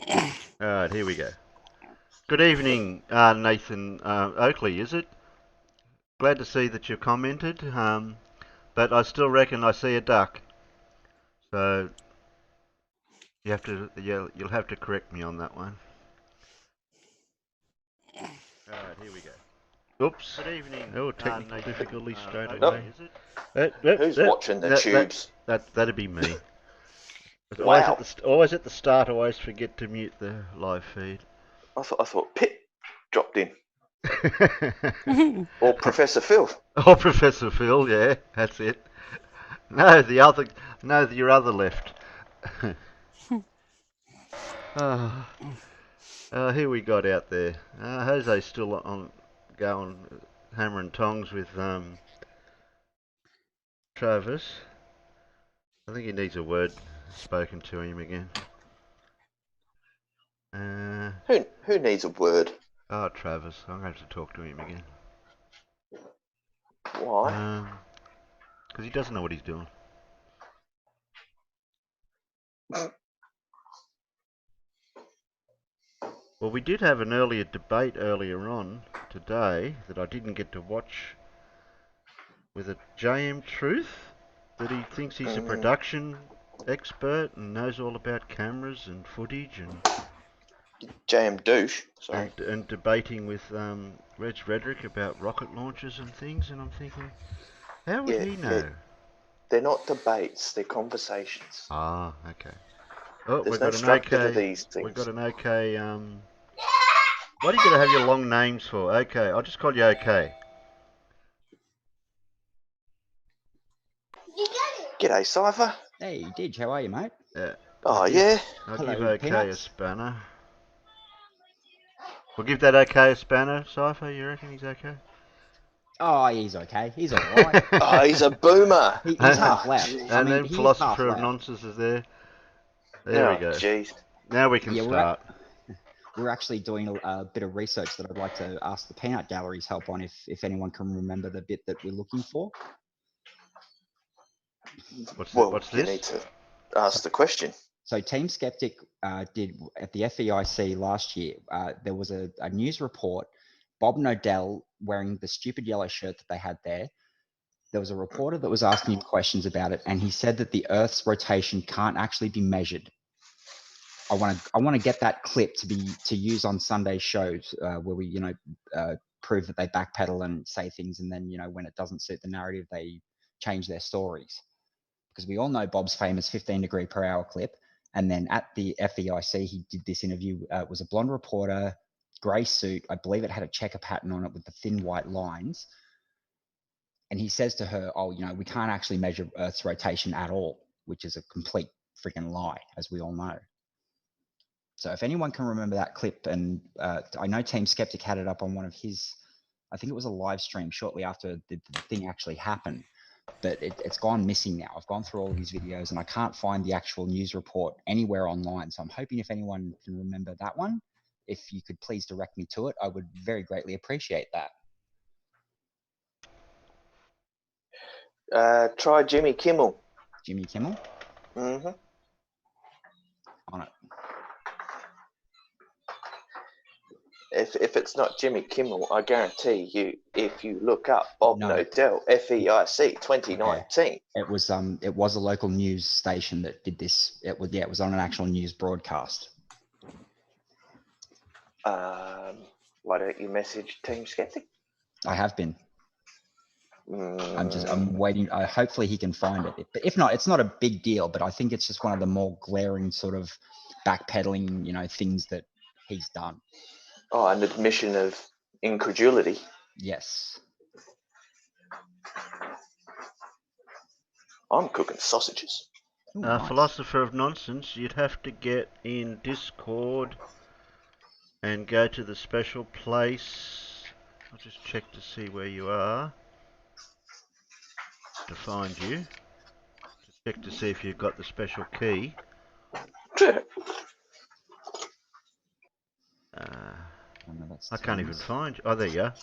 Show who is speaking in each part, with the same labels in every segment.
Speaker 1: Alright, here we go. Good evening, Nathan Oakley, is it? Glad to see that you commented, but I still reckon I see a duck. So you'll have to correct me on that one. Alright, here we go. Oops. Good evening. Oh, technical difficulty straight away. Is it?
Speaker 2: Who's watching the tubes?
Speaker 1: That'd be me.
Speaker 2: Wow.
Speaker 1: Always at the start, I always forget to mute the live feed.
Speaker 2: I thought Pip dropped in. Or Professor Phil.
Speaker 1: Oh, Professor Phil, yeah, that's it. No, your other left. Here we got out there. Jose's still on going hammer and tongs with Travis. I think he needs a word spoken to him again.
Speaker 2: Who needs a word?
Speaker 1: Oh, Travis, I'm going to have to talk to him again.
Speaker 2: Why?
Speaker 1: Because he doesn't know what he's doing. Well, we did have an earlier debate earlier on today that I didn't get to watch with a JM Truth, that he thinks he's a production expert and knows all about cameras and footage and
Speaker 2: JM Douche, sorry.
Speaker 1: and debating with Rhetoric about rocket launches and things, and I'm thinking, how would he know?
Speaker 2: Yeah. They're not debates, they're conversations.
Speaker 1: Ah, okay. Oh,
Speaker 2: There's no structure to these things.
Speaker 1: We've got an okay. What are you gonna have your long names for? Okay, I'll just call you OK.
Speaker 2: G'day, Cypher.
Speaker 3: Hey, Didge, how are you, mate?
Speaker 2: I'll give
Speaker 1: OK
Speaker 3: Peanuts.
Speaker 1: a spanner. We'll give that OK a spanner, Cypher. You reckon he's okay?
Speaker 3: Oh, he's okay. He's all right.
Speaker 2: Oh, he's a boomer.
Speaker 3: He's half left.
Speaker 1: And then Philosopher of Nonsense is there. There we go.
Speaker 2: Jeez.
Speaker 1: Now we can start.
Speaker 3: We're actually doing a bit of research that I'd like to ask the Peanut Gallery's help on, if anyone can remember the bit that we're looking for.
Speaker 1: What's this?
Speaker 2: You need to ask the question.
Speaker 3: So Team Skeptic did at the FEIC last year. There was a news report. Bob Nodell wearing the stupid yellow shirt that they had there. There was a reporter that was asking him questions about it, and he said that the Earth's rotation can't actually be measured. I want to get that clip to use on Sunday's shows where we prove that they backpedal and say things, and then when it doesn't suit the narrative, they change their stories. Because we all know Bob's famous 15 degree per hour clip, and then at the FEIC he did this interview. It was a blonde reporter, grey suit. I believe it had a checker pattern on it with the thin white lines. And he says to her, "Oh, we can't actually measure Earth's rotation at all," which is a complete freaking lie, as we all know. So if anyone can remember that clip, and I know Team Skeptic had it up on one of his, I think it was a live stream shortly after the thing actually happened, but it's gone missing now. I've gone through all of his videos and I can't find the actual news report anywhere online. So I'm hoping if anyone can remember that one, if you could please direct me to it, I would very greatly appreciate
Speaker 2: that. Try Jimmy Kimmel.
Speaker 3: Jimmy Kimmel?
Speaker 2: Mm-hmm.
Speaker 3: On it.
Speaker 2: If it's not Jimmy Kimmel, I guarantee you, if you look up Bob Nodell, FEIC 2019.
Speaker 3: It was a local news station that did this. It was on an actual news broadcast.
Speaker 2: Why don't you message Team Skeptic?
Speaker 3: I have been. I'm waiting. Hopefully he can find it. But if not, it's not a big deal. But I think it's just one of the more glaring sort of backpedaling, things that he's done.
Speaker 2: Oh, an admission of incredulity.
Speaker 3: Yes.
Speaker 2: I'm cooking sausages.
Speaker 3: Ooh, nice.
Speaker 1: Philosopher of Nonsense, you'd have to get in Discord and go to the special place. I'll just check to see where you are to find you. To check to see if you've got the special key. I can't even find you. Oh, there you are.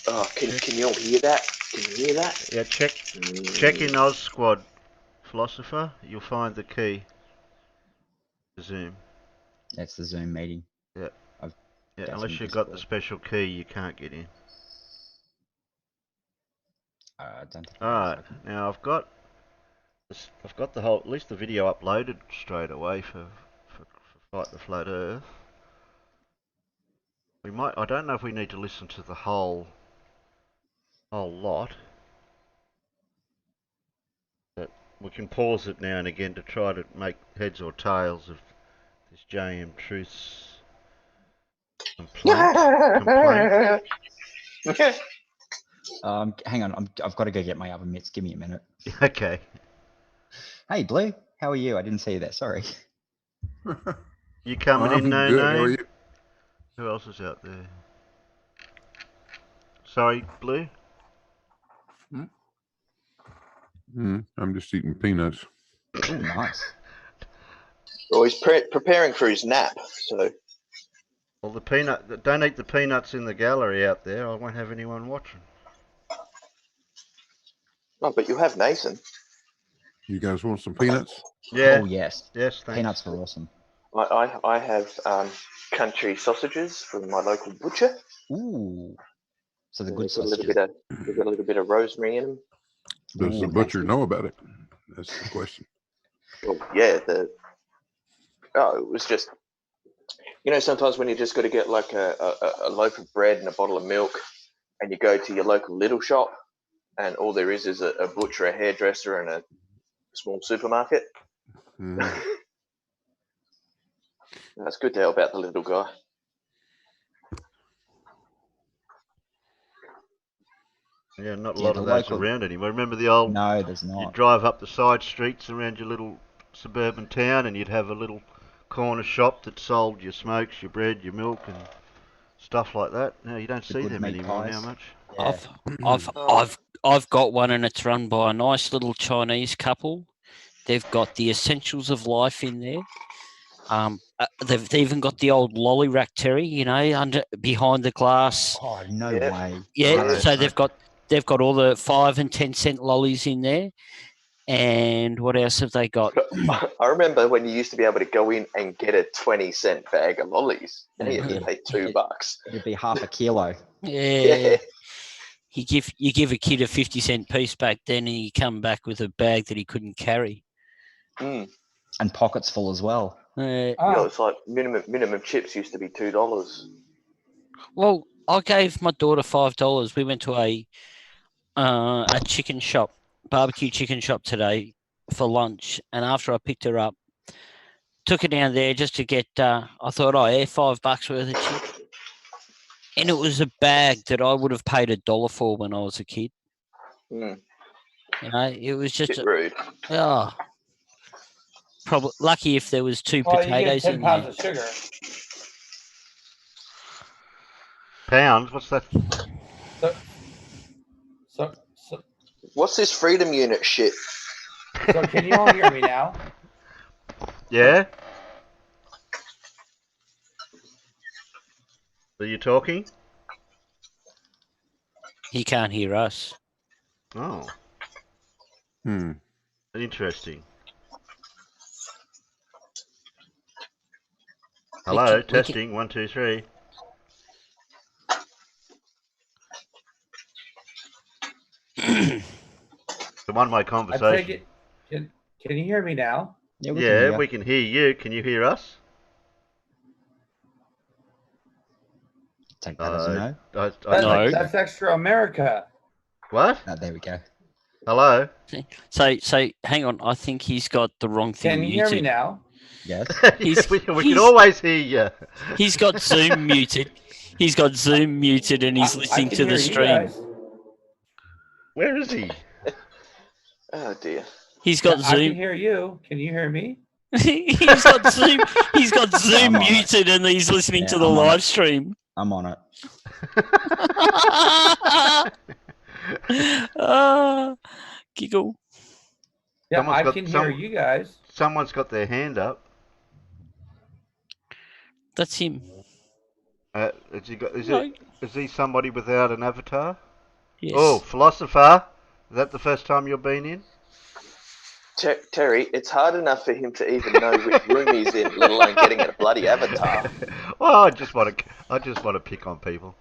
Speaker 2: Oh, can you all hear that? Can you hear that?
Speaker 1: Yeah, check in Oz Squad, Philosopher. You'll find the key to Zoom.
Speaker 3: That's the Zoom meeting.
Speaker 1: Yeah. Yeah,
Speaker 3: That's
Speaker 1: unless
Speaker 3: in
Speaker 1: you've got the
Speaker 3: Discord.
Speaker 1: special key, you can't get in.
Speaker 3: I don't think.
Speaker 1: Alright, now I've got the whole, at least the video uploaded straight away for Fight the Flat Earth. We might, I don't know if we need to listen to the whole lot. But we can pause it now and again to try to make heads or tails of this JM Truth's complaint.
Speaker 3: Hang on, I've got to go get my other mitts. Give me a minute.
Speaker 1: Okay.
Speaker 3: Hey, Blue, how are you? I didn't see you there. Sorry.
Speaker 1: You coming in,
Speaker 4: I'm
Speaker 1: No
Speaker 4: good. How are
Speaker 1: Name?
Speaker 4: you?
Speaker 1: Who else is out there? Sorry, Blue?
Speaker 4: I'm just eating peanuts.
Speaker 3: Oh, nice.
Speaker 2: Well, he's preparing for his nap, so.
Speaker 1: Well, don't eat the peanuts in the gallery out there. I won't have anyone watching.
Speaker 2: No, but you have Nathan.
Speaker 4: You guys want some peanuts?
Speaker 1: Yeah.
Speaker 3: Oh, yes.
Speaker 1: Yes, thanks.
Speaker 3: Peanuts are awesome.
Speaker 2: I have country sausages from my local butcher.
Speaker 3: Ooh. So the good
Speaker 2: They've got
Speaker 3: sausages.
Speaker 2: they've got a little bit of rosemary in them.
Speaker 4: Does the
Speaker 3: Ooh,
Speaker 4: butcher
Speaker 3: fancy.
Speaker 4: know about it? That's the question.
Speaker 2: Well, yeah, it was just, sometimes when you just got to get like a loaf of bread and a bottle of milk, and you go to your local little shop, and all there is a butcher, a hairdresser, and a small supermarket. That's good to help out the little guy.
Speaker 1: Yeah, not a lot of those
Speaker 3: local...
Speaker 1: around anymore. Remember the old...
Speaker 3: No, there's not.
Speaker 1: You'd drive up the side streets around your little suburban town and you'd have a little corner shop that sold your smokes, your bread, your milk and stuff like that. No, you don't see them anymore now much.
Speaker 3: Yeah.
Speaker 5: I've got one, and it's run by a nice little Chinese couple. They've got the essentials of life in there. They've even got the old lolly rack, Terry, behind the glass.
Speaker 3: Oh, no way.
Speaker 5: Yeah,
Speaker 1: Right.
Speaker 5: so they've got all the 5 and 10 cent lollies in there. And what else have they got?
Speaker 2: I remember when you used to be able to go in and get a 20-cent bag of lollies. Now you have to pay $2.
Speaker 3: It'd be half a kilo.
Speaker 5: Yeah. You give a kid a 50-cent piece back then, and you come back with a bag that he couldn't carry.
Speaker 2: Mm.
Speaker 3: And pockets full as well.
Speaker 2: It's like minimum chips used to be $2.
Speaker 5: Well, I gave my daughter $5. We went to a chicken shop, barbecue chicken shop today for lunch, and after I picked her up, took her down there just to get. I thought, $5 worth of chips, and it was a bag that I would have paid $1 for when I was a kid.
Speaker 2: Mm.
Speaker 5: It was just
Speaker 2: rude.
Speaker 5: Probably lucky if there was 2 potatoes in there.
Speaker 6: 10 pounds of sugar.
Speaker 1: Pounds? What's that?
Speaker 6: So
Speaker 2: What's this freedom unit shit?
Speaker 6: can you all hear me now?
Speaker 1: Yeah? Are you talking?
Speaker 5: He can't hear us.
Speaker 1: Oh, interesting. Hello, testing, 1, 2, 3. The one-way conversation.
Speaker 6: I take it. Can you hear me now?
Speaker 3: Yeah, we can hear.
Speaker 1: We can hear you. Can you hear us?
Speaker 3: Take that as a no.
Speaker 5: No.
Speaker 6: That's extra America.
Speaker 1: What?
Speaker 3: There we go.
Speaker 1: Hello?
Speaker 5: So hang on. I think he's got the wrong thing
Speaker 6: Can you
Speaker 5: muted.
Speaker 6: hear me now?
Speaker 3: Yes.
Speaker 1: we can always hear you.
Speaker 5: He's got Zoom muted. He's got Zoom muted, and he's listening to the stream.
Speaker 1: Where is he?
Speaker 2: Oh dear.
Speaker 5: He's got
Speaker 6: I can
Speaker 5: Zoom.
Speaker 6: hear you. Can you hear me?
Speaker 5: He's got Zoom. He's got Zoom
Speaker 3: I'm on
Speaker 5: muted, and he's listening to the
Speaker 3: I'm on
Speaker 5: live
Speaker 3: it.
Speaker 5: stream.
Speaker 3: I'm on it.
Speaker 5: Giggle.
Speaker 6: Yeah,
Speaker 1: Someone's
Speaker 6: I can hear you guys.
Speaker 1: Someone's got their hand up.
Speaker 5: That's him.
Speaker 1: Is he somebody without an avatar?
Speaker 5: Yes.
Speaker 1: Oh, philosopher. Is that the first time you've been in?
Speaker 2: Terry, it's hard enough for him to even know which room he's in, let alone getting a bloody avatar.
Speaker 1: Well, I just want to pick on people.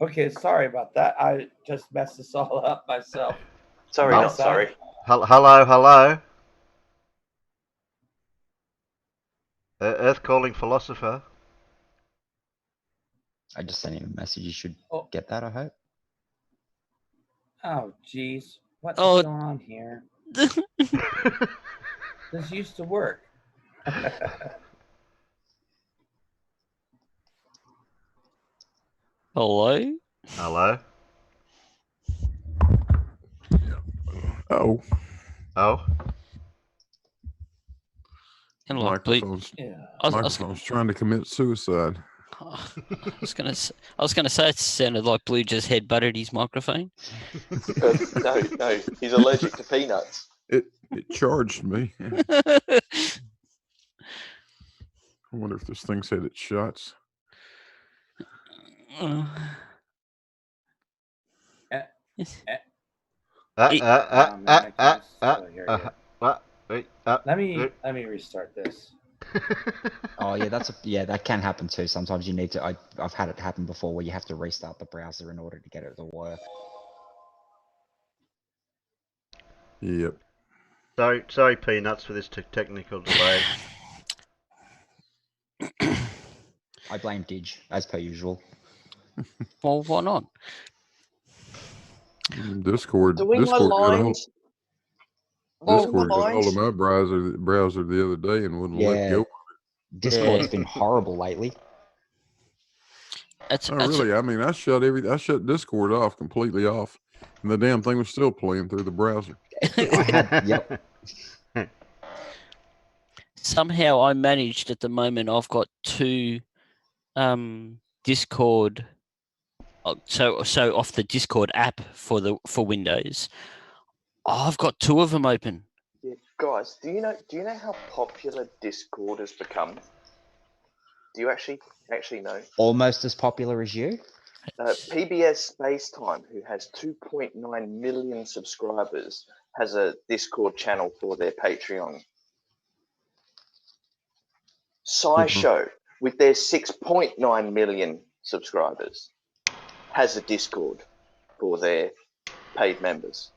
Speaker 6: Okay, sorry about that. I just messed this all up myself.
Speaker 2: Sorry,
Speaker 1: Oh.
Speaker 2: not sorry.
Speaker 1: Hello. Earth calling philosopher.
Speaker 3: I just sent him a message. You should
Speaker 6: Oh.
Speaker 3: get that, I hope.
Speaker 6: Oh, geez. What's
Speaker 5: Oh.
Speaker 6: going on here? This used to work.
Speaker 5: Hello?
Speaker 1: Hello.
Speaker 4: Oh,
Speaker 1: Oh.
Speaker 5: And like Blue,
Speaker 4: microphone's
Speaker 6: Yeah.
Speaker 4: microphone's trying to commit suicide.
Speaker 5: I was gonna say it sounded like Blue just headbutted his microphone.
Speaker 2: No, he's allergic to peanuts.
Speaker 4: It charged me. I wonder if this thing's had its shots.
Speaker 6: Let me restart this.
Speaker 3: Oh yeah, that can happen too. Sometimes you need to. I've had it happen before where you have to restart the browser in order to get it to work.
Speaker 4: Yep.
Speaker 1: Sorry, Peanuts, for this technical delay.
Speaker 3: I blame Dig, as per usual.
Speaker 5: Well, why not?
Speaker 4: Discord
Speaker 2: Doing my
Speaker 4: got a hold,
Speaker 2: lines.
Speaker 4: Discord got hold of my browser the other day and wouldn't let
Speaker 3: Yeah.
Speaker 4: go.
Speaker 3: Discord's been horrible lately.
Speaker 4: Really? I mean, I shut Discord off completely off, and the damn thing was still playing through the browser.
Speaker 3: Yep.
Speaker 5: Somehow I managed at the moment. I've got two Discord. So off the Discord app for Windows, I've got two of them open.
Speaker 2: Yeah, guys, do you know how popular Discord has become? Do you actually know?
Speaker 3: Almost as popular as you.
Speaker 2: PBS Spacetime, who has 2.9 million subscribers, has a Discord channel for their Patreon. SciShow, with their 6.9 million subscribers, has a Discord for their paid members.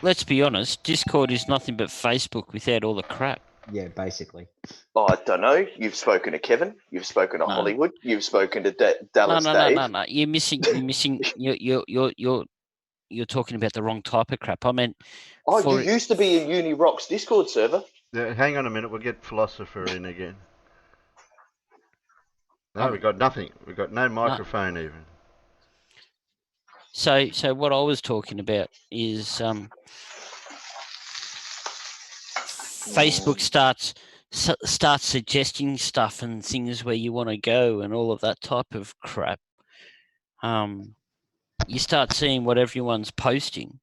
Speaker 5: Let's be honest, Discord is nothing but Facebook without all the crap.
Speaker 3: Yeah, basically.
Speaker 2: Oh, I don't know. You've spoken to Kevin. You've spoken to Hollywood. You've spoken to Dallas Dave.
Speaker 5: No. You're missing. You're talking about the wrong type of crap. I meant.
Speaker 2: You used to be a Uni Rocks Discord server.
Speaker 1: Hang on a minute. We'll get philosopher in again. No, we got nothing. We got no microphone even.
Speaker 5: So what I was talking about is Facebook starts suggesting stuff and things where you want to go and all of that type of crap. You start seeing what everyone's posting.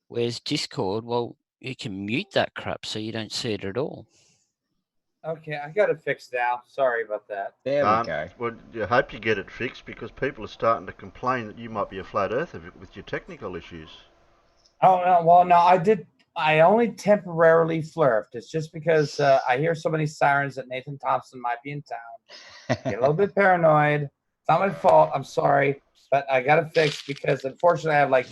Speaker 5: Whereas Discord, well, you can mute that crap so you don't see it at all.
Speaker 6: Okay, I got it fixed now. Sorry about that.
Speaker 3: There we go.
Speaker 1: Well, I hope you get it fixed because people are starting to complain that you might be a flat earther with your technical issues.
Speaker 6: Oh no, well no, I only temporarily flirted. It's just because I hear so many sirens that Nathan Thompson might be in town. Get a little bit paranoid. It's not my fault. I'm sorry, but I got it fixed because unfortunately I have like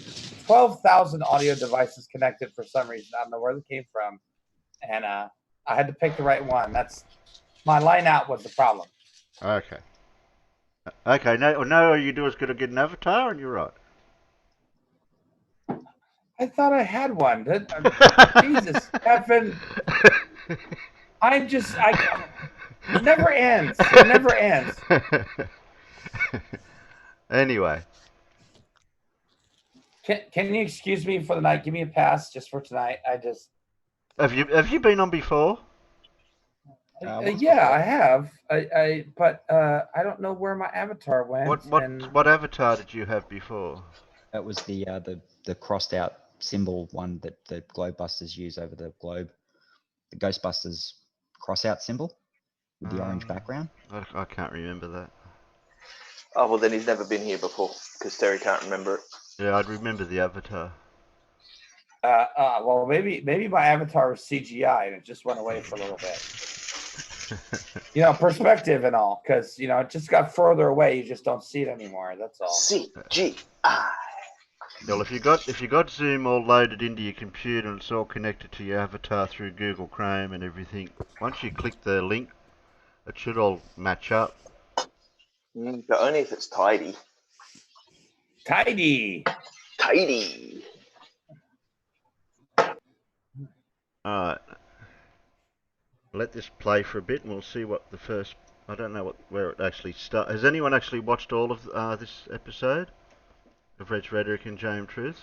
Speaker 6: 12,000 audio devices connected for some reason. I don't know where they came from, and I had to pick the right one. That's my line out was the problem.
Speaker 1: Okay. Okay. No. All you do is go to get an avatar, and you're right.
Speaker 6: I thought I had one. Jesus, Evan. It never ends. It never ends.
Speaker 1: Anyway.
Speaker 6: Can you excuse me for the night? Give me a pass just for tonight.
Speaker 1: Have you been on before?
Speaker 6: Yeah, I have. But I don't know where my avatar went.
Speaker 1: What avatar did you have before?
Speaker 3: That was the crossed out symbol one that the Globebusters use over the globe. The Ghostbusters cross out symbol with the orange background.
Speaker 1: I can't remember that.
Speaker 2: Oh, well, then he's never been here before because Terry can't remember it.
Speaker 1: Yeah, I'd remember the avatar.
Speaker 6: Well, maybe my avatar was CGI and it just went away for a little bit. Perspective and all, because it just got further away. You just don't see it anymore. That's all.
Speaker 2: CGI.
Speaker 1: Well, if you got Zoom all loaded into your computer and it's all connected to your avatar through Google Chrome and everything, once you click the link, it should all match up.
Speaker 2: But only if it's tidy.
Speaker 6: Tidy.
Speaker 1: Alright. Let this play for a bit and we'll see what the first... I don't know where it actually starts. Has anyone actually watched all of this episode of Red's Rhetoric and JM Truths?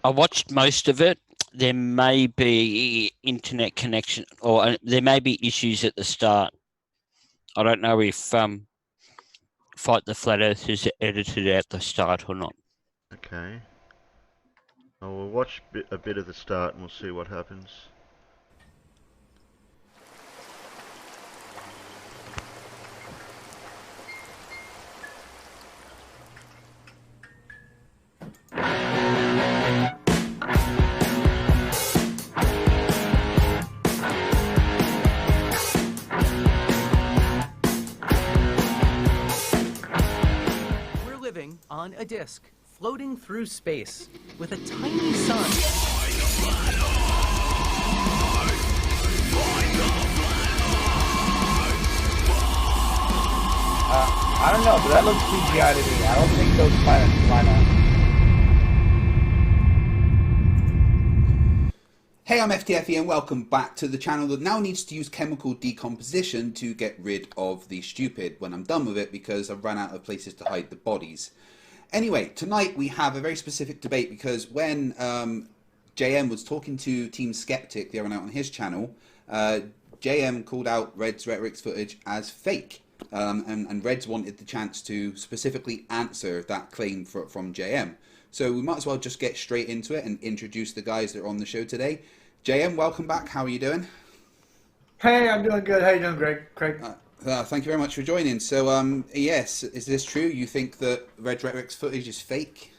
Speaker 5: I watched most of it. There may be internet connection, or there may be issues at the start. I don't know if Fight the Flat Earth is edited at the start or not.
Speaker 1: Okay. Well, we'll watch a bit of the start and we'll see what happens.
Speaker 7: On a disk, floating through space, with a tiny sun.
Speaker 6: I don't know, but that looks CGI to me. I don't think those planets line up.
Speaker 8: Hey, I'm FTFE and welcome back to the channel that now needs to use chemical decomposition to get rid of the stupid when I'm done with it because I've run out of places to hide the bodies. Anyway, tonight we have a very specific debate because when JM was talking to Team Skeptic the other night on his channel, JM called out Red's Rhetoric's footage as fake. And Reds wanted the chance to specifically answer that claim from JM. So we might as well just get straight into it and introduce the guys that are on the show today. JM, welcome back. How are you doing?
Speaker 9: Hey, I'm doing good. How you doing, Craig?
Speaker 8: Thank you very much for joining. So, yes, is this true? You think that Red Rhetoric's footage is fake?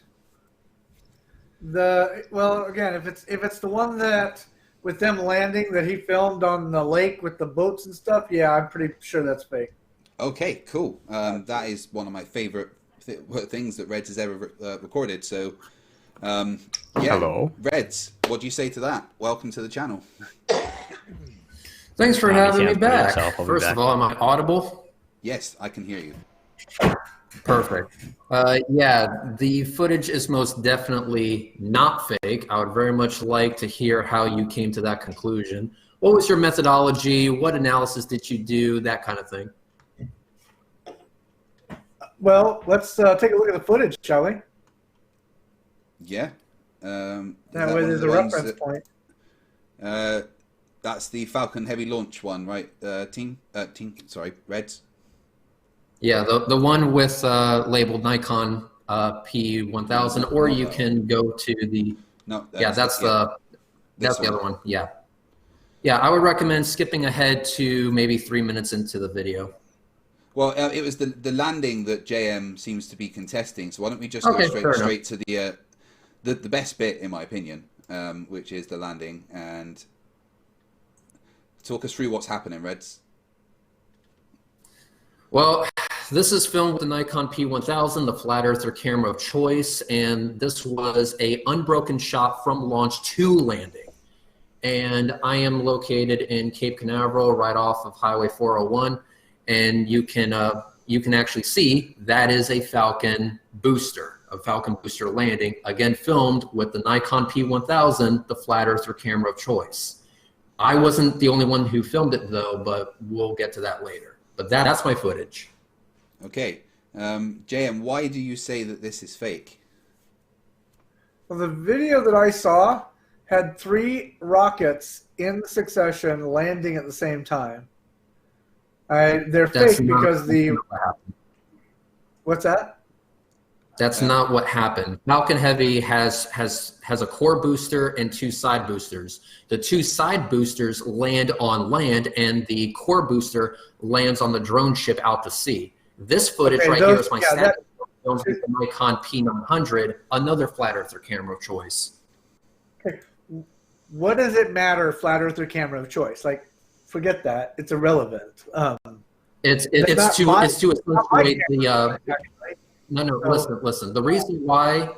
Speaker 9: Well, again, if it's the one that with them landing that he filmed on the lake with the boats and stuff, yeah, I'm pretty sure that's fake.
Speaker 8: Okay, cool. That is one of my favorite things that Reds has ever recorded. So, yeah.
Speaker 10: Hello,
Speaker 8: Reds. What do you say to that? Welcome to the channel.
Speaker 10: Thanks for having me back. First of all, am I audible?
Speaker 8: Yes, I can hear you.
Speaker 10: Perfect. Yeah, the footage is most definitely not fake. I would very much like to hear how you came to that conclusion. What was your methodology? What analysis did you do? That kind of thing.
Speaker 9: Well, let's take a look at the footage, shall we?
Speaker 8: Yeah.
Speaker 9: That way there's a reference point.
Speaker 8: That's the Falcon Heavy Launch one, right? Sorry, Reds.
Speaker 10: Yeah, the one with labeled Nikon P1000, or you can go to the.
Speaker 8: No.
Speaker 10: That's the other one. Yeah. Yeah, I would recommend skipping ahead to maybe 3 minutes into the video.
Speaker 8: Well, it was the landing that JM seems to be contesting. So why don't we just go straight to the best bit, in my opinion, which is the landing, and talk us through what's happening, Reds.
Speaker 10: Well, this is filmed with the Nikon P1000, the flat earther camera of choice, and this was a unbroken shot from launch to landing. And I am located in Cape Canaveral, right off of Highway 401, and you can actually see that is a Falcon booster landing, again filmed with the Nikon P1000, the flat earther camera of choice. I wasn't the only one who filmed it though, but we'll get to that later. But that's my footage.
Speaker 8: Okay. JM, why do you say that this is fake?
Speaker 9: Well, the video that I saw had 3 rockets in succession landing at the same time. They're fake because What's that?
Speaker 10: That's not what happened. Falcon Heavy has a core booster and 2 side boosters. The 2 side boosters land on land, and the core booster lands on the drone ship out to sea. This footage here is my filmed with the Nikon P900, another flat earther camera of choice.
Speaker 9: Okay. What does it matter, flat earther camera of choice? Like, forget that; it's irrelevant.
Speaker 10: It's to accentuate the. No. Listen. The reason why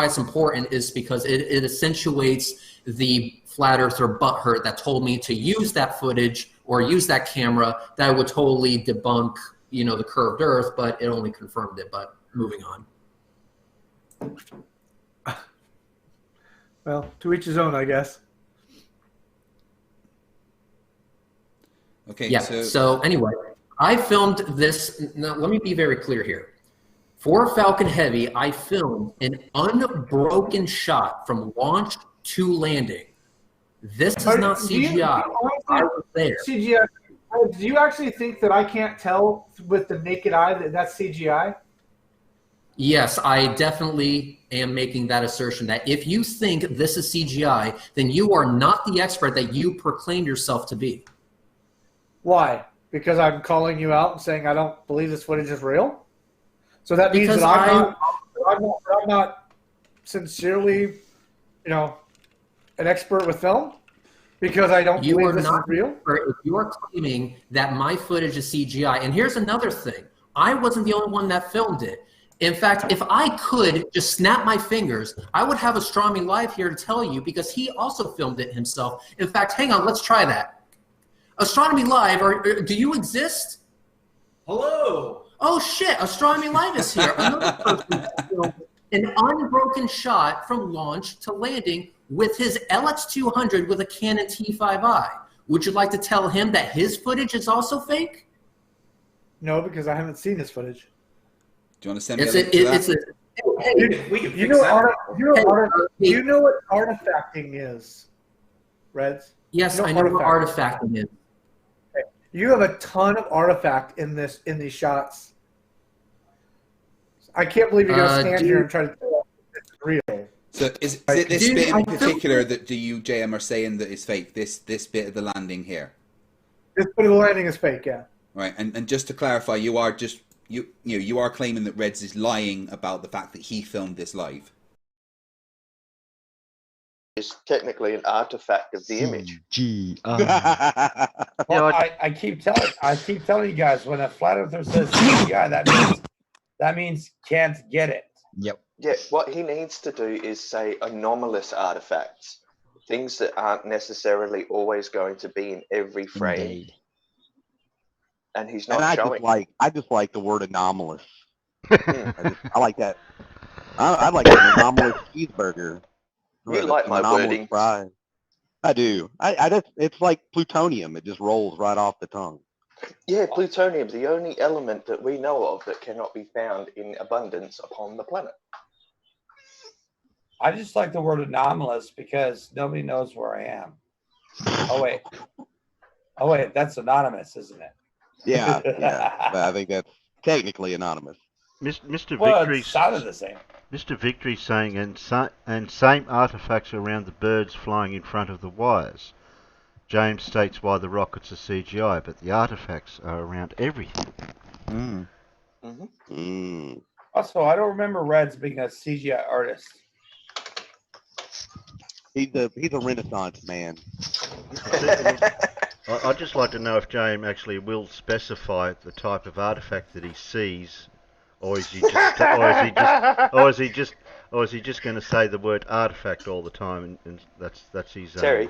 Speaker 10: it's important is because it accentuates the flat earther butthurt that told me to use that footage or use that camera. That would totally debunk, the curved Earth, but it only confirmed it. But moving on.
Speaker 9: Well, to each his own, I guess.
Speaker 8: Okay.
Speaker 10: Yeah. So anyway, I filmed this. Now, let me be very clear here. For Falcon Heavy, I filmed an unbroken shot from launch to landing. This is not CGI. I was there.
Speaker 9: CGI. Do you actually think that I can't tell with the naked eye that that's CGI?
Speaker 10: Yes, I definitely am making that assertion that if you think this is CGI, then you are not the expert that you proclaim yourself to be.
Speaker 9: Why? Because I'm calling you out and saying I don't believe this footage is real? So that means
Speaker 10: Because
Speaker 9: that I'm not sincerely, an expert with film? Because I don't believe this is real?
Speaker 10: If you are claiming that my footage is CGI, and here's another thing. I wasn't the only one that filmed it. In fact, if I could just snap my fingers, I would have Astronomy Live here to tell you because he also filmed it himself. In fact, hang on, let's try that. Astronomy Live, do you exist?
Speaker 11: Hello.
Speaker 10: Oh shit, Astronomy Live is here. Another person filmed an unbroken shot from launch to landing with his LX200 with a Canon T5i. Would you like to tell him that his footage is also fake?
Speaker 9: No, because I haven't seen this footage.
Speaker 8: Do you want to send me a link to that?
Speaker 9: You know what artifacting is, Reds?
Speaker 10: Yes, I know what artifacting is.
Speaker 9: Okay. You have a ton of artifact in these shots. I can't believe you're going to stand here and try to tell it's real.
Speaker 8: So is it this bit in particular that you, JM, are saying that is fake? This bit of the landing here?
Speaker 9: This bit of the landing is fake, yeah.
Speaker 8: Right, and just to clarify, you are claiming that Reds is lying about the fact that he filmed this live.
Speaker 2: It's technically an artifact of the image.
Speaker 6: Well, I keep telling you guys when a flat earther says CGI, that means can't get it.
Speaker 3: Yep.
Speaker 2: Yeah, what he needs to do is say anomalous artifacts, things that aren't necessarily always going to be in every frame.
Speaker 3: Indeed.
Speaker 2: And he's not showing.
Speaker 12: I just like the word anomalous. I like that. I like an anomalous cheeseburger.
Speaker 2: You like my wording.
Speaker 12: Fries. I do. It's like plutonium. It just rolls right off the tongue.
Speaker 2: Yeah, plutonium, the only element that we know of that cannot be found in abundance upon the planet.
Speaker 6: I just like the word anomalous because nobody knows where I am. Oh wait, that's anonymous, isn't it?
Speaker 12: Yeah. But I think that's technically anonymous.
Speaker 1: Mr.
Speaker 6: Well,
Speaker 1: Victory
Speaker 6: it sounded the same.
Speaker 1: Mr. Victory saying and same artifacts around the birds flying in front of the wires. James states why the rockets are CGI, but the artifacts are around everything.
Speaker 6: Also, I don't remember Reds being a CGI artist.
Speaker 12: He's a Renaissance man.
Speaker 1: I'd just like to know if James actually will specify the type of artifact that he sees, or is he just going to say the word artifact all the time, and that's his.
Speaker 2: Terry,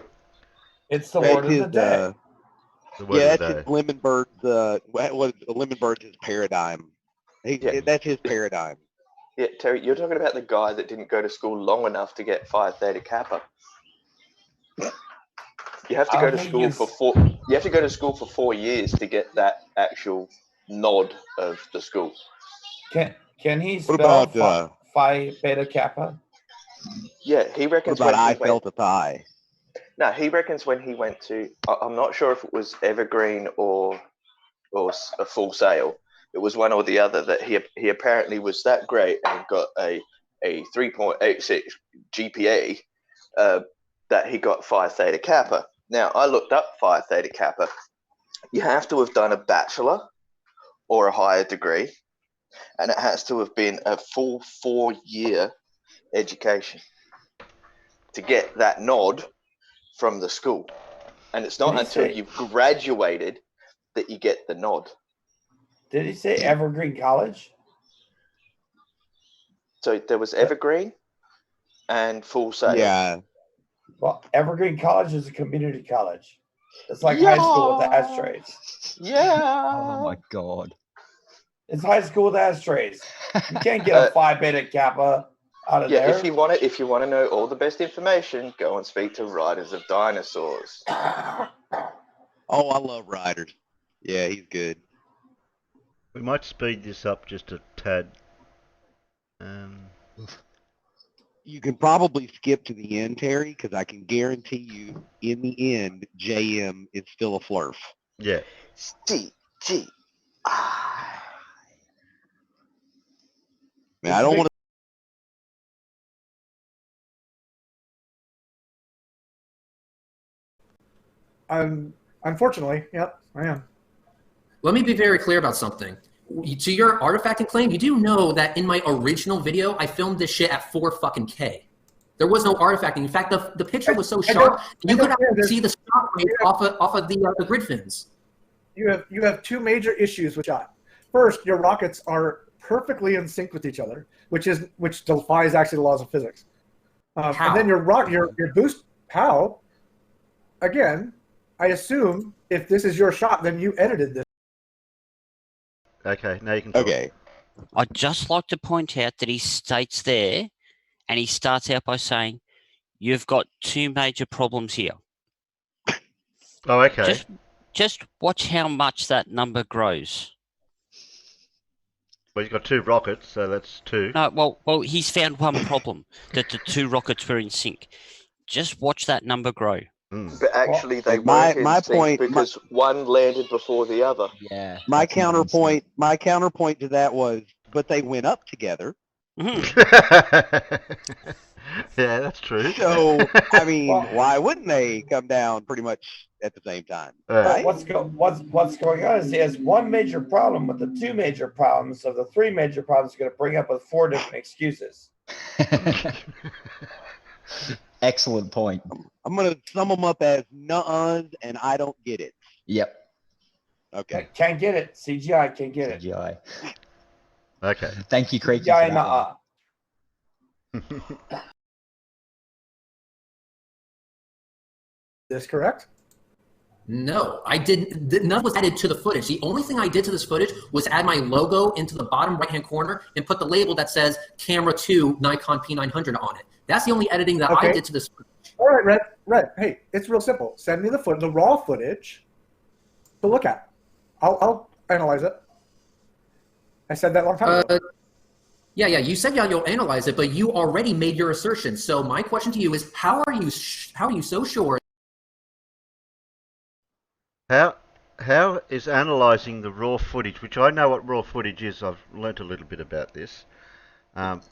Speaker 6: it's the word of the day.
Speaker 12: That's his Lemonbird's his paradigm. That's his paradigm.
Speaker 2: Yeah, Terry, you're talking about the guy that didn't go to school long enough to get Phi Theta Kappa. You have to go to school for 4. You have to go to school for 4 years to get that actual nod of the school.
Speaker 6: Can he spell Phi Beta Kappa?
Speaker 2: Yeah, he reckons.
Speaker 12: What about I felt a thigh?
Speaker 2: No, he reckons when he went to. I'm not sure if it was Evergreen or a Full Sail. It was one or the other that he apparently was that great and got a 3.86 GPA that he got Phi Theta Kappa. Now, I looked up Phi Theta Kappa. You have to have done a bachelor or a higher degree and it has to have been a full 4-year education to get that nod from the school. And it's not until you've graduated that you get the nod.
Speaker 6: Did he say Evergreen College?
Speaker 2: So there was Evergreen and Full Sail.
Speaker 12: Yeah.
Speaker 6: Well, Evergreen College is a community college. It's like high school with ashtrays.
Speaker 2: Yeah.
Speaker 3: Oh my god.
Speaker 6: It's high school with ashtrays. You can't get a 5-minute Kappa out of there.
Speaker 2: If you want to know all the best information, go and speak to Riders of Dinosaurs.
Speaker 12: Oh, I love Riders. Yeah, he's good.
Speaker 1: We might speed this up just a tad.
Speaker 12: You can probably skip to the end, Terry, because I can guarantee you, in the end, JM is still a flurf.
Speaker 1: Yeah.
Speaker 2: G.
Speaker 12: Man, I don't want
Speaker 9: to. Unfortunately, yep, I am.
Speaker 10: Let me be very clear about something. To your artifacting claim, you do know that in my original video, I filmed this shit at 4 fucking K. There was no artifacting. In fact, the picture was so sharp, you could actually see the shot rate off of the grid fins.
Speaker 9: You have two major issues with shot. First, your rockets are perfectly in sync with each other, which defies actually the laws of physics. And then your boost, how? Again, I assume if this is your shot, then you edited this.
Speaker 1: Okay, now you can talk.
Speaker 12: Okay.
Speaker 5: I'd just like to point out that he states there, and he starts out by saying, you've got 2 major problems here.
Speaker 1: Oh, okay.
Speaker 5: Just watch how much that number grows.
Speaker 1: Well, he's got 2 rockets, so that's 2.
Speaker 5: No, well, he's found one problem, that the 2 rockets were in sync. Just watch that number grow.
Speaker 2: But actually, they weren't in sync because one landed before the other.
Speaker 3: Yeah.
Speaker 12: my counterpoint to that was, but they went up together.
Speaker 1: Yeah, that's true.
Speaker 12: So, I mean, why wouldn't they come down pretty much at the same time? Right?
Speaker 6: What's going on is he has 1 major problem with the 2 major problems, so the 3 major problems are going to bring up with 4 different excuses.
Speaker 3: Excellent point.
Speaker 12: I'm going to sum them up as nuh-uhs and I don't get it.
Speaker 3: Yep.
Speaker 12: Okay.
Speaker 6: Can't get it. CGI can't get it.
Speaker 3: CGI.
Speaker 1: Okay.
Speaker 3: Thank you, Creaky.
Speaker 6: CGI nuh-uh.
Speaker 9: This correct?
Speaker 10: No, I didn't. None was added to the footage. The only thing I did to this footage was add my logo into the bottom right-hand corner and put the label that says Camera 2 Nikon P900 on it. That's the only editing that I did to this footage.
Speaker 9: All right, Red. Hey, it's real simple. Send me the raw footage to look at. I'll analyze it. I said that a long time ago.
Speaker 10: Yeah. You said you'll analyze it, but you already made your assertion. So my question to you is, how are you so sure?
Speaker 1: How is analysing the raw footage, which I know what raw footage is, I've learnt a little bit about this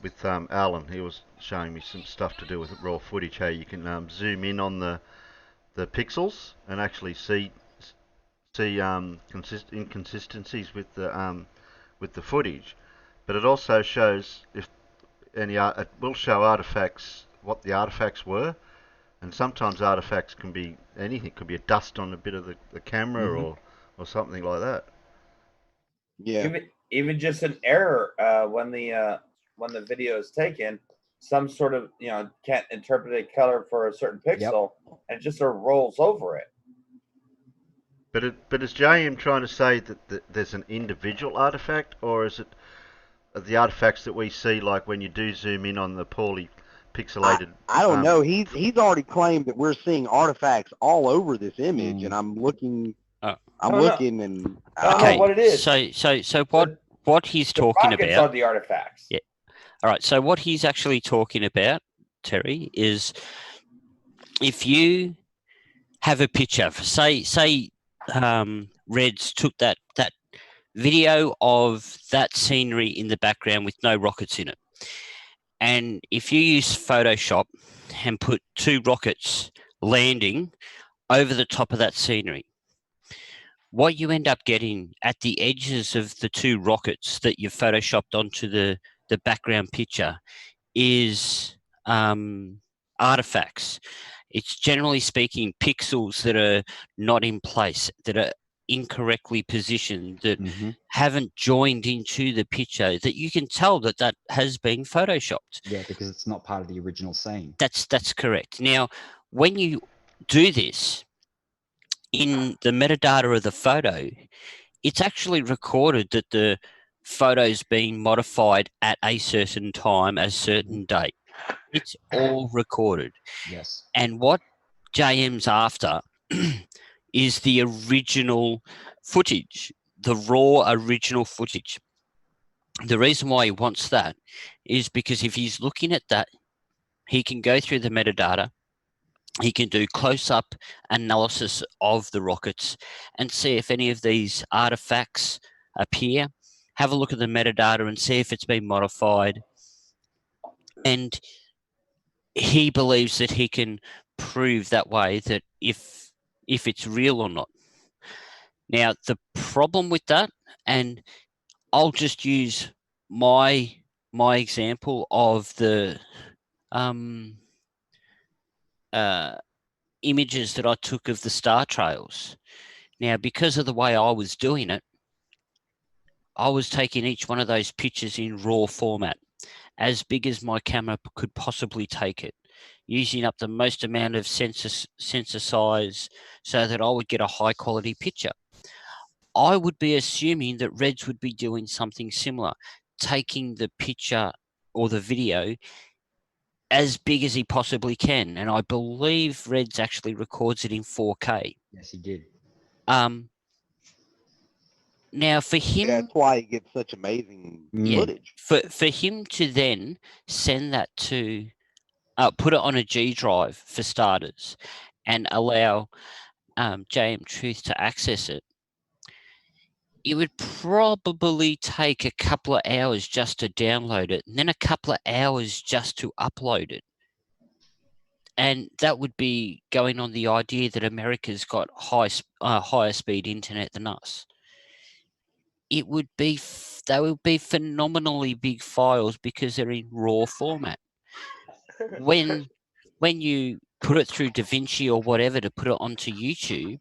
Speaker 1: with Alan. He was showing me some stuff to do with raw footage, how you can zoom in on the pixels and actually see inconsistencies with the footage. But it also shows if it will show artifacts, what the artifacts were. And sometimes artifacts can be anything. It could be a dust on a bit of the camera or something like that.
Speaker 12: Yeah.
Speaker 6: Even just an error when the video is taken, some sort of can't interpret a color for a certain pixel, and it just sort of rolls over it.
Speaker 1: But is JM trying to say that there's an individual artifact, or is it the artifacts that we see, like when you do zoom in on the poorly pixelated?
Speaker 12: I don't know. He's already claimed that we're seeing artifacts all over this image, and I'm looking. And I don't
Speaker 6: know what it is.
Speaker 5: So what he's talking about
Speaker 6: are the artifacts.
Speaker 5: Yeah. All right. So what he's actually talking about, Terry, is if you have a picture, say Reds took that video of that scenery in the background with no rockets in it. And if you use Photoshop and put 2 rockets landing over the top of that scenery, what you end up getting at the edges of the two rockets that you've photoshopped onto the background picture is artifacts. It's generally speaking pixels that are not in place, that are incorrectly positioned, that haven't joined into the picture, that you can tell that that has been photoshopped.
Speaker 3: Yeah, because it's not part of the original scene.
Speaker 5: That's correct. Now, when you do this in the metadata of the photo, it's actually recorded that the photo's been modified at a certain time, a certain date. It's all recorded.
Speaker 3: Yes.
Speaker 5: And what JM's after is the original footage, the raw original footage. The reason why he wants that is because if he's looking at that, he can go through the metadata, he can do close-up analysis of the rockets and see if any of these artifacts appear, have a look at the metadata and see if it's been modified. And he believes that he can prove that way that if it's real or not. Now, the problem with that, and I'll just use my example of the images that I took of the star trails. Now, because of the way I was doing it, I was taking each one of those pictures in raw format, as big as my camera could possibly take it, using up the most amount of sensor size so that I would get a high quality picture. I would be assuming that Reds would be doing something similar, taking the picture or the video as big as he possibly can. And I believe Reds actually records it in 4K.
Speaker 3: Yes, he did.
Speaker 5: Now for him,
Speaker 12: that's why he gets such amazing footage.
Speaker 5: For him to then send that to, put it on a G drive for starters, and allow JM Truth to access it, it would probably take a couple of hours just to download it, and then a couple of hours just to upload it. And that would be going on the idea that America's got higher speed internet than us. It would be they would be phenomenally big files because they're in raw format. When you put it through DaVinci or whatever to put it onto YouTube,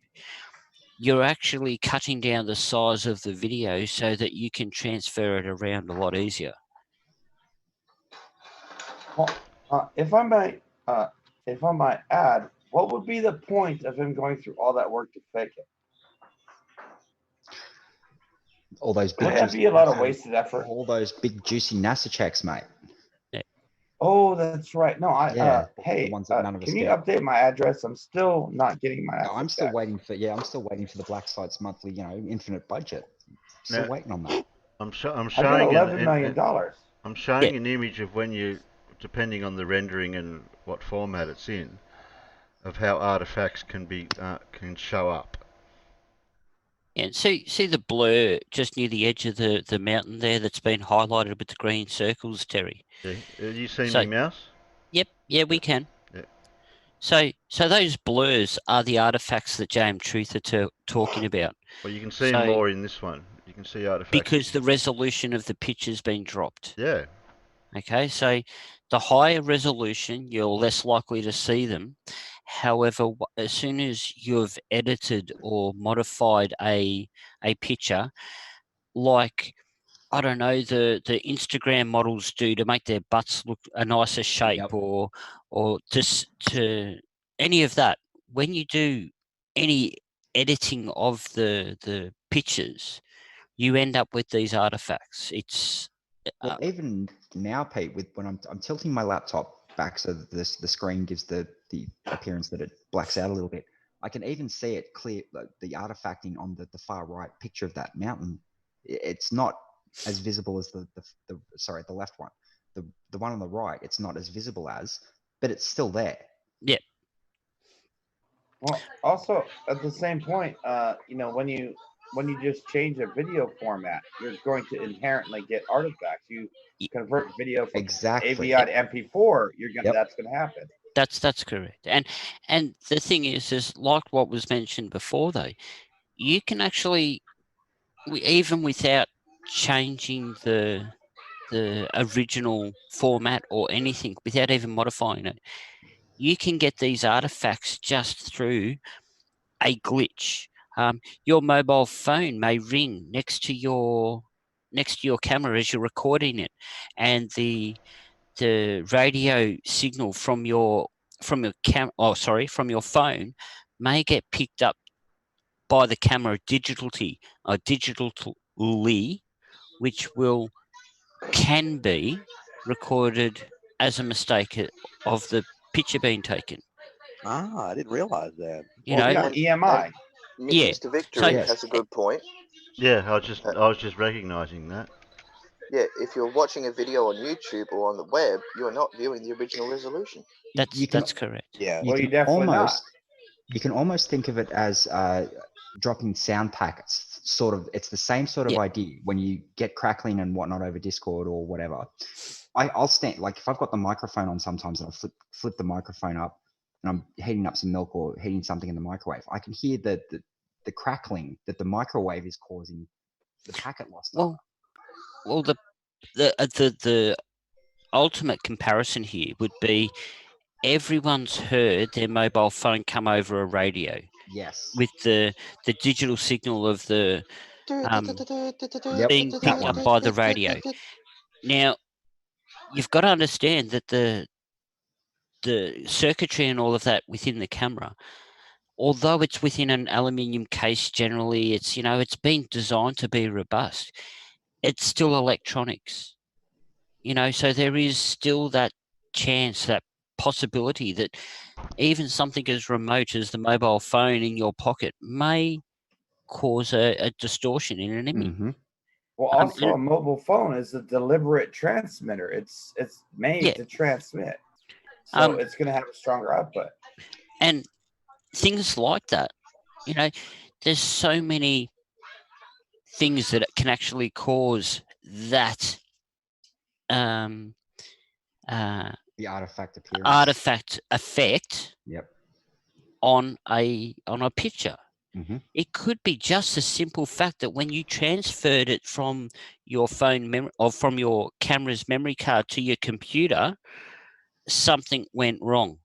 Speaker 5: you're actually cutting down the size of the video so that you can transfer it around a lot easier.
Speaker 6: Well, if I might add, what would be the point of him going through all that work to fake it?
Speaker 3: All those big
Speaker 6: Would that be a lot of wasted effort?
Speaker 3: All those big juicy NASA checks, mate.
Speaker 5: Yeah.
Speaker 6: Oh, that's right. No, hey,
Speaker 3: the ones that none of us
Speaker 6: can you
Speaker 3: get.
Speaker 6: update my address? I'm still not getting my.
Speaker 3: No, I'm still waiting for the Black Site's monthly, infinite budget. Still waiting on that.
Speaker 1: I'm showing
Speaker 6: $11 million.
Speaker 1: I'm showing an image of when you, depending on the rendering and what format it's in, of how artifacts can show up.
Speaker 5: And see the blur just near the edge of the mountain there that's been highlighted with the green circles, Terry?
Speaker 1: Yeah. You see me mouse?
Speaker 5: Yep. Yeah, we can.
Speaker 1: Yeah.
Speaker 5: So those blurs are the artifacts that JM Truth are talking about.
Speaker 1: Well, you can see more in this one. You can see artifacts.
Speaker 5: Because the resolution of the picture's been dropped.
Speaker 1: Yeah.
Speaker 5: Okay, so the higher resolution, you're less likely to see them. However, as soon as you've edited or modified a picture, like, I don't know, the Instagram models do to make their butts look a nicer shape, or just to any of that, when you do any editing of the pictures, you end up with these artifacts. It's
Speaker 3: well, even now, Pete, when I'm tilting my laptop back so that the screen gives the appearance that it blacks out a little bit, I can even see it clear, the artifacting on the far right picture of that mountain. It's not as visible as the left one. The one on the right, it's not as visible as, but it's still there.
Speaker 5: Yeah.
Speaker 6: Well, also at the same point, when you just change a video format, you're going to inherently get artifacts. You convert video from AVI to MP4, that's going to happen.
Speaker 5: That's correct. And the thing is like what was mentioned before, though, you can actually, even without changing the original format or anything, without even modifying it, you can get these artifacts just through a glitch. Your mobile phone may ring next to your camera as you're recording it, and the radio signal from your from your phone may get picked up by the camera digitally, which can be recorded as a mistake of the picture being taken.
Speaker 12: Ah, I didn't realize that.
Speaker 5: You know,
Speaker 6: Yeah, EMI.
Speaker 5: Yeah.
Speaker 2: Mr. Victory
Speaker 5: So-
Speaker 2: has a good point.
Speaker 1: Yeah, I was just recognising that.
Speaker 2: Yeah, if you're watching a video on YouTube or on the web, you're not viewing the original resolution.
Speaker 5: That's correct.
Speaker 12: Yeah.
Speaker 6: Well, you're definitely not.
Speaker 3: You can almost think of it as dropping sound packets. Sort of, it's the same sort of
Speaker 5: Yeah.
Speaker 3: idea when you get crackling and whatnot over Discord or whatever. I'll stand, like if I've got the microphone on sometimes and I flip the microphone up and I'm heating up some milk or heating something in the microwave, I can hear the crackling that the microwave is causing the packet loss.
Speaker 5: Well, the ultimate comparison here would be everyone's heard their mobile phone come over a radio.
Speaker 3: Yes.
Speaker 5: With the digital signal of the being picked up by the radio. Now, you've got to understand that the circuitry and all of that within the camera, although it's within an aluminium case, generally it's been designed to be robust. It's still electronics, so there is still that chance, that possibility that even something as remote as the mobile phone in your pocket may cause a distortion in an image.
Speaker 3: Mm-hmm.
Speaker 6: Well, also a mobile phone is a deliberate transmitter. It's made to transmit, so it's going to have a stronger output.
Speaker 5: And things like that, there's so many things that can actually cause that
Speaker 3: the artifact appearance.
Speaker 5: Artifact effect.
Speaker 3: Yep.
Speaker 5: On a picture.
Speaker 3: Mm-hmm.
Speaker 5: It could be just a simple fact that when you transferred it from your phone or from your camera's memory card to your computer, something went wrong.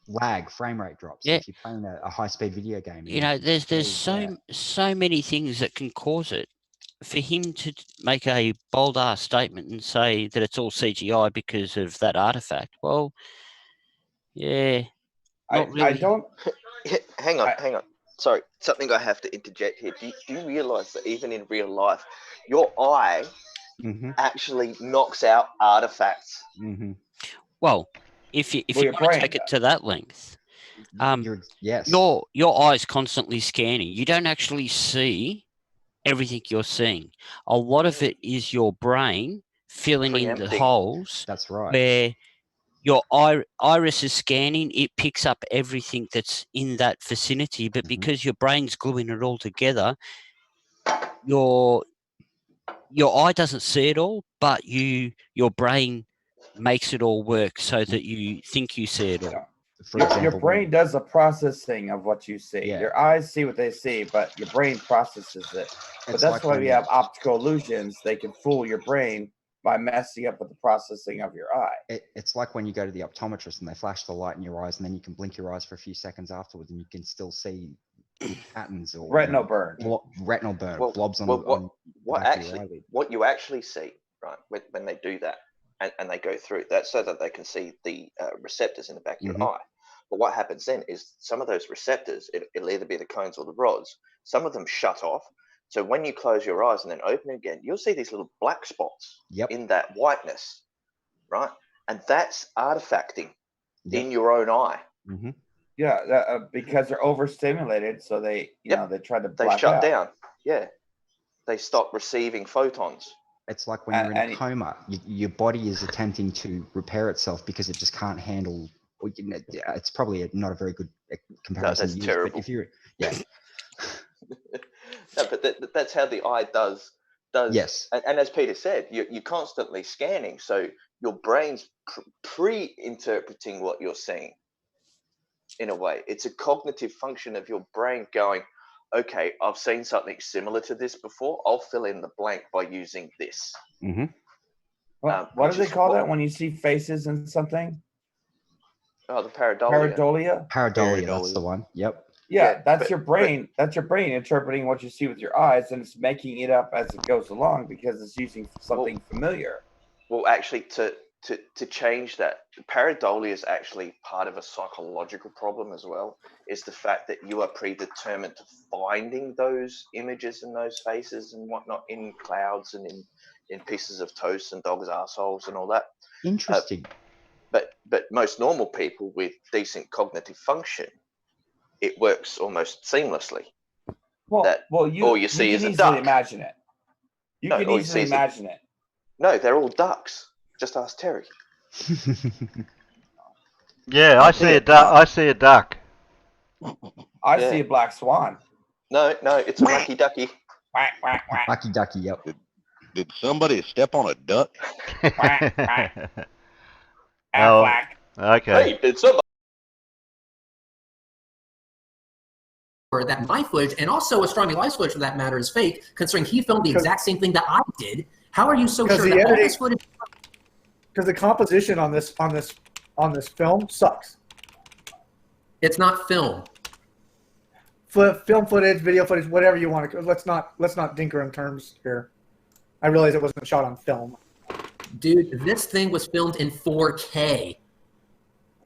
Speaker 3: Lag, frame rate drops.
Speaker 5: Yeah.
Speaker 3: If you're playing a high-speed video game.
Speaker 5: There's so many things that can cause it. For him to make a bold-ass statement and say that it's all CGI because of that artifact, well, yeah, not really.
Speaker 6: I don't.
Speaker 2: Hang on. Sorry, something I have to interject here. Do you realise that even in real life, your eye actually knocks out artifacts?
Speaker 3: Mm-hmm.
Speaker 5: Well, if you want to take it to that length, your eye's constantly scanning. You don't actually see everything you're seeing. A lot of it is your brain filling in the holes.
Speaker 3: That's right.
Speaker 5: Where your iris is scanning, it picks up everything that's in that vicinity, but because your brain's gluing it all together, your eye doesn't see it all, but your brain makes it all work so that you think you see it all.
Speaker 6: Your brain does the processing of what you see.
Speaker 3: Yeah.
Speaker 6: Your eyes see what they see, but your brain processes it. But that's why we have optical illusions. They can fool your brain by messing up with the processing of your eye.
Speaker 3: It's like when you go to the optometrist and they flash the light in your eyes, and then you can blink your eyes for a few seconds afterwards, and you can still see patterns or
Speaker 6: retinal burn.
Speaker 3: Retinal burn, blobs on
Speaker 2: what you actually see, right, when they do that and they go through, that's so that they can see the receptors in the back of your eye. But what happens then is some of those receptors, it'll either be the cones or the rods, some of them shut off. So when you close your eyes and then open again, you'll see these little black spots in that whiteness, right? And that's artifacting in your own eye.
Speaker 3: Mm-hmm.
Speaker 6: Yeah, because they're overstimulated, so they they try to black
Speaker 2: shut
Speaker 6: out.
Speaker 2: down. Yeah, they stop receiving photons.
Speaker 3: It's like when you're in a coma, your body is attempting to repair itself because it just can't handle. It's probably not a very good comparison.
Speaker 2: No, that's terrible.
Speaker 3: But if you're,
Speaker 2: no, but that's how the eye does.
Speaker 3: Yes.
Speaker 2: And as Peter said, you're constantly scanning, so your brain's pre-interpreting what you're seeing. In a way, it's a cognitive function of your brain going, okay, I've seen something similar to this before. I'll fill in the blank by using this.
Speaker 12: Mm-hmm.
Speaker 6: What do they call that when you see faces in something?
Speaker 2: Oh, the pareidolia.
Speaker 3: Pareidolia, that's the one. Yep.
Speaker 6: Yeah, that's your brain. That's your brain interpreting what you see with your eyes, and it's making it up as it goes along because it's using something familiar.
Speaker 2: Well, actually, to change that, pareidolia is actually part of a psychological problem as well. Is the fact that you are predetermined to finding those images and those faces and whatnot in clouds and in pieces of toast and dogs' assholes and all that.
Speaker 3: Interesting.
Speaker 2: But most normal people with decent cognitive function, it works almost seamlessly.
Speaker 6: Well,
Speaker 2: all you see is a
Speaker 6: easily
Speaker 2: duck.
Speaker 6: Imagine it. You can easily imagine it.
Speaker 2: No, they're all ducks. Just ask Terry.
Speaker 1: Yeah, I see a duck. I see a duck.
Speaker 6: I see a black swan.
Speaker 2: No, it's a wacky ducky.
Speaker 6: Quack, quack, quack.
Speaker 3: Wacky ducky, yep.
Speaker 12: Did somebody step on a duck?
Speaker 6: Quack, quack.
Speaker 1: Oh,
Speaker 6: Aflac.
Speaker 1: okay.
Speaker 2: Hey, did somebody?
Speaker 10: Or that my footage, and also Astronomy Live's footage for that matter, is fake, considering he filmed the exact same thing that I did. How are you so sure that all this footage?
Speaker 9: Because the composition on this film sucks.
Speaker 10: It's not film.
Speaker 9: Film footage, video footage, whatever you want to. Let's not dinker in terms here. I realize it wasn't shot on film.
Speaker 10: Dude, this thing was filmed in 4K.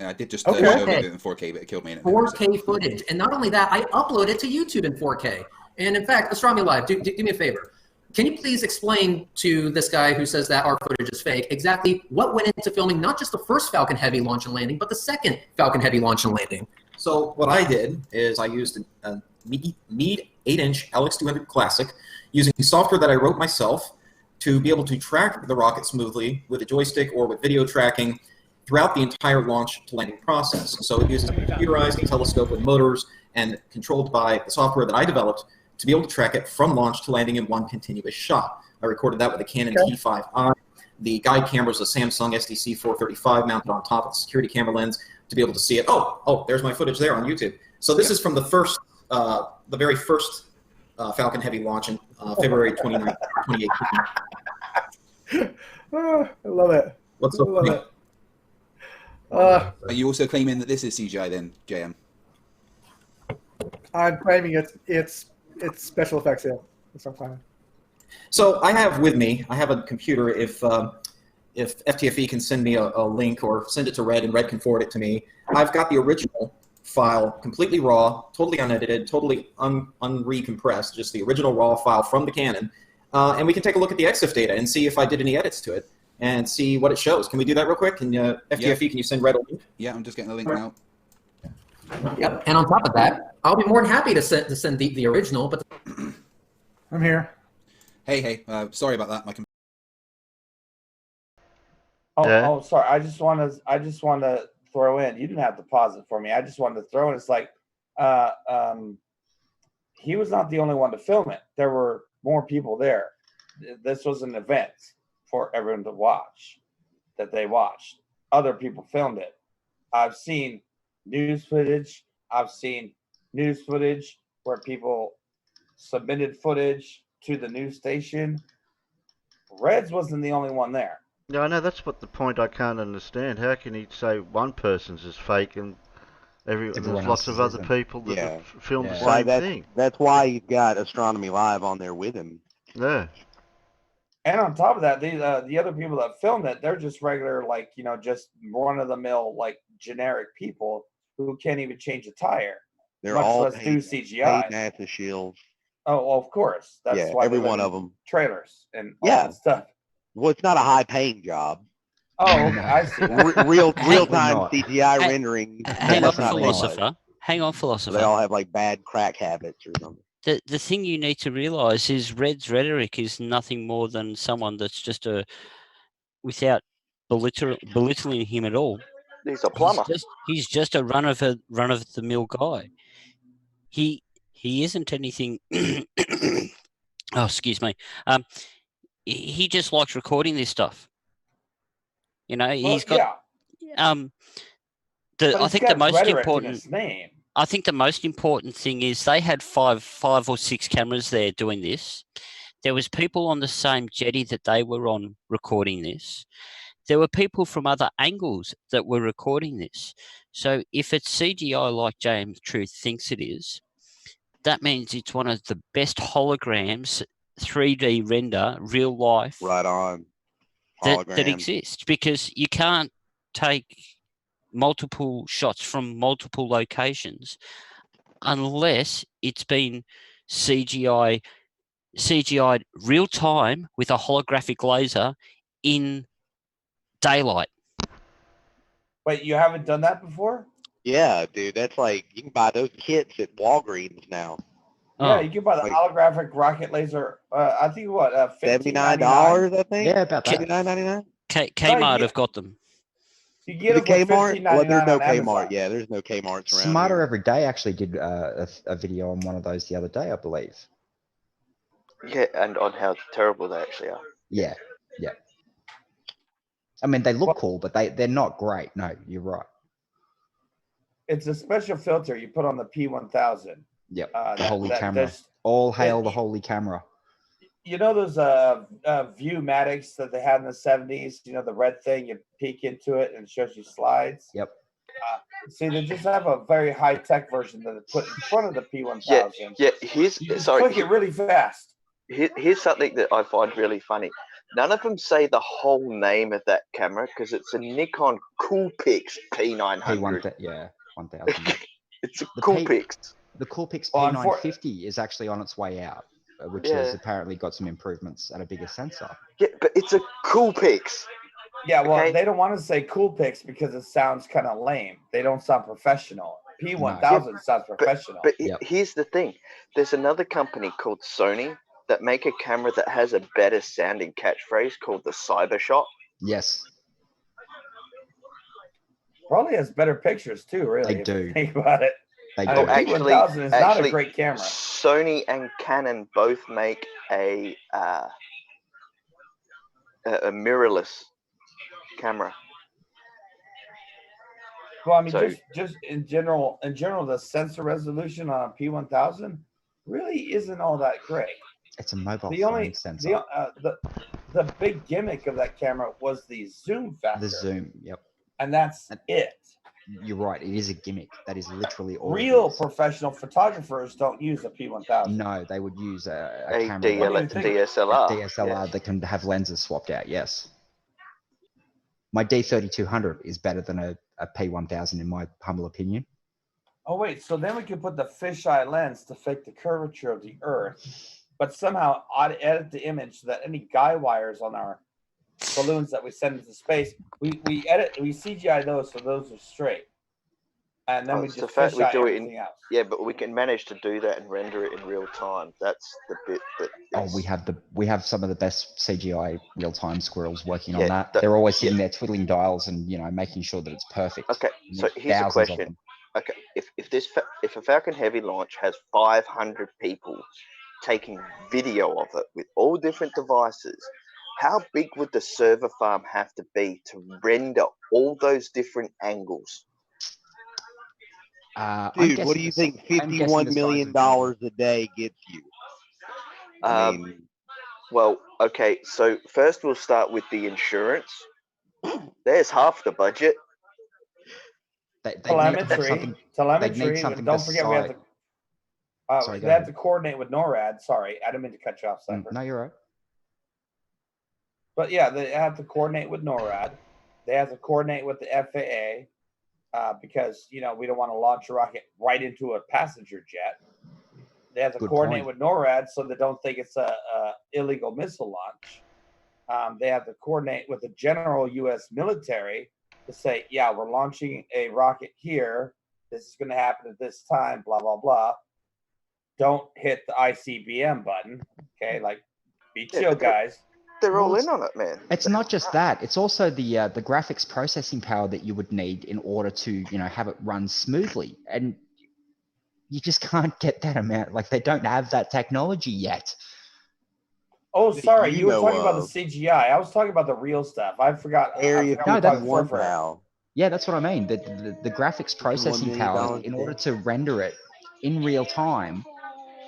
Speaker 8: Yeah, I did just show it in 4K, but it killed me.
Speaker 10: 4K footage, and not only that, I uploaded it to YouTube in 4K. And in fact, Astronomy Live, do me a favor. Can you please explain to this guy who says that our footage is fake exactly what went into filming not just the first Falcon Heavy launch and landing, but the second Falcon Heavy launch and landing?
Speaker 13: So what I did is I used a Meade 8-inch LX200 Classic using software that I wrote myself to be able to track the rocket smoothly with a joystick or with video tracking throughout the entire launch to landing process. So it uses a computerized telescope with motors and controlled by the software that I developed to be able to track it from launch to landing in one continuous shot. I recorded that with a Canon T5i. The guide camera is a Samsung SDC 435 mounted on top of the security camera lens to be able to see it. Oh, there's my footage there on YouTube. So this is from the very first Falcon Heavy launch in February 2018.
Speaker 9: Oh, I love it.
Speaker 13: What's up?
Speaker 9: Love it.
Speaker 8: Are you also claiming that this is CGI then, JM?
Speaker 9: I'm claiming it's special effects. Yeah, that's what I'm claiming.
Speaker 13: So I have with me, I have a computer. If FTFE can send me a link or send it to Red and Red can forward it to me, I've got the original file completely raw, totally unedited, totally unrecompressed, just the original raw file from the Canon. And we can take a look at the EXIF data and see if I did any edits to it and see what it shows. Can we do that real quick? Can FTFE, can you send Red a link?
Speaker 8: Yeah, I'm just getting the link now.
Speaker 10: Yep. And on top of that, I'll be more than happy to send the original. But
Speaker 9: I'm here.
Speaker 8: Hey, sorry about that.
Speaker 6: Sorry. I just want to throw in. You didn't have to pause it for me. I just wanted to throw in. It's like, he was not the only one to film it. There were more people there. This was an event for everyone to watch. That they watched. Other people filmed it. I've seen news footage. I've seen news footage where people submitted footage to the news station. Reds wasn't the only one there.
Speaker 1: Yeah, I know, that's what the point I can't understand. How can he say one person's is fake and there's lots of other people that have filmed the same thing?
Speaker 12: That's why you've got Astronomy Live on there with him.
Speaker 1: Yeah.
Speaker 6: And on top of that, the other people that filmed it, they're just regular, just run-of-the-mill, generic people who can't even change a tire.
Speaker 12: They're
Speaker 6: much
Speaker 12: all
Speaker 6: less do CGI.
Speaker 12: paid NASA shields.
Speaker 6: Oh, well, of course. That's why
Speaker 12: every one of them.
Speaker 6: Trailers and all that stuff.
Speaker 12: Well, it's not a high-paying job.
Speaker 6: Oh, okay, I see.
Speaker 12: Real-time CGI rendering.
Speaker 5: Hang on, philosopher. Hang on, philosopher.
Speaker 12: They all have bad crack habits or something.
Speaker 5: The thing you need to realise is Red's Rhetoric is nothing more than someone that's just without belittling him at all.
Speaker 2: He's a plumber.
Speaker 5: He's just a run of the mill guy. He isn't anything. Oh, excuse me. He just likes recording this stuff. He's got. I think the most important
Speaker 6: in his name.
Speaker 5: I think the most important thing is they had five or six cameras there doing this. There was people on the same jetty that they were on recording this. There were people from other angles that were recording this. So if it's CGI like James Truth thinks it is, that means it's one of the best holograms, 3D render, real life.
Speaker 12: Right on.
Speaker 5: That exists, because you can't take multiple shots from multiple locations unless it's been CGI'd real time with a holographic laser in daylight.
Speaker 6: Wait, you haven't done that before?
Speaker 12: Yeah, dude, that's like you can buy those kits at Walgreens now.
Speaker 6: Yeah, you can buy the holographic rocket laser. I think what
Speaker 12: $79, I think.
Speaker 3: Yeah, about that.
Speaker 12: $59.99.
Speaker 5: Kmart have got them.
Speaker 6: You get
Speaker 12: The
Speaker 6: them for
Speaker 12: Kmart? Well, there's no
Speaker 6: $15.99 on Amazon.
Speaker 12: Kmart. Yeah, there's no Kmart's around
Speaker 3: Smarter
Speaker 12: here.
Speaker 3: Every Day actually did a video on one of those the other day, I believe.
Speaker 2: Yeah, and on how terrible they actually are.
Speaker 3: Yeah, yeah. I mean, they look cool, but they're not great. No, you're right.
Speaker 6: It's a special filter you put on the P1000.
Speaker 3: Yep, the holy camera.
Speaker 6: Does,
Speaker 3: All hail the holy camera.
Speaker 6: You know those Viewmatics that they had in the 70s? You know, the red thing, you peek into it and it shows you slides?
Speaker 3: Yep.
Speaker 6: See, they just have a very high-tech version that they put in front of the P1000.
Speaker 2: Yeah,
Speaker 6: you just click it really fast.
Speaker 2: Here's something that I find really funny. None of them say the whole name of that camera because it's a Nikon Coolpix P900.
Speaker 3: Yeah, 1000.
Speaker 2: It's a Coolpix.
Speaker 3: The Coolpix P950 is actually on its way out, which has apparently got some improvements and a bigger sensor.
Speaker 2: Yeah, but it's a Coolpix.
Speaker 6: Yeah, well, they don't want to say Coolpix because it sounds kind of lame. They don't sound professional. P1000 sounds professional.
Speaker 2: But here's the thing. There's another company called Sony that make a camera that has a better sounding catchphrase called the Cybershot.
Speaker 3: Yes.
Speaker 6: Probably has better pictures too, really.
Speaker 3: They do.
Speaker 6: Think about it.
Speaker 3: They
Speaker 6: do.
Speaker 3: do.
Speaker 6: P1000 is not a great camera.
Speaker 2: Sony and Canon both make a mirrorless camera.
Speaker 6: Well, I mean, just in general, the sensor resolution on a P1000 really isn't all that great.
Speaker 3: It's a mobile phone sensor.
Speaker 6: The big gimmick of that camera was the zoom factor.
Speaker 3: The zoom, yep.
Speaker 6: And that's it.
Speaker 3: You're right. It is a gimmick. That is literally all.
Speaker 6: Real professional photographers don't use a P1000.
Speaker 3: No, they would use a camera,
Speaker 2: DSLR.
Speaker 3: DSLR that can have lenses swapped out. Yes. My D3200 is better than a P1000 in my humble opinion.
Speaker 6: Oh wait, so then we could put the fisheye lens to fake the curvature of the Earth, but somehow edit the image so that any guy wires on our balloons that we send into space, we CGI those so those are straight, and then we just fisheye everything else.
Speaker 2: Yeah, but we can manage to do that and render it in real time. That's the bit that.
Speaker 3: We have some of the best CGI real time squirrels working on that. They're always sitting there twiddling dials and making sure that it's perfect.
Speaker 2: Okay, so here's a question. Okay, if a Falcon Heavy launch has 500 people taking video of it with all different devices, how big would the server farm have to be to render all those different angles?
Speaker 12: Dude, what do you think $51 million a day gets you?
Speaker 2: Well, okay, so first we'll start with the insurance. There's half the budget.
Speaker 6: Telemetry. Don't forget we have to. They have to coordinate with NORAD. Sorry, I didn't mean to cut you off, Cypher.
Speaker 3: No, you're right.
Speaker 6: But yeah, they have to coordinate with NORAD. They have to coordinate with the FAA because we don't want to launch a rocket right into a passenger jet. They have to coordinate with NORAD so they don't think it's a illegal missile launch. They have to coordinate with the general U.S. military to say, yeah, we're launching a rocket here. This is going to happen at this time, blah, blah, blah. Don't hit the ICBM button. Okay, be chill, guys.
Speaker 2: They're all in on it, man.
Speaker 3: It's not just that. It's also the graphics processing power that you would need in order to, have it run smoothly. And you just can't get that amount. They don't have that technology yet.
Speaker 6: Oh, sorry. You were talking about the CGI. I was talking about the real stuff. I forgot.
Speaker 12: Area 51 now.
Speaker 3: Yeah, that's what I mean. The graphics processing power, in order to render it in real time,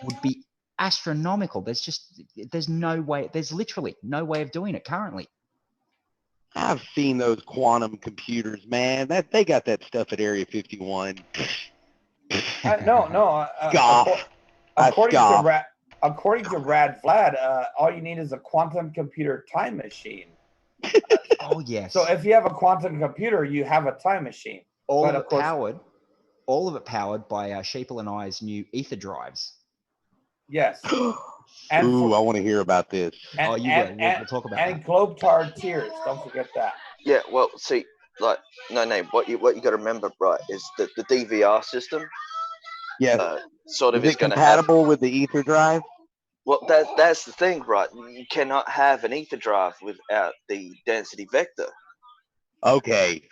Speaker 3: would be astronomical. There's no way. There's literally no way of doing it currently.
Speaker 12: I've seen those quantum computers, man. They got that stuff at Area 51.
Speaker 6: No.
Speaker 12: Scoff.
Speaker 6: According to Rad Vlad, all you need is a quantum computer time machine.
Speaker 3: Oh yes.
Speaker 6: So if you have a quantum computer, you have a time machine.
Speaker 3: All of it powered by Sheeple and I's new ether drives.
Speaker 6: Yes.
Speaker 12: And I want to hear about this.
Speaker 3: We'll talk about that.
Speaker 6: And Globetard Tears, don't forget that.
Speaker 2: Yeah, well, see, like, what you got to remember, right, is that the DVR system.
Speaker 12: Yeah.
Speaker 2: Sort of
Speaker 12: is
Speaker 2: going to
Speaker 12: compatible with the ether drive?
Speaker 2: Well, that's the thing, right? You cannot have an ether drive without the density vector.
Speaker 12: Okay,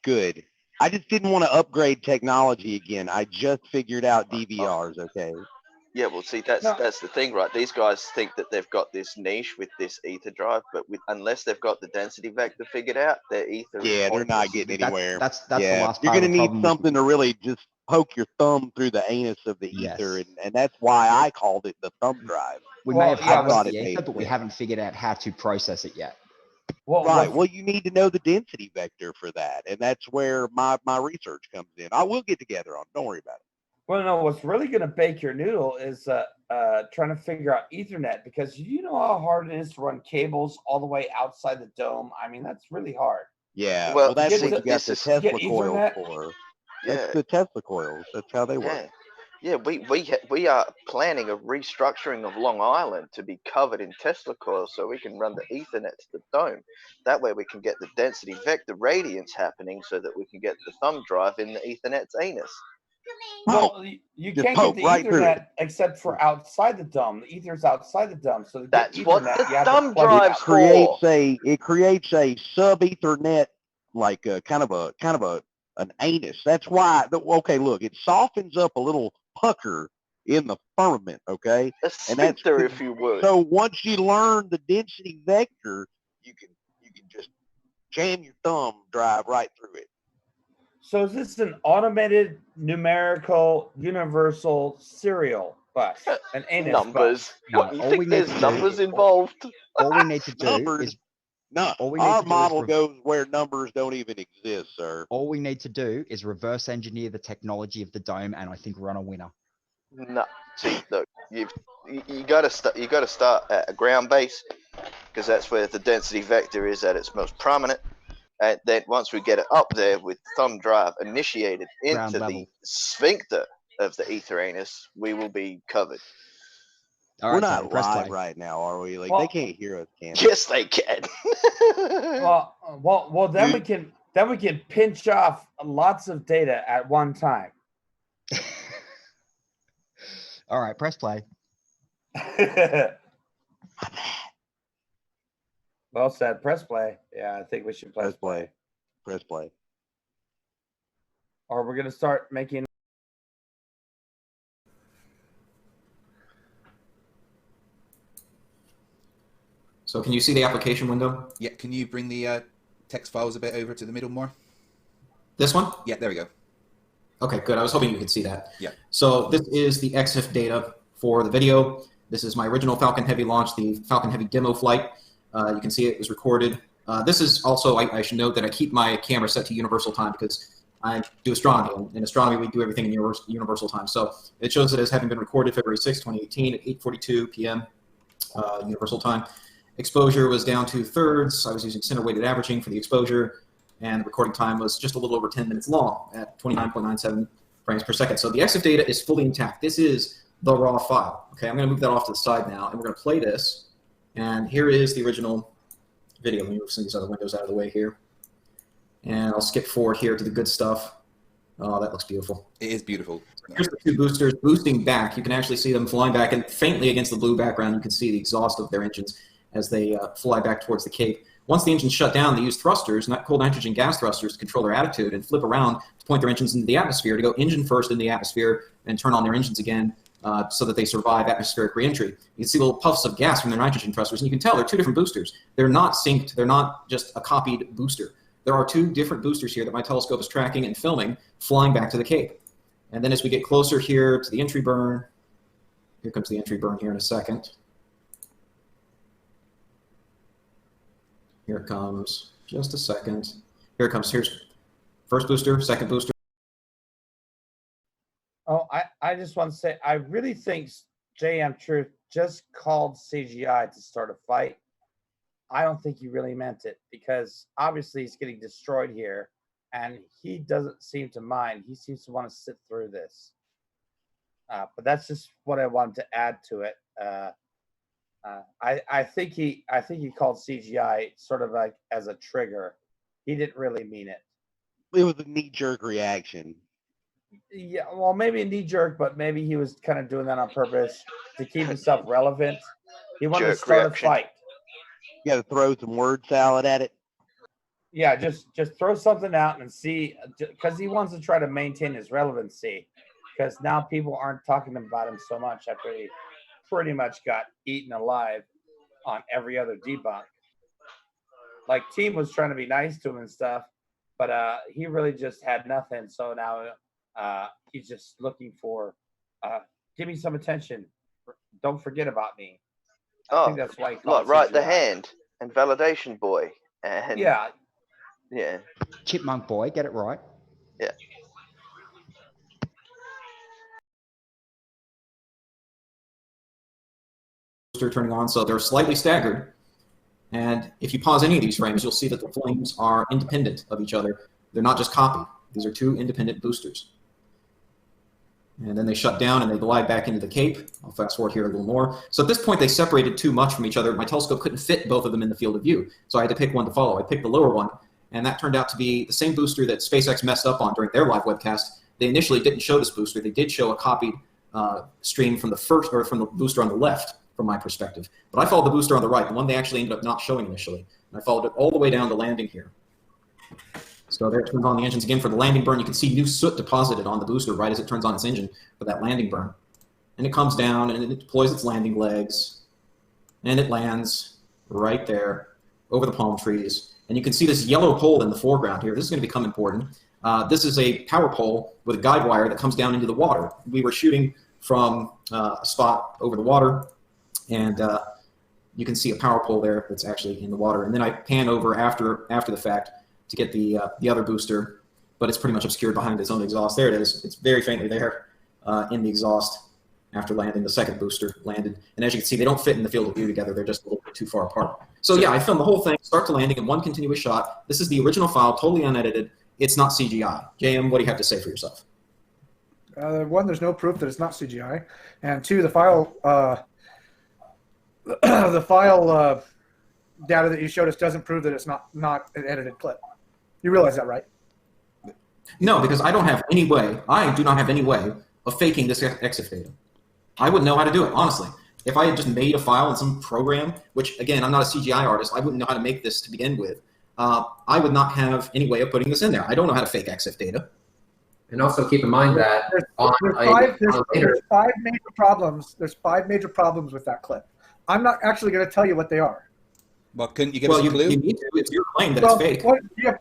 Speaker 12: good. I just didn't want to upgrade technology again. I just figured out DVRs. Okay.
Speaker 2: Yeah, well, see, that's the thing, right? These guys think that they've got this niche with this ether drive, but unless they've got the density vector figured out, their ether.
Speaker 12: Yeah, they're not getting anywhere.
Speaker 3: That's the last part.
Speaker 12: You're going to need something to really just poke your thumb through the anus of the ether, and that's why I called it the thumb drive.
Speaker 3: We may have had the ether, but we haven't figured out how to process it yet.
Speaker 12: Well, you need to know the density vector for that, and that's where my research comes in. I will get together on it. Don't worry about it.
Speaker 6: Well, no, what's really going to bake your noodle is trying to figure out Ethernet, because you know how hard it is to run cables all the way outside the dome? I mean, that's really hard.
Speaker 12: Yeah, well that's what you got the Tesla coils for. Yeah. That's the Tesla coils. That's how they work.
Speaker 2: Yeah, we are planning a restructuring of Long Island to be covered in Tesla coils so we can run the Ethernet to the dome. That way we can get the density vector radiance happening so that we can get the thumb drive in the Ethernet's anus.
Speaker 6: Well, you can't get the Ethernet except for outside the dome. The ether's outside the dome, so
Speaker 2: that's
Speaker 6: Ethernet,
Speaker 2: what the thumb drive's for.
Speaker 12: It creates a sub Ethernet, like kind of an anus. That's why. Okay, look, it softens up a little pucker in the firmament. Okay,
Speaker 2: a sphincter, if you would.
Speaker 12: So once you learn the density vector, you can just jam your thumb drive right through it.
Speaker 6: So is this an automated numerical universal serial bus? An anus
Speaker 2: numbers.
Speaker 6: Bus?
Speaker 2: No, what, you think there's numbers involved?
Speaker 3: All we need to do is
Speaker 12: our model goes where numbers don't even exist, sir.
Speaker 3: All we need to do is reverse engineer the technology of the dome, and I think we're on a winner.
Speaker 2: No, see, look, you got to start at a ground base, because that's where the density vector is at its most prominent. And then once we get it up there with thumb drive initiated into the sphincter of the ether anus, we will be covered.
Speaker 12: We're not live right now, are we? Like, they can't hear us, can they?
Speaker 2: Yes, they can.
Speaker 6: well, then we can pinch off lots of data at one time.
Speaker 3: All right, press play.
Speaker 6: Well said. Press play. Yeah, I think we should press play.
Speaker 12: Press play.
Speaker 6: Or we're gonna start making.
Speaker 13: So can you see the application window?
Speaker 8: Yeah, can you bring the text files a bit over to the middle more?
Speaker 13: This one?
Speaker 8: Yeah, there we go.
Speaker 13: Okay, good. I was hoping you could see that.
Speaker 8: Yeah.
Speaker 13: So this is the XF data for the video. This is my original Falcon Heavy launch, the Falcon Heavy demo flight. You can see it was recorded. This is also, I should note that I keep my camera set to universal time because I do astronomy. In astronomy, we do everything in universal time. So it shows it as having been recorded February 6, 2018 at 8:42 p.m. Universal time. Exposure was down 2/3. I was using center weighted averaging for the exposure, and the recording time was just a little over 10 minutes long at 29.97 frames per second. So the EXIF data is fully intact. This is the raw file. Okay, I'm going to move that off to the side now, and we're going to play this. And here is the original video. Let me move some of these other windows out of the way here. And I'll skip forward here to the good stuff. Oh, that looks beautiful.
Speaker 8: It is beautiful.
Speaker 13: Here's the two boosters boosting back. You can actually see them flying back, and faintly against the blue background, you can see the exhaust of their engines as they fly back towards the Cape. Once the engines shut down, they use thrusters, not cold nitrogen gas thrusters, to control their attitude and flip around to point their engines into the atmosphere, to go engine first in the atmosphere and turn on their engines again so that they survive atmospheric reentry. You can see little puffs of gas from their nitrogen thrusters, and you can tell they're two different boosters. They're not synced. They're not just a copied booster. there are two different boosters here that my telescope is tracking and filming, flying back to the Cape. And then as we get closer here to the entry burn, here comes the entry burn here in a second. Here it comes, just a second. Here it comes, here's first booster, second booster.
Speaker 6: Oh, I just want to say, I really think JM Truth just called CGI to start a fight. I don't think he really meant it, because obviously he's getting destroyed here, and he doesn't seem to mind. He seems to want to sit through this. But that's just what I wanted to add to it. I think he called CGI sort of like as a trigger. He didn't really mean it.
Speaker 12: It was a knee-jerk reaction.
Speaker 6: Yeah, well, maybe a knee jerk, but maybe he was kind of doing that on purpose to keep himself relevant. He wanted to start a fight.
Speaker 12: You got to throw some word salad at it.
Speaker 6: Yeah, just throw something out and see, because he wants to try to maintain his relevancy, because now people aren't talking about him so much after he pretty much got eaten alive on every other debunk. Like, Team was trying to be nice to him and stuff, but he really just had nothing. So now he's just looking for, give me some attention. Don't forget about me. I think that's why he called
Speaker 2: right, the
Speaker 6: CGI.
Speaker 2: hand and validation boy. And
Speaker 6: yeah.
Speaker 3: Chipmunk boy, get it right.
Speaker 2: Yeah.
Speaker 13: Turning on, so they're slightly staggered. And if you pause any of these frames, you'll see that the flames are independent of each other. They're not just copied. These are two independent boosters. And then they shut down and they glide back into the Cape. I'll fast forward here a little more. So at this point, they separated too much from each other. My telescope couldn't fit both of them in the field of view. So I had to pick one to follow. I picked the lower one, and that turned out to be the same booster that SpaceX messed up on during their live webcast. They initially didn't show this booster. They did show a copied stream from the first, or from the booster on the left, from my perspective. But I followed the booster on the right, the one they actually ended up not showing initially. And I followed it all the way down to landing here. So there it turns on the engines again for the landing burn. You can see new soot deposited on the booster right as it turns on its engine for that landing burn. And it comes down and it deploys its landing legs. And it lands right there over the palm trees. And you can see this yellow pole in the foreground here. This is going to become important. This is a power pole with a guide wire that comes down into the water. We were shooting from a spot over the water. And you can see a power pole there that's actually in the water. And then I pan over after the fact to get the other booster, but it's pretty much obscured behind its own exhaust. There it is. It's very faintly there in the exhaust after landing. The second booster landed. And as you can see, they don't fit in the field of view together. They're just a little bit too far apart. So yeah, I filmed the whole thing, start to landing, in one continuous shot. This is the original file, totally unedited. It's not CGI. JM, what do you have to say for yourself?
Speaker 9: One, there's no proof that it's not CGI. And two, the file data that you showed us doesn't prove that it's not an edited clip. You realize that, right?
Speaker 13: No, because I don't have any way, I do not have any way of faking this EXIF data. I wouldn't know how to do it, honestly. If I had just made a file in some program, which, again, I'm not a CGI artist, I wouldn't know how to make this to begin with. I would not have any way of putting this in there. I don't know how to fake EXIF data.
Speaker 10: And also keep in mind that
Speaker 9: there's five major problems. There's 5 major problems with that clip. I'm not actually going to tell you what they are.
Speaker 8: Well, couldn't you give us a clue?
Speaker 13: You need to. It's your claim that it's fake.
Speaker 9: Yeah,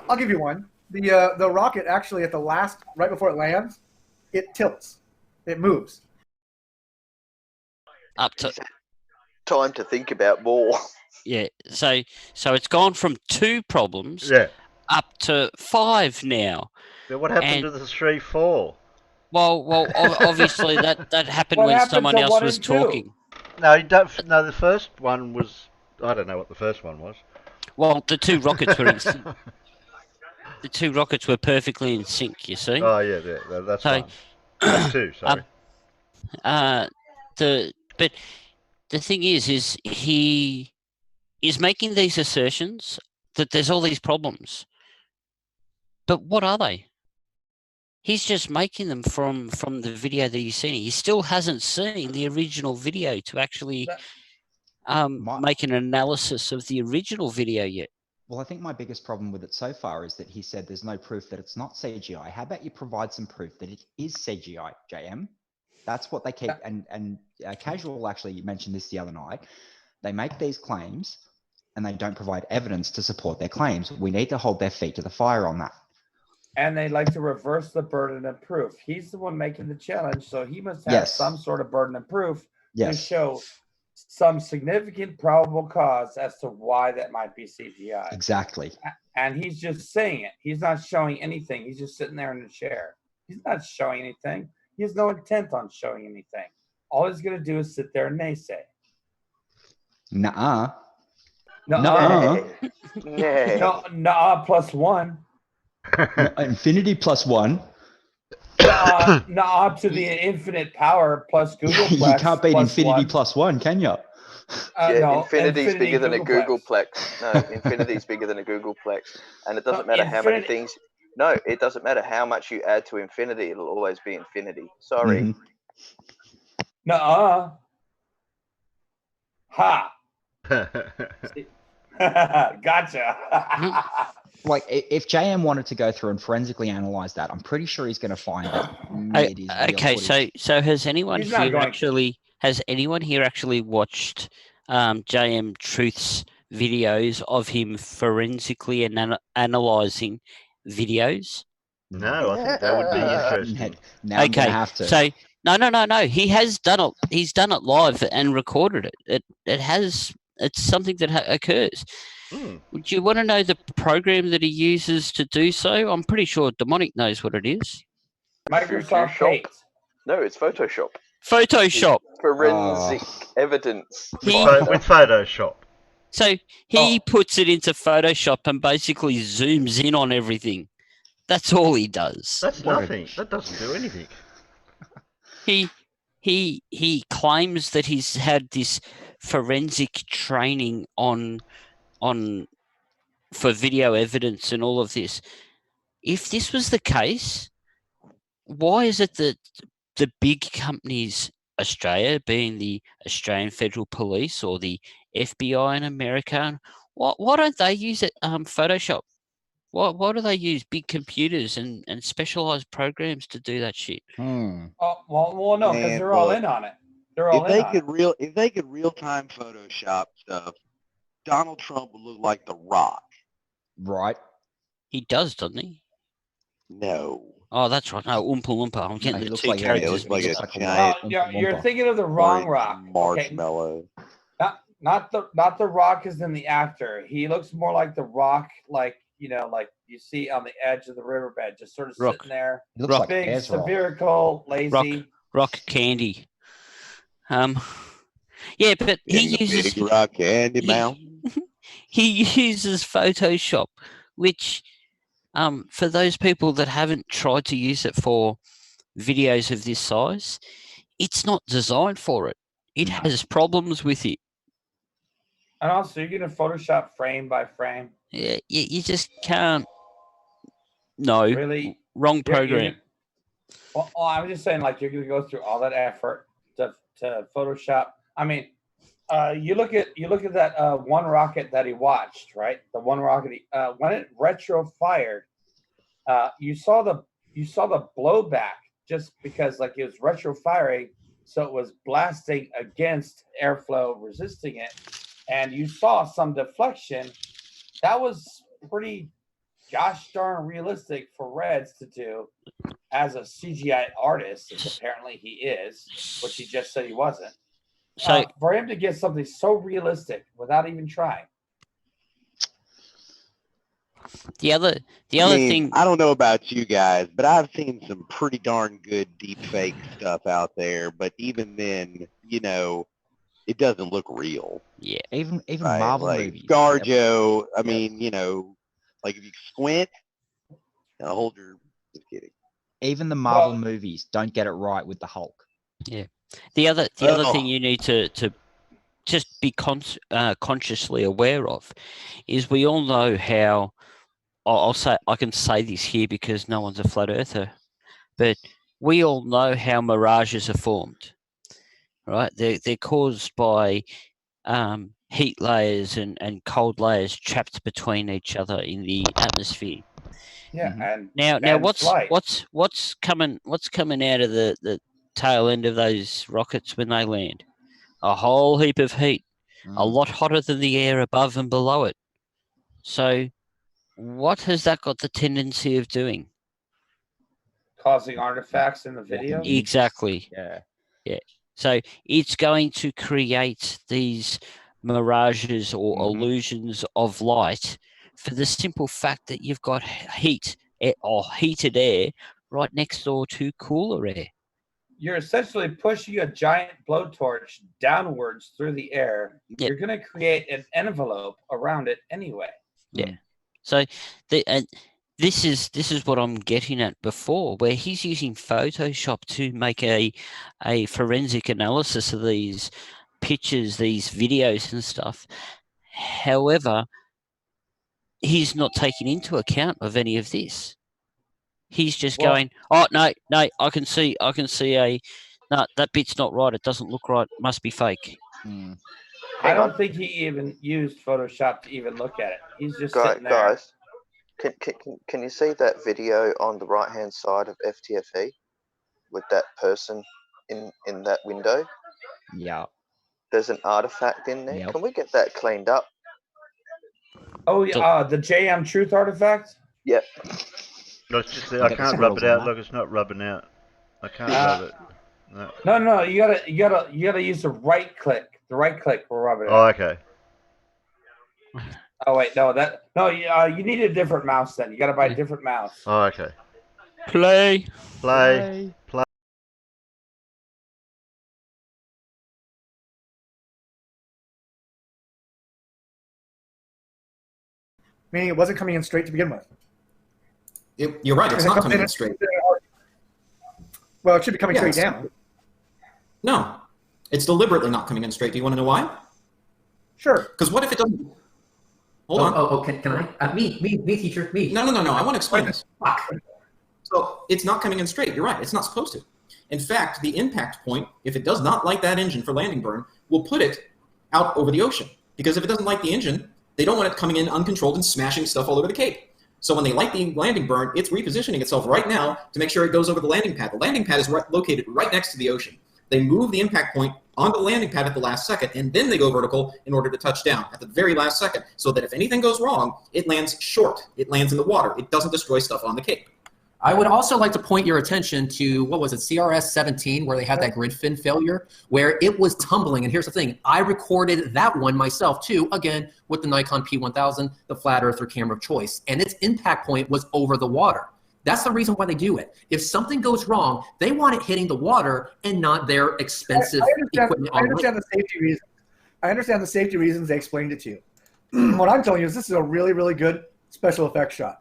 Speaker 9: I'll give you one. The rocket actually at the last, right before it lands, it tilts. It moves.
Speaker 5: Up to
Speaker 2: time to think about more.
Speaker 5: Yeah, so it's gone from 2 problems up to 5 now.
Speaker 1: But what happened to the 3, 4?
Speaker 5: Well, obviously that happened when someone else was talking.
Speaker 1: No, you don't. No, the first one was. I don't know what the first one was.
Speaker 5: Well, the 2 rockets were in sync. The 2 rockets were perfectly in sync. You see.
Speaker 1: Oh yeah, that's fine. That's 2. Sorry.
Speaker 5: But the thing is he is making these assertions that there's all these problems. But what are they? He's just making them from the video that he's seen. He still hasn't seen the original video to actually make an analysis of the original video yet.
Speaker 3: Well, I think my biggest problem with it so far is that he said there's no proof that it's not CGI. How about you provide some proof that it is CGI, JM? That's what they keep. And Casual actually mentioned this the other night. They make these claims, and they don't provide evidence to support their claims. We need to hold their feet to the fire on that.
Speaker 6: And they like to reverse the burden of proof. He's the one making the challenge, so he must have
Speaker 3: Yes.
Speaker 6: some sort of burden of proof to
Speaker 3: Yes.
Speaker 6: show some significant probable cause as to why that might be CGI.
Speaker 3: Exactly.
Speaker 6: And he's just saying it. He's not showing anything. He's just sitting there in the chair. He's not showing anything. He has no intent on showing anything. All he's going to do is sit there and naysay.
Speaker 3: Nuh-uh.
Speaker 6: Nuh-uh.
Speaker 2: Nay.
Speaker 6: Nuh-uh plus one.
Speaker 3: Infinity plus one.
Speaker 6: Nuh-uh to the infinite power plus Google.
Speaker 3: You can't beat
Speaker 6: plus
Speaker 3: infinity
Speaker 6: one.
Speaker 3: plus one, can you?
Speaker 2: Yeah, infinity's bigger than a
Speaker 6: Googleplex.
Speaker 2: Googleplex. No, infinity's bigger than a Googleplex. And it doesn't matter how many things. No, it doesn't matter how much you add to infinity. It'll always be infinity. Sorry.
Speaker 3: Mm-hmm.
Speaker 6: Nuh-uh. Ha. Gotcha.
Speaker 3: Like, if JM wanted to go through and forensically analyze that, I'm pretty sure he's going to find that it is real
Speaker 5: Okay,
Speaker 3: footage.
Speaker 5: so has anyone
Speaker 6: He's not
Speaker 5: here
Speaker 6: going-
Speaker 5: actually watched JM Truth's videos of him forensically and analyzing videos?
Speaker 1: No, I think that would be interesting.
Speaker 3: Now I'm going to have to.
Speaker 5: So no. He has done it. He's done it live and recorded it. It's something that occurs. Would you want to know the program that he uses to do so? I'm pretty sure Demonic knows what it is.
Speaker 6: Microsoft Paint.
Speaker 2: No, it's Photoshop.
Speaker 5: Photoshop.
Speaker 2: Forensic evidence.
Speaker 1: With Photoshop.
Speaker 5: So he puts it into Photoshop and basically zooms in on everything. That's all he does.
Speaker 1: That's nothing. That doesn't do anything.
Speaker 5: He claims that he's had this forensic training for video evidence and all of this. If this was the case, why is it that the big companies, Australia being the Australian Federal Police or the FBI in America, why don't they use it, Photoshop? Why do they use big computers and specialized programs to do that shit?
Speaker 6: Oh, well, no, because
Speaker 12: Man,
Speaker 6: they're all
Speaker 12: look,
Speaker 6: in on it. They're all in on it.
Speaker 12: If they could real-time Photoshop stuff, Donald Trump would look like The Rock.
Speaker 3: Right.
Speaker 5: He does, doesn't he?
Speaker 12: No.
Speaker 5: Oh, that's right. No, Oompa Loompa. I'm getting
Speaker 3: he
Speaker 5: the
Speaker 3: looks
Speaker 5: two
Speaker 3: like
Speaker 5: characters.
Speaker 12: like a
Speaker 5: mixed up.
Speaker 12: giant
Speaker 6: You're thinking of the wrong Rock.
Speaker 12: marshmallow.
Speaker 6: Okay. Not the Rock as in the actor. He looks more like the Rock, like you see on the edge of the riverbed, just sort of sitting there.
Speaker 3: He looks like
Speaker 6: big,
Speaker 3: Ezra.
Speaker 6: spherical, lazy.
Speaker 5: Rock candy. Yeah, but he uses
Speaker 12: Big Rock Candy Mount.
Speaker 5: he uses Photoshop, which for those people that haven't tried to use it for videos of this size, it's not designed for it. It has problems with it.
Speaker 6: And also, you're going to Photoshop frame by frame.
Speaker 5: Yeah, you just can't. No,
Speaker 6: really,
Speaker 5: wrong program.
Speaker 6: Well, I'm just saying, like, you're going to go through all that effort to Photoshop. I mean, you look at that one rocket that he watched, right? The one rocket when it retro fired, you saw the blowback just because like it was retro firing, so it was blasting against airflow, resisting it, and you saw some deflection. That was pretty gosh darn realistic for Reds to do as a CGI artist, as apparently he is, which he just said he wasn't. So for him to get something so realistic without even trying.
Speaker 5: The other thing,
Speaker 12: I don't know about you guys, but I've seen some pretty darn good deepfake stuff out there. But even then, it doesn't look real.
Speaker 5: Yeah,
Speaker 3: even
Speaker 12: right?
Speaker 3: Marvel
Speaker 12: like
Speaker 3: movies.
Speaker 12: ScarJo. I mean, like if you squint, hold your. Just kidding.
Speaker 3: Even the Marvel movies don't get it right with the Hulk.
Speaker 5: Yeah. The other thing you need to just be consciously aware of is we all know how. I can say this here because no one's a flat earther, but we all know how mirages are formed, right? They're caused by heat layers and cold layers trapped between each other in the atmosphere.
Speaker 6: Yeah, and
Speaker 5: now what's coming out of the tail end of those rockets when they land? A whole heap of heat. a lot hotter than the air above and below it. So what has that got the tendency of doing?
Speaker 6: Causing artifacts in the video?
Speaker 5: Exactly.
Speaker 3: Yeah.
Speaker 5: Yeah. So it's going to create these mirages or illusions of light for the simple fact that you've got heat or heated air right next door to cooler air.
Speaker 6: You're essentially pushing a giant blowtorch downwards through the air.
Speaker 5: Yep.
Speaker 6: You're going to create an envelope around it anyway.
Speaker 5: Yeah. So this is what I'm getting at before, where he's using Photoshop to make a forensic analysis of these pictures, these videos and stuff. However, he's not taking into account of any of this. He's just going, oh no, I can see no, that bit's not right. It doesn't look right. Must be fake.
Speaker 6: I don't think he even used Photoshop to even look at it. He's just sitting there.
Speaker 2: Guys, can you see that video on the right-hand side of FTFE with that person in that window?
Speaker 3: Yeah.
Speaker 2: There's an artifact in there.
Speaker 3: Yep.
Speaker 2: Can we get that cleaned up?
Speaker 6: Oh, yeah, the JM Truth artifact?
Speaker 2: Yep.
Speaker 1: No, it's just I can't rub it out. Look, it's not rubbing out. I can't rub it. No.
Speaker 6: No, you gotta use the right click. The right click will rub it out.
Speaker 1: Oh, okay.
Speaker 6: Oh wait, you need a different mouse then. You gotta buy a different mouse.
Speaker 1: Oh, okay.
Speaker 5: Play.
Speaker 9: Meaning it wasn't coming in straight to begin with.
Speaker 13: You're right. It's not coming in straight.
Speaker 9: Well, it should be coming straight down.
Speaker 13: No, it's deliberately not coming in straight. Do you want to know why?
Speaker 9: Sure.
Speaker 13: Because what if it doesn't? Hold on.
Speaker 10: Can I? Me, teacher, me.
Speaker 13: No. I want to explain this. So it's not coming in straight. You're right. It's not supposed to. In fact, the impact point, if it does not like that engine for landing burn, will put it out over the ocean. Because if it doesn't like the engine, they don't want it coming in uncontrolled and smashing stuff all over the Cape. So when they light the landing burn, it's repositioning itself right now to make sure it goes over the landing pad. The landing pad is located right next to the ocean. They move the impact point onto the landing pad at the last second, and then they go vertical in order to touch down at the very last second, so that if anything goes wrong, it lands short. It lands in the water. It doesn't destroy stuff on the Cape.
Speaker 10: I would also like to point your attention to, what was it, CRS 17, where they had that grid fin failure, where it was tumbling. And here's the thing, I recorded that one myself too, again, with the Nikon P1000, the flat earther camera of choice. And its impact point was over the water. That's the reason why they do it. If something goes wrong, they want it hitting the water and not their expensive equipment.
Speaker 9: I understand the safety reasons. I understand the safety reasons they explained it to you. What I'm telling you is this is a really, really good special effects shot.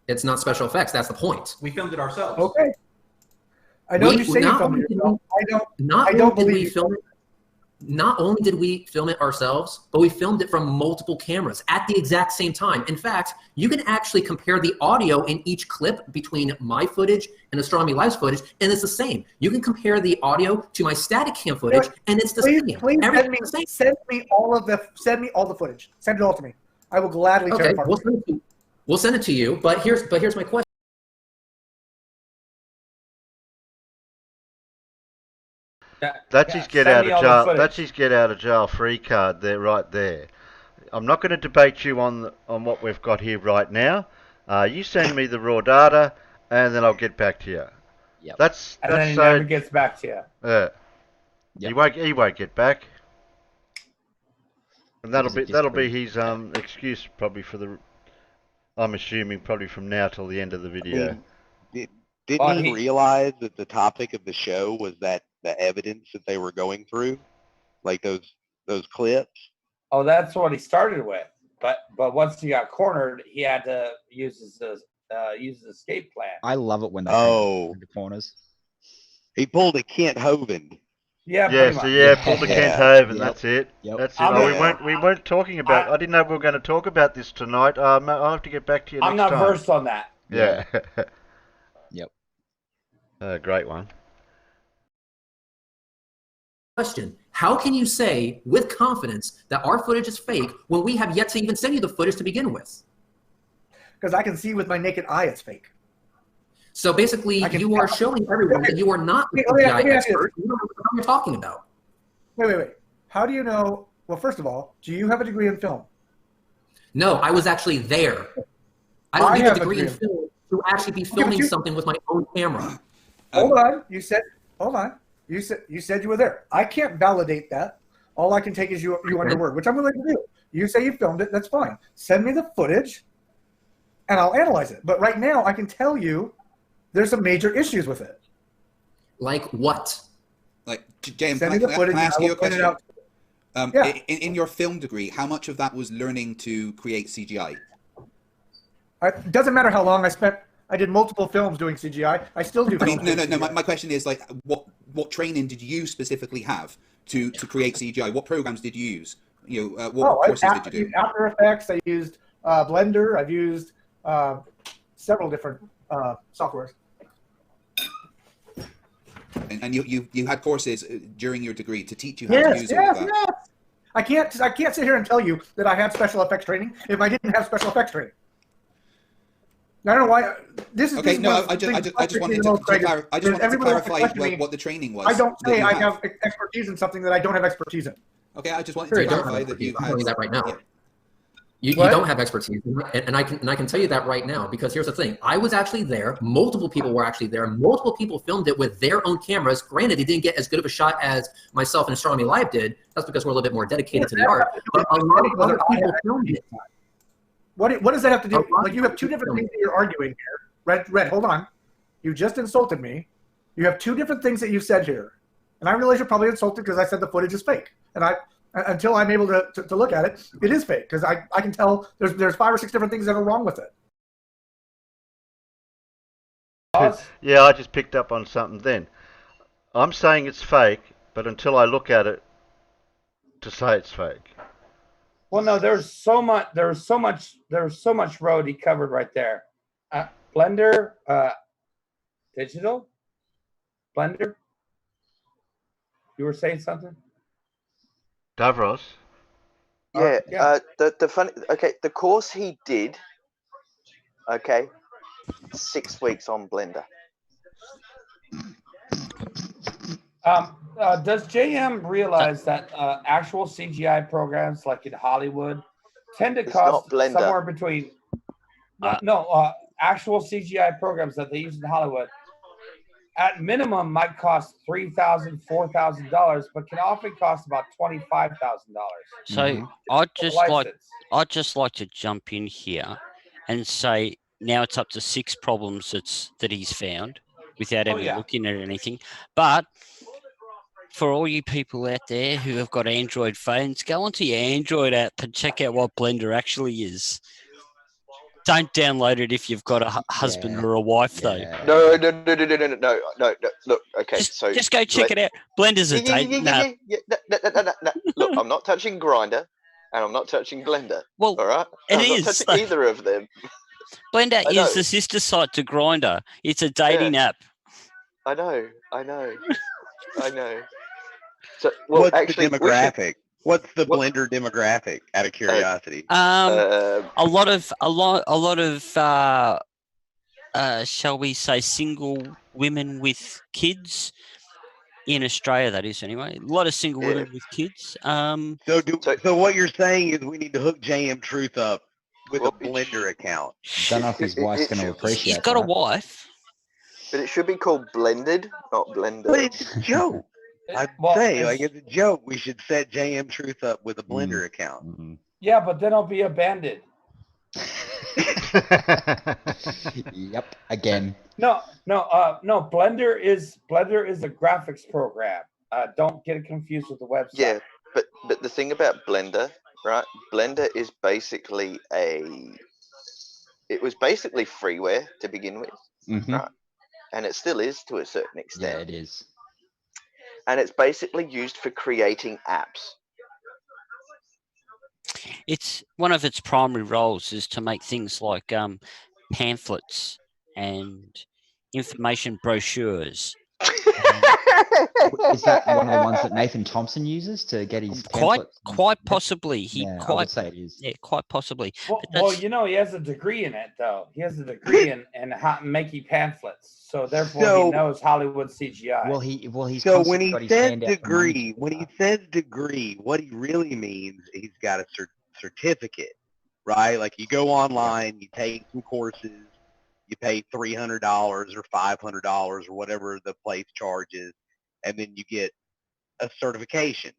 Speaker 10: It's not special effects. That's the point.
Speaker 11: We filmed it ourselves.
Speaker 9: Okay. I know you say you filmed it yourself. I don't believe you.
Speaker 10: Not only did we film it ourselves, but we filmed it from multiple cameras at the exact same time. In fact, you can actually compare the audio in each clip between my footage and Astronomy Live's footage, and it's the same. You can compare the audio to my static cam footage, and it's the same.
Speaker 9: Please send me all the footage. Send it all to me. I will gladly tear it apart.
Speaker 10: We'll send it to you, but here's my question.
Speaker 1: That's his get out of jail. That's his get out of jail free card there, right there. I'm not going to debate you on what we've got here right now. You send me the raw data, and then I'll get back to you.
Speaker 3: Yep.
Speaker 6: And then he never gets back to you.
Speaker 1: Yeah. Yep. He won't get back. And that'll be his excuse probably for the. I'm assuming probably from now till the end of the video.
Speaker 12: Didn't he realize that the topic of the show was that the evidence that they were going through, like those clips?
Speaker 6: Oh, that's what he started with. But once he got cornered, he had to use his escape plan.
Speaker 3: I love it when they in the corners.
Speaker 12: He pulled a Kent Hovind.
Speaker 6: Yeah,
Speaker 1: pulled the Kent Hovind.
Speaker 3: Yep.
Speaker 1: That's it.
Speaker 3: Yep.
Speaker 1: That's it. We weren't talking about. I didn't know we were going to talk about this tonight. I'll have to get back to you next time.
Speaker 6: I'm not versed on that.
Speaker 1: Yeah.
Speaker 3: Yep.
Speaker 1: Great one.
Speaker 10: Question: how can you say with confidence that our footage is fake when we have yet to even send you the footage to begin with?
Speaker 9: Because I can see with my naked eye it's fake.
Speaker 10: So basically, you are showing everyone that you are not the FBI expert. You don't know what you're talking about.
Speaker 9: Wait. How do you know Well, first of all, do you have a degree in film?
Speaker 10: No, I was actually there. I don't need a degree in film to actually be filming something with my own camera.
Speaker 9: Hold on. You said you said you were there. I can't validate that. All I can take is you on your word, which I'm willing to do. You say you filmed it, that's fine. Send me the footage and I'll analyze it. But right now I can tell you there's some major issues with it.
Speaker 10: Like what?
Speaker 8: Like, James,
Speaker 9: Send me the footage
Speaker 8: can I ask you a
Speaker 9: point it
Speaker 8: question?
Speaker 9: out. Yeah.
Speaker 8: In your film degree, how much of that was learning to create CGI?
Speaker 9: It doesn't matter how long I spent. I did multiple films doing CGI. I still do.
Speaker 8: No. My question is, like, what training did you specifically have to create CGI? What programs did you use? What courses did you do?
Speaker 9: After Effects. I used Blender. I've used several different softwares.
Speaker 8: And you had courses during your degree to teach you how to use all of that. Yes.
Speaker 9: I can't sit here and tell you that I had special effects training if I didn't have special effects training. I don't know why. This is
Speaker 8: okay.
Speaker 9: This
Speaker 8: No, I just wanted to clarify what the training was.
Speaker 9: I don't say I have expertise in something that I don't have expertise in.
Speaker 8: Okay, I just wanted to clarify that you had
Speaker 10: that right now. Yeah. You don't have expertise, and I can tell you that right now, because here's the thing. I was actually there. Multiple people were actually there. Multiple people filmed it with their own cameras. Granted, they didn't get as good of a shot as myself and Astronomy Live did. That's because we're a little bit more dedicated to the art. But a lot of other people filmed it.
Speaker 9: What does that have to do? Like, you have two different things that you're arguing here. Red, hold on. You just insulted me. You have two different things that you said here. And I realize you're probably insulted because I said the footage is fake. And until I'm able to look at it, it is fake, because I can tell there's 5 or 6 different things that are wrong with it.
Speaker 1: Yeah, I just picked up on something then. I'm saying it's fake, but until I look at it to say it's fake.
Speaker 6: Well, no, there's so much road he covered right there. Blender, digital, Blender. You were saying something?
Speaker 1: Davros.
Speaker 2: Yeah. The funny. Okay, the course he did. Okay, 6 weeks on Blender.
Speaker 6: Does JM realize that actual CGI programs, like in Hollywood, tend to cost somewhere between actual CGI programs that they use in Hollywood at minimum might cost $3,000, $4,000, but can often cost about $25,000.
Speaker 5: So I'd just like to jump in here and say now it's up to 6 problems that he's found without even looking at anything. But for all you people out there who have got Android phones, go onto your Android app and check out what Blender actually is. Don't download it if you've got a husband or a wife, though.
Speaker 2: No. Look, okay,
Speaker 5: just go check it out. Blender's a date.
Speaker 2: No. Look, I'm not touching Grindr, and I'm not touching Blender.
Speaker 5: Well,
Speaker 2: all right,
Speaker 5: I'm
Speaker 2: not touching either of them.
Speaker 5: Blender is the sister site to Grindr. It's a dating app.
Speaker 2: I know. So, well,
Speaker 12: what's
Speaker 2: actually,
Speaker 12: the demographic? What's the Blender demographic? Out of curiosity,
Speaker 5: a lot of shall we say single women with kids in Australia. That is anyway. A lot of single women with kids.
Speaker 12: So what you're saying is we need to hook JM Truth up with a Blender account.
Speaker 3: Don't know if his wife's going to appreciate.
Speaker 5: He's got a wife,
Speaker 2: but it should be called Blended, not Blender.
Speaker 12: But it's a joke. I'd say, like, it's a joke. We should set JM Truth up with a Blender account.
Speaker 3: Mm-hmm.
Speaker 6: Yeah, but then I'll be abandoned.
Speaker 3: Yep. Again.
Speaker 6: No. Blender is a graphics program. Don't get it confused with the website.
Speaker 2: Yeah, but the thing about Blender, right? Blender is basically it was basically freeware to begin with, right? And it still is to a certain extent.
Speaker 3: Yeah, it is.
Speaker 2: And it's basically used for creating apps.
Speaker 5: It's one of its primary roles is to make things like pamphlets and information brochures
Speaker 3: Is that one of the ones that Nathan Thompson uses to get his
Speaker 5: Quite
Speaker 3: pamphlets?
Speaker 5: possibly.
Speaker 3: I would say it is.
Speaker 5: Yeah, quite possibly.
Speaker 6: Well, he has a degree in it, though. He has a degree in how making pamphlets, so therefore he knows Hollywood CGI.
Speaker 3: He's
Speaker 12: so when he
Speaker 3: got his
Speaker 12: says
Speaker 3: hand out for money.
Speaker 12: degree, what he really means, he's got a certificate, right? Like you go online, you take some courses, you pay $300 or $500 or whatever the place charges, and then you get a certification,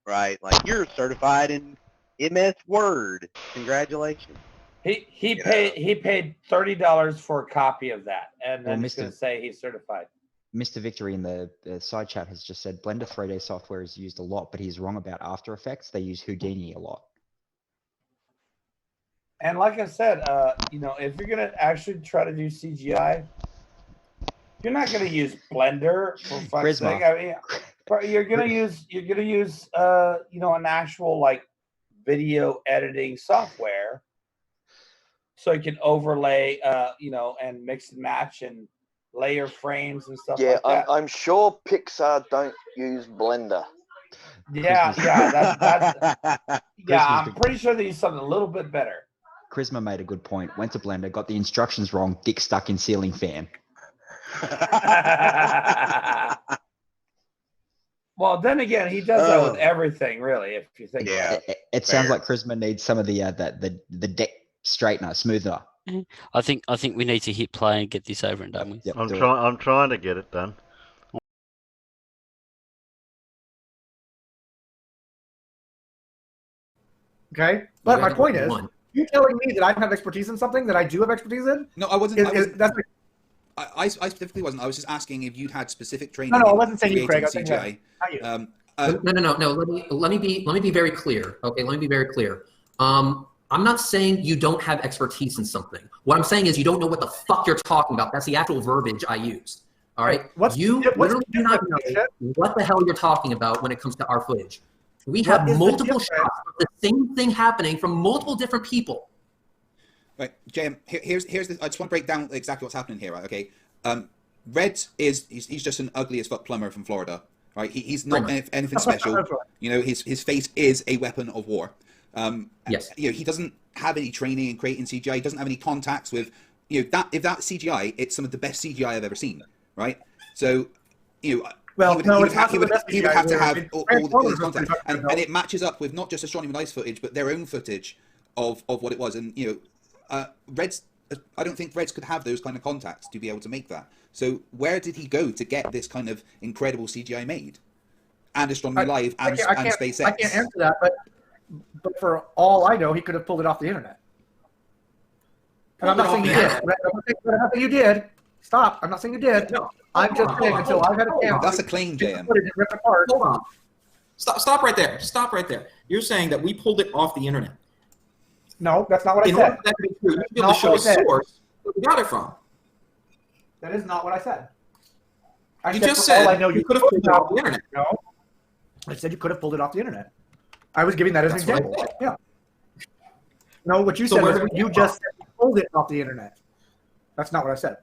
Speaker 12: right? Like you're certified in MS Word. Congratulations.
Speaker 6: He paid $30 for a copy of that, and then he's going to say he's certified.
Speaker 3: Mr. Victory in the side chat has just said Blender 3D software is used a lot, but he's wrong about After Effects. They use Houdini a lot.
Speaker 6: And like I said, if you're going to actually try to do CGI, you're not going to use Blender for fuck's sake. I mean, you're going to use an actual like video editing software, so you can overlay, and mix and match and layer frames and stuff like that.
Speaker 2: I'm sure Pixar don't use Blender.
Speaker 6: I'm pretty sure they use something a little bit better.
Speaker 3: Charisma made a good point. Went to Blender, got the instructions wrong, dick stuck in ceiling fan.
Speaker 6: Well, then again, he does that with everything, really, if you think about it.
Speaker 3: It sounds like Charisma needs some of the deck straightener, smoother.
Speaker 5: I think we need to hit play and get this over and done with.
Speaker 3: Yep,
Speaker 1: I'm trying to get it done.
Speaker 9: Okay, but my point is, you telling me that I don't have expertise in something that I do have expertise in?
Speaker 8: No, I wasn't. I specifically wasn't. I was just asking if you'd had specific training.
Speaker 9: No, I wasn't saying you, Craig. I was
Speaker 8: CGI.
Speaker 10: No. Let me be very clear. Okay, let me be very clear. I'm not saying you don't have expertise in something. What I'm saying is you don't know what the fuck you're talking about. That's the actual verbiage I used. All right. You literally do not know what the hell you're talking about when it comes to our footage. We have multiple shots of the same thing happening from multiple different people.
Speaker 8: Right, JM. Here's the. I just want to break down exactly what's happening here. Right. Okay. Red he's just an ugly as fuck plumber from Florida. Right. He's not anything special. His face is a weapon of war.
Speaker 10: Yes.
Speaker 8: He doesn't have any training in creating CGI. He doesn't have any contacts with. If that's CGI, it's some of the best CGI I've ever seen. Right. So
Speaker 9: Well,
Speaker 8: he would have to have all this content, and it matches up with not just Astronomy with Ice footage, but their own footage of what it was. And Reds, I don't think Reds could have those kind of contacts to be able to make that. So where did he go to get this kind of incredible CGI made? And Astronomy Live and SpaceX.
Speaker 9: I can't answer that, but for all I know, he could have pulled it off the internet. And I'm not saying you did. I'm not saying you did. Stop. I'm not saying you did.
Speaker 10: No.
Speaker 9: I'm just saying until I've had a camera.
Speaker 8: That's a claim, JM.
Speaker 10: Hold on. Stop right there. Stop right there. You're saying that we pulled it off the internet.
Speaker 9: No, that's not what I said.
Speaker 10: In order for that to be true, you be able to show a source where we got it from.
Speaker 9: That is not what I said.
Speaker 10: You just said you could have pulled it off the internet.
Speaker 9: No. I said you could have pulled it off the internet. I was giving that as an example. Yeah. No, what you said was you just said you pulled it off the internet. That's not what I said.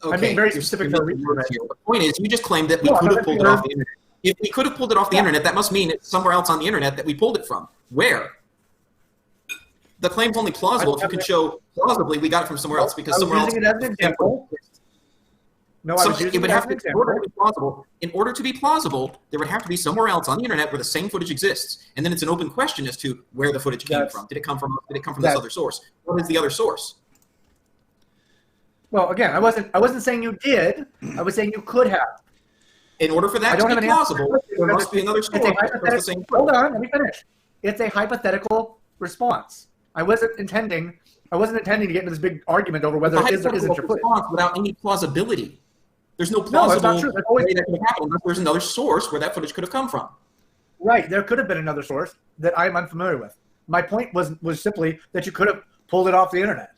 Speaker 10: Okay.
Speaker 9: I'm being very specific for a reason.
Speaker 10: The point is, you just claimed that we could have pulled it off the internet. If we could have pulled it off the internet, that must mean it's somewhere else on the internet that we pulled it from. Where? The claim's only plausible if you can show plausibly we got it from somewhere else because somewhere else.
Speaker 9: It as an example. No, I was using it as an example.
Speaker 10: In order to be plausible, there would have to be somewhere else on the internet where the same footage exists, and then it's an open question as to where the footage came from. Did it come from? Did it come from this other source? What is the other source?
Speaker 9: Well, again, I wasn't saying you did. I was saying you could have.
Speaker 10: In order for that to be plausible, there must be another source.
Speaker 9: Hold on, let me finish. It's a hypothetical response. I wasn't intending to get into this big argument over whether it is or isn't your footage.
Speaker 10: Without any plausibility. There's no plausible way that could happen unless there's another source where that footage could have come from.
Speaker 9: Right, there could have been another source that I'm unfamiliar with. My point was simply that you could have pulled it off the internet.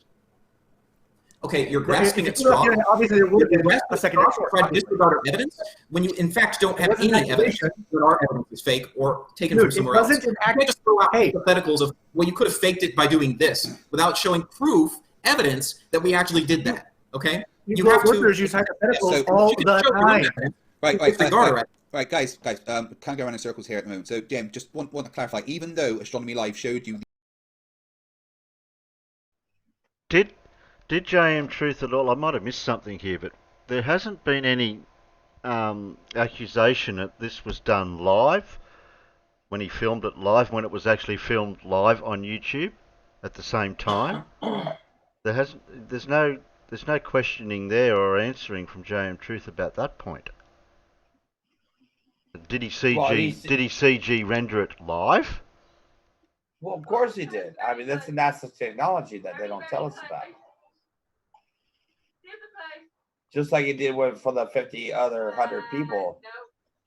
Speaker 10: Okay, you're grasping at straws.
Speaker 9: Obviously, there would have been a secondary source.
Speaker 10: Try to disregard our evidence when you, in fact, don't have any evidence that our evidence is fake or taken from somewhere else. You can't just throw out hypotheticals of, well, you could have faked it by doing this without showing proof, evidence that we actually did that. Okay?
Speaker 13: You have
Speaker 9: workers
Speaker 13: to
Speaker 9: use hypotheticals
Speaker 8: so
Speaker 9: all
Speaker 13: you can
Speaker 9: the
Speaker 13: show your
Speaker 9: time.
Speaker 13: evidence.
Speaker 8: Right, guys, can't go around in circles here at the moment. So, Jim, just want to clarify. Even though Astronomy Live showed you,
Speaker 1: Did JM Truth at all? I might have missed something here, but there hasn't been any accusation that this was done live when he filmed it live, when it was actually filmed live on YouTube at the same time. There's no questioning there or answering from JM Truth about that point. Did he CG render it live?
Speaker 6: Well, of course he did. I mean, that's the technology that they don't tell us about. Just like he did for the 50 other 100 people,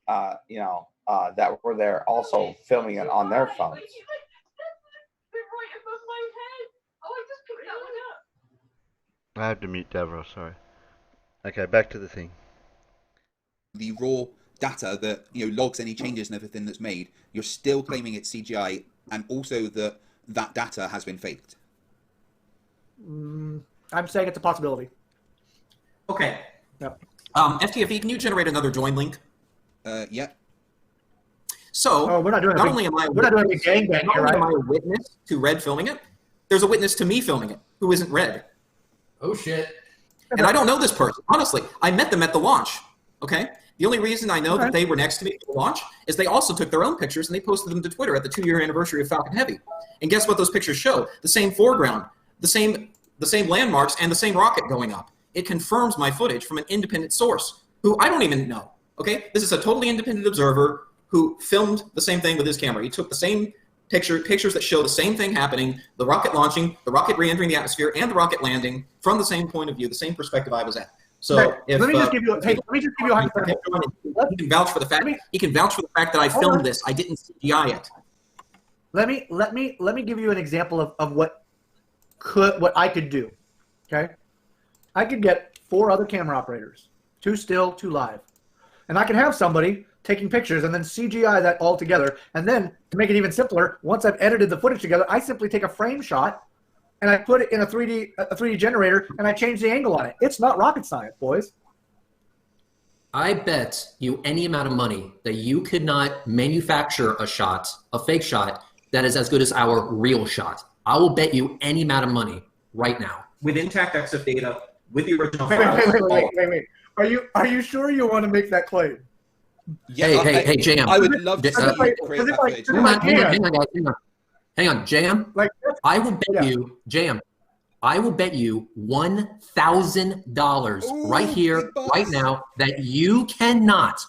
Speaker 6: that were there also filming it on their phones.
Speaker 1: I have to mute Davros, sorry. Okay, back to the thing.
Speaker 8: the raw data that logs any changes and everything that's made, you're still claiming it's CGI, and also that data has been faked.
Speaker 9: I'm saying it's a possibility.
Speaker 13: Okay.
Speaker 9: Yep.
Speaker 13: FTFE, can you generate another join link?
Speaker 8: Yeah.
Speaker 9: So
Speaker 13: we're not doing
Speaker 9: not doing a gangbang here, right?
Speaker 13: Am I a witness to Red filming it? There's a witness to me filming it who isn't Red.
Speaker 11: Oh shit.
Speaker 13: And I don't know this person. Honestly, I met them at the launch. Okay? The only reason I know that they were next to me at the launch is they also took their own pictures and they posted them to Twitter at the 2-year anniversary of Falcon Heavy. And guess what those pictures show? The same foreground, the same landmarks, and the same rocket going up. It confirms my footage from an independent source who I don't even know. Okay? This is a totally independent observer who filmed the same thing with his camera. He took the same pictures that show the same thing happening, the rocket launching, the rocket re-entering the atmosphere, and the rocket landing from the same point of view, the same perspective I was at. So
Speaker 9: let me just give you a hypothetical.
Speaker 13: He can vouch for the fact that I filmed this. I didn't CGI it.
Speaker 9: Let me give you an example of what I could do. Okay? I could get 4 other camera operators, 2 still, 2 live. And I can have somebody taking pictures and then CGI that all together. And then to make it even simpler, once I've edited the footage together, I simply take a frame shot and I put it in a 3D generator and I change the angle on it. It's not rocket science, boys.
Speaker 10: I bet you any amount of money that you could not manufacture a fake shot that is as good as our real shot. I will bet you any amount of money right now.
Speaker 13: With intact EXIF data, with the original
Speaker 9: Wait. Are you sure you want to make that claim?
Speaker 8: Yeah,
Speaker 10: hey, JM.
Speaker 8: I would love to see you create that footage.
Speaker 10: Hang on, JM. I will bet you, JM. I will bet you $1,000 right here, right now, that you cannot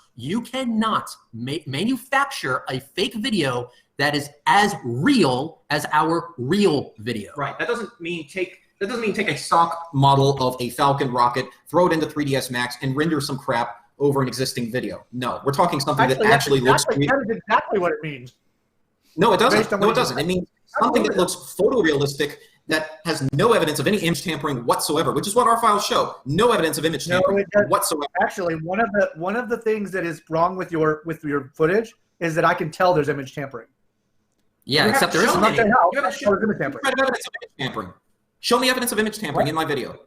Speaker 10: manufacture a fake video that is as real as our real video.
Speaker 13: Right. That doesn't mean take a stock model of a Falcon rocket, throw it into 3ds Max, and render some crap over an existing video. No, we're talking something that actually looks real.
Speaker 9: That is exactly what it means.
Speaker 13: No, it doesn't. No, it doesn't. It means something that looks photorealistic, that has no evidence of any image tampering whatsoever, which is what our files show. No evidence of image tampering whatsoever.
Speaker 9: Actually, one of the things that is wrong with your footage is that I can tell there's image tampering.
Speaker 10: Yeah, except there isn't any.
Speaker 13: You haven't shown evidence of image tampering. Show me evidence of image tampering in my video.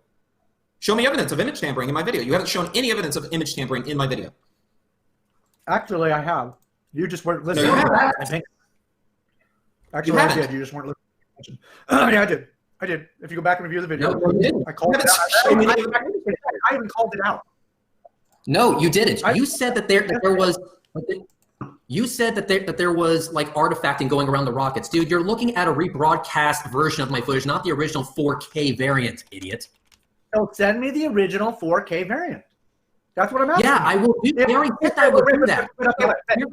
Speaker 13: Show me evidence of image tampering in my video. You haven't shown any evidence of image tampering in my video.
Speaker 9: Actually, I have. You just weren't listening.
Speaker 13: No, you haven't.
Speaker 9: I think. Actually, I did. You just weren't listening. Yeah, I did. If you go back and review the video,
Speaker 10: no, you didn't.
Speaker 9: I called it out. I even called it out.
Speaker 10: No, you didn't. You said that there was. You said that there was like artifacting going around the rockets, dude. You're looking at a rebroadcast version of my footage, not the original 4K variant, idiot.
Speaker 9: So send me the original 4K variant. That's what I'm asking.
Speaker 10: Yeah, I will do. I would do that.
Speaker 9: You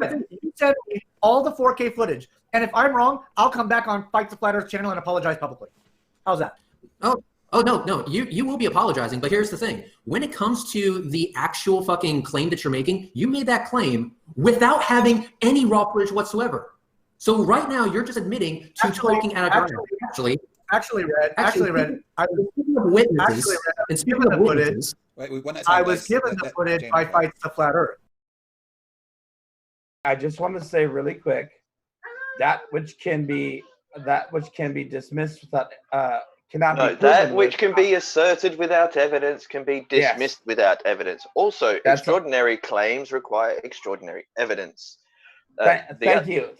Speaker 9: send me all the 4K footage, and if I'm wrong, I'll come back on Fight the Flat Earth channel and apologize publicly. How's that?
Speaker 10: Oh no, you will be apologizing, but here's the thing. When it comes to the actual fucking claim that you're making, you made that claim without having any raw footage whatsoever. So right now you're just admitting to talking out of turn.
Speaker 9: Actually, Red. I was
Speaker 10: given the witnesses. And speaking of witnesses,
Speaker 9: I was given the footage by Fight the Flat Earth. I just want to say really quick, that which can be dismissed without
Speaker 6: cannot be
Speaker 2: No,
Speaker 6: proven
Speaker 2: that which
Speaker 6: with-
Speaker 2: can be asserted without evidence can be dismissed without evidence. Also, extraordinary claims require extraordinary evidence.
Speaker 6: Thank you.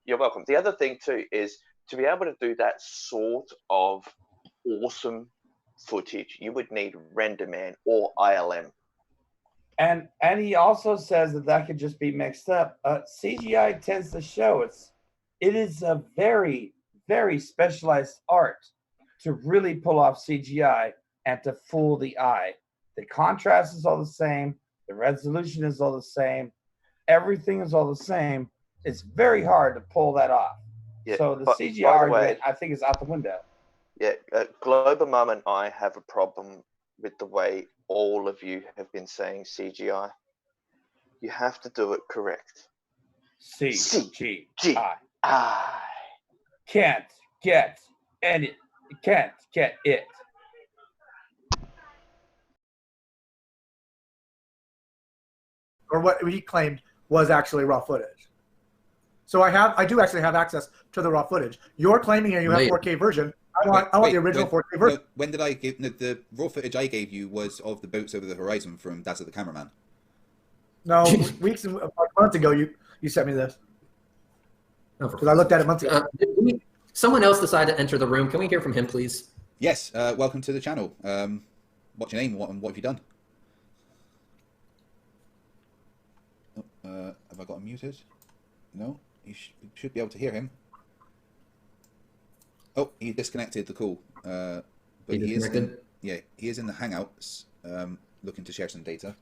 Speaker 2: You're welcome. The other thing too is to be able to do that sort of awesome footage, you would need RenderMan or ILM.
Speaker 6: And he also says that could just be mixed up. CGI tends to show it is a very, very specialized art to really pull off CGI and to fool the eye. The contrast is all the same. The resolution is all the same. Everything is all the same. It's very hard to pull that off.
Speaker 2: Yeah,
Speaker 6: so the
Speaker 2: but,
Speaker 6: CGI
Speaker 2: by the
Speaker 6: argument,
Speaker 2: way,
Speaker 6: I think, is out the window.
Speaker 2: Yeah, Global Mum and I have a problem with the way all of you have been saying CGI. You have to do it correct.
Speaker 6: CGI. Can't get it.
Speaker 9: Or what he claimed was actually raw footage. So I do actually have access to the raw footage. You're claiming you have 4K version. I want the original 4K version.
Speaker 8: When did I give the raw footage I gave you was of the boats over the horizon from Dazzle the Cameraman?
Speaker 9: No, months ago you sent me this. Because I looked at it months ago.
Speaker 10: Someone else decided to enter the room. Can we hear from him, please?
Speaker 8: Yes. Welcome to the channel. What's your name? What have you done? Have I got him muted? No. You should be able to hear him. Oh, he disconnected the call. But he is in the Hangouts, looking to share some data.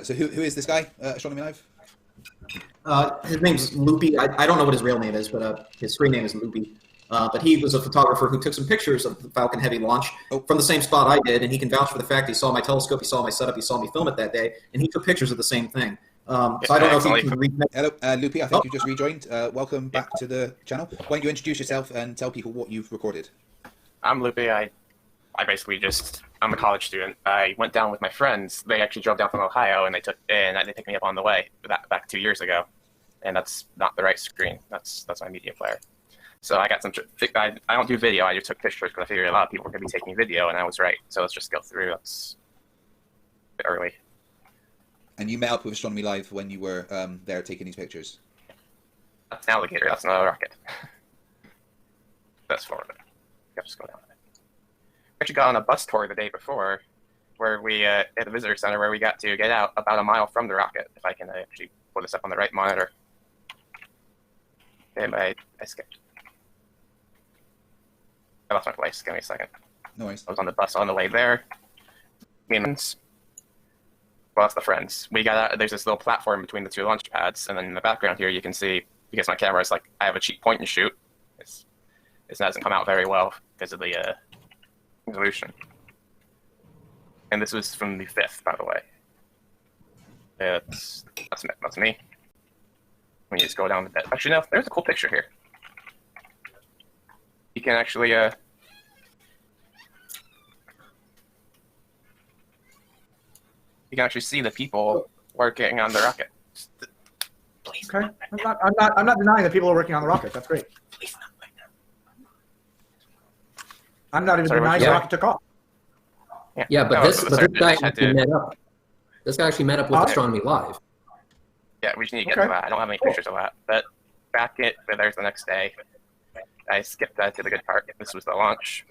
Speaker 8: So who is this guy? Astronomy Live?
Speaker 13: His name's Loopy. I don't know what his real name is, but his screen name is Loopy. But he was a photographer who took some pictures of the Falcon Heavy launch from the same spot I did, and he can vouch for the fact he saw my telescope, he saw my setup, he saw me film it that day, and he took pictures of the same thing. So I don't know if you can read.
Speaker 8: Hello, Loopy. I think you just rejoined. Welcome back to the channel. Why don't you introduce yourself and tell people what you've recorded?
Speaker 14: I'm Loopy. I basically I'm a college student. I went down with my friends. They actually drove down from Ohio, and they picked me up on the way back 2 years ago. And that's not the right screen. That's my media player. So I got some. I don't do video. I just took pictures because I figured a lot of people were going to be taking video, and I was right. So let's just go through. That's a bit early.
Speaker 8: And you met up with Astronomy Live when you were there taking these pictures?
Speaker 14: That's an alligator. That's not a rocket. That's Florida. Yep, just go down. We actually got on a bus tour the day before, where we at the visitor center, where we got to get out about a mile from the rocket. If I can actually pull this up on the right monitor. And I skipped. I lost my place. Give me a second.
Speaker 8: No worries.
Speaker 14: I was on the bus on the way there. Well, that's the friends. We got out. There's this little platform between the two launch pads, and then in the background here, you can see, because my camera is I have a cheap point and shoot. It doesn't come out very well because of the resolution. And this was from the 5th, by the way. That's me. When you just go down the bed. Actually, no, there's a cool picture here. You can actually see the people working on the rocket.
Speaker 9: Okay, I'm not denying that people are working on the rocket. That's great. I'm not even denying the rocket took off.
Speaker 10: Yeah, but this guy actually met up. This guy actually met up with Astronomy Live.
Speaker 14: Yeah, we just need to get to that. I don't have any pictures of that. But there's the next day. I skipped that to the good part. This was the launch.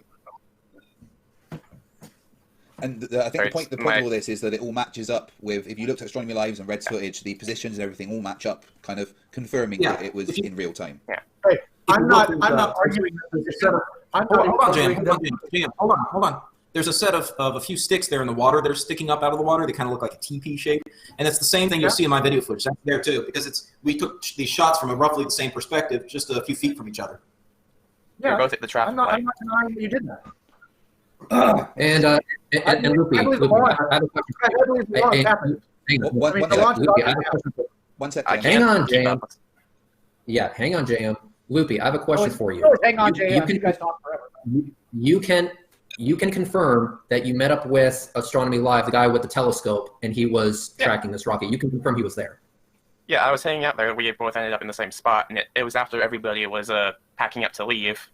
Speaker 8: And I think the point of all this is that it all matches up with, if you looked at Astronomy Lives and Red's footage, the positions and everything all match up, kind of confirming that it was in real time.
Speaker 14: Yeah.
Speaker 9: Hey, I'm not arguing that.
Speaker 13: Hold on. There's a set of a few sticks there in the water that are sticking up out of the water. They kind of look like a TP shape. And it's the same thing you'll see in my video footage. That's there too, because we took these shots from roughly the same perspective, just a few feet from each other.
Speaker 14: Yeah, we're both at the traffic light.
Speaker 9: I'm not denying that you did that.
Speaker 10: And Loopy, I have a question.
Speaker 8: One second.
Speaker 10: Hang on, JM. Yeah, hang on, JM. Loopy, I have a question for you.
Speaker 9: Hang on, JM. You guys talk forever.
Speaker 10: You can confirm that you met up with Astronomy Live, the guy with the telescope, and he was tracking this rocket. You can confirm he was there.
Speaker 14: Yeah, I was hanging out there. We both ended up in the same spot, and it was after everybody was packing up to leave.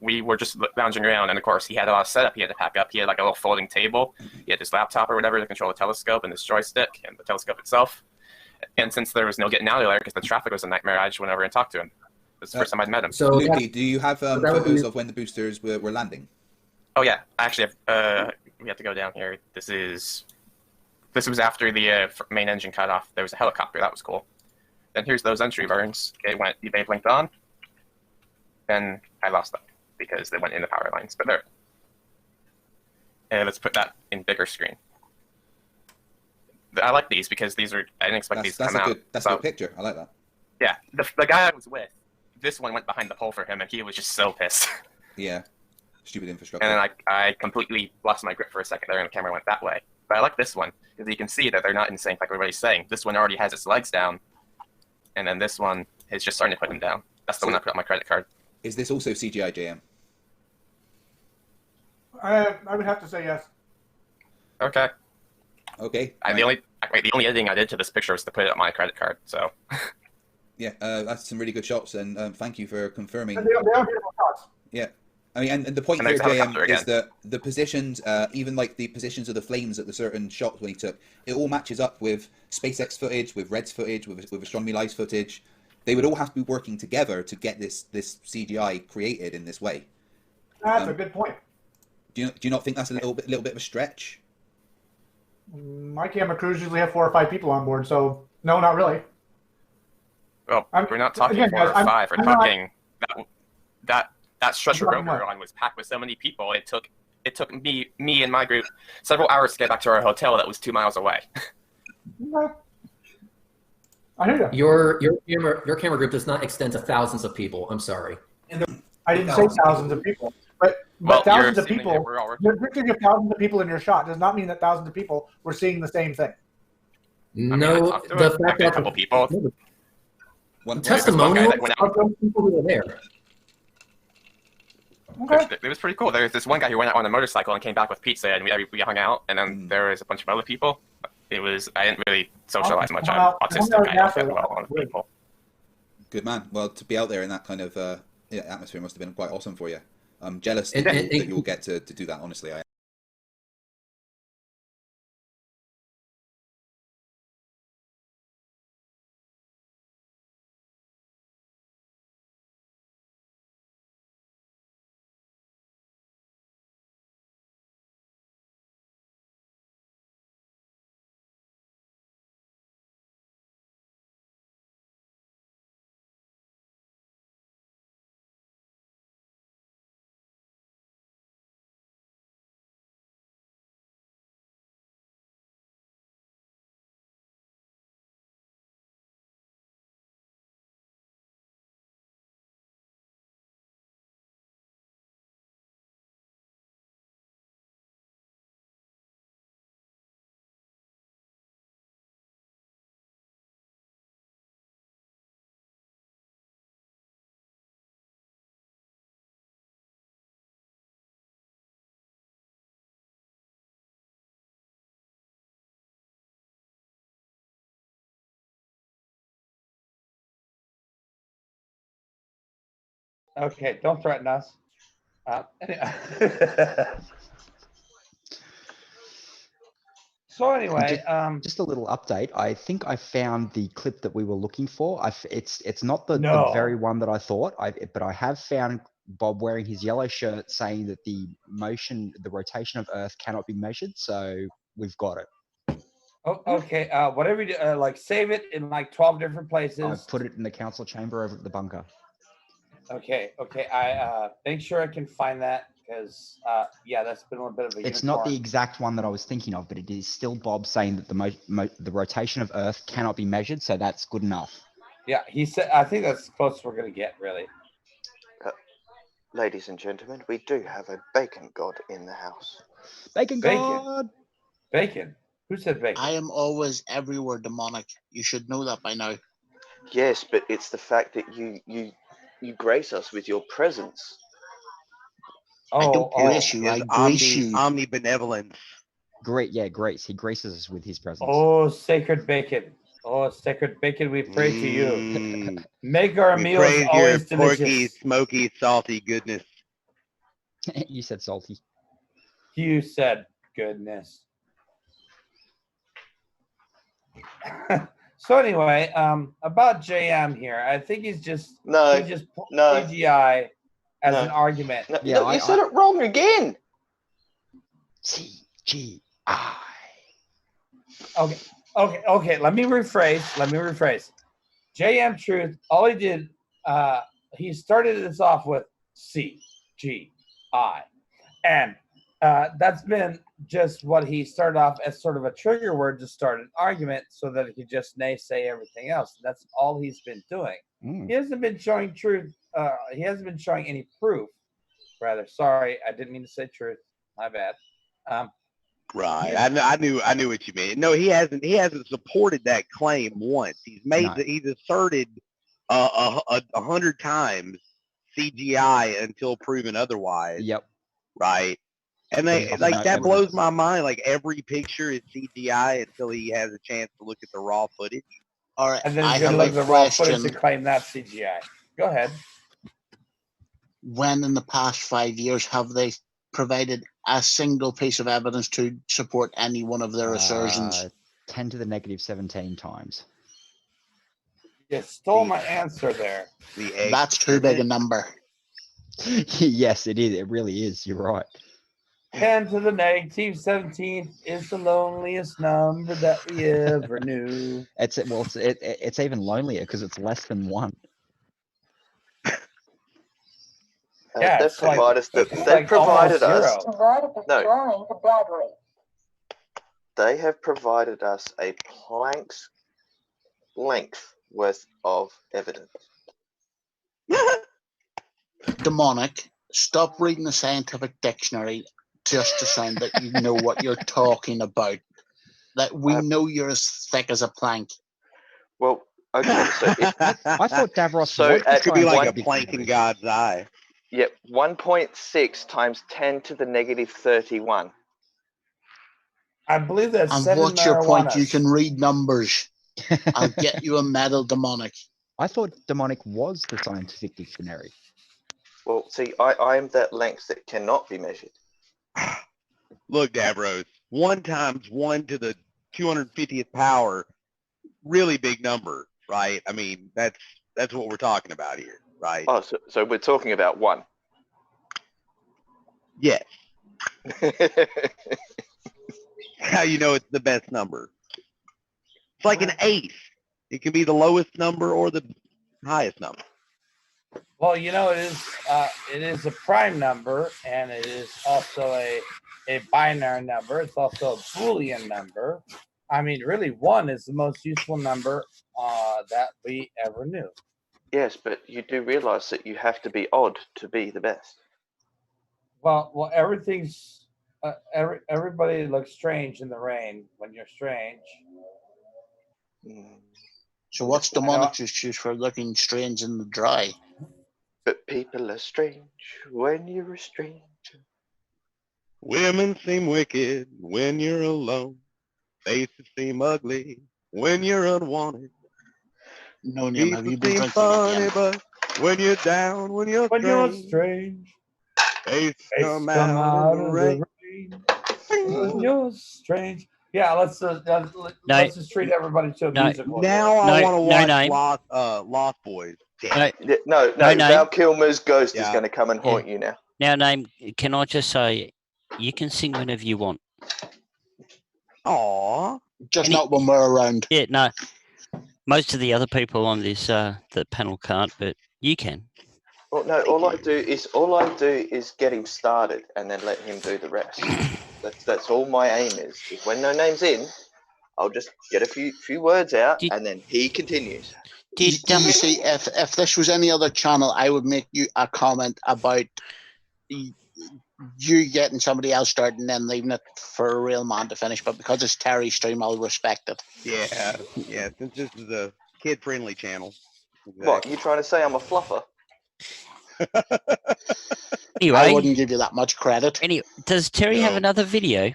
Speaker 14: We were just lounging around, and of course, he had a lot of setup he had to pack up. He had like a little folding table. He had his laptop or whatever to control the telescope and his joystick and the telescope itself. And since there was no getting out of there because the traffic was a nightmare, I just went over and talked to him. It was the first time I'd met him.
Speaker 8: So, Lukey, do you have photos of when the boosters were landing?
Speaker 14: Oh yeah, I actually have. We have to go down here. This was after the main engine cut off. There was a helicopter. That was cool. Then here's those entry burns. They blinked on. Then I lost them because they went in the power lines. But there. And let's put that in bigger screen. I like these because I didn't expect these to come out.
Speaker 8: That's a good picture. I like that.
Speaker 14: Yeah, the guy I was with, this one went behind the pole for him, and he was just so pissed.
Speaker 8: Yeah, stupid infrastructure.
Speaker 14: And then I completely lost my grip for a second there, and the camera went that way. But I like this one because you can see that they're not in sync like everybody's saying. This one already has its legs down, and then this one is just starting to put them down. That's the one I put on my credit card.
Speaker 8: Is this also CGI, JM?
Speaker 9: I would have to say yes.
Speaker 14: Okay.
Speaker 8: Okay.
Speaker 14: The only editing I did to this picture was to put it on my credit card. So.
Speaker 8: Yeah, that's some really good shots, and thank you for confirming.
Speaker 9: And they are beautiful shots.
Speaker 8: Yeah. I mean, and the point here, JM, is that the positions, even like the positions of the flames at the certain shots when he took, it all matches up with SpaceX footage, with Red's footage, with Astronomy Live's footage. They would all have to be working together to get this CGI created in this way.
Speaker 9: That's a good point.
Speaker 8: Do you not think that's a little bit of a stretch?
Speaker 9: My camera crews usually have 4 or 5 people on board, so no, not really.
Speaker 14: Well, we're not talking
Speaker 9: again,
Speaker 14: 4
Speaker 9: guys,
Speaker 14: or 5. We're
Speaker 9: I'm
Speaker 14: talking that stretch of road we were on was packed with so many people. It took me and my group several hours to get back to our hotel that was 2 miles away.
Speaker 9: I hear
Speaker 10: you. Your camera group does not extend to thousands of people. I'm sorry.
Speaker 9: I didn't say thousands of people, but thousands of people. You're picturing thousands of people in your shot does not mean that thousands of people were seeing the same thing.
Speaker 10: No, the fact that
Speaker 14: a couple people.
Speaker 10: Testimonials of those people who were there.
Speaker 9: Okay.
Speaker 14: It was pretty cool. There was this one guy who went out on a motorcycle and came back with pizza, and we hung out. And then there was a bunch of other people. I didn't really socialize much. I'm autistic. I don't fit well with people.
Speaker 8: Good man. Well, to be out there in that kind of atmosphere must have been quite awesome for you. I'm jealous that you'll get to do that. Honestly, I.
Speaker 6: Okay, don't threaten us. So anyway,
Speaker 3: just a little update. I think I found the clip that we were looking for. It's not the very one that I thought. But I have found Bob wearing his yellow shirt saying that the rotation of Earth cannot be measured. So we've got it.
Speaker 6: Oh, okay. Whatever you do, like save it in like 12 different places.
Speaker 3: I've put it in the council chamber over at the bunker.
Speaker 6: Okay. I make sure I can find that because yeah, that's been a little bit of a.
Speaker 3: It's not the exact one that I was thinking of, but it is still Bob saying that the rotation of Earth cannot be measured. So that's good enough.
Speaker 6: Yeah, he said. I think that's as close as we're gonna get, really.
Speaker 2: Ladies and gentlemen, we do have a bacon god in the house.
Speaker 3: Bacon god.
Speaker 6: Bacon. Who said bacon?
Speaker 15: I am always everywhere demonic. You should know that by now.
Speaker 2: Yes, but it's the fact that you grace us with your presence.
Speaker 15: I don't grace you. I grace you.
Speaker 12: Omnibenevolence.
Speaker 3: Great, yeah, grace. He graces us with his presence.
Speaker 6: Oh, sacred bacon. Oh, sacred bacon, we pray to you.
Speaker 12: Mm.
Speaker 6: Make our
Speaker 12: We
Speaker 6: meals
Speaker 12: praise
Speaker 6: always
Speaker 12: your porky,
Speaker 6: delicious.
Speaker 12: smoky, salty goodness.
Speaker 3: You said salty.
Speaker 6: You said goodness. So anyway, about JM here, I think he just pulled CGI as an argument.
Speaker 2: No, you said it wrong again.
Speaker 3: CGI.
Speaker 6: Okay. Let me rephrase. JM Truth, all he did, he started this off with CGI. And that's been just what he started off as sort of a trigger word to start an argument so that he could just naysay everything else. That's all he's been doing. He hasn't been showing truth. He hasn't been showing any proof. Rather, sorry, I didn't mean to say truth. My bad.
Speaker 12: Right. I knew what you meant. No, he hasn't supported that claim once. He's asserted 100 times CGI until proven otherwise.
Speaker 3: Yep.
Speaker 12: Right. And that blows my mind. Like every picture is CGI until he has a chance to look at the raw footage.
Speaker 15: All right.
Speaker 6: And then he's going to look at the raw footage and claim that's CGI. Go ahead.
Speaker 15: When in the past 5 years have they provided a single piece of evidence to support any one of their assertions?
Speaker 3: 10 to the negative 17 times.
Speaker 6: You stole my answer there.
Speaker 15: That's too big a number.
Speaker 3: Yes, it is. It really is. You're right.
Speaker 6: 10 to the negative 17 is the loneliest number that we ever knew.
Speaker 3: It's even lonelier because it's less than 1.
Speaker 6: Yeah,
Speaker 2: they've provided us. No. They have provided us a plank's length worth of evidence.
Speaker 15: Demonic, stop reading the scientific dictionary just to sound that you know what you're talking about. That we know you're as thick as a plank.
Speaker 2: Well, okay, so
Speaker 3: I thought Davros
Speaker 12: could be like a plank in God's eye.
Speaker 2: Yep, 1.6 times 10 to the negative 31.
Speaker 6: I believe that's
Speaker 15: and
Speaker 6: 7
Speaker 15: what's your point?
Speaker 6: marijuanas.
Speaker 15: You can read numbers. I'll get you a medal, Demonic.
Speaker 3: I thought Demonic was the scientific dictionary.
Speaker 2: Well, see, I am that length that cannot be measured.
Speaker 12: Look, Davros, 1 times 10 to the 250th power, really big number, right? I mean, that's what we're talking about here, right?
Speaker 2: Oh, so we're talking about 1.
Speaker 12: Yes. How you know it's the best number? It's like an 8. It can be the lowest number or the highest number.
Speaker 6: Well, you know, it is a prime number, and it is also a binary number. It's also a Boolean number. I mean, really, 1 is the most useful number that we ever knew.
Speaker 2: Yes, but you do realize that you have to be odd to be the best.
Speaker 6: Well, everything's everybody looks strange in the rain when you're strange.
Speaker 15: So what's Demonic's excuse for looking strange in the dry?
Speaker 2: But people are strange when you're a stranger.
Speaker 12: Women seem wicked when you're alone. Faces seem ugly when you're unwanted.
Speaker 15: No, Liam, have you been
Speaker 12: People seem
Speaker 15: drinking
Speaker 12: funny,
Speaker 15: again?
Speaker 12: but when you're down, when you're
Speaker 6: strange,
Speaker 12: faces come
Speaker 6: come
Speaker 12: out in the rain.
Speaker 6: When you're strange. Yeah, let's just treat everybody to a musical.
Speaker 12: Now I want to watch Lost Boys.
Speaker 2: No, Val Kilmer's ghost is going to come and haunt you now.
Speaker 5: Now, Name, can I just say, you can sing whenever you want.
Speaker 12: Aww.
Speaker 15: Just not when we're around.
Speaker 5: Yeah, no. Most of the other people on this the panel can't, but you can.
Speaker 2: Well, no, all I do is get him started and then let him do the rest. That's all my aim is when no name's in, I'll just get a few words out and then he continues.
Speaker 15: You see, if this was any other channel, I would make you a comment about you getting somebody else started and then leaving it for a real man to finish. But because it's Terry's stream, I'll respect it.
Speaker 12: Yeah. Since this is a kid-friendly channel. Exactly.
Speaker 2: What, you trying to say I'm a fluffer?
Speaker 5: Anyway,
Speaker 15: I wouldn't give you that much credit.
Speaker 5: Anyway, does Terry have another video?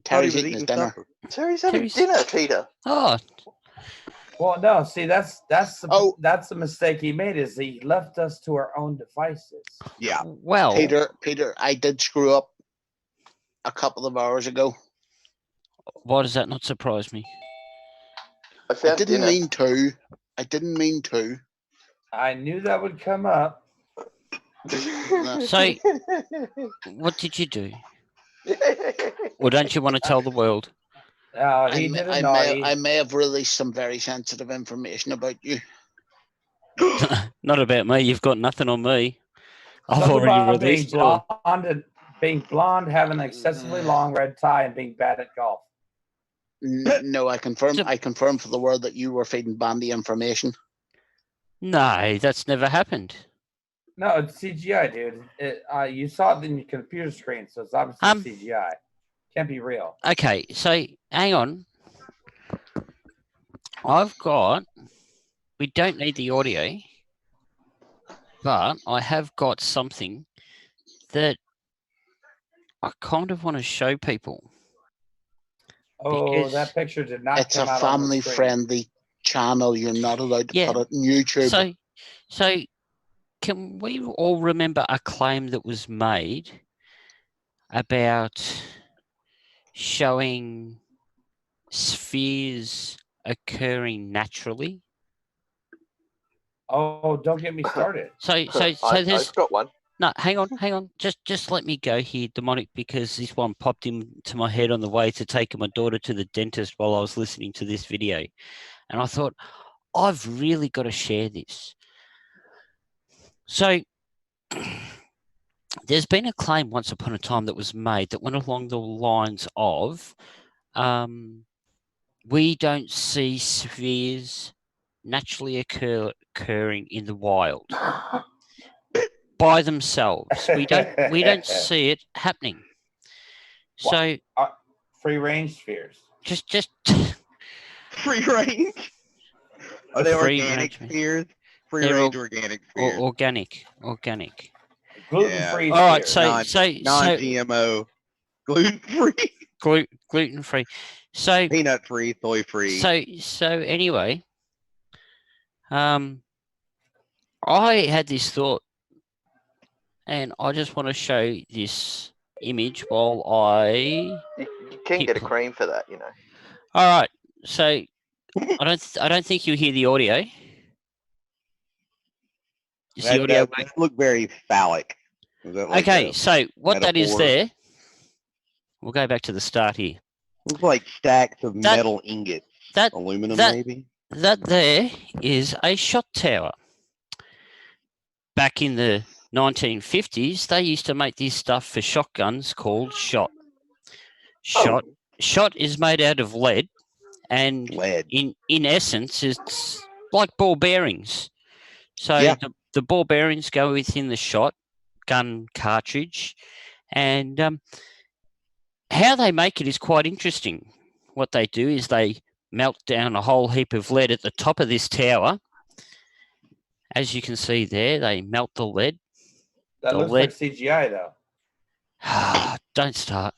Speaker 15: Terry's eating his dinner.
Speaker 2: Terry's having dinner, Peter.
Speaker 5: Oh.
Speaker 6: Well, no. See, that's the mistake he made. Is he left us to our own devices.
Speaker 12: Yeah.
Speaker 5: Well,
Speaker 15: Peter, I did screw up a couple of hours ago.
Speaker 5: Why does that not surprise me?
Speaker 15: I didn't mean to. I didn't mean to.
Speaker 6: I knew that would come up.
Speaker 5: So, what did you do? Or don't you want to tell the world?
Speaker 6: No, he did a naughty.
Speaker 15: I may have released some very sensitive information about you.
Speaker 5: Not about me. You've got nothing on me. I've
Speaker 6: Something
Speaker 5: already
Speaker 6: about
Speaker 5: released it all.
Speaker 6: being blonde, having an excessively long red tie, and being bad at golf.
Speaker 15: No, I confirm. I confirm for the world that you were feeding Bandy information.
Speaker 5: No, that's never happened.
Speaker 6: No, it's CGI, dude. You saw it in your computer screen, so it's obviously CGI. Can't be real.
Speaker 5: Okay, so hang on. We don't need the audio, but I have got something that I kind of want to show people.
Speaker 6: Oh, that picture did not
Speaker 15: It's
Speaker 6: come
Speaker 15: a
Speaker 6: out on the screen.
Speaker 15: family-friendly channel. You're not allowed to put it on YouTube.
Speaker 5: So can we all remember a claim that was made about showing spheres occurring naturally?
Speaker 6: Oh, don't get me started.
Speaker 5: So there's.
Speaker 2: I've got one.
Speaker 5: No, hang on. Just let me go here, demonic, because this one popped into my head on the way to taking my daughter to the dentist while I was listening to this video, and I thought I've really got to share this. So there's been a claim once upon a time that was made that went along the lines of, we don't see spheres naturally occurring in the wild. By themselves, we don't see it happening. So
Speaker 6: free range spheres.
Speaker 5: Just
Speaker 12: free range. Are they organic spheres? Free range organic spheres.
Speaker 5: Organic.
Speaker 6: Gluten free.
Speaker 5: All right. So
Speaker 12: non-GMO, gluten free.
Speaker 5: Gluten free. So
Speaker 12: peanut free, soy free.
Speaker 5: So anyway, I had this thought. And I just want to show this image while
Speaker 2: You can get a cream for that, you know.
Speaker 5: All right. So I don't think you hear the audio.
Speaker 12: That look very phallic.
Speaker 5: Okay, so what that is there, we'll go back to the start here.
Speaker 12: Looks like stacks of metal ingots. Aluminum, maybe?
Speaker 5: That there is a shot tower. Back in the 1950s, they used to make this stuff for shotguns called shot. Shot is made out of lead, and in essence, it's like ball bearings. So the ball bearings go within the shot gun cartridge, and how they make it is quite interesting. What they do is they melt down a whole heap of lead at the top of this tower. As you can see there, they melt the lead.
Speaker 6: That looks like CGI, though.
Speaker 5: Don't start.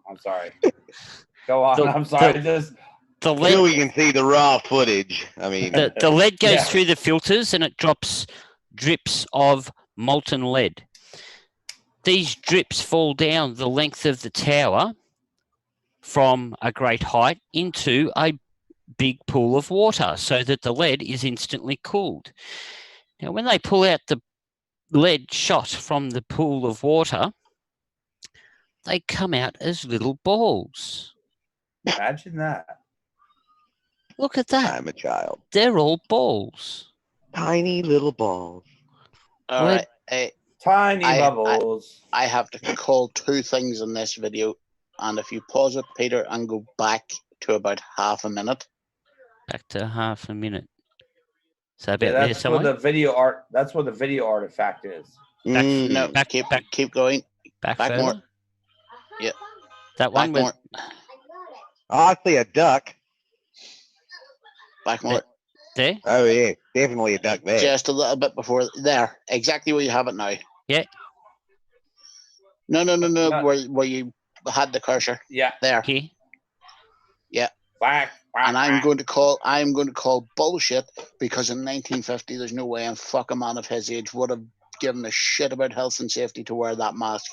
Speaker 6: I'm sorry. Go on. I'm sorry.
Speaker 12: The lead, we can see the raw footage. I mean,
Speaker 5: the lead goes through the filters and it drops drips of molten lead. These drips fall down the length of the tower from a great height into a big pool of water so that the lead is instantly cooled. Now, when they pull out the lead shot from the pool of water, they come out as little balls.
Speaker 6: Imagine that.
Speaker 5: Look at that.
Speaker 12: I'm a child.
Speaker 5: They're all balls.
Speaker 12: Tiny little balls.
Speaker 15: All right.
Speaker 6: Tiny bubbles.
Speaker 15: I have to call two things in this video, and if you pause it, Peter, and go back to about half a minute.
Speaker 5: Back to half a minute. So about
Speaker 6: that's
Speaker 5: there somewhere?
Speaker 6: Where the video art. That's where the video artifact is.
Speaker 15: Keep going.
Speaker 5: Back
Speaker 15: more. Yeah.
Speaker 5: That one with.
Speaker 15: More.
Speaker 12: Oh, I see a duck.
Speaker 15: Back more.
Speaker 5: There?
Speaker 12: Oh yeah, definitely a duck there.
Speaker 15: Just a little bit before there. Exactly where you have it now.
Speaker 5: Yeah.
Speaker 15: No. Where you had the cursor.
Speaker 6: Yeah.
Speaker 15: There.
Speaker 5: Here.
Speaker 15: Yeah.
Speaker 6: Whack, whack,
Speaker 15: And I'm
Speaker 6: whack.
Speaker 15: going to call bullshit, because in 1950 there's no way a fucking man of his age would have given a shit about health and safety to wear that mask.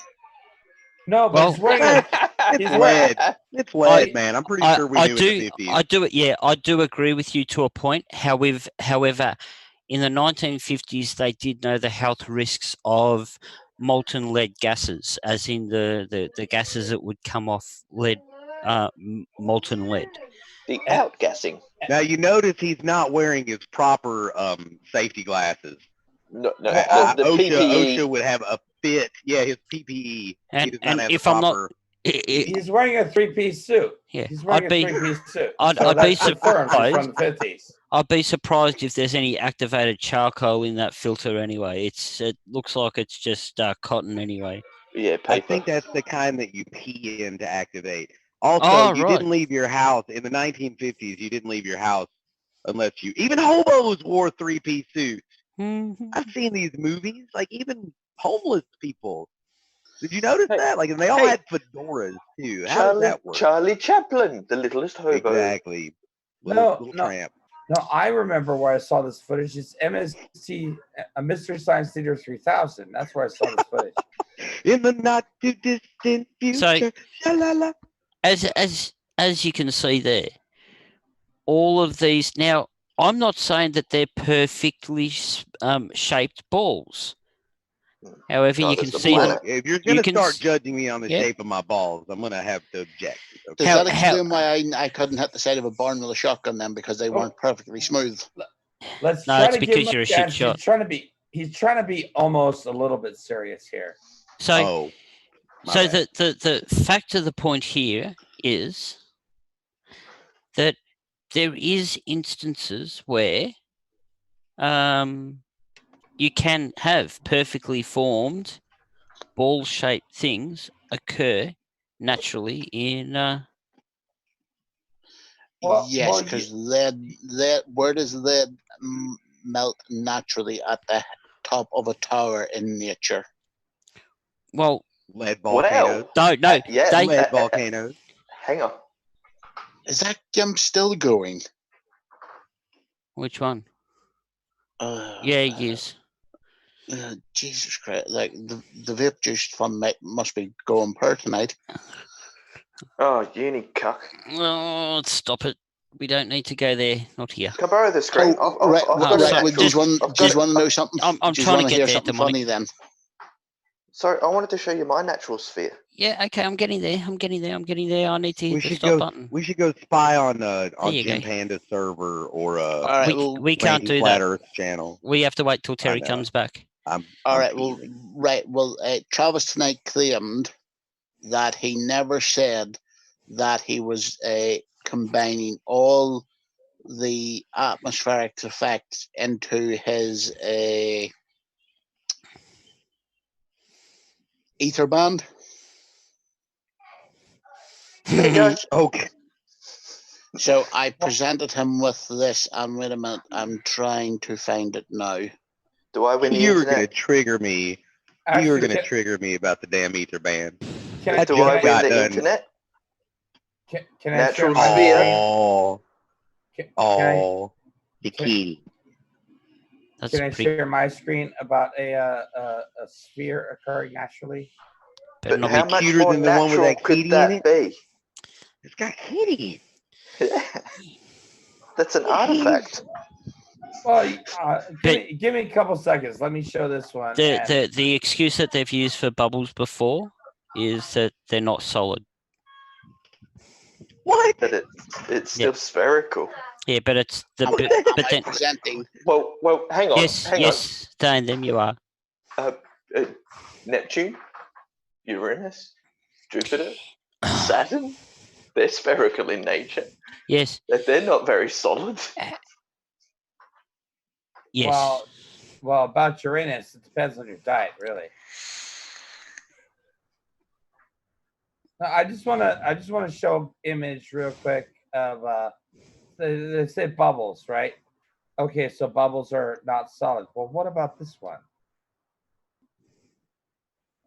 Speaker 6: No, but he's wearing a,
Speaker 12: It's
Speaker 6: he's
Speaker 12: lead.
Speaker 6: wearing,
Speaker 12: It's lead, man. I'm pretty sure we
Speaker 5: I
Speaker 12: knew
Speaker 5: do,
Speaker 12: in the 50s.
Speaker 5: I do it. Yeah, I do agree with you to a point. However, in the 1950s, they did know the health risks of molten lead gases, as in the gases that would come off lead, molten lead.
Speaker 2: The outgassing.
Speaker 12: Now you notice he's not wearing his proper safety glasses.
Speaker 2: No, the
Speaker 12: OSHA
Speaker 2: PPE.
Speaker 12: would have a fit. Yeah, his PPE. He does not have
Speaker 5: if
Speaker 12: the
Speaker 5: I'm not,
Speaker 12: proper.
Speaker 6: he's wearing a three-piece suit.
Speaker 5: Yeah,
Speaker 6: He's wearing
Speaker 5: I'd
Speaker 6: a
Speaker 5: be-
Speaker 6: three-piece suit.
Speaker 5: I'd
Speaker 6: So
Speaker 5: be
Speaker 6: that confirms he's
Speaker 5: surprised.
Speaker 6: from the 50s.
Speaker 5: I'd be surprised if there's any activated charcoal in that filter anyway. It looks like it's just cotton anyway.
Speaker 2: Yeah, paper.
Speaker 12: I think that's the kind that you pee in to activate. Also,
Speaker 5: Oh,
Speaker 12: you
Speaker 5: right.
Speaker 12: didn't leave your house in the 1950s. You didn't leave your house unless you. Even hobos wore three-piece suits.
Speaker 5: Mm-hmm.
Speaker 12: I've seen these movies. Like even homeless people. Did you notice that? Like, and they all had fedoras too. How does that work?
Speaker 2: Charlie Chaplin, the littlest hobo.
Speaker 12: Exactly. Little tramp.
Speaker 6: No, I remember where I saw this footage. It's MST, a Mystery Science Theater 3000. That's where I saw this footage.
Speaker 12: In the not too distant future.
Speaker 5: So, as you can see there, all of these. Now, I'm not saying that they're perfectly shaped balls. However, you can see.
Speaker 12: If you're going to start judging me on the shape of my balls, I'm going to have to object.
Speaker 15: Does that explain why I couldn't hit the side of a barn with a shotgun then, because they weren't perfectly smooth?
Speaker 6: Let's
Speaker 5: No,
Speaker 6: try
Speaker 5: it's
Speaker 6: to give
Speaker 5: because
Speaker 6: him
Speaker 5: you're a shit
Speaker 6: chance.
Speaker 5: shot.
Speaker 6: He's trying to be almost a little bit serious here.
Speaker 5: So, the fact of the point here is that there is instances where you can have perfectly formed ball-shaped things occur naturally in.
Speaker 15: Yes, because lead. Where does lead melt naturally at the top of a tower in nature?
Speaker 5: Well,
Speaker 12: lead volcanoes.
Speaker 5: No,
Speaker 12: lead volcanoes.
Speaker 2: Hang on.
Speaker 15: Is that gimp still going?
Speaker 5: Which one? Yeah, yes.
Speaker 15: Jesus Christ! Like the vape juice fund must be going per tonight.
Speaker 2: Oh, uni cuck.
Speaker 5: Oh, stop it. We don't need to go there. Not here.
Speaker 2: Can I borrow the screen?
Speaker 15: Oh, right. Do you want to know something?
Speaker 5: I'm trying to get
Speaker 15: hear
Speaker 5: there,
Speaker 15: something
Speaker 5: Demonic.
Speaker 15: funny then.
Speaker 2: Sorry, I wanted to show you my natural sphere.
Speaker 5: Yeah, okay, I'm getting there. I need to hit the stop button.
Speaker 12: We should go spy on
Speaker 5: you
Speaker 12: Jim
Speaker 5: go.
Speaker 12: Panda's server or
Speaker 5: we can't do
Speaker 12: Flat
Speaker 5: that.
Speaker 12: Earth channel.
Speaker 5: We have to wait till Terry comes back.
Speaker 15: All right. Well, Travis tonight claimed that he never said that he was combining all the atmospheric effects into his ether band.
Speaker 12: Okay.
Speaker 15: So I presented him with this, and wait a minute, I'm trying to find it now.
Speaker 2: Do I win the
Speaker 12: You were
Speaker 2: internet?
Speaker 12: going to trigger me.
Speaker 6: Actually,
Speaker 12: you were going to trigger me about the damn ether band.
Speaker 2: Do I win the internet?
Speaker 6: Can I
Speaker 2: Natural
Speaker 6: share my
Speaker 2: sphere?
Speaker 6: screen?
Speaker 12: Bikini.
Speaker 6: Can I share my screen about a sphere occurring naturally?
Speaker 2: But how much more natural could that be?
Speaker 12: It's got kitty.
Speaker 2: That's an artifact.
Speaker 6: Well, give me a couple seconds. Let me show this one.
Speaker 5: The excuse that they've used for bubbles before is that they're not solid.
Speaker 12: What?
Speaker 2: But it's still spherical.
Speaker 5: Yeah, but it's the but then
Speaker 15: presenting.
Speaker 2: Well, hang on.
Speaker 5: Yes, Dan, then you are.
Speaker 2: Neptune, Uranus, Jupiter, Saturn. They're spherical in nature.
Speaker 5: Yes.
Speaker 2: They're not very solid.
Speaker 5: Yes.
Speaker 6: Well, about Uranus, it depends on your diet, really. I just want to show an image real quick of they say bubbles, right? Okay, so bubbles are not solid. Well, what about this one?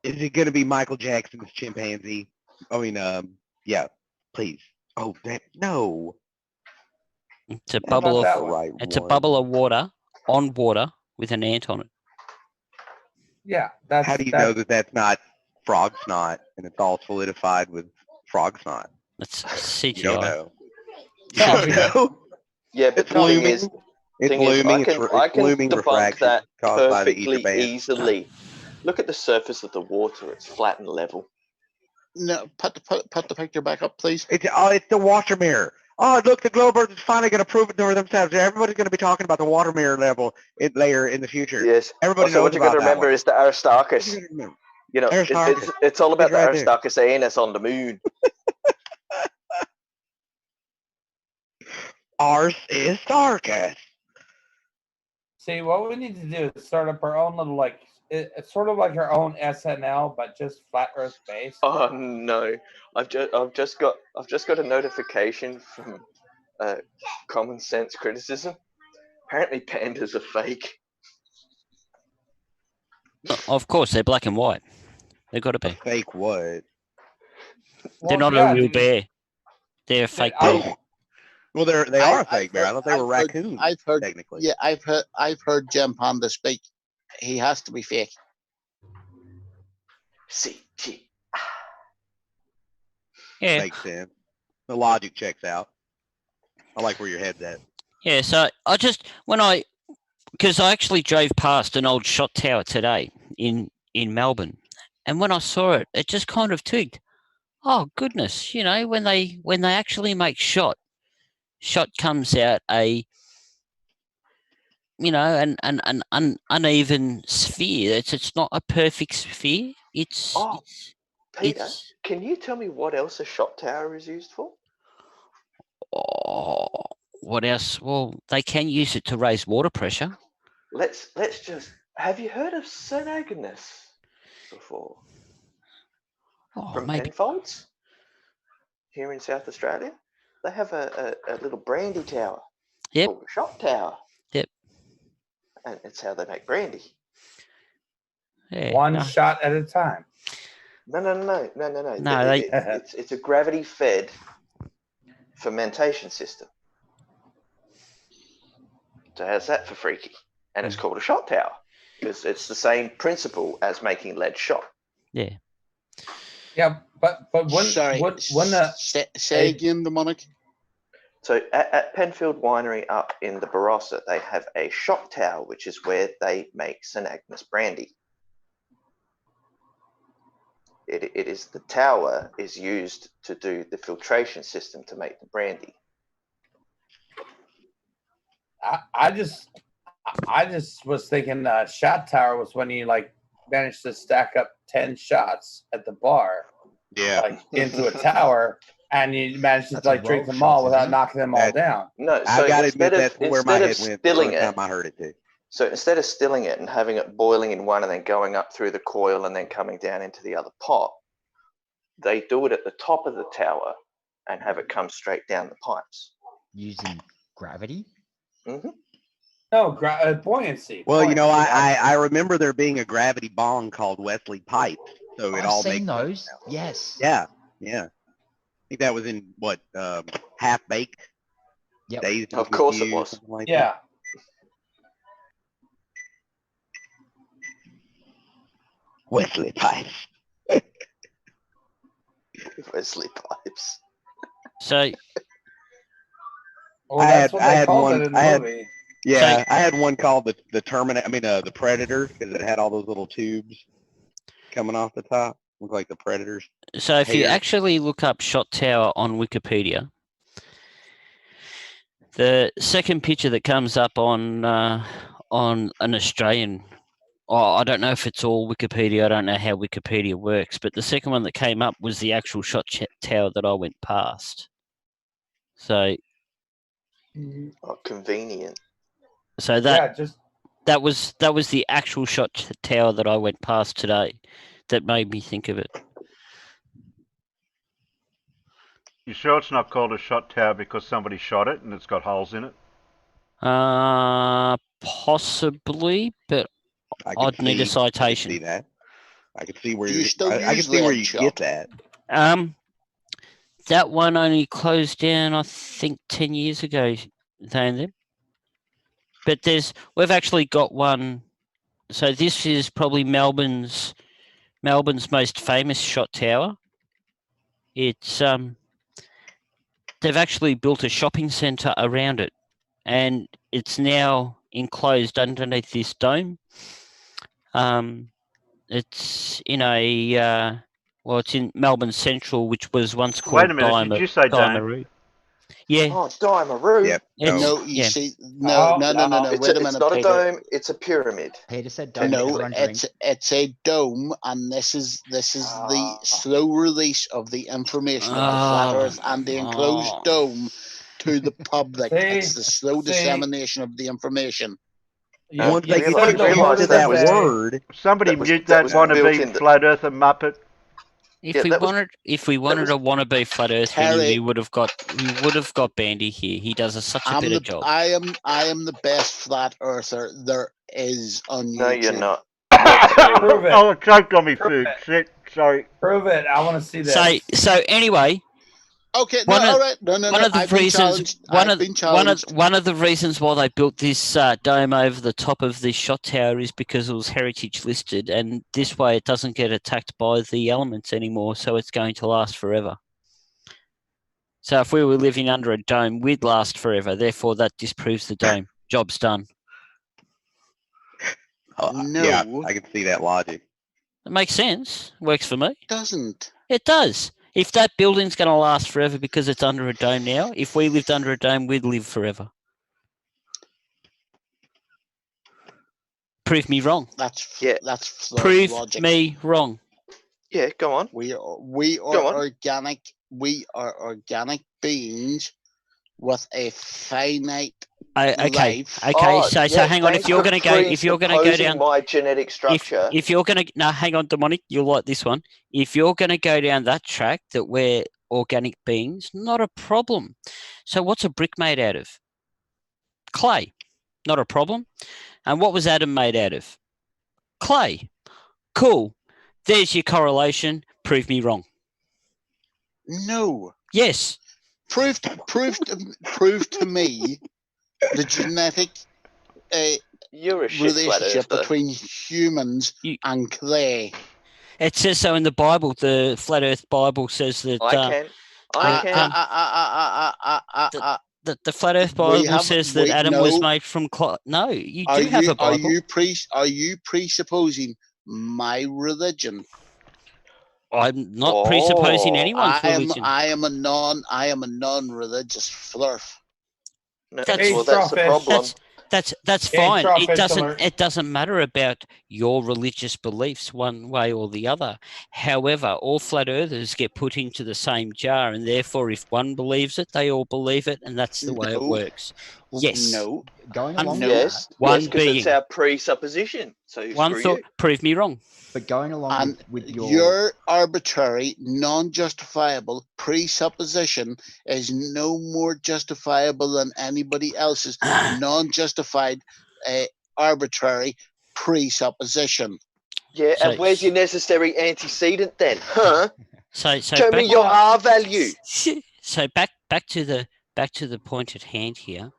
Speaker 12: Is it going to be Michael Jackson's chimpanzee? I mean, yeah, please. Oh, no.
Speaker 5: It's a
Speaker 12: That's
Speaker 5: bubble
Speaker 12: not
Speaker 5: of
Speaker 12: the right
Speaker 5: it's a
Speaker 12: one.
Speaker 5: bubble of water on water with an ant on it.
Speaker 6: Yeah, that's.
Speaker 12: How do you know that that's not frog snot and it's all solidified with frog snot?
Speaker 5: That's CGI.
Speaker 12: You don't know.
Speaker 6: No,
Speaker 12: You don't
Speaker 6: because-
Speaker 12: know.
Speaker 2: Yeah, but
Speaker 12: It's
Speaker 2: the thing
Speaker 12: looming.
Speaker 2: is,
Speaker 12: It's
Speaker 2: thing is,
Speaker 12: looming.
Speaker 2: I can
Speaker 12: looming
Speaker 2: debunk
Speaker 12: refraction
Speaker 2: that
Speaker 12: caused by the ether
Speaker 2: perfectly
Speaker 12: band.
Speaker 2: easily. Look at the surface of the water; it's flat and level.
Speaker 15: No, put the picture back up, please.
Speaker 12: It's the water mirror. Oh, look, the glowbirds is finally going to prove it to themselves. Everybody's going to be talking about the water mirror layer in the future.
Speaker 2: Yes.
Speaker 12: Everybody
Speaker 2: Also,
Speaker 12: knows
Speaker 2: what you got
Speaker 12: about
Speaker 2: to
Speaker 12: that
Speaker 2: remember
Speaker 12: one.
Speaker 2: is the Aristarchus.
Speaker 12: What you gotta remember?
Speaker 2: You know,
Speaker 12: Aristarchus.
Speaker 2: it's all about
Speaker 12: It's
Speaker 2: the
Speaker 12: right there.
Speaker 2: Aristarchus anus on the moon.
Speaker 12: Ours is Starcast.
Speaker 6: See, what we need to do is start up our own little it's sort of like our own SNL, but just flat Earth based.
Speaker 2: Oh no! I've just got a notification from Common Sense Criticism. Apparently, pandas are fake.
Speaker 5: Of course, they're black and white. They've got to be.
Speaker 12: Fake what?
Speaker 5: They're not a real bear. They're a fake bear.
Speaker 12: Well, they are a fake
Speaker 15: I've
Speaker 12: bear. I
Speaker 15: heard-
Speaker 12: thought they were
Speaker 15: I've heard-
Speaker 12: raccoons.
Speaker 15: I've heard
Speaker 12: technically.
Speaker 15: Yeah, I've heard Jim Panda speak. He has to be fake.
Speaker 2: See.
Speaker 5: Yeah.
Speaker 12: Makes sense. The logic checks out. I like where your head's at.
Speaker 5: Yeah, so because I actually drove past an old shot tower today in Melbourne, and when I saw it, it just kind of twigged. Oh goodness, when they actually make shot comes out an uneven sphere. It's not a perfect sphere.
Speaker 2: Peter, can you tell me what else a shot tower is used for?
Speaker 5: Oh, what else? Well, they can use it to raise water pressure.
Speaker 2: Let's just. Have you heard of St. Agnes before? From
Speaker 5: maybe.
Speaker 2: Penfolds here in South Australia, they have a little brandy tower.
Speaker 5: Yep.
Speaker 2: Called a shot tower.
Speaker 5: Yep.
Speaker 2: And it's how they make brandy.
Speaker 5: Yeah,
Speaker 6: One shot at a time.
Speaker 2: No.
Speaker 5: No,
Speaker 2: It's a gravity-fed fermentation system. So how's that for freaky? And it's called a shot tower because it's the same principle as making lead shot.
Speaker 5: Yeah.
Speaker 6: Yeah, but when
Speaker 15: Sorry, say again, demonic.
Speaker 2: So at Penfield Winery up in the Barossa, they have a shot tower, which is where they make St. Agnes brandy. It is the tower is used to do the filtration system to make the brandy.
Speaker 6: I just was thinking shot tower was when you managed to stack up 10 shots at the bar, into a tower, and you managed to drink them all without knocking them all down.
Speaker 2: No, so
Speaker 12: I gotta admit
Speaker 2: instead
Speaker 12: that's where my
Speaker 2: of
Speaker 12: head went the
Speaker 2: stilling
Speaker 12: first
Speaker 2: it,
Speaker 12: time I heard it too.
Speaker 2: So instead of stilling it and having it boiling in one and then going up through the coil and then coming down into the other pot, they do it at the top of the tower and have it come straight down the pipes.
Speaker 3: Using gravity?
Speaker 2: Mm-hmm.
Speaker 6: No, buoyancy.
Speaker 12: Well,
Speaker 6: buoyancy.
Speaker 12: I remember there being a gravity bong called Wesley Pipes, so it
Speaker 3: I've
Speaker 12: all
Speaker 3: seen
Speaker 12: makes
Speaker 3: those.
Speaker 12: sense now.
Speaker 3: Yes.
Speaker 12: Yeah. I think that was in Half Baked.
Speaker 3: Yep.
Speaker 12: Days
Speaker 2: Of
Speaker 12: with
Speaker 2: course it
Speaker 12: You,
Speaker 2: was.
Speaker 12: something like
Speaker 6: Yeah.
Speaker 12: Wesley Pipes.
Speaker 2: Wesley Pipes.
Speaker 5: So
Speaker 6: Well, that's what they called it in the movie.
Speaker 12: I had one called the Terminator. I mean, the Predator, because it had all those little tubes coming off the top, look like the Predators.
Speaker 5: So if you actually look up shot tower on Wikipedia, the second picture that comes up on an Australian, I don't know if it's all Wikipedia. I don't know how Wikipedia works, but the second one that came up was the actual shot tower that I went past. So,
Speaker 2: Convenient.
Speaker 5: So that was the actual shot tower that I went past today that made me think of it.
Speaker 1: You sure it's not called a shot tower because somebody shot it and it's got holes in it?
Speaker 5: Possibly, but I'd need a citation.
Speaker 12: I can see that. I can see where
Speaker 15: Do you still
Speaker 12: I can
Speaker 15: use
Speaker 12: see where
Speaker 15: lead
Speaker 12: you
Speaker 15: shot?
Speaker 12: get that.
Speaker 5: That one only closed down, I think, 10 years ago, they and them. But we've actually got one. So this is probably Melbourne's most famous shot tower. It's they've actually built a shopping centre around it, and it's now enclosed underneath this dome. It's in it's in Melbourne Central, which was once called
Speaker 1: Wait a minute, did you say dome?
Speaker 5: Diamaroo. Yeah.
Speaker 2: Oh, Diamaroo.
Speaker 12: Yep.
Speaker 15: No, you see, no. Wait a minute,
Speaker 2: It's not
Speaker 15: Peter.
Speaker 2: a dome. It's a pyramid.
Speaker 3: Peter said dome.
Speaker 15: No, it's a dome, and this is the slow release of the information about flat Earth and the enclosed dome to the public. It's the slow dissemination of the information.
Speaker 12: Once they get used to that word,
Speaker 1: somebody mute that wannabe flat earther muppet.
Speaker 5: If we wanted a wannabe flat Earth, we would have got Bandy here. He does such a better job.
Speaker 15: I am the best flat earther there is on YouTube.
Speaker 2: No, you're not.
Speaker 9: Prove it.
Speaker 1: Oh, it choked on me food. Shit, sorry.
Speaker 9: Prove it. I want to see that.
Speaker 5: So anyway.
Speaker 15: Okay, no, all right. No.
Speaker 5: One of the reasons why they built this dome over the top of this shot tower is because it was heritage listed, and this way it doesn't get attacked by the elements anymore, so it's going to last forever. So if we were living under a dome, we'd last forever. Therefore, that disproves the dome. Job's done.
Speaker 15: No.
Speaker 12: Yeah, I can see that logic.
Speaker 5: It makes sense. Works for me.
Speaker 15: Doesn't.
Speaker 5: It does. If that building's going to last forever because it's under a dome now, if we lived under a dome, we'd live forever. Prove me wrong.
Speaker 15: That's
Speaker 5: prove
Speaker 15: logic.
Speaker 5: me wrong.
Speaker 2: Yeah, go on.
Speaker 15: We are organic. We are organic beings with a finite life.
Speaker 5: So hang on. If you're going to go down
Speaker 2: my genetic structure,
Speaker 5: if you're going to hang on, Demonic, you'll like this one. If you're going to go down that track that we're organic beings, not a problem. So what's a brick made out of? Clay, not a problem. And what was Adam made out of? Clay. Cool. There's your correlation. Prove me wrong.
Speaker 15: No.
Speaker 5: Yes.
Speaker 15: Prove to me the genetic relationship between humans and clay.
Speaker 5: It says so in the Bible. The Flat Earth Bible says that. The Flat Earth Bible says that Adam was made from clay. No, you do have a Bible.
Speaker 15: Are you presupposing my religion?
Speaker 5: I'm not presupposing anyone's religion.
Speaker 15: I am a non-religious flurf.
Speaker 2: No, that's the problem.
Speaker 5: That's fine. It doesn't matter about your religious beliefs one way or the other. However, all flat earthers get put into the same jar, and therefore, if one believes it, they all believe it, and that's the way it works. Yes.
Speaker 15: No.
Speaker 3: Going along
Speaker 2: with
Speaker 3: that.
Speaker 2: One being. It's our presupposition. So
Speaker 5: one thought. Prove me wrong.
Speaker 3: But going along with
Speaker 15: your arbitrary, non-justifiable presupposition is no more justifiable than anybody else's non-justified, arbitrary presupposition.
Speaker 2: Yeah, and where's your necessary antecedent then, huh?
Speaker 5: So
Speaker 2: show me your R value.
Speaker 5: So back to the point at hand here.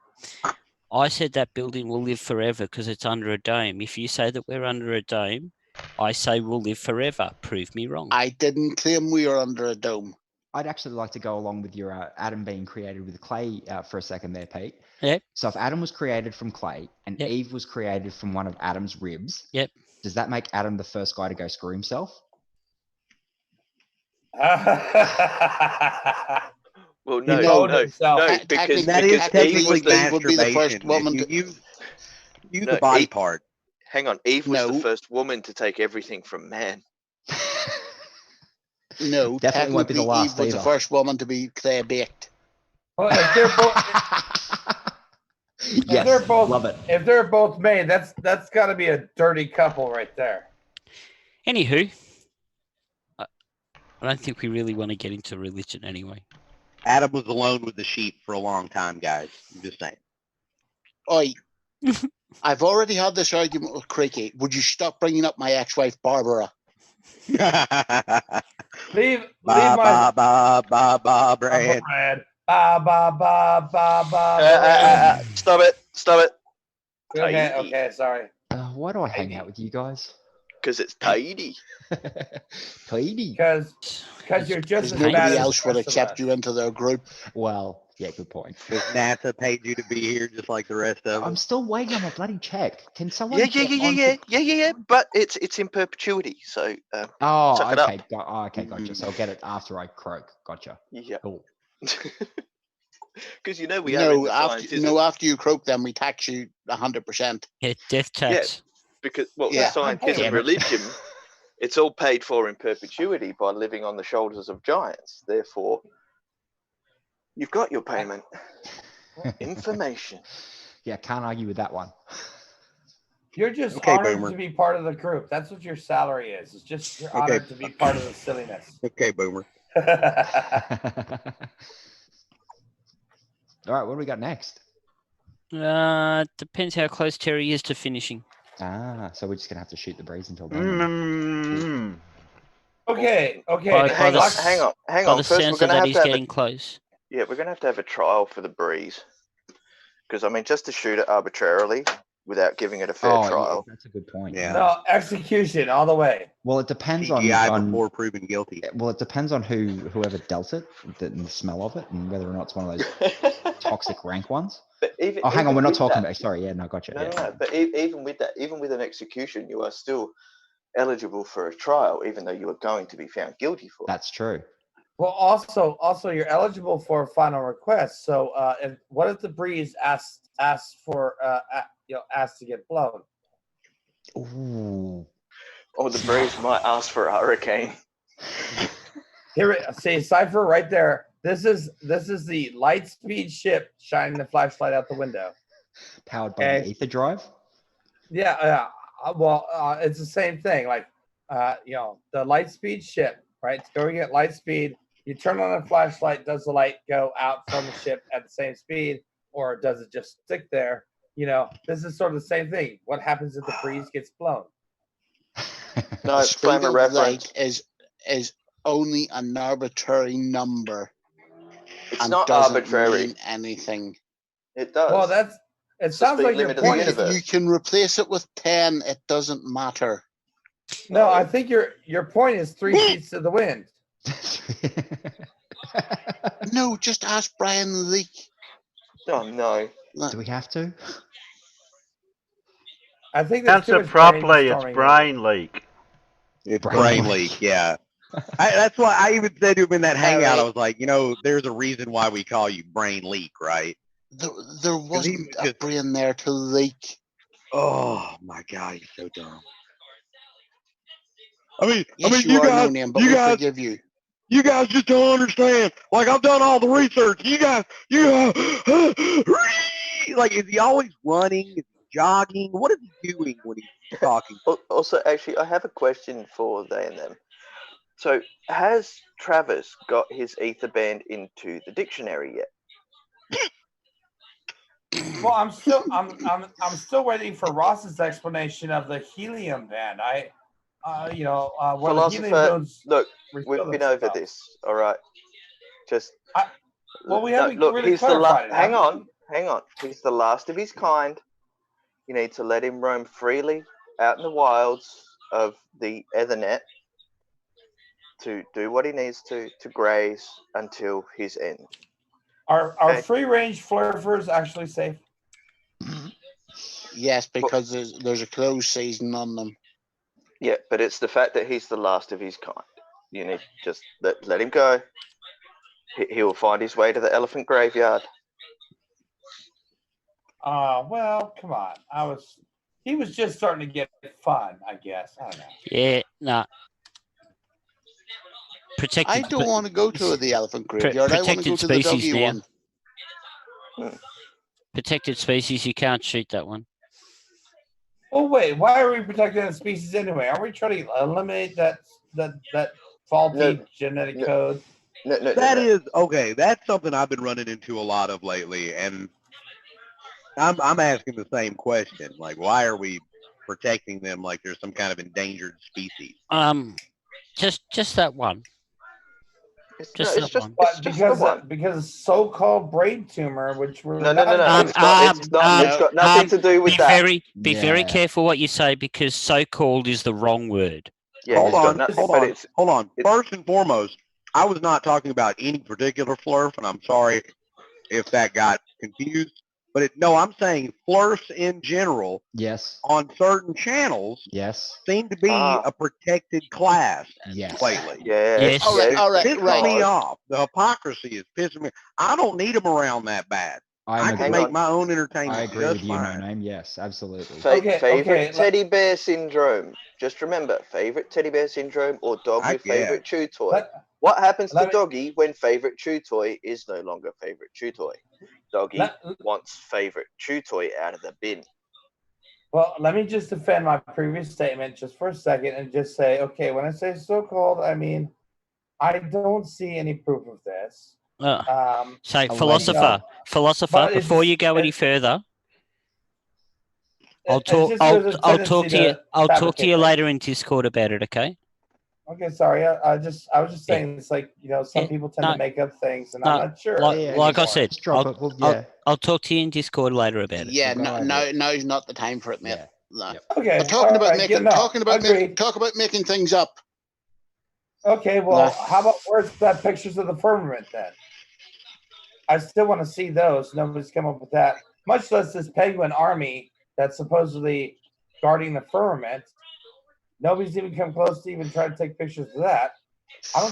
Speaker 5: I said that building will live forever because it's under a dome. If you say that we're under a dome, I say we'll live forever. Prove me wrong.
Speaker 15: I didn't claim we are under a dome.
Speaker 3: I'd actually like to go along with your Adam being created with clay for a second there, Pete.
Speaker 5: Yep.
Speaker 3: So if Adam was created from clay and Eve was created from one of Adam's ribs, does that make Adam the first guy to go screw himself?
Speaker 2: Well, no, because
Speaker 12: that is technically
Speaker 15: be the first woman
Speaker 12: you the body part.
Speaker 2: Hang on, Eve was the first woman to take everything from man.
Speaker 15: No,
Speaker 3: definitely won't be the last.
Speaker 15: Eve was the first woman to be clay baked.
Speaker 9: Well, if they're both,
Speaker 3: love it.
Speaker 9: If they're both made, that's got to be a dirty couple right there.
Speaker 5: Anywho, I don't think we really want to get into religion anyway.
Speaker 12: Adam was alone with the sheep for a long time, guys. I'm just saying.
Speaker 15: Oi. I've already had this argument with Creaky. Would you stop bringing up my ex-wife, Barbara?
Speaker 6: Leave
Speaker 12: Ba
Speaker 6: my
Speaker 12: ba ba ba bread.
Speaker 6: bread. Ba ba ba ba ba bread.
Speaker 2: Stop it! Stop it!
Speaker 6: Okay,
Speaker 2: Tidy.
Speaker 6: okay, sorry.
Speaker 3: Why do I hang out with you guys?
Speaker 2: Because it's tidy.
Speaker 3: Tidy.
Speaker 6: Because you're just
Speaker 15: Because
Speaker 6: as bad
Speaker 15: nobody
Speaker 6: as
Speaker 15: else
Speaker 6: the
Speaker 15: would
Speaker 6: rest of
Speaker 15: accept
Speaker 6: us.
Speaker 15: you into their group.
Speaker 3: Well, yeah, good point.
Speaker 12: Because NASA paid you to be here just like the rest of
Speaker 3: I'm
Speaker 12: us.
Speaker 3: still waiting on my bloody check. Can someone
Speaker 2: Yeah.
Speaker 3: get onto-
Speaker 2: But it's in perpetuity, so
Speaker 3: Oh,
Speaker 2: suck it
Speaker 3: okay.
Speaker 2: up.
Speaker 3: Okay, gotcha. So I'll get it after I croak. Gotcha.
Speaker 2: Yeah.
Speaker 3: Cool.
Speaker 2: Because we are in the science.
Speaker 15: After you croak them, we tax you 100%.
Speaker 5: Yeah, death tax.
Speaker 2: Because
Speaker 15: Yeah.
Speaker 2: scientism,
Speaker 3: Damn it.
Speaker 2: religion, it's all paid for in perpetuity by living on the shoulders of giants. Therefore, you've got your payment. Information.
Speaker 3: Yeah, can't argue with that one.
Speaker 6: You're just
Speaker 12: Okay,
Speaker 6: honored
Speaker 12: Boomer.
Speaker 6: to be part of the group. That's what your salary is. It's just you're
Speaker 12: Okay.
Speaker 6: honored to be part of the silliness.
Speaker 12: Okay, Boomer.
Speaker 3: All right, what do we got next?
Speaker 5: Depends how close Terry is to finishing.
Speaker 3: So we're just gonna have to shoot the breeze until then.
Speaker 6: Okay.
Speaker 2: Hang on.
Speaker 5: By the
Speaker 2: First, we're
Speaker 5: sounds of
Speaker 2: going to
Speaker 5: that,
Speaker 2: have
Speaker 5: he's
Speaker 2: to have
Speaker 5: getting close.
Speaker 2: Yeah, we're going to have a trial for the breeze. Because, just to shoot it arbitrarily without giving it a fair trial.
Speaker 3: Yeah, that's a good point.
Speaker 12: Yeah.
Speaker 6: No, execution all the way.
Speaker 3: Well, it depends
Speaker 12: CGI
Speaker 3: on
Speaker 12: before proven guilty.
Speaker 3: Well, it depends on whoever dealt it, and the smell of it, and whether or not it's one of those toxic rank ones.
Speaker 2: But even,
Speaker 3: oh, hang on,
Speaker 2: even
Speaker 3: we're not
Speaker 2: with
Speaker 3: talking
Speaker 2: that-
Speaker 3: about. Sorry, yeah, no, gotcha.
Speaker 2: No,
Speaker 3: yeah.
Speaker 2: no. But even with that, even with an execution, you are still eligible for a trial, even though you are going to be found guilty for it.
Speaker 3: That's true.
Speaker 6: Well, also, you're eligible for a final request. So, what if the breeze asks to get blown?
Speaker 3: Ooh.
Speaker 2: Or the breeze might ask for a hurricane.
Speaker 6: See, Cypher right there. This is the light speed ship shining the flashlight out the window.
Speaker 3: Powered by the ether drive.
Speaker 6: Yeah. Well, it's the same thing. Like, the light speed ship, right? It's going at light speed. You turn on a flashlight. Does the light go out from the ship at the same speed, or does it just stick there? This is sort of the same thing. What happens if the breeze gets blown?
Speaker 2: No,
Speaker 15: The
Speaker 2: it's frame
Speaker 15: speed
Speaker 2: of
Speaker 15: of
Speaker 2: reference.
Speaker 15: light is only an arbitrary number.
Speaker 2: It's
Speaker 15: and
Speaker 2: not
Speaker 15: doesn't
Speaker 2: arbitrary.
Speaker 15: mean anything.
Speaker 2: It does.
Speaker 6: Well, it
Speaker 2: It's
Speaker 6: sounds
Speaker 2: the
Speaker 6: like
Speaker 2: speed
Speaker 6: your
Speaker 2: limit of the
Speaker 6: point is
Speaker 2: universe.
Speaker 15: You can replace it with 10. It doesn't matter.
Speaker 6: No, I think your point is 3 feet to the wind.
Speaker 15: No, just ask Brian Leak.
Speaker 2: Oh no.
Speaker 3: Do we have to?
Speaker 6: I think there's too
Speaker 1: Answer
Speaker 6: much
Speaker 1: properly. It's
Speaker 6: brainstorming
Speaker 1: brain leak.
Speaker 12: It's brain leak, yeah. That's why I even said to him in that hangout, I was like, there's a reason why we call you brain leak, right?
Speaker 15: There wasn't a brain there to leak.
Speaker 12: Oh my God, he's so dumb. I mean,
Speaker 15: you are no name, but we forgive you.
Speaker 12: You guys just don't understand. Like, I've done all the research. You guys, like, is he always running? Is he jogging? What is he doing when he's talking?
Speaker 2: Also, actually, I have a question for they and them. So, has Travis got his ether band into the dictionary yet?
Speaker 6: Well, I'm still waiting for Ross's explanation of the helium band. Where the helium
Speaker 2: Philosopher,
Speaker 6: goes.
Speaker 2: look, we've been over this. All right, just.
Speaker 6: Well, we haven't really
Speaker 2: he's
Speaker 6: clarified it.
Speaker 2: Hang on. He's the last of his kind. You need to let him roam freely out in the wilds of the Ethernet to do what he needs to graze until his end.
Speaker 6: Are free-range flurfers actually safe?
Speaker 15: Yes, because there's a closed season on them.
Speaker 2: Yeah, but it's the fact that he's the last of his kind. You need to just let him go. He will find his way to the elephant graveyard.
Speaker 6: Well, come on. He was just starting to get fun, I guess. I don't know.
Speaker 5: Yeah, nah.
Speaker 15: I don't want to go to the elephant graveyard. I want to go to the doggy one.
Speaker 5: Protected species, you can't shoot that one.
Speaker 6: Oh wait, why are we protecting the species anyway? Are we trying to eliminate that faulty genetic code?
Speaker 12: That is okay. That's something I've been running into a lot of lately, and I'm asking the same question. Like, why are we protecting them like there's some kind of endangered species?
Speaker 5: Just that one. Just that one.
Speaker 6: But because so-called brain tumor, which we're
Speaker 2: No.
Speaker 6: not.
Speaker 2: It's not. It's got nothing to do with
Speaker 5: be
Speaker 2: that.
Speaker 5: Very careful what you say because so-called is the wrong word.
Speaker 2: Yeah,
Speaker 12: hold on.
Speaker 2: It's,
Speaker 12: hold on. First and foremost, I was not talking about any particular flurf, and I'm sorry if that got confused. But I'm saying flurfs in general.
Speaker 3: Yes.
Speaker 12: On certain channels.
Speaker 3: Yes.
Speaker 12: Seem to be a protected class.
Speaker 3: Yes.
Speaker 12: Lately.
Speaker 2: Yes.
Speaker 15: All right.
Speaker 12: Pissing me off. The hypocrisy is pissing me. I don't need them around that bad. I can make my own entertainment.
Speaker 3: I agree with you, No Name. Yes, absolutely.
Speaker 2: Favorite teddy bear syndrome. Just remember, favorite teddy bear syndrome or dog with favorite chew toy. What happens to doggy when favorite chew toy is no longer favorite chew toy? Doggy wants favorite chew toy out of the bin.
Speaker 6: Well, let me just defend my previous statement just for a second and just say, okay, when I say so-called, I mean, I don't see any proof of this.
Speaker 5: Say, philosopher, before you go any further, I'll talk to you later in Discord about it, okay?
Speaker 6: Okay, sorry. I was just saying it's like, some people tend to make up things, and I'm not sure.
Speaker 5: Like I said, I'll talk to you in Discord later about it.
Speaker 15: Yeah, now's not the time for it, mate.
Speaker 6: Yeah.
Speaker 15: No.
Speaker 6: Okay.
Speaker 15: But talking about making things up.
Speaker 6: Okay, well, how about where's that pictures of the firmament then? I still want to see those. Nobody's come up with that. Much less this penguin army that's supposedly guarding the firmament. Nobody's even come close to even trying to take pictures of that.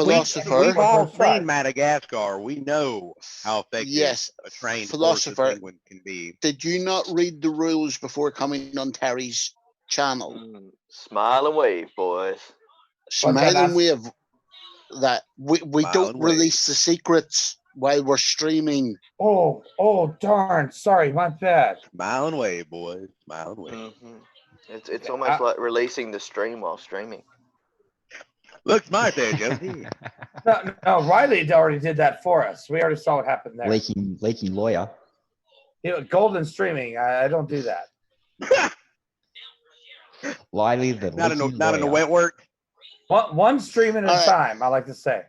Speaker 12: We've all seen Madagascar. We know how effective a trained
Speaker 15: philosopher
Speaker 12: penguin can be.
Speaker 15: Did you not read the rules before coming on Terry's channel?
Speaker 2: Smile and wave, boys.
Speaker 15: Smile and wave. That we don't release the secrets while we're streaming.
Speaker 6: Oh, darn! Sorry, my bad.
Speaker 12: Smile and wave, boys. Smile and wave.
Speaker 2: It's almost like releasing the stream while streaming.
Speaker 12: Look smart there, Josie.
Speaker 6: No, Riley already did that for us. We already saw what happened there.
Speaker 3: Leaking lawyer.
Speaker 6: Golden streaming. I don't do that.
Speaker 3: Riley, the
Speaker 12: not in a wet work.
Speaker 6: One stream at a time. I like to say.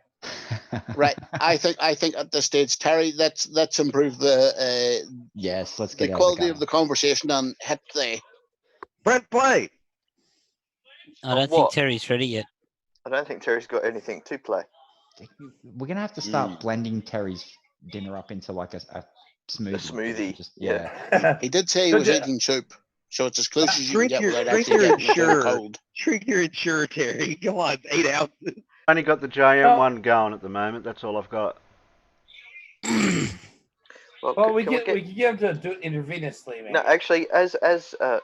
Speaker 15: Right. I think at this stage, Terry, let's improve the
Speaker 3: yes. Let's get
Speaker 15: the quality of the conversation and hit the
Speaker 12: Brent play.
Speaker 5: I don't think Terry's ready yet.
Speaker 2: I don't think Terry's got anything to play.
Speaker 3: We're gonna have to start blending Terry's dinner up into like a smoothie.
Speaker 2: A smoothie.
Speaker 3: Just, yeah.
Speaker 15: He did say he was eating soup, so it's as close as you can get without actually getting cold.
Speaker 12: Drink your insure, Terry. Come on, 8 ounces.
Speaker 1: Only got the JM1 going at the moment. That's all I've got.
Speaker 6: Well, we can get him to do it intravenously, man.
Speaker 2: No, actually, as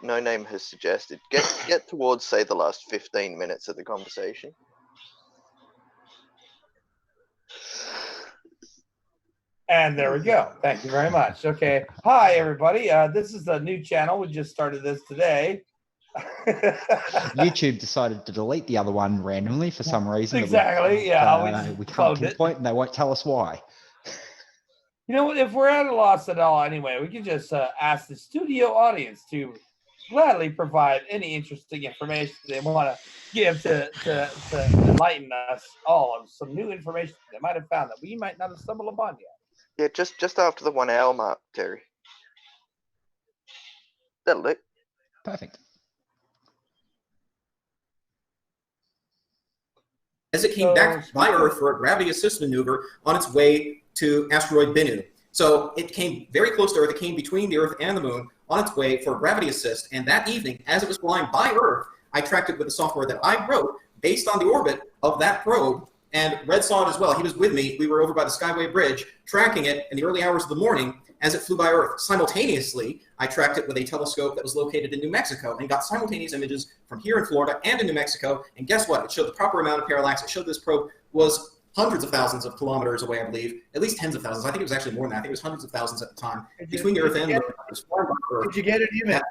Speaker 2: No Name has suggested, get towards say the last 15 minutes of the conversation.
Speaker 6: And there we go. Thank you very much. Okay. Hi, everybody. This is a new channel. We just started this today.
Speaker 3: YouTube decided to delete the other one randomly for some reason.
Speaker 6: Exactly.
Speaker 3: We can't pinpoint, and they won't tell us why.
Speaker 6: You know what? If we're at a loss at all, anyway, we can just ask the studio audience to gladly provide any interesting information they want to give to enlighten us all of some new information they might have found that we might not have stumbled upon yet.
Speaker 2: Yeah, just after the 1 hour mark, Terry. That'll do.
Speaker 3: Perfect.
Speaker 13: As it came back by Earth for a gravity assist maneuver on its way to asteroid Bennu. So it came very close to Earth. It came between the Earth and the Moon on its way for a gravity assist. And that evening, as it was flying by Earth, I tracked it with the software that I wrote based on the orbit of that probe. And Red saw it as well. He was with me. We were over by the Skyway Bridge, tracking it in the early hours of the morning as it flew by Earth. Simultaneously, I tracked it with a telescope that was located in New Mexico and got simultaneous images from here in Florida and in New Mexico. And guess what? It showed the proper amount of parallax. It showed this probe was hundreds of thousands of kilometers away, I believe. At least tens of thousands. I think it was actually more than that. I think it was hundreds of thousands at the time. Between the Earth and the Moon.
Speaker 9: Did you get an image?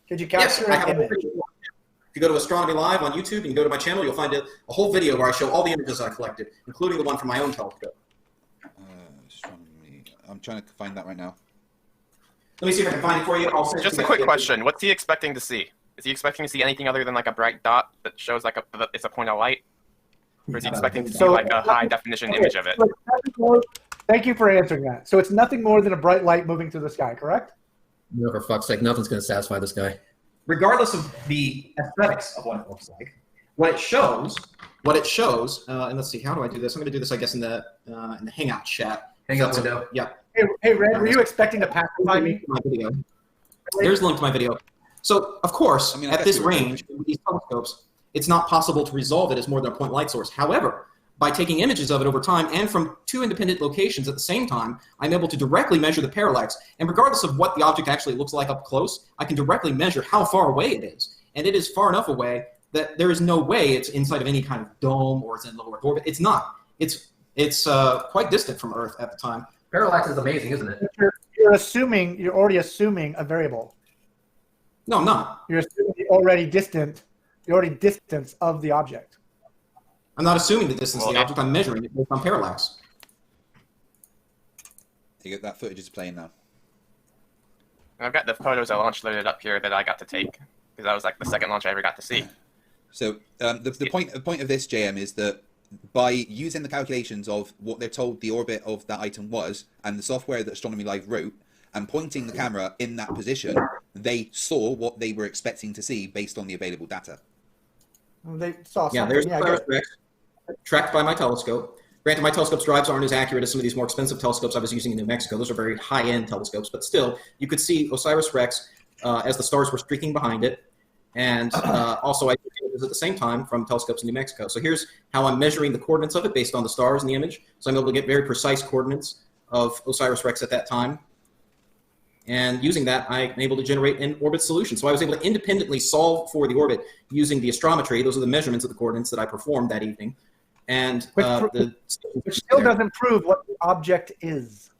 Speaker 9: Did you capture an image?
Speaker 13: If you go to Astronomy Live on YouTube and you go to my channel, you'll find a whole video where I show all the images I collected, including the one from my own telescope.
Speaker 8: Astronomy. I'm trying to find that right now.
Speaker 13: Let me see if I can find it for you.
Speaker 14: Just a quick question. What's he expecting to see? Is he expecting to see anything other than like a bright dot that shows like it's a point of light? Or is he expecting to see like a high definition image of it?
Speaker 9: Thank you for answering that. So it's nothing more than a bright light moving through the sky, correct?
Speaker 10: No, for fuck's sake, nothing's going to satisfy this guy.
Speaker 13: Regardless of the aesthetics of what it looks like, what it shows, and let's see, how do I do this? I'm going to do this, I guess, in the Hangout chat.
Speaker 10: Hangout window.
Speaker 13: Yeah.
Speaker 9: Hey, Red, were you expecting to pacify me?
Speaker 13: My video. There's a link to my video. So, of course, at this range, with these telescopes, it's not possible to resolve it as more than a point light source. However, by taking images of it over time and from two independent locations at the same time, I'm able to directly measure the parallax. And regardless of what the object actually looks like up close, I can directly measure how far away it is. And it is far enough away that there is no way it's inside of any kind of dome or it's in low Earth orbit. It's not. It's quite distant from Earth at the time.
Speaker 10: Parallax is amazing, isn't it?
Speaker 9: You're already assuming a variable.
Speaker 13: No, I'm not.
Speaker 9: You're assuming the already distance of the object.
Speaker 13: I'm not assuming the distance of the object. I'm measuring it based on parallax.
Speaker 8: That footage is playing now.
Speaker 14: I've got the photos I launched loaded up here that I got to take because that was like the second launch I ever got to see.
Speaker 8: So the point of this, JM, is that by using the calculations of what they're told the orbit of that item was and the software that Astronomy Live wrote and pointing the camera in that position, they saw what they were expecting to see based on the available data.
Speaker 9: They saw something.
Speaker 13: Yeah, there's Osiris tracked by my telescope. Granted, my telescope's drives aren't as accurate as some of these more expensive telescopes I was using in New Mexico. Those are very high-end telescopes, but still, you could see OSIRIS-REx as the stars were streaking behind it. And also, I took images at the same time from telescopes in New Mexico. So here's how I'm measuring the coordinates of it based on the stars in the image. So I'm able to get very precise coordinates of OSIRIS-REx at that time. And using that, I'm able to generate an orbit solution. So I was able to independently solve for the orbit using the astrometry. Those are the measurements of the coordinates that I performed that evening. And
Speaker 9: which still doesn't prove what the object is.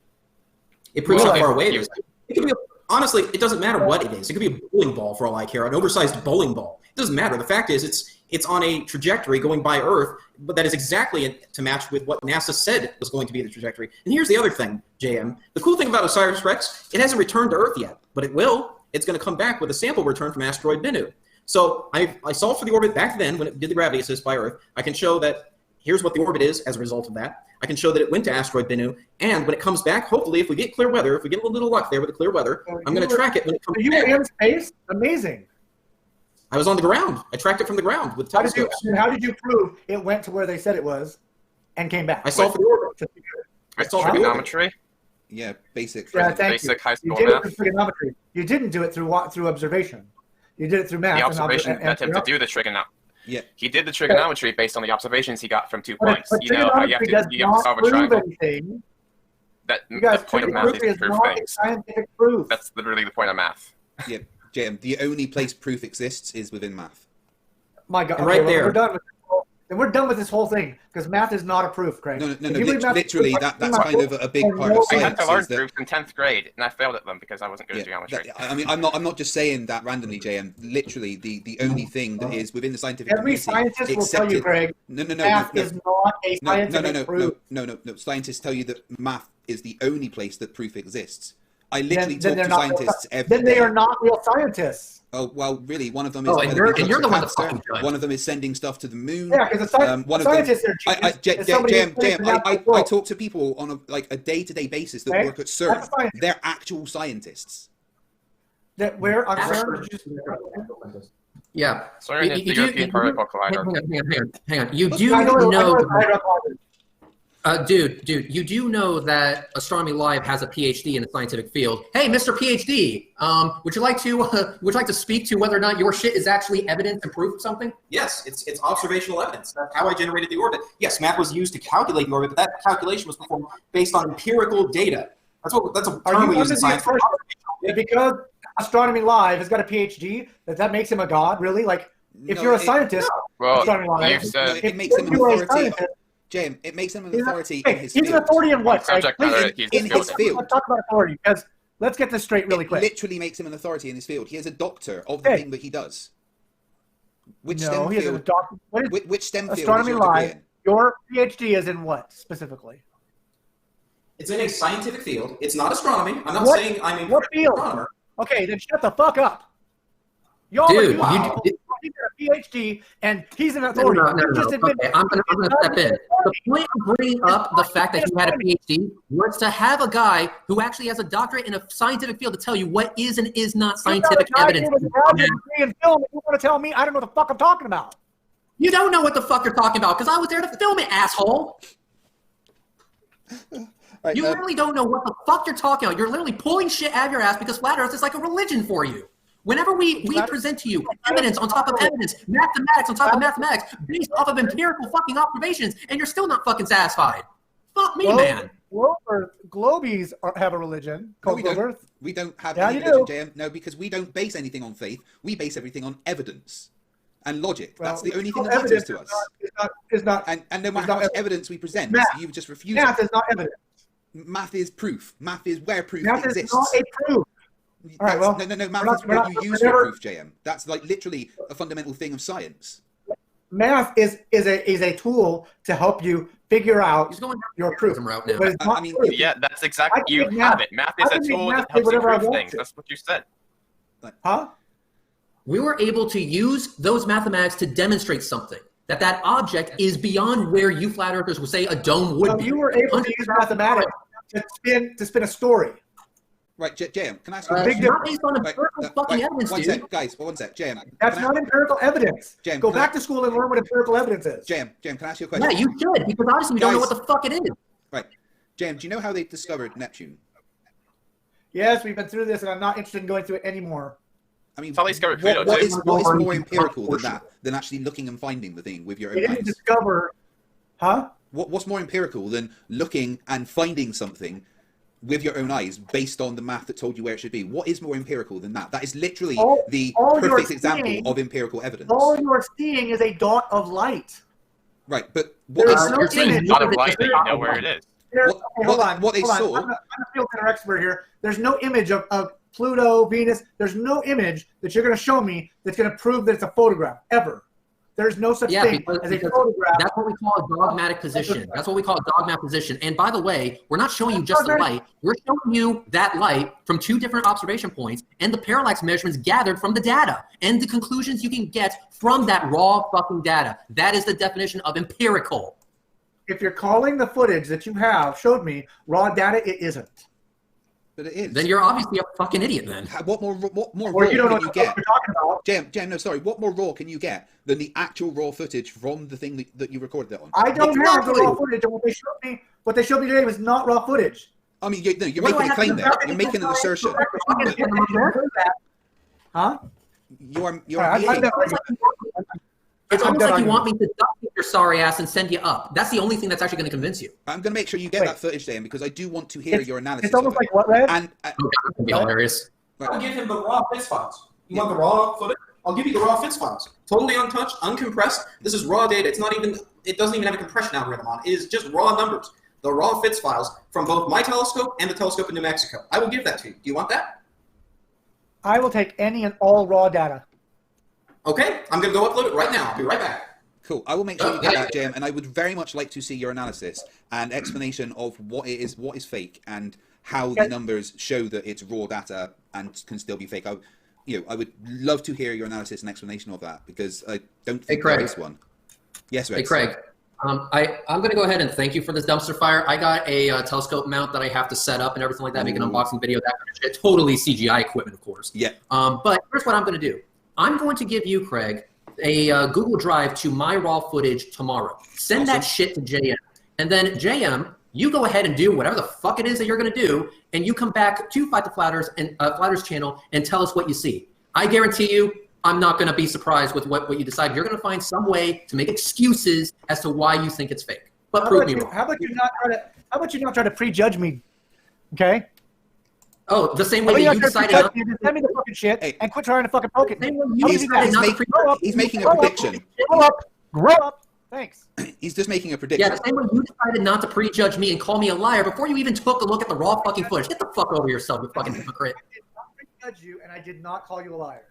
Speaker 13: It proves how far away it is. It could be honestly, it doesn't matter what it is. It could be a bowling ball for all I care, an oversized bowling ball. It doesn't matter. The fact is, it's on a trajectory going by Earth, but that is exactly to match with what NASA said was going to be the trajectory. And here's the other thing, JM. The cool thing about OSIRIS-REx, it hasn't returned to Earth yet, but it will. It's going to come back with a sample return from asteroid Bennu. So I solved for the orbit back then when it did the gravity assist by Earth. I can show that here's what the orbit is as a result of that. I can show that it went to asteroid Bennu, and when it comes back, hopefully, if we get clear weather, if we get a little luck there with the clear weather, I'm going to track it when it comes back.
Speaker 9: You were in space? Amazing.
Speaker 13: I was on the ground. I tracked it from the ground with telescopes.
Speaker 9: How did you prove it went to where they said it was and came back?
Speaker 13: I solved for the orbit.
Speaker 14: I solved trigonometry.
Speaker 8: Yeah, basic.
Speaker 9: Yeah,
Speaker 14: basic high school
Speaker 9: you did
Speaker 14: math.
Speaker 9: it through trigonometry. You didn't do it through observation. You did it through math.
Speaker 14: The observation led him to do the trigonometry.
Speaker 8: Yeah.
Speaker 14: He did the trigonometry based on the observations he got from 2 points.
Speaker 9: But
Speaker 14: you know how you have to solve a triangle.
Speaker 9: Anything.
Speaker 14: The point of math is to prove things.
Speaker 9: Scientific proof.
Speaker 14: That's literally the point of math.
Speaker 8: Yeah, JM, the only place proof exists is within math.
Speaker 9: My God,
Speaker 13: right there.
Speaker 9: We're done with this whole thing because math is not a proof, Craig.
Speaker 8: No, literally, that's kind of a big part of
Speaker 14: I
Speaker 8: science.
Speaker 14: had to learn proofs in 10th grade, and I failed at them because I wasn't good at geometry.
Speaker 8: I mean, I'm not just saying that randomly, JM. Literally, the only thing that is within the scientific community.
Speaker 9: Every scientist will tell you, Craig. Math is not a scientific proof.
Speaker 8: No. Scientists tell you that math is the only place that proof exists. I literally talk to scientists every day.
Speaker 9: Then they are not real scientists.
Speaker 8: Oh, well, really, one of them is...
Speaker 10: Oh, and you're the one that's fucking judged.
Speaker 8: One of them is sending stuff to the moon.
Speaker 9: Yeah, because the scientists are genius.
Speaker 8: I talk to people on a day-to-day basis that work at CERN. They're actual scientists.
Speaker 9: That where on CERN?
Speaker 10: Yeah.
Speaker 14: Sorry, the European Particle Collider.
Speaker 10: Hang on. You do know... Dude, you do know that Astronomy Live has a PhD in the scientific field. Hey, Mr. PhD, would you like to speak to whether or not your shit is actually evidence and proof of something?
Speaker 13: Yes, it's observational evidence. That's how I generated the orbit. Yes, math was used to calculate the orbit, but that calculation was performed based on empirical data. That's a term we use in science.
Speaker 9: Because Astronomy Live has got a PhD, that makes him a god, really? Like, if you're a scientist, Astronomy Live,
Speaker 8: it makes him an authority. James, it makes him an authority in his field.
Speaker 9: He's an authority in what?
Speaker 8: In his field.
Speaker 9: Let's talk about authority, because let's get this straight really quick.
Speaker 8: It literally makes him an authority in his field. He is a doctor of the thing that he does. Which STEM field? Which STEM field?
Speaker 9: Astronomy Live. Your PhD is in what specifically?
Speaker 13: It's in a scientific field. It's not astronomy. I'm not saying I'm a
Speaker 9: field?
Speaker 13: astronomer.
Speaker 9: Okay, then shut the fuck up.
Speaker 10: Dude,
Speaker 9: PhD, and he's an authority.
Speaker 10: No.
Speaker 9: You just admit
Speaker 10: Okay, I'm gonna step in. The point of bringing up the fact that he had a PhD was to have a guy who actually has a doctorate in a scientific field to tell you what is and is not scientific evidence.
Speaker 9: In film, you want to tell me I don't know what the fuck I'm talking about?
Speaker 10: You don't know what the fuck you're talking about because I was there to film it, asshole.
Speaker 8: Right,
Speaker 10: you literally don't know what the fuck you're talking about. You're literally pulling shit out of your ass because flat Earth is like a religion for you. Whenever we present to you evidence on top of evidence, mathematics on top of mathematics, based off of empirical fucking observations, and you're still not fucking satisfied. Fuck me, man.
Speaker 9: Globies have a religion called Earth.
Speaker 8: We don't have
Speaker 9: Yeah,
Speaker 8: any
Speaker 9: you
Speaker 8: religion, JM. No, because we don't base anything on faith. We base everything on evidence and logic.
Speaker 9: Well,
Speaker 8: that's the only thing that
Speaker 9: evidence
Speaker 8: matters to us.
Speaker 9: Is not,
Speaker 8: and no matter how much evidence we present, you just refuse
Speaker 9: Math
Speaker 8: it.
Speaker 9: is not evidence.
Speaker 8: Math is proof. Math is where proof
Speaker 9: Math
Speaker 8: exists.
Speaker 9: is not a proof. All right, well,
Speaker 8: no. Math is what you use for proof, JM. That's like literally a fundamental thing of science.
Speaker 9: Math is a tool to help you figure out your proof. But it's not proof.
Speaker 14: Yeah, that's exactly. You have it. Math is a tool that helps you prove things. That's what you said.
Speaker 9: Huh?
Speaker 10: We were able to use those mathematics to demonstrate something. That object is beyond where you flat earthers would say a dome would be.
Speaker 9: You were able to use mathematics to spin a story.
Speaker 8: Right, JM, can I ask you
Speaker 9: a
Speaker 8: question?
Speaker 9: big
Speaker 10: Not based on empirical fucking evidence,
Speaker 8: one
Speaker 10: dude.
Speaker 8: sec, guys, one sec, JM.
Speaker 9: That's not empirical evidence.
Speaker 8: JM,
Speaker 9: Go back to school and learn what empirical evidence is.
Speaker 8: JM, can I ask you a question?
Speaker 10: Yeah, you should, because obviously we don't know what the fuck it is.
Speaker 8: Right. JM, do you know how they discovered Neptune?
Speaker 9: Yes, we've been through this, and I'm not interested in going through it anymore.
Speaker 8: I mean,
Speaker 14: what
Speaker 8: is more empirical than that, than actually looking and finding the thing with your own eyes?
Speaker 9: They didn't discover, huh?
Speaker 8: What's more empirical than looking and finding something with your own eyes based on the math that told you where it should be? What is more empirical than that? That is literally the perfect example of empirical evidence.
Speaker 9: All you are seeing is a dot of light.
Speaker 8: Right, but what is
Speaker 14: you're seeing a dot of light that you know where it is.
Speaker 8: What they saw.
Speaker 9: I'm a field center expert here. There's no image of Pluto, Venus. There's no image that you're going to show me that's going to prove that it's a photograph ever. There's no such thing as a photograph.
Speaker 10: That's what we call a dogmatic position. That's what we call a dogmatic position. And by the way, we're not showing you just the light. We're showing you that light from two different observation points and the parallax measurements gathered from the data and the conclusions you can get from that raw fucking data. That is the definition of empirical.
Speaker 9: If you're calling the footage that you have showed me raw data, it isn't.
Speaker 8: But it is.
Speaker 10: Then you're obviously a fucking idiot. Then
Speaker 8: what more raw
Speaker 9: you don't know
Speaker 8: can you
Speaker 9: what
Speaker 8: get?
Speaker 9: you're talking about.
Speaker 8: Jem, no, sorry. What more raw can you get than the actual raw footage from the thing that you recorded it on?
Speaker 9: I don't have the raw footage, and what they showed me today was not raw footage.
Speaker 8: I mean, you're making a claim there. You're making an assertion.
Speaker 9: Huh?
Speaker 10: It's almost like you want me to duck your sorry ass and send you up. That's the only thing that's actually going to convince you.
Speaker 8: I'm going to make sure you get that footage, Dan, because I do want to hear your analysis.
Speaker 9: It's almost like what, Red?
Speaker 8: And
Speaker 10: that's going to be hilarious.
Speaker 13: I'll give him the raw FITS files. You want the raw footage? I'll give you the raw FITS files. Totally untouched, uncompressed. This is raw data. It doesn't even have a compression algorithm on it. It is just raw numbers. The raw FITS files from both my telescope and the telescope in New Mexico. I will give that to you. Do you want that?
Speaker 9: I will take any and all raw data.
Speaker 13: Okay, I'm going to go upload it right now. I'll be right back.
Speaker 8: Cool. I will make sure you get that, Jim, and I would very much like to see your analysis and explanation of what is fake, and how the numbers show that it's raw data and can still be fake. I would love to hear your analysis and explanation of that, because I don't think there is one. Yes, Rex.
Speaker 10: Hey, Craig. I'm going to go ahead and thank you for this dumpster fire. I got a telescope mount that I have to set up and everything like that, make an unboxing video, that kind of shit. Totally CGI equipment, of course.
Speaker 8: Yeah.
Speaker 10: But here's what I'm going to do. I'm going to give you, Craig, a Google Drive to my raw footage tomorrow. Send that shit to JM. And then, JM, you go ahead and do whatever the fuck it is that you're going to do, and you come back to Fight the Flatters and Flatters channel and tell us what you see. I guarantee you, I'm not going to be surprised with what you decide. You're going to find some way to make excuses as to why you think it's fake. But prove me wrong.
Speaker 9: How about you not try to prejudge me? Okay.
Speaker 10: Oh, the same way that you decided not
Speaker 9: to send me the fucking shit and quit trying to fucking poke it.
Speaker 8: He's making a prediction.
Speaker 9: Grow up. Thanks.
Speaker 8: He's just making a prediction.
Speaker 10: Yeah, the same way you decided not to prejudge me and call me a liar before you even took a look at the raw fucking footage. Get the fuck over yourself, you fucking hypocrite.
Speaker 9: I did not prejudge you, and I did not call you a liar.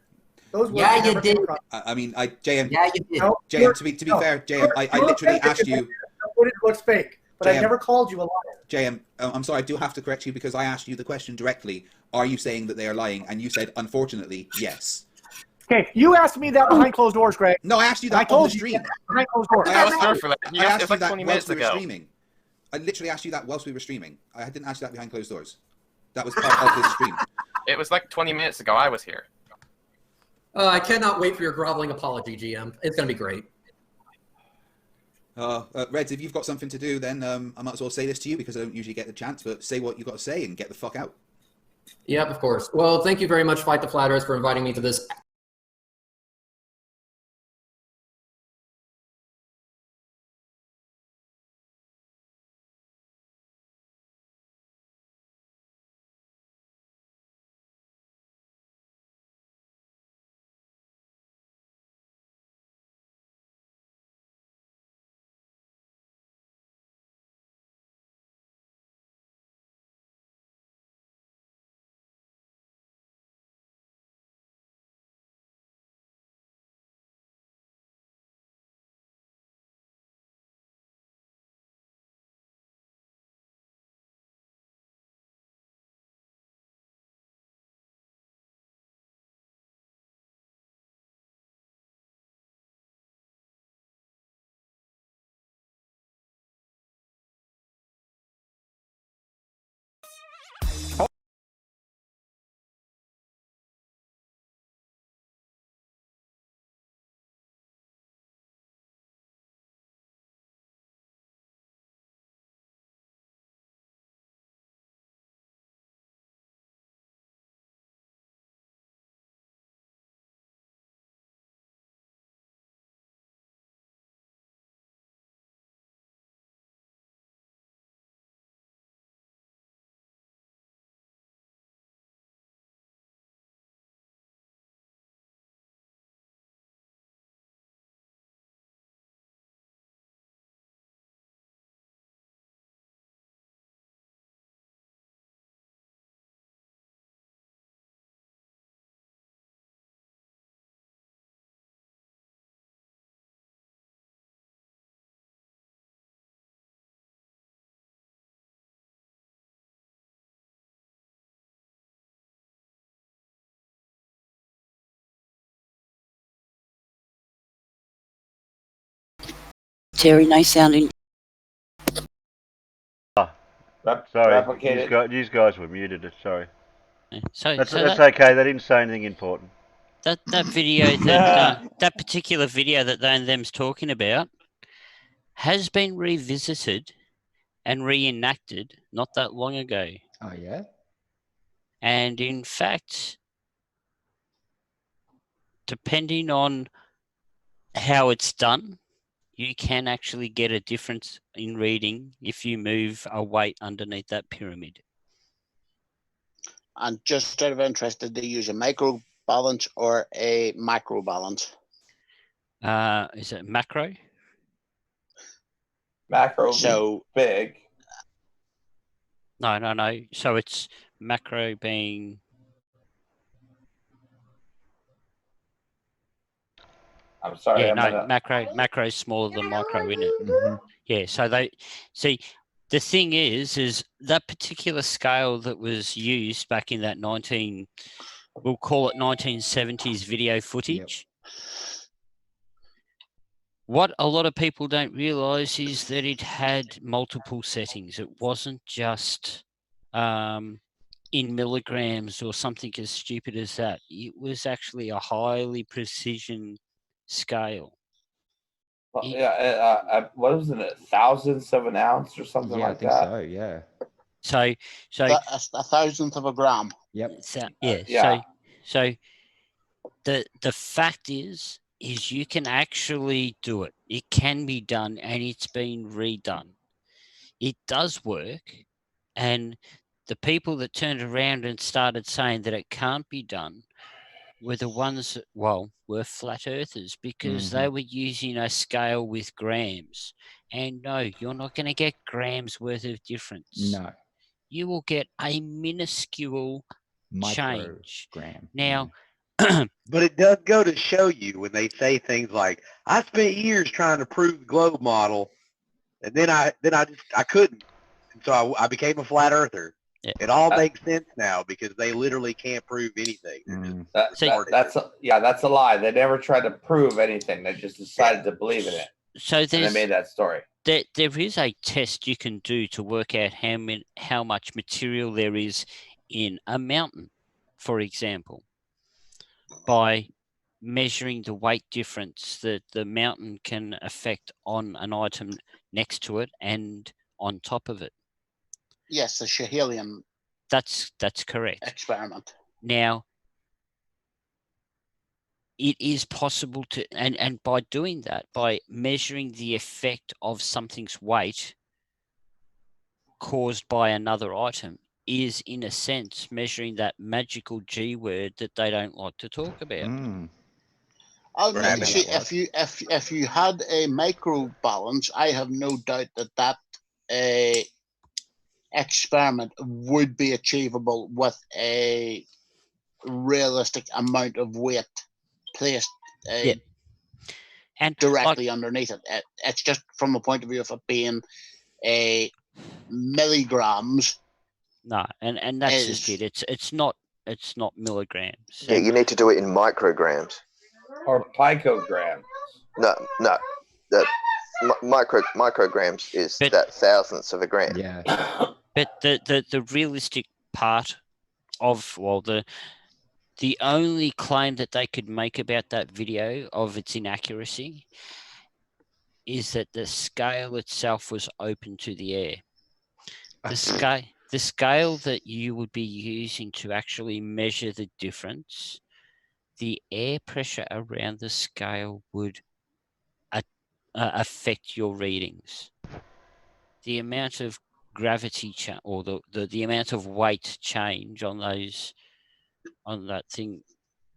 Speaker 9: Those words
Speaker 10: yeah, you did.
Speaker 8: I mean, JM.
Speaker 10: Yeah, you did.
Speaker 9: No,
Speaker 8: JM, to be fair, JM, I literally asked you.
Speaker 9: The footage looks fake, but I never called you a liar.
Speaker 8: JM, I'm sorry, I do have to correct you, because I asked you the question directly. Are you saying that they are lying? And you said, unfortunately, yes.
Speaker 9: Okay, you asked me that behind closed doors, Greg.
Speaker 8: No, I asked you
Speaker 9: I
Speaker 8: that on
Speaker 9: told
Speaker 8: the
Speaker 9: you
Speaker 8: stream.
Speaker 9: behind closed doors.
Speaker 14: I was there for that.
Speaker 8: I asked you
Speaker 14: like
Speaker 8: that
Speaker 14: 20
Speaker 8: whilst
Speaker 14: minutes
Speaker 8: we were
Speaker 14: ago.
Speaker 8: streaming. I literally asked you that whilst we were streaming. I didn't ask you that behind closed doors. That was part of the stream.
Speaker 14: It was like 20 minutes ago. I was here.
Speaker 10: I cannot wait for your groveling apology, GM. It's going to be great.
Speaker 8: Reds, if you've got something to do, then I might as well say this to you because I don't usually get the chance, but say what you've got to say and get the fuck out.
Speaker 10: Yep, of course. Well, thank you very much, Fight the Flat Earth, for inviting me to this.
Speaker 5: Terry, nice sounding.
Speaker 1: Sorry, you guys were muted. Sorry.
Speaker 5: So
Speaker 1: That's
Speaker 5: that,
Speaker 1: okay. They didn't say anything important.
Speaker 5: That video that particular video that they and them's talking about has been revisited and reenacted not that long ago.
Speaker 3: Oh yeah.
Speaker 5: And in fact, depending on how it's done, you can actually get a difference in reading if you move a weight underneath that pyramid.
Speaker 15: And just out of interest, did they use a micro balance or a macro balance?
Speaker 5: Is it macro?
Speaker 6: Macro
Speaker 15: So
Speaker 6: big.
Speaker 5: No. So it's macro being.
Speaker 6: I'm sorry.
Speaker 5: Yeah, macro is smaller than micro, isn't it?
Speaker 3: Mm-hmm.
Speaker 5: Yeah. So they see. The thing is that particular scale that was used back in that we'll call it 1970s video footage. Yep. What a lot of people don't realize is that it had multiple settings. It wasn't just in milligrams or something as stupid as that. It was actually a highly precision scale.
Speaker 6: Well, yeah, what was it, thousandths of an ounce or something like that?
Speaker 3: So, yeah.
Speaker 5: So
Speaker 15: a thousandth of a gram.
Speaker 3: Yep.
Speaker 5: So the fact is you can actually do it. It can be done, and it's been redone. It does work, and the people that turned around and started saying that it can't be done were the ones that, were flat earthers, because they were using a scale with grams. And no, you're not going to get grams worth of difference.
Speaker 3: No.
Speaker 5: You will get a minuscule change.
Speaker 3: Microgram.
Speaker 5: Now,
Speaker 12: but it does go to show you when they say things like, I spent years trying to prove the globe model, and then I couldn't. And so I became a flat earther. It all makes sense now because they literally can't prove anything.
Speaker 6: That's a lie. They never tried to prove anything. They just decided to believe in it.
Speaker 5: So
Speaker 6: and they made that story.
Speaker 5: There is a test you can do to work out how much material there is in a mountain, for example, by measuring the weight difference that the mountain can affect on an item next to it and on top of it.
Speaker 15: Yes, the Schehelium.
Speaker 5: That's correct.
Speaker 15: Experiment.
Speaker 5: Now, it is possible to, and by doing that, by measuring the effect of something's weight caused by another item, is in a sense measuring that magical G word that they don't like to talk about.
Speaker 15: See, if you had a micro balance, I have no doubt that experiment would be achievable with a realistic amount of weight placed
Speaker 5: and
Speaker 15: directly underneath it. It's just from a point of view of it being milligrams.
Speaker 5: No, and that's just it. It's not milligrams.
Speaker 2: Yeah, you need to do it in micrograms
Speaker 6: or picograms.
Speaker 2: No, the micrograms is that thousandths of a gram.
Speaker 3: Yeah.
Speaker 5: But the realistic part of the only claim that they could make about that video of its inaccuracy is that the scale itself was open to the air. The scale that you would be using to actually measure the difference, the air pressure around the scale would affect your readings. The amount of gravity or the amount of weight change on that thing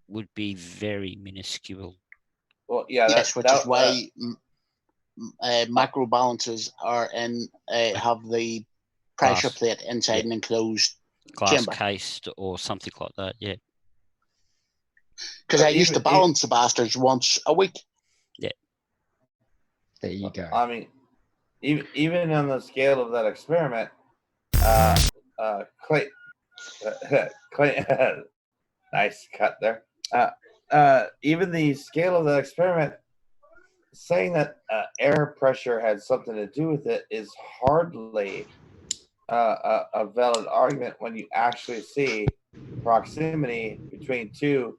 Speaker 5: would be very minuscule.
Speaker 6: Well, yeah,
Speaker 15: yes, which is why macro balances are have the pressure plate inside an enclosed
Speaker 5: glass
Speaker 15: chamber.
Speaker 5: cased or something like that. Yeah.
Speaker 15: Because I used to balance the bastards once a week.
Speaker 5: Yeah.
Speaker 3: There you go.
Speaker 6: I mean, even on the scale of that experiment, Clay, nice cut there. Even the scale of the experiment, saying that air pressure had something to do with it is hardly a valid argument when you actually see proximity between two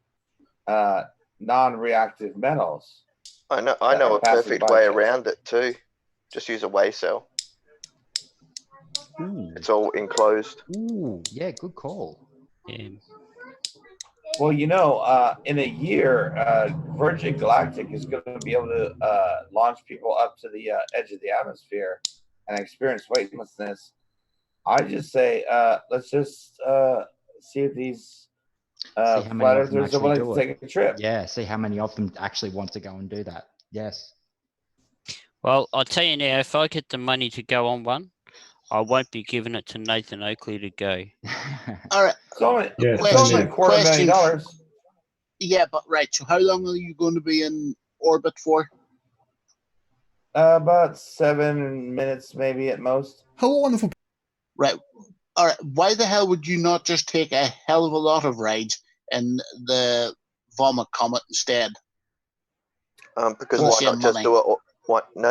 Speaker 6: non-reactive metals.
Speaker 2: I know a perfect way around it too. Just use a weigh cell. It's all enclosed.
Speaker 3: Ooh, yeah, good call.
Speaker 5: Yeah.
Speaker 6: Well, in a year, Virgin Galactic is going to be able to launch people up to the edge of the atmosphere and experience weightlessness. I just say, let's just see if these flat earthers are willing to take a trip.
Speaker 3: Yeah, see how many of them actually want to go and do that. Yes.
Speaker 5: Well, I'll tell you now, if I get the money to go on one, I won't be giving it to Nathan Oakley to go.
Speaker 15: All right.
Speaker 6: It's only $250,000.
Speaker 15: Yeah, but right. So how long are you going to be in orbit for?
Speaker 6: About 7 minutes, maybe at most.
Speaker 16: How wonderful.
Speaker 15: Right. All right. Why the hell would you not just take a hell of a lot of rides in the Vomit Comet instead?
Speaker 2: Because why not just do it? No.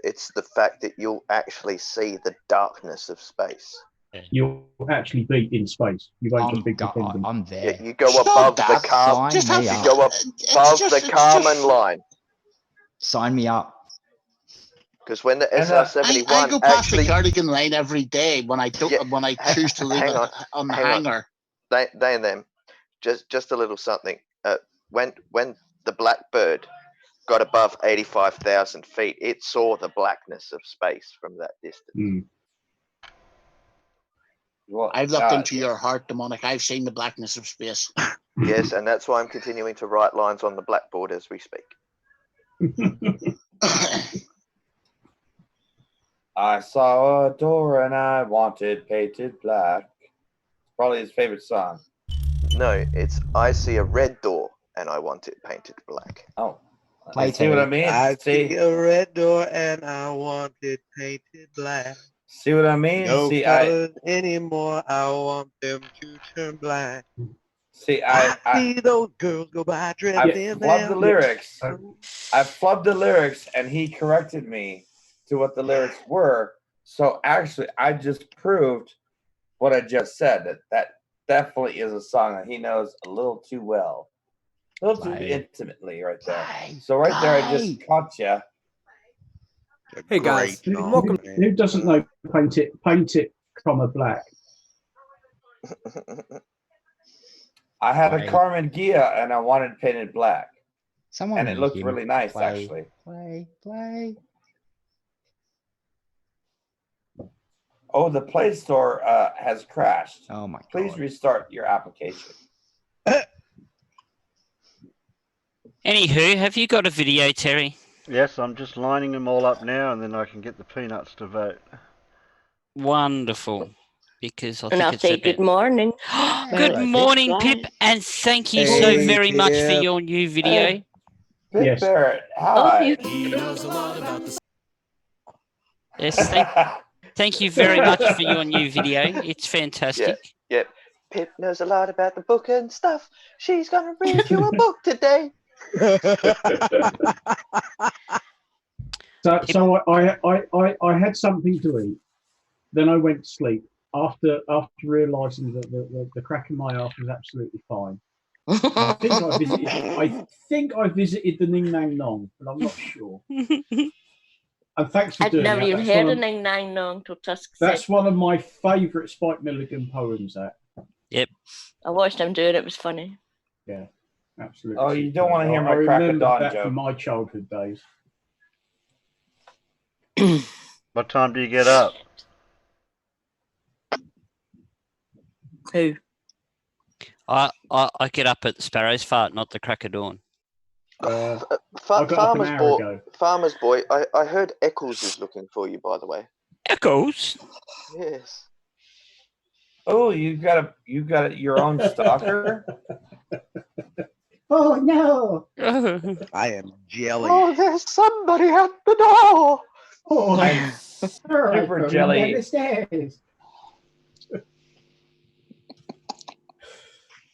Speaker 2: It's the fact that you'll actually see the darkness of space.
Speaker 17: You'll actually be in space. You won't just be pretending.
Speaker 3: I'm there.
Speaker 2: Yeah, you go above the Kármán. You go above the Kármán line.
Speaker 3: Sign me up.
Speaker 2: Because when the SR-71
Speaker 15: I go past the Cardigan line every day when I choose to leave it on the hangar.
Speaker 2: They and them. Just a little something. When the Blackbird got above 85,000 feet, it saw the blackness of space from that distance.
Speaker 6: Well,
Speaker 15: I've looked into your heart, Demonic. I've seen the blackness of space.
Speaker 2: Yes, and that's why I'm continuing to write lines on the blackboard as we speak.
Speaker 6: I saw a door and I wanted painted black. It's probably his favorite song.
Speaker 2: No, it's I see a red door and I want it painted black.
Speaker 6: Oh. See what I mean?
Speaker 12: I see a red door and I want it painted black.
Speaker 6: See what I mean?
Speaker 12: No
Speaker 6: See,
Speaker 12: colors anymore. I want them to turn black.
Speaker 6: See,
Speaker 12: I see those girls go by dressed
Speaker 6: I
Speaker 12: in
Speaker 6: flubbed the
Speaker 12: them.
Speaker 6: lyrics. I flubbed the lyrics, and he corrected me to what the lyrics were. So actually, I just proved what I just said. That definitely is a song that he knows a little too well, a little too intimately, right there. So right there, I just caught you.
Speaker 11: Hey guys, welcome.
Speaker 17: Who doesn't know paint it, comma black?
Speaker 6: I had a
Speaker 3: Play.
Speaker 6: Carmen Gia, and I wanted it painted black.
Speaker 3: Someone
Speaker 6: And it
Speaker 3: named
Speaker 6: looked
Speaker 3: him
Speaker 6: really nice,
Speaker 3: Play.
Speaker 6: actually.
Speaker 3: Play.
Speaker 6: Oh, the Play Store has crashed.
Speaker 3: Oh my God.
Speaker 6: Please restart your application.
Speaker 5: Anywho, have you got a video, Terry?
Speaker 1: Yes, I'm just lining them all up now, and then I can get the peanuts to vote.
Speaker 5: Wonderful. Because I
Speaker 16: And
Speaker 5: think
Speaker 16: I'll
Speaker 5: it's
Speaker 16: say
Speaker 5: a bit...
Speaker 16: good morning.
Speaker 5: Good morning, Pip, and thank you so very much for your new video.
Speaker 6: Pip Barrett,
Speaker 16: Oh,
Speaker 6: hi.
Speaker 16: he knows a lot about the...
Speaker 5: Yes, thank you very much for your new video. It's fantastic.
Speaker 2: Yeah. Pip knows a lot about the book and stuff. She's gonna read you a book today.
Speaker 17: So I had something to eat. Then I went to sleep after realising that the crack in my arse was absolutely fine. I think I visited the Ning Nang Nong, but I'm not sure. And thanks for
Speaker 16: I've
Speaker 17: doing
Speaker 16: never
Speaker 17: that.
Speaker 16: even heard of Ning Nang Nong till Tusk said.
Speaker 17: That's one of my favourite Spike Milligan poems. That.
Speaker 5: Yep.
Speaker 16: I watched him do it. It was funny.
Speaker 17: Yeah, absolutely.
Speaker 6: Oh, you don't want to hear my
Speaker 17: I
Speaker 6: crack of
Speaker 17: remember
Speaker 6: dawn
Speaker 17: that
Speaker 6: joke.
Speaker 17: from my childhood days.
Speaker 1: What time do you get up?
Speaker 16: Who?
Speaker 5: I get up at the sparrow's fart, not the crack of dawn.
Speaker 17: I got up an hour ago.
Speaker 2: Farmer's boy, I heard Eccles is looking for you, by the way.
Speaker 5: Eccles?
Speaker 2: Yes.
Speaker 6: Oh, you got your own stalker?
Speaker 17: Oh no!
Speaker 12: I am jelly.
Speaker 2: Oh, there's somebody at the door.
Speaker 17: Oh,
Speaker 6: I'm super jelly.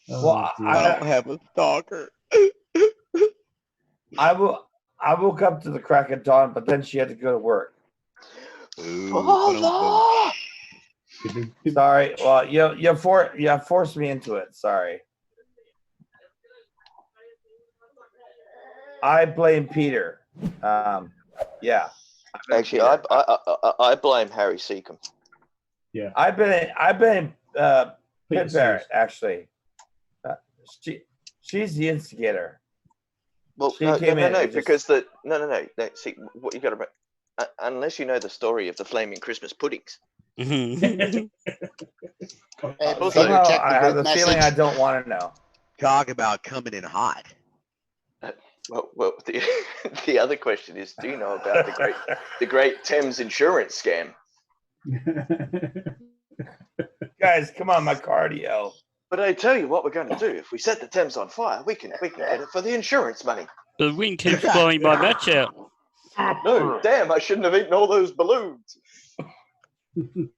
Speaker 6: Well,
Speaker 12: I don't have a stalker.
Speaker 6: I woke up to the crack of dawn, but then she had to go to work.
Speaker 2: Father!
Speaker 6: Sorry. Well, you forced me into it. Sorry. I blame Peter. Yeah.
Speaker 2: Actually, I blame Harry Seacombe.
Speaker 17: Yeah.
Speaker 6: I blame Pip Barrett. Actually, she's the instigator.
Speaker 2: Well,
Speaker 6: She
Speaker 2: no,
Speaker 6: came in and
Speaker 2: because no. See, what you got to, unless you know the story of the flaming Christmas puddings.
Speaker 6: Somehow I have the feeling I don't want to know.
Speaker 12: Talk about coming in hot.
Speaker 2: Well, the other question is, do you know about the great Thames insurance scam?
Speaker 6: Guys, come on, my cardio.
Speaker 2: But I tell you what we're going to do. If we set the Thames on fire, we can get it for the insurance money.
Speaker 5: The wind keeps blowing my match out.
Speaker 2: No, damn! I shouldn't have eaten all those balloons.
Speaker 6: What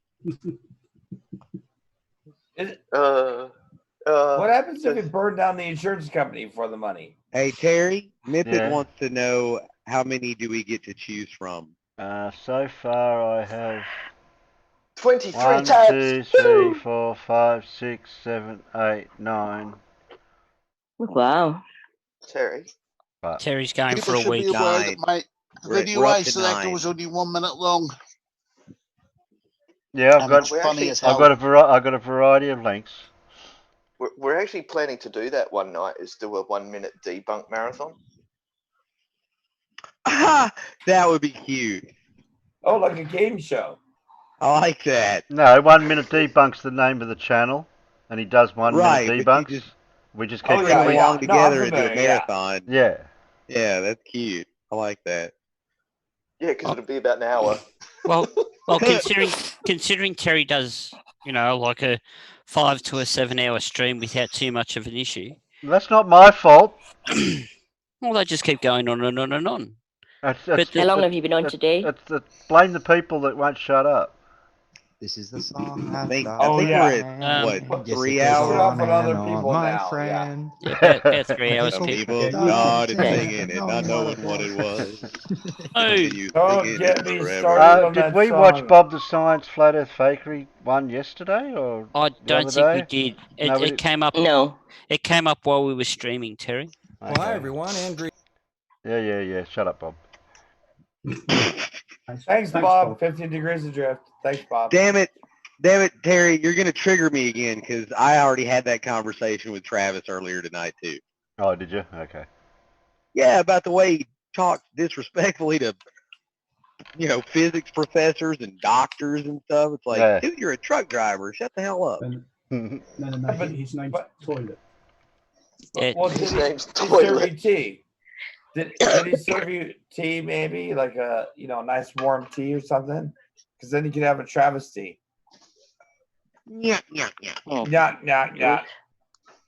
Speaker 6: happens if we burn down the insurance company for the money?
Speaker 12: Hey Terry, Mippet
Speaker 1: Yeah.
Speaker 12: wants to know how many do we get to choose from?
Speaker 1: So far I have
Speaker 2: 23
Speaker 1: 1,
Speaker 2: tabs.
Speaker 1: 2, 3, 4, 5, 6, 7, 8, 9.
Speaker 16: Wow.
Speaker 2: Terry.
Speaker 5: Terry's going
Speaker 15: People
Speaker 5: for a
Speaker 15: should
Speaker 5: week.
Speaker 15: be aware that my video
Speaker 12: we're up
Speaker 15: I
Speaker 12: to
Speaker 15: selected
Speaker 12: 9.
Speaker 15: was only 1 minute long.
Speaker 1: Yeah,
Speaker 15: And it's funny as hell.
Speaker 1: I've got a variety of lengths.
Speaker 2: We're actually planning to do that one night. Is do a 1 minute debunk marathon.
Speaker 12: That would be cute.
Speaker 6: Oh, like a game show.
Speaker 12: I like that.
Speaker 1: No, 1 minute debunk's the name of the channel, and he does 1
Speaker 12: Right,
Speaker 1: minute
Speaker 12: but
Speaker 1: debunks. We just keep
Speaker 12: Bring them along together and do a marathon.
Speaker 1: Yeah.
Speaker 12: Yeah, that's cute. I like that.
Speaker 2: Yeah, because it'll be about an hour.
Speaker 5: Well, considering Terry does, like a 5 to 7 hour stream without too much of an issue.
Speaker 1: That's not my fault.
Speaker 5: Well, they just keep going on and on and on.
Speaker 16: How long have you been on today?
Speaker 1: Blame the people that won't shut up.
Speaker 3: This is the song I
Speaker 12: think
Speaker 6: Oh,
Speaker 12: we're
Speaker 6: yeah.
Speaker 12: at what,
Speaker 3: Yes,
Speaker 12: 3
Speaker 3: it goes
Speaker 12: hours?
Speaker 6: off on other
Speaker 3: and
Speaker 6: people
Speaker 3: my
Speaker 6: now,
Speaker 3: friend.
Speaker 5: Yeah, about 3 hours.
Speaker 12: Some
Speaker 5: People.
Speaker 12: people started singing and not knowing what it was. Continue
Speaker 6: Don't
Speaker 12: singing
Speaker 6: get
Speaker 12: it
Speaker 6: me
Speaker 12: forever.
Speaker 6: started on
Speaker 1: Did
Speaker 6: that
Speaker 1: we watch
Speaker 6: song.
Speaker 1: Bob the Science Flat Earth Fakery one yesterday or
Speaker 5: I
Speaker 1: the
Speaker 5: don't
Speaker 1: other
Speaker 5: think we
Speaker 1: day?
Speaker 5: did.
Speaker 1: No,
Speaker 5: It,
Speaker 1: we
Speaker 5: it
Speaker 1: did.
Speaker 5: came up.
Speaker 16: No.
Speaker 5: It came up while we were streaming, Terry.
Speaker 7: Well, hi
Speaker 1: Okay.
Speaker 7: everyone, and
Speaker 1: Yeah. Shut up, Bob.
Speaker 6: Thanks, Bob. 15 degrees adrift. Thanks, Bob.
Speaker 12: Damn it, Terry, you're gonna trigger me again because I already had that conversation with Travis earlier tonight too.
Speaker 1: Oh, did you? Okay.
Speaker 12: Yeah, about the way he talks disrespectfully to, physics professors and doctors and stuff. It's like,
Speaker 1: Yeah.
Speaker 12: dude, you're a truck driver. Shut the hell up.
Speaker 17: No. His name's Toilet.
Speaker 6: Well,
Speaker 2: His
Speaker 6: did
Speaker 2: name's
Speaker 6: he
Speaker 2: Toilet.
Speaker 6: serve you tea? Did he serve you tea? Maybe like a nice warm tea or something? Because then you could have a travesty.
Speaker 12: Yeah.
Speaker 6: Yeah.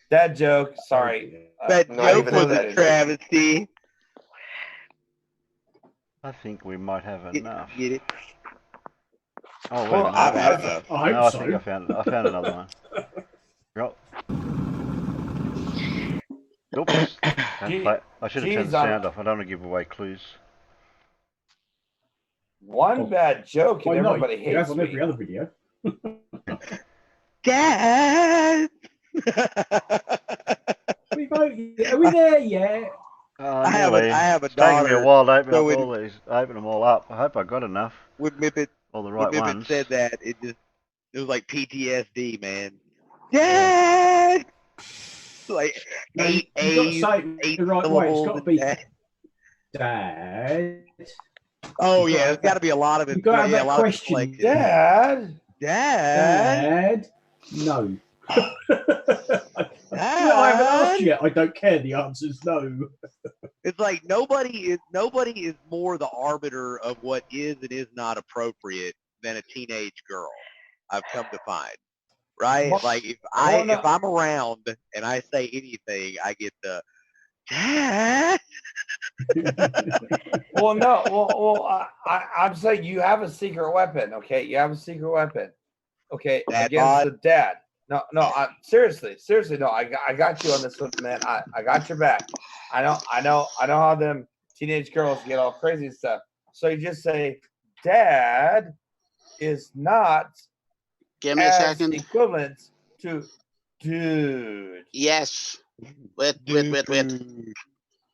Speaker 6: That joke. Sorry.
Speaker 12: That
Speaker 2: Not
Speaker 12: joke
Speaker 2: even
Speaker 12: was
Speaker 2: in
Speaker 12: a
Speaker 2: that.
Speaker 12: travesty.
Speaker 1: I think we might have enough.
Speaker 12: Get it?
Speaker 1: Oh, wait
Speaker 6: Well,
Speaker 1: a minute.
Speaker 12: I've had enough.
Speaker 1: No, I think I found another one. Yep. Oops. I should have turned the sound off. I don't want to give away clues.
Speaker 6: One bad joke and
Speaker 17: Why not?
Speaker 6: everybody
Speaker 17: You have
Speaker 6: hates
Speaker 17: on
Speaker 6: me.
Speaker 17: every other video.
Speaker 12: Dad!
Speaker 17: Are we there yet?
Speaker 12: I have a
Speaker 1: It's taking me a
Speaker 12: daughter.
Speaker 1: while to open
Speaker 12: so
Speaker 1: up
Speaker 12: when-
Speaker 1: all these. Open them all up. I hope I got enough.
Speaker 12: When Mippet,
Speaker 1: All the
Speaker 12: when
Speaker 1: right
Speaker 12: Mippet
Speaker 1: ones.
Speaker 12: said that, it was like PTSD, man. Dad! Like
Speaker 17: No,
Speaker 12: eight
Speaker 17: you got to say it
Speaker 12: eight
Speaker 17: the right way. It's
Speaker 12: syllables
Speaker 17: got to
Speaker 12: and
Speaker 17: be
Speaker 12: dad.
Speaker 17: Dad.
Speaker 12: Oh
Speaker 17: You
Speaker 12: yeah,
Speaker 17: gotta
Speaker 12: there's got to be a lot of it.
Speaker 17: You got to have
Speaker 12: yeah, a
Speaker 17: that
Speaker 12: lot
Speaker 17: question.
Speaker 12: of inflection.
Speaker 6: Dad.
Speaker 12: Dad.
Speaker 17: No. I haven't asked yet. I don't care. The answer's no.
Speaker 12: It's like nobody is more the arbiter of what is and is not appropriate than a teenage girl. I've come to find, right?
Speaker 6: Well,
Speaker 12: like if
Speaker 6: no.
Speaker 12: I'm around and I say anything, I get the Dad.
Speaker 6: Well, no. Well, I'm saying you have a secret weapon. Okay, you have a secret weapon. Okay,
Speaker 12: Dad
Speaker 6: against
Speaker 12: bod?
Speaker 6: the dad. No. Seriously. No. I got you on this one, man. I got your back. I know how them teenage girls get all crazy and stuff. So you just say, Dad is not.
Speaker 15: Give me a second.
Speaker 6: Equivalent to dude.
Speaker 15: Yes. Wait.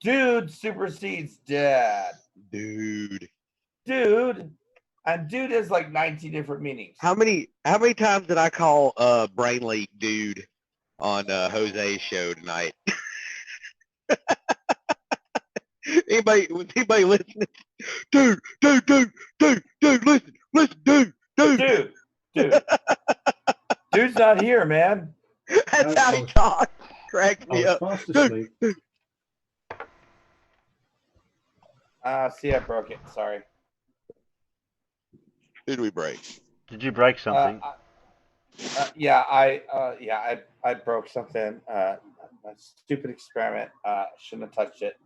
Speaker 6: Dude supersedes dad.
Speaker 12: Dude.
Speaker 6: And dude has like 19 different meanings.
Speaker 12: How many times did I call Brain Leak dude on Jose's show tonight? Was anybody listening? Dude, listen, dude.
Speaker 6: Dude's not here, man.
Speaker 12: That's how he talks. Cracks me up.
Speaker 17: Fast asleep.
Speaker 6: See, I broke it. Sorry.
Speaker 12: Did we break?
Speaker 1: Did you break something?
Speaker 6: I broke something. A stupid experiment. Shouldn't have touched it.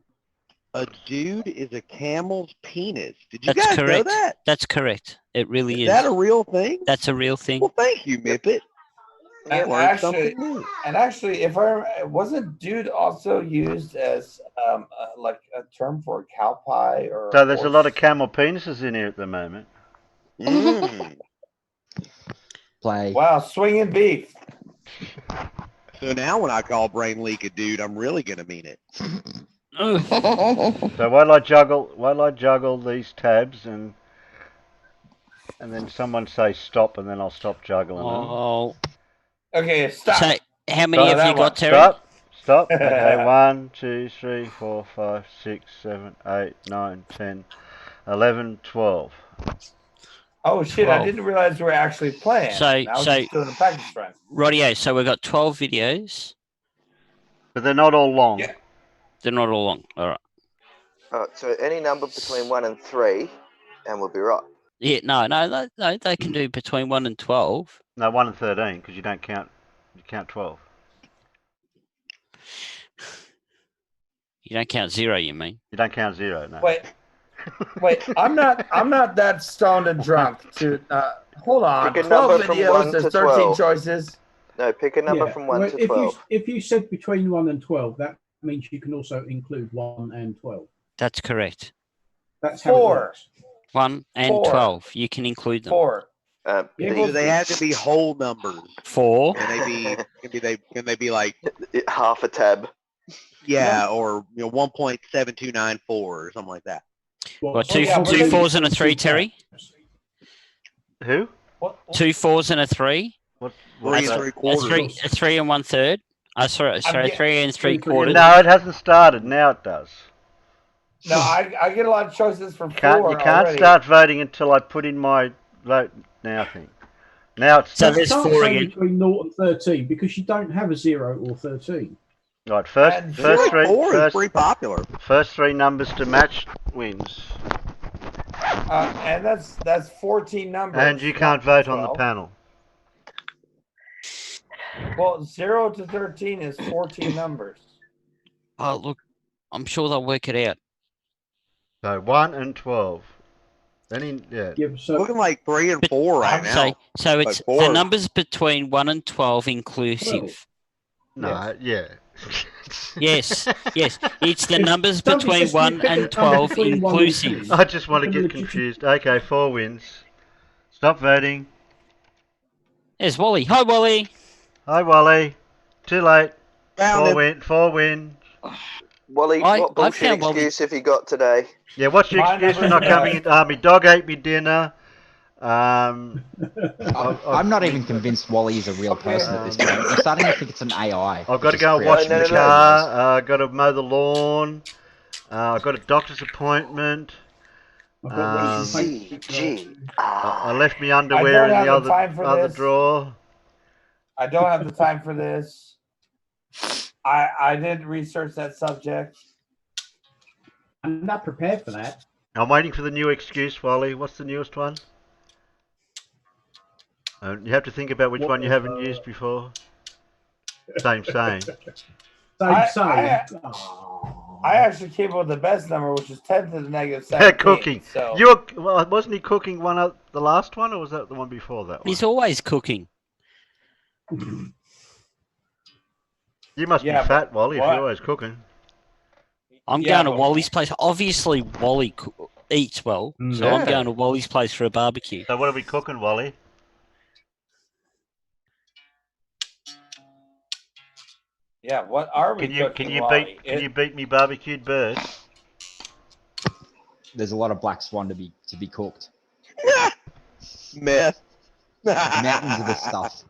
Speaker 12: A dude is a camel's penis. Did you
Speaker 5: That's
Speaker 12: guys
Speaker 5: correct.
Speaker 12: know that?
Speaker 5: That's correct. It really is.
Speaker 12: Is that a real thing?
Speaker 5: That's a real thing.
Speaker 12: Well, thank you, Mippet.
Speaker 6: And actually, if I wasn't dude also used as like a term for cow pie or
Speaker 1: So there's a lot of camel penises in here at the moment.
Speaker 3: Play.
Speaker 6: Wow, swinging beef.
Speaker 12: So now when I call Brain Leak a dude, I'm really gonna mean it.
Speaker 1: So while I juggle these tabs and then someone say stop and then I'll stop juggling them.
Speaker 6: Okay, stop.
Speaker 5: So how many have you got, Terry?
Speaker 1: Stop. Okay, 1, 2, 3, 4, 5, 6, 7, 8, 9, 10, 11, 12.
Speaker 6: Oh shit!
Speaker 5: 12.
Speaker 6: I didn't realize we were actually playing.
Speaker 5: So
Speaker 6: I was just doing a practice run.
Speaker 5: Rightio. So we've got 12 videos.
Speaker 1: But they're not all long.
Speaker 6: Yeah.
Speaker 5: They're not all long. All right.
Speaker 2: So any number between 1 and 3, and we'll be right.
Speaker 5: Yeah. No. They can do between 1 and 12.
Speaker 1: No, 1 and 13 because you don't count. You count 12.
Speaker 5: You don't count 0. You mean?
Speaker 1: You don't count 0. No.
Speaker 6: Wait. I'm not that stoned and drunk to Hold on.
Speaker 2: Pick a
Speaker 6: 12
Speaker 2: number from
Speaker 6: videos,
Speaker 2: 1
Speaker 6: there's
Speaker 2: to
Speaker 6: 13
Speaker 2: 12.
Speaker 6: choices.
Speaker 2: No, pick a number
Speaker 17: Yeah.
Speaker 2: from 1
Speaker 17: Well,
Speaker 2: to
Speaker 17: if
Speaker 2: 12.
Speaker 17: you said between 1 and 12, that means you can also include 1 and 12.
Speaker 5: That's correct.
Speaker 17: That's how it
Speaker 6: 4.
Speaker 17: works.
Speaker 5: 1 and
Speaker 6: 4.
Speaker 5: 12. You can include them.
Speaker 6: 4.
Speaker 12: Do they have to be whole numbers?
Speaker 5: 4.
Speaker 12: Can they be like
Speaker 2: half a tab?
Speaker 12: Yeah, or 1.7294 or something like that.
Speaker 5: What, two 4s and a 3, Terry?
Speaker 1: Who?
Speaker 5: 2 4s and a 3?
Speaker 1: What?
Speaker 12: 3 and 3/4.
Speaker 5: A 3 and 1/3. Sorry, 3 and 3/4.
Speaker 1: No, it hasn't started. Now it does.
Speaker 6: No, I get a lot of choices for 4
Speaker 1: You can't
Speaker 6: already.
Speaker 1: start voting until I put in my vote now thing. Now it's
Speaker 17: So there's 4 again. Between 0 and 13 because you don't have a 0 or 13.
Speaker 1: Right, first three.
Speaker 12: Is pretty popular.
Speaker 1: First 3 numbers to match wins.
Speaker 6: And that's 14 numbers.
Speaker 1: And you can't vote
Speaker 6: 12.
Speaker 1: on the panel.
Speaker 6: Well, 0 to 13 is 14 numbers.
Speaker 5: Oh, look, I'm sure they'll work it out.
Speaker 1: So 1 and 12. Then
Speaker 12: looking like 3 and 4 right now.
Speaker 5: So it's
Speaker 12: Like
Speaker 5: the
Speaker 12: 4.
Speaker 5: numbers between 1 and 12 inclusive.
Speaker 1: No, yeah.
Speaker 5: Yes, yes. It's the numbers between 1 and 12 inclusive.
Speaker 1: I just want to get confused. Okay, 4 wins. Stop voting.
Speaker 5: There's Wally. Hi, Wally.
Speaker 1: Hi, Wally. Too late.
Speaker 12: Found
Speaker 1: 4 wins.
Speaker 2: Wally, what bullshit excuse have you got today?
Speaker 1: Yeah, what's your excuse for not coming in? My dog ate me dinner.
Speaker 3: I'm not even convinced Wally is a real person at this point. I'm starting to think it's an AI.
Speaker 1: I've got to go and wash the car. I've got to mow the lawn. I've got a doctor's appointment. I left my underwear in the other drawer.
Speaker 6: I don't have the time for this. I did research that subject.
Speaker 17: I'm not prepared for that.
Speaker 1: I'm waiting for the new excuse, Wally. What's the newest one? You have to think about which one you haven't used before. Same.
Speaker 6: I actually came up with the best number, which is 10 to the negative 17.
Speaker 1: Cooking.
Speaker 6: So.
Speaker 1: Wasn't he cooking the last one, or was that the one before that one?
Speaker 5: He's always cooking.
Speaker 1: You must be fat, Wally, if you're always cooking.
Speaker 5: I'm going to Wally's place. Obviously, Wally eats well, so I'm going to Wally's place for a barbecue.
Speaker 1: So what are we cooking, Wally?
Speaker 6: Yeah, what are we cooking,
Speaker 1: Can you beat me barbecued bird?
Speaker 3: There's a lot of black swan to be cooked.
Speaker 12: Meth.
Speaker 3: Mountains of this stuff.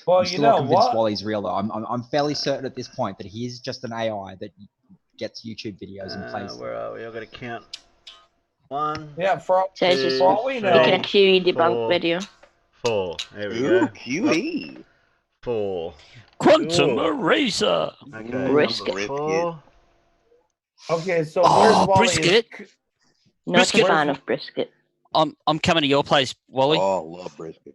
Speaker 6: Well,
Speaker 3: I'm still not convinced Wally's real though. I'm fairly certain at this point that he is just an AI that gets YouTube videos and plays.
Speaker 1: Where are we? I've got to count. 1.
Speaker 6: Yeah, for all we know.
Speaker 16: Making a QE debunk video.
Speaker 1: 4. There we go.
Speaker 12: QE.
Speaker 1: 4.
Speaker 5: Quantum Eraser.
Speaker 1: Okay.
Speaker 16: Brisket.
Speaker 1: 4.
Speaker 6: Okay, so where's Wally?
Speaker 5: Brisket.
Speaker 16: Not a fan of brisket.
Speaker 5: I'm coming to your place, Wally.
Speaker 12: Oh, I love brisket.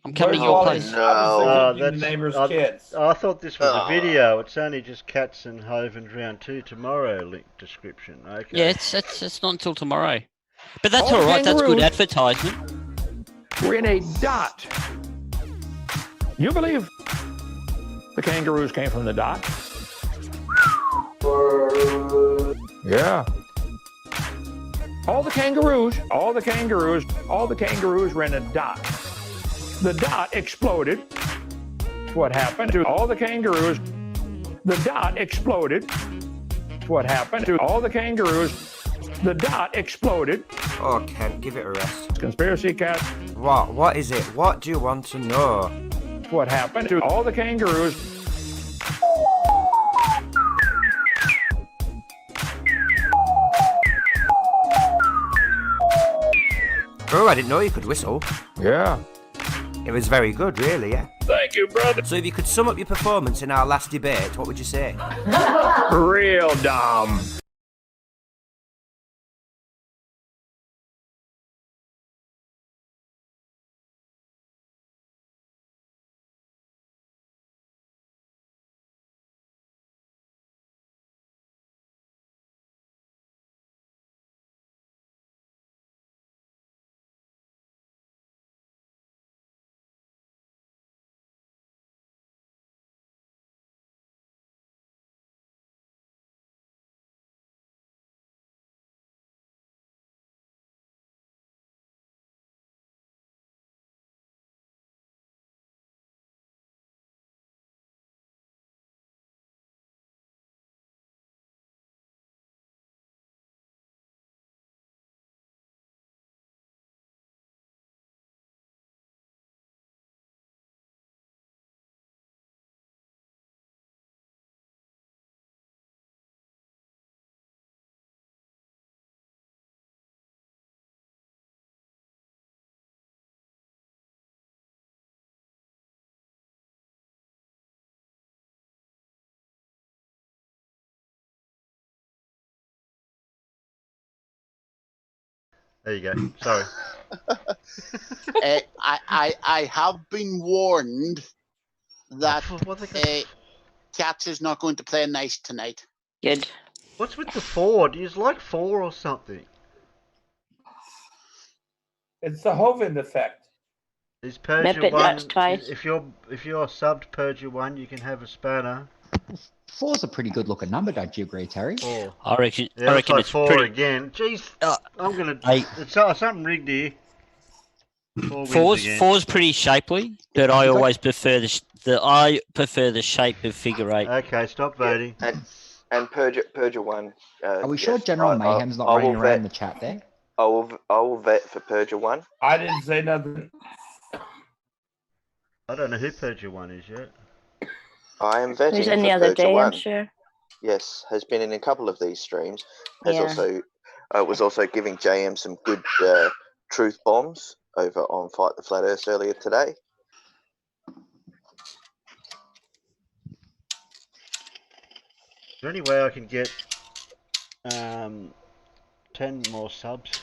Speaker 5: I'm coming to your place.
Speaker 6: No, the neighbor's kids.
Speaker 1: I thought this was a video. It's only just Cats and Hovens round 2 tomorrow. Link description. Okay.
Speaker 5: Yeah, it's not until tomorrow. But that's all right. That's good advertisement.
Speaker 18: We're in a dot. You believe the kangaroos came from the dot? Yeah. All the kangaroos were in a dot. The dot exploded. What happened to all the kangaroos? The dot exploded. What happened to all the kangaroos? The dot exploded.
Speaker 11: Oh, Kent, give it a rest.
Speaker 18: Conspiracy cat.
Speaker 11: What is it? What do you want to know?
Speaker 18: What happened to all the kangaroos?
Speaker 11: Oh, I didn't know you could whistle.
Speaker 18: Yeah.
Speaker 11: It was very good, really, yeah.
Speaker 18: Thank you, brother.
Speaker 11: So if you could sum up your performance in our last debate, what would you say?
Speaker 18: Real dumb.
Speaker 1: There you go. Sorry.
Speaker 15: I have been warned that
Speaker 1: What they got?
Speaker 15: Cats is not going to play nice tonight.
Speaker 16: Good.
Speaker 1: What's with the Ford? He's like 4 or something.
Speaker 6: It's the Hovind effect.
Speaker 1: Is Persia
Speaker 16: Muppet
Speaker 1: 1?
Speaker 16: nuts twice.
Speaker 1: If you're subbed Persia 1, you can have a spanner.
Speaker 3: 4's a pretty good looking number, don't you agree, Terry?
Speaker 1: 4.
Speaker 5: I reckon.
Speaker 1: Yeah,
Speaker 5: I reckon
Speaker 1: like
Speaker 5: it's
Speaker 1: 4
Speaker 5: pretty.
Speaker 1: again. Jeez, I'm gonna.
Speaker 5: Hey.
Speaker 1: It's something rigged here. 4 wins again.
Speaker 5: Four's pretty shapely, but I always prefer I prefer the shape of figure 8.
Speaker 1: Okay, stop voting.
Speaker 2: And Persia 1.
Speaker 3: Are we sure General Mayhem's not running around the chat there?
Speaker 2: I will vet for Persia 1.
Speaker 6: I didn't say nothing.
Speaker 1: I don't know who Persia 1 is yet.
Speaker 2: I am vetting
Speaker 16: He's
Speaker 2: for
Speaker 16: in the other
Speaker 2: Persia
Speaker 16: day,
Speaker 2: 1.
Speaker 16: I'm sure.
Speaker 2: Yes, has been in a couple of these streams.
Speaker 16: Yeah.
Speaker 2: Was also giving JM some good truth bombs over on Fight the Flat Earth earlier today.
Speaker 1: Is there any way I can get 10 more subs?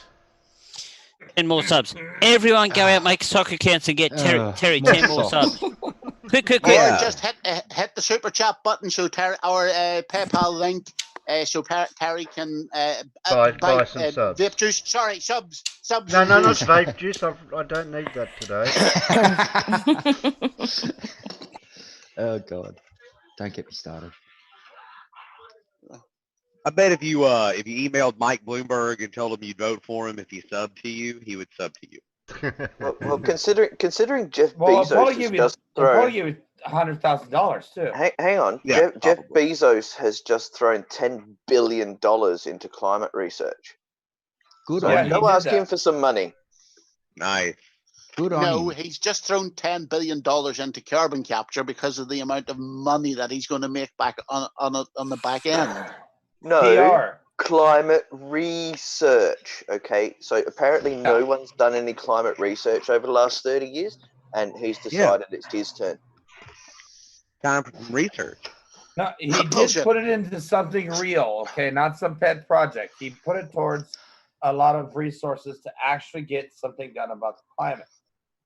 Speaker 5: 10 more subs. Everyone go out, make sock accounts, and get Terry 10 more subs. Quick.
Speaker 15: Or just hit the super chat button so Terry, our PayPal link, so Terry can
Speaker 1: buy some subs.
Speaker 15: Vape juice. Sorry, subs.
Speaker 1: No, not vape juice. I don't need that today.
Speaker 3: Oh God, don't get me started.
Speaker 12: I bet if you emailed Mike Bloomberg and told him you'd vote for him if he subbed to you, he would sub to you.
Speaker 2: well, considering Jeff
Speaker 6: Well,
Speaker 2: Bezos has just
Speaker 6: they'll probably
Speaker 2: thrown.
Speaker 6: give you $100,000 too.
Speaker 2: Hang on,
Speaker 12: Yeah,
Speaker 2: Jeff Bezos has just thrown $10 billion into climate research.
Speaker 3: Good
Speaker 2: So
Speaker 3: on you.
Speaker 2: go ask him for some money.
Speaker 12: Nice.
Speaker 3: Good on
Speaker 15: No,
Speaker 3: you.
Speaker 15: he's just thrown $10 billion into carbon capture because of the amount of money that he's going to make back on the back end.
Speaker 2: No,
Speaker 6: PR.
Speaker 2: climate research. Okay, so apparently no one's done any climate research over the last 30 years, and he's decided it's his turn.
Speaker 12: Time for some research.
Speaker 6: No, he did put it into something real, okay, not some pet project. He put it towards a lot of resources to actually get something done about the climate.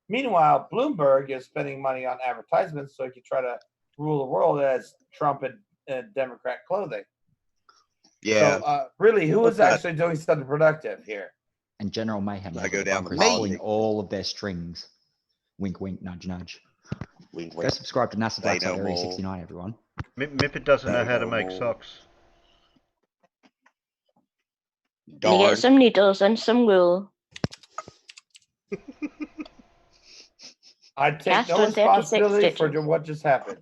Speaker 6: Meanwhile, Bloomberg is spending money on advertisements so he can try to rule the world as Trump and Democrat clothing.
Speaker 12: Yeah.
Speaker 6: So, really, who is actually doing something productive here?
Speaker 3: And General Mayhem.
Speaker 12: I go down the
Speaker 3: pulling all of their strings. Wink, wink, nudge, nudge.
Speaker 12: Wink,
Speaker 3: Go
Speaker 12: wink.
Speaker 3: subscribe to NASA Black
Speaker 12: no
Speaker 3: Area
Speaker 12: more.
Speaker 3: 69, everyone.
Speaker 1: Mippet doesn't know how to make socks.
Speaker 16: You
Speaker 12: Darn.
Speaker 16: get some needles and some wool.
Speaker 6: I take
Speaker 16: Cast
Speaker 6: no
Speaker 16: on 36
Speaker 6: responsibility for
Speaker 16: stitches.
Speaker 6: what just happened.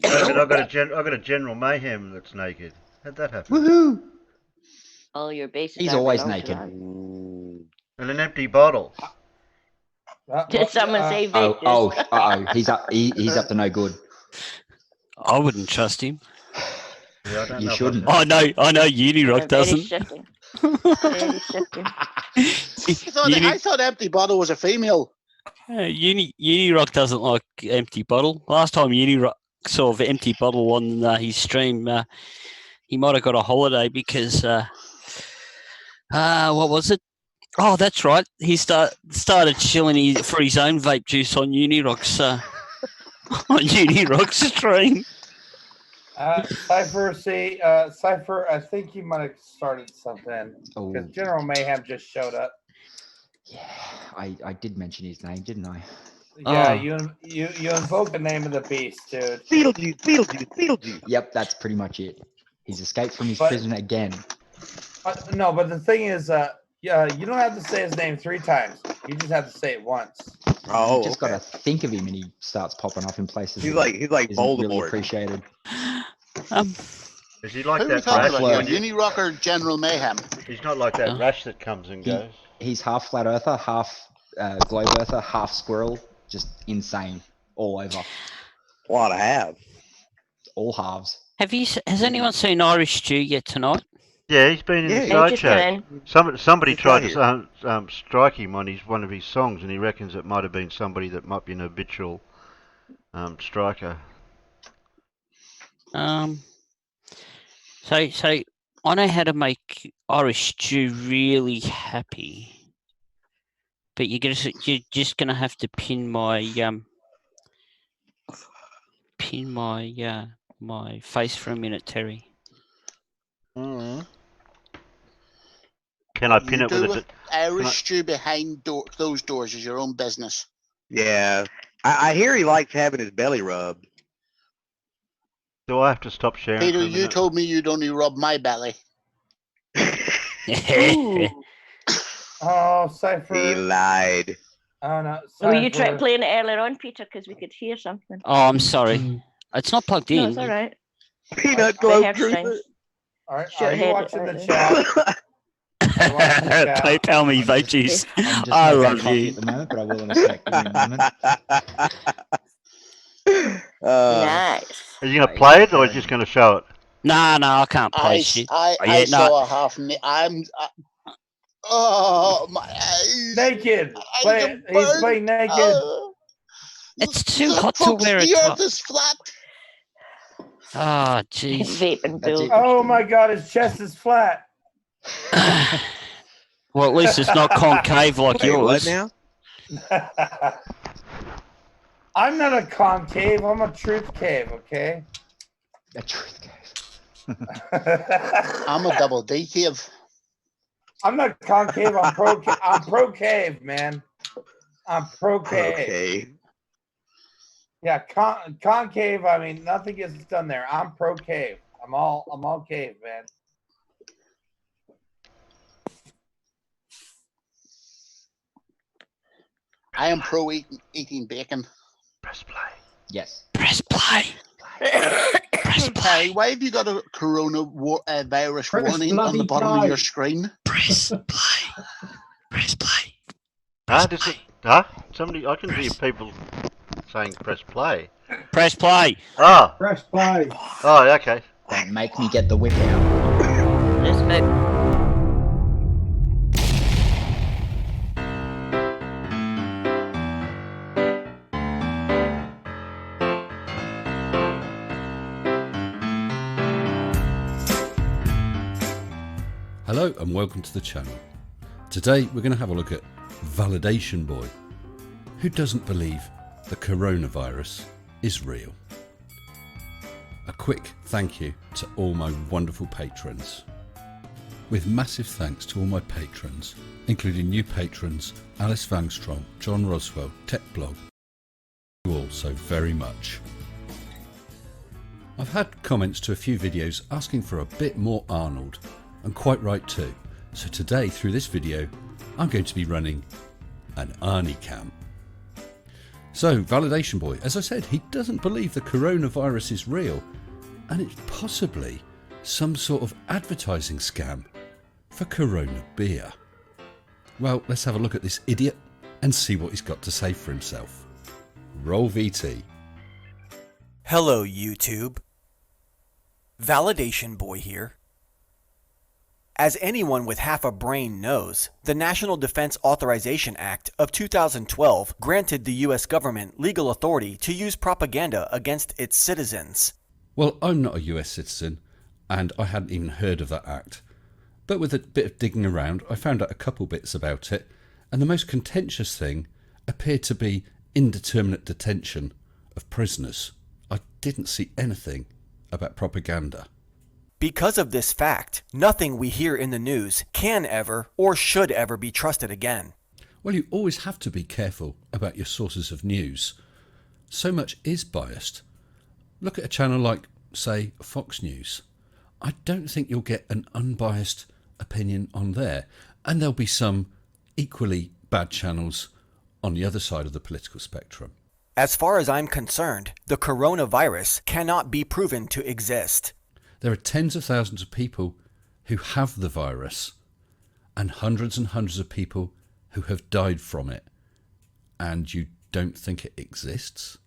Speaker 1: But I got a General Mayhem that's naked. How'd that happen?
Speaker 3: Woohoo!
Speaker 16: All your bases
Speaker 3: He's
Speaker 16: are
Speaker 3: always
Speaker 16: belong to
Speaker 3: naked.
Speaker 16: us.
Speaker 1: And an empty bottle.
Speaker 16: Did someone say
Speaker 3: Oh,
Speaker 16: Victus?
Speaker 3: he's up. He's up to no good.
Speaker 5: I wouldn't trust him.
Speaker 1: Yeah, I don't
Speaker 3: You
Speaker 1: know.
Speaker 3: shouldn't.
Speaker 5: I know Unirock
Speaker 16: Very
Speaker 5: doesn't.
Speaker 16: shifting. Very shifting.
Speaker 15: I thought Empty Bottle was a female.
Speaker 5: Unirock doesn't like empty bottle. Last time Unirock saw the empty bottle on his stream, he might have got a holiday because what was it? Oh, that's right. He started chilling for his own vape juice on Unirock's on Unirock's stream.
Speaker 6: Cypher, Cypher, I think you might have started something because General Mayhem just showed up.
Speaker 3: Yeah, I did mention his name, didn't I?
Speaker 6: Yeah, you invoked the name of the beast, dude.
Speaker 12: Beetlejuice.
Speaker 3: Yep, that's pretty much it. He's escaped from his prison again.
Speaker 6: No, but the thing is, you don't have to say his name 3 times. You just have to say it once.
Speaker 12: Oh,
Speaker 3: you just gotta think of him, and he starts popping up in places.
Speaker 12: He's like Voldemort.
Speaker 3: Really appreciated.
Speaker 1: Is he like
Speaker 15: Who are we
Speaker 1: that
Speaker 15: talking
Speaker 1: rash?
Speaker 15: about here? Unirock or General Mayhem?
Speaker 1: He's not like that rash that comes and goes.
Speaker 3: He's half flat earther, half globe earther, half squirrel. Just insane all over.
Speaker 12: A lot of halves.
Speaker 3: All halves.
Speaker 5: Has anyone seen Irish Stew yet tonight?
Speaker 1: Yeah, he's been in the side chat. Somebody tried to strike him on one of his songs, and he reckons it might have been somebody that might be an habitual striker.
Speaker 5: So I know how to make Irish stew really happy, but you're just gonna have to pin my my face for a minute, Terry.
Speaker 1: Mm. Can I pin
Speaker 15: You
Speaker 1: it with
Speaker 15: do
Speaker 1: a?
Speaker 15: it. Irish stew behind closed doors is your own business.
Speaker 12: Yeah. I hear he likes having his belly rubbed.
Speaker 1: Do I have to stop sharing
Speaker 15: Peter,
Speaker 1: for a
Speaker 15: you
Speaker 1: minute?
Speaker 15: told me you'd only rub my belly.
Speaker 6: Oh, Cypher.
Speaker 12: He lied.
Speaker 6: Oh, no.
Speaker 16: Were you
Speaker 6: Cypher.
Speaker 16: playing it earlier on, Peter? Because we could hear something.
Speaker 5: Oh, I'm sorry. It's not plugged
Speaker 16: No,
Speaker 5: in.
Speaker 16: it's all right.
Speaker 12: Peanut
Speaker 16: We
Speaker 12: globe
Speaker 16: heard
Speaker 12: trooper.
Speaker 16: things.
Speaker 6: Are you watching the chat?
Speaker 5: PayPal me, Veggies.
Speaker 3: I'm just
Speaker 5: I
Speaker 3: making
Speaker 5: love
Speaker 3: coffee
Speaker 5: you.
Speaker 3: at the moment, but I will in a sec. Give me a moment.
Speaker 16: Nice.
Speaker 1: Are you going to play it or are you just going to show it?
Speaker 5: No, I can't play shit.
Speaker 15: I saw a half. Oh my eyes!
Speaker 6: Naked. He's playing naked.
Speaker 5: It's too hot to wear a
Speaker 15: The
Speaker 5: top.
Speaker 15: earth is flat.
Speaker 5: Oh, jeez.
Speaker 16: Vaping bill.
Speaker 6: Oh my God, his chest is flat.
Speaker 5: Well, at least it's not concave like
Speaker 12: Wait,
Speaker 5: yours.
Speaker 12: what now?
Speaker 6: I'm not a concave. I'm a truth cave. Okay.
Speaker 3: A truth cave.
Speaker 15: I'm a double D cave.
Speaker 6: I'm not concave. I'm pro. I'm pro cave, man. I'm pro cave.
Speaker 12: Okay.
Speaker 6: Yeah, concave. I mean, nothing gets done there. I'm pro cave. I'm all cave, man.
Speaker 15: I am pro eating bacon.
Speaker 1: Press play.
Speaker 3: Yes.
Speaker 5: Press play.
Speaker 15: Harry, why have you got a virus warning on the bottom of your screen?
Speaker 5: Press play. Press play.
Speaker 1: Somebody, I can hear people saying press play.
Speaker 5: Press play.
Speaker 1: Oh.
Speaker 17: Press play.
Speaker 1: Oh, okay.
Speaker 3: Don't make me get the whip out.
Speaker 16: Let's move.
Speaker 19: Hello and welcome to the channel. Today we're going to have a look at Validation Boy, who doesn't believe the coronavirus is real. A quick thank you to all my wonderful patrons. With massive thanks to all my patrons, including new patrons Alice Vangstrom, John Roswell, TechBlog. Thank you all so very much. I've had comments to a few videos asking for a bit more Arnold, and quite right too. So today, through this video, I'm going to be running an Arnie cam. So, Validation Boy, as I said, he doesn't believe the coronavirus is real, and it's possibly some sort of advertising scam for Corona beer. Well, let's have a look at this idiot and see what he's got to say for himself. Roll VT.
Speaker 20: Hello, YouTube. Validation Boy here. As anyone with half a brain knows, the National Defense Authorization Act of 2012 granted the US government legal authority to use propaganda against its citizens.
Speaker 19: Well, I'm not a US citizen, and I hadn't even heard of that act. But with a bit of digging around, I found out a couple bits about it, and the most contentious thing appeared to be indeterminate detention of prisoners. I didn't see anything about propaganda.
Speaker 20: Because of this fact, nothing we hear in the news can ever or should ever be trusted again.
Speaker 19: Well, you always have to be careful about your sources of news. So much is biased. Look at a channel like, say, Fox News. I don't think you'll get an unbiased opinion on there. And there'll be some equally bad channels on the other side of the political spectrum.
Speaker 20: As far as I'm concerned, the coronavirus cannot be proven to exist.
Speaker 19: There are tens of thousands of people who have the virus and hundreds of people who have died from it. And you don't think it exists?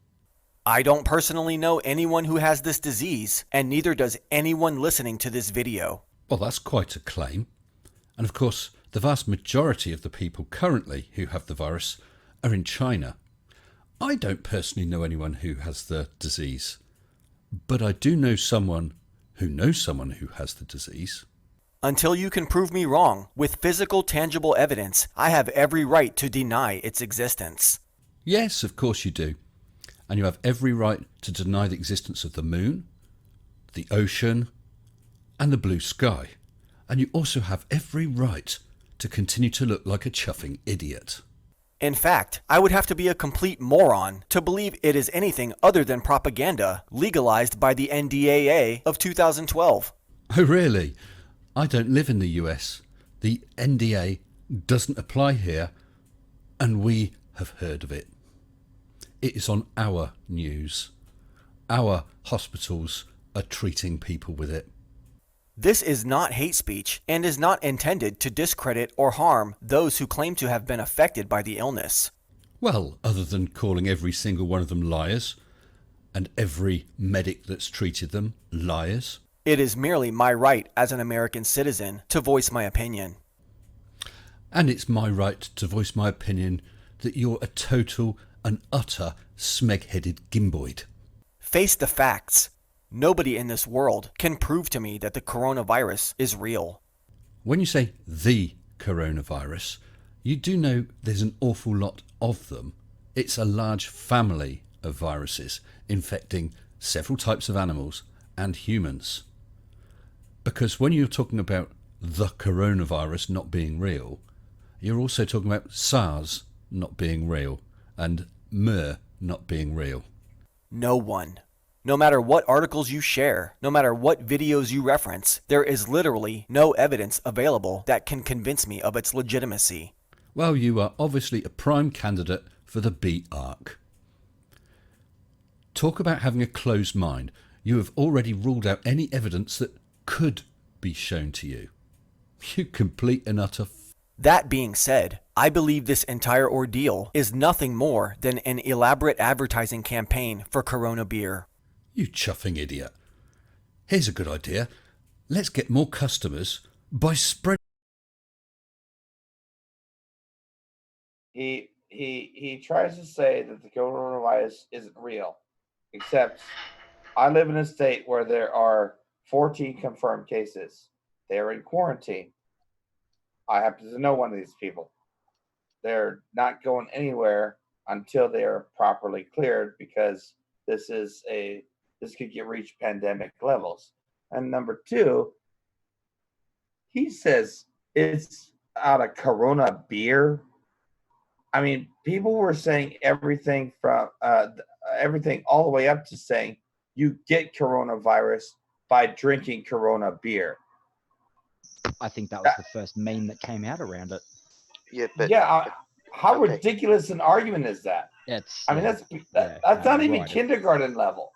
Speaker 20: I don't personally know anyone who has this disease, and neither does anyone listening to this video.
Speaker 19: Well, that's quite a claim. And of course, the vast majority of the people currently who have the virus are in China. I don't personally know anyone who has the disease, but I do know someone who knows someone who has the disease.
Speaker 20: Until you can prove me wrong with physical, tangible evidence, I have every right to deny its existence.
Speaker 19: Yes, of course you do. And you have every right to deny the existence of the moon, the ocean, and the blue sky. And you also have every right to continue to look like a chuffing idiot.
Speaker 20: In fact, I would have to be a complete moron to believe it is anything other than propaganda legalized by the NDAA of 2012.
Speaker 19: Oh, really? I don't live in the US. The NDA doesn't apply here, and we have heard of it. It is on our news. Our hospitals are treating people with it.
Speaker 20: This is not hate speech and is not intended to discredit or harm those who claim to have been affected by the illness.
Speaker 19: Well, other than calling every single one of them liars, and every medic that's treated them liars.
Speaker 20: It is merely my right as an American citizen to voice my opinion.
Speaker 19: And it's my right to voice my opinion that you're a total and utter smeg-headed gimboid.
Speaker 20: Face the facts. Nobody in this world can prove to me that the coronavirus is real.
Speaker 19: When you say the coronavirus, you do know there's an awful lot of them. It's a large family of viruses infecting several types of animals and humans. Because when you're talking about the coronavirus not being real, you're also talking about SARS not being real and MER not being real.
Speaker 20: No one. No matter what articles you share, no matter what videos you reference, there is literally no evidence available that can convince me of its legitimacy.
Speaker 19: Well, you are obviously a prime candidate for the B arc. Talk about having a closed mind. You have already ruled out any evidence that could be shown to you. You complete and utter
Speaker 20: That being said, I believe this entire ordeal is nothing more than an elaborate advertising campaign for Corona beer.
Speaker 19: You chuffing idiot. Here's a good idea. Let's get more customers by spreading.
Speaker 6: He tries to say that the coronavirus isn't real, except I live in a state where there are 14 confirmed cases. They're in quarantine. I happen to know one of these people. They're not going anywhere until they are properly cleared, because this could get reach pandemic levels. And number two, he says it's out of Corona beer. I mean, people were saying everything from everything all the way up to saying you get coronavirus by drinking Corona beer.
Speaker 3: I think that was the first meme that came out around it.
Speaker 2: Yeah, but
Speaker 6: how ridiculous an argument is that?
Speaker 3: It's.
Speaker 6: I mean, that's not even kindergarten level.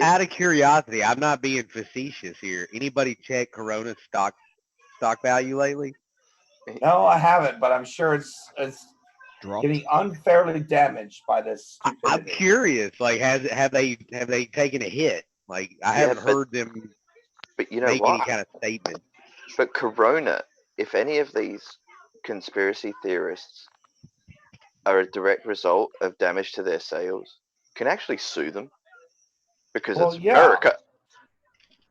Speaker 12: Out of curiosity, I'm not being facetious here. Anybody check Corona stock value lately?
Speaker 6: No, I haven't, but I'm sure it's getting unfairly damaged by this stupidity.
Speaker 12: I'm curious. Like, have they taken a hit? Like, I haven't heard them.
Speaker 2: But you know
Speaker 12: make
Speaker 2: what?
Speaker 12: any kind of statement.
Speaker 2: But Corona, if any of these conspiracy theorists are a direct result of damage to their sales, can actually sue them, because it's America.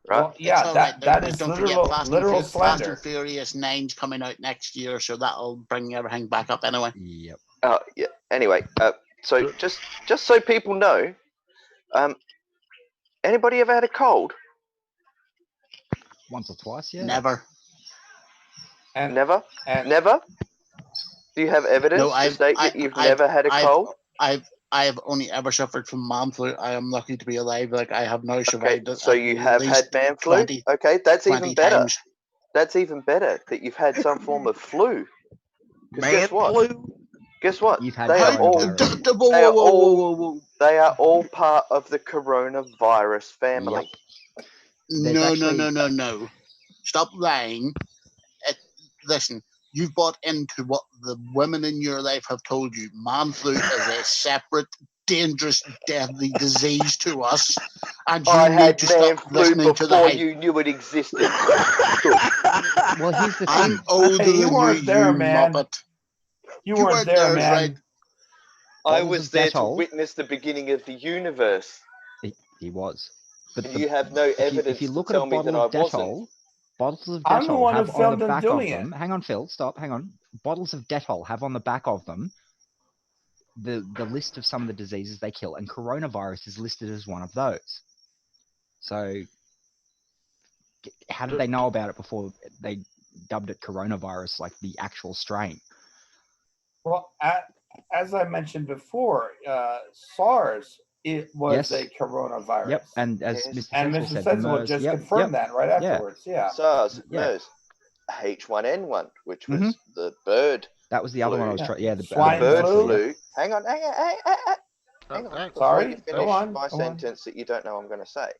Speaker 2: Right?
Speaker 15: Well, yeah,
Speaker 6: that is literal slander.
Speaker 15: Fast and Furious 9's coming out next year, so that'll bring everything back up anyway.
Speaker 3: Yep.
Speaker 2: Yeah. Anyway, so just so people know, anybody ever had a cold?
Speaker 3: Once or twice, yeah.
Speaker 15: Never.
Speaker 2: Never? Do you have evidence to state that you've never had a cold?
Speaker 15: I've only ever suffered from man flu. I am lucky to be alive. Like, I have now survived it.
Speaker 2: So you have had man flu? Okay, that's even better.
Speaker 15: Times.
Speaker 2: That's even better that you've had some form of flu.
Speaker 12: Man flu?
Speaker 2: Guess what?
Speaker 3: You've had
Speaker 2: They are all part of the coronavirus family.
Speaker 15: No. Stop lying. Listen, you've bought into what the women in your life have told you. Man flu is a separate, dangerous, deadly disease to us, and you need to stop listening to the hype.
Speaker 2: You knew it existed.
Speaker 3: Well, here's the thing.
Speaker 15: I'm older than you weren't there, man. Muppet.
Speaker 6: You weren't there, man.
Speaker 15: Right?
Speaker 2: I was there to witness the beginning of the universe.
Speaker 3: He was. But
Speaker 2: you have no evidence
Speaker 3: if you look
Speaker 2: to
Speaker 3: at
Speaker 2: tell me that I wasn't.
Speaker 3: Bottles of
Speaker 6: I'm the
Speaker 3: Dettol
Speaker 6: one who
Speaker 3: have on
Speaker 6: filmed
Speaker 3: the
Speaker 6: them
Speaker 3: back of
Speaker 6: doing
Speaker 3: them.
Speaker 6: it.
Speaker 3: Hang on, Phil. Stop. Hang on. Bottles of Dettol have on the back of them the list of some of the diseases they kill, and coronavirus is listed as one of those. So, how did they know about it before they dubbed it coronavirus, like the actual strain?
Speaker 6: Well, as I mentioned before, SARS it was a coronavirus.
Speaker 3: Yep, and as Mr.
Speaker 6: And
Speaker 3: Sensible
Speaker 6: Mr.
Speaker 3: said,
Speaker 6: Sensible
Speaker 3: MERS.
Speaker 6: just
Speaker 3: Yep,
Speaker 6: confirmed
Speaker 3: yep.
Speaker 6: that right afterwards. Yeah.
Speaker 2: SARS,
Speaker 3: Yeah.
Speaker 2: MERS, H1N1, which was
Speaker 3: Mhm.
Speaker 2: the bird.
Speaker 3: That was the other one I was trying. Yeah, the
Speaker 6: Swine
Speaker 2: bird
Speaker 6: flu.
Speaker 2: flu. Hang on. Hang on. Before
Speaker 6: Sorry,
Speaker 2: you
Speaker 6: go
Speaker 2: finish
Speaker 6: on,
Speaker 2: my
Speaker 6: go on.
Speaker 2: sentence that you don't know I'm going to say.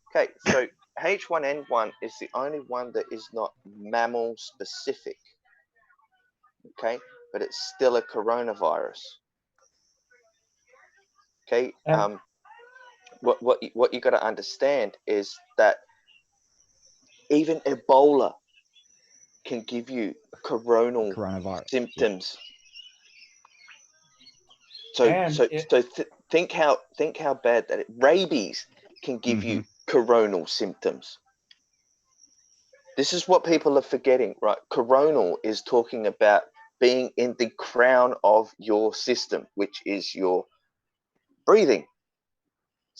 Speaker 2: Okay, so H1N1 is the only one that is not mammal specific. Okay, but it's still a coronavirus. Okay, what you got to understand is that even Ebola can give you
Speaker 3: coronavirus
Speaker 2: symptoms. So think how bad that rabies can give you coronal symptoms. This is what people are forgetting, right? Coronal is talking about being in the crown of your system, which is your breathing,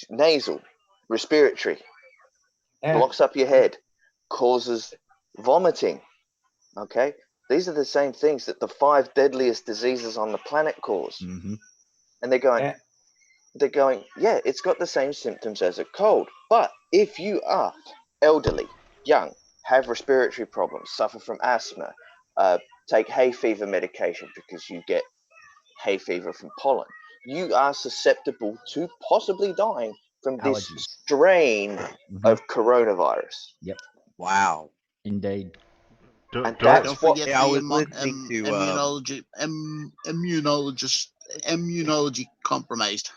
Speaker 2: nasal, respiratory, blocks up your head, causes vomiting. Okay, these are the same things that the 5 deadliest diseases on the planet cause. And they're going, yeah, it's got the same symptoms as a cold. But if you are elderly, young, have respiratory problems, suffer from asthma, take hay fever medication because you get hay fever from pollen, you are susceptible to possibly dying from this strain of coronavirus.
Speaker 3: Yep.
Speaker 12: Wow.
Speaker 3: Indeed.
Speaker 2: And
Speaker 15: Don't forget
Speaker 12: I was
Speaker 15: the
Speaker 12: listening to
Speaker 15: immunology compromised.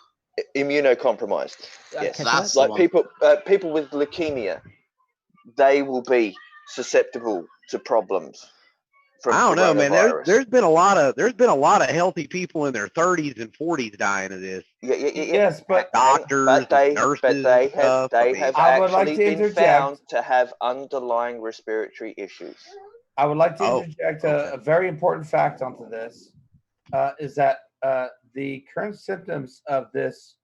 Speaker 2: Immunocompromised. Yes,
Speaker 15: That's
Speaker 2: like
Speaker 15: the
Speaker 2: people with leukemia, they will be susceptible to problems from
Speaker 12: I don't know, man.
Speaker 2: coronavirus.
Speaker 12: There's been a lot of healthy people in their 30s and 40s dying of this.
Speaker 6: Yes, but
Speaker 12: doctors, nurses,
Speaker 2: they
Speaker 12: stuff.
Speaker 2: have
Speaker 6: I would like
Speaker 2: actually
Speaker 6: to
Speaker 2: been
Speaker 6: interject.
Speaker 2: found to have underlying respiratory issues.
Speaker 6: I would like to interject a very important fact onto this. Is that the current symptoms of this,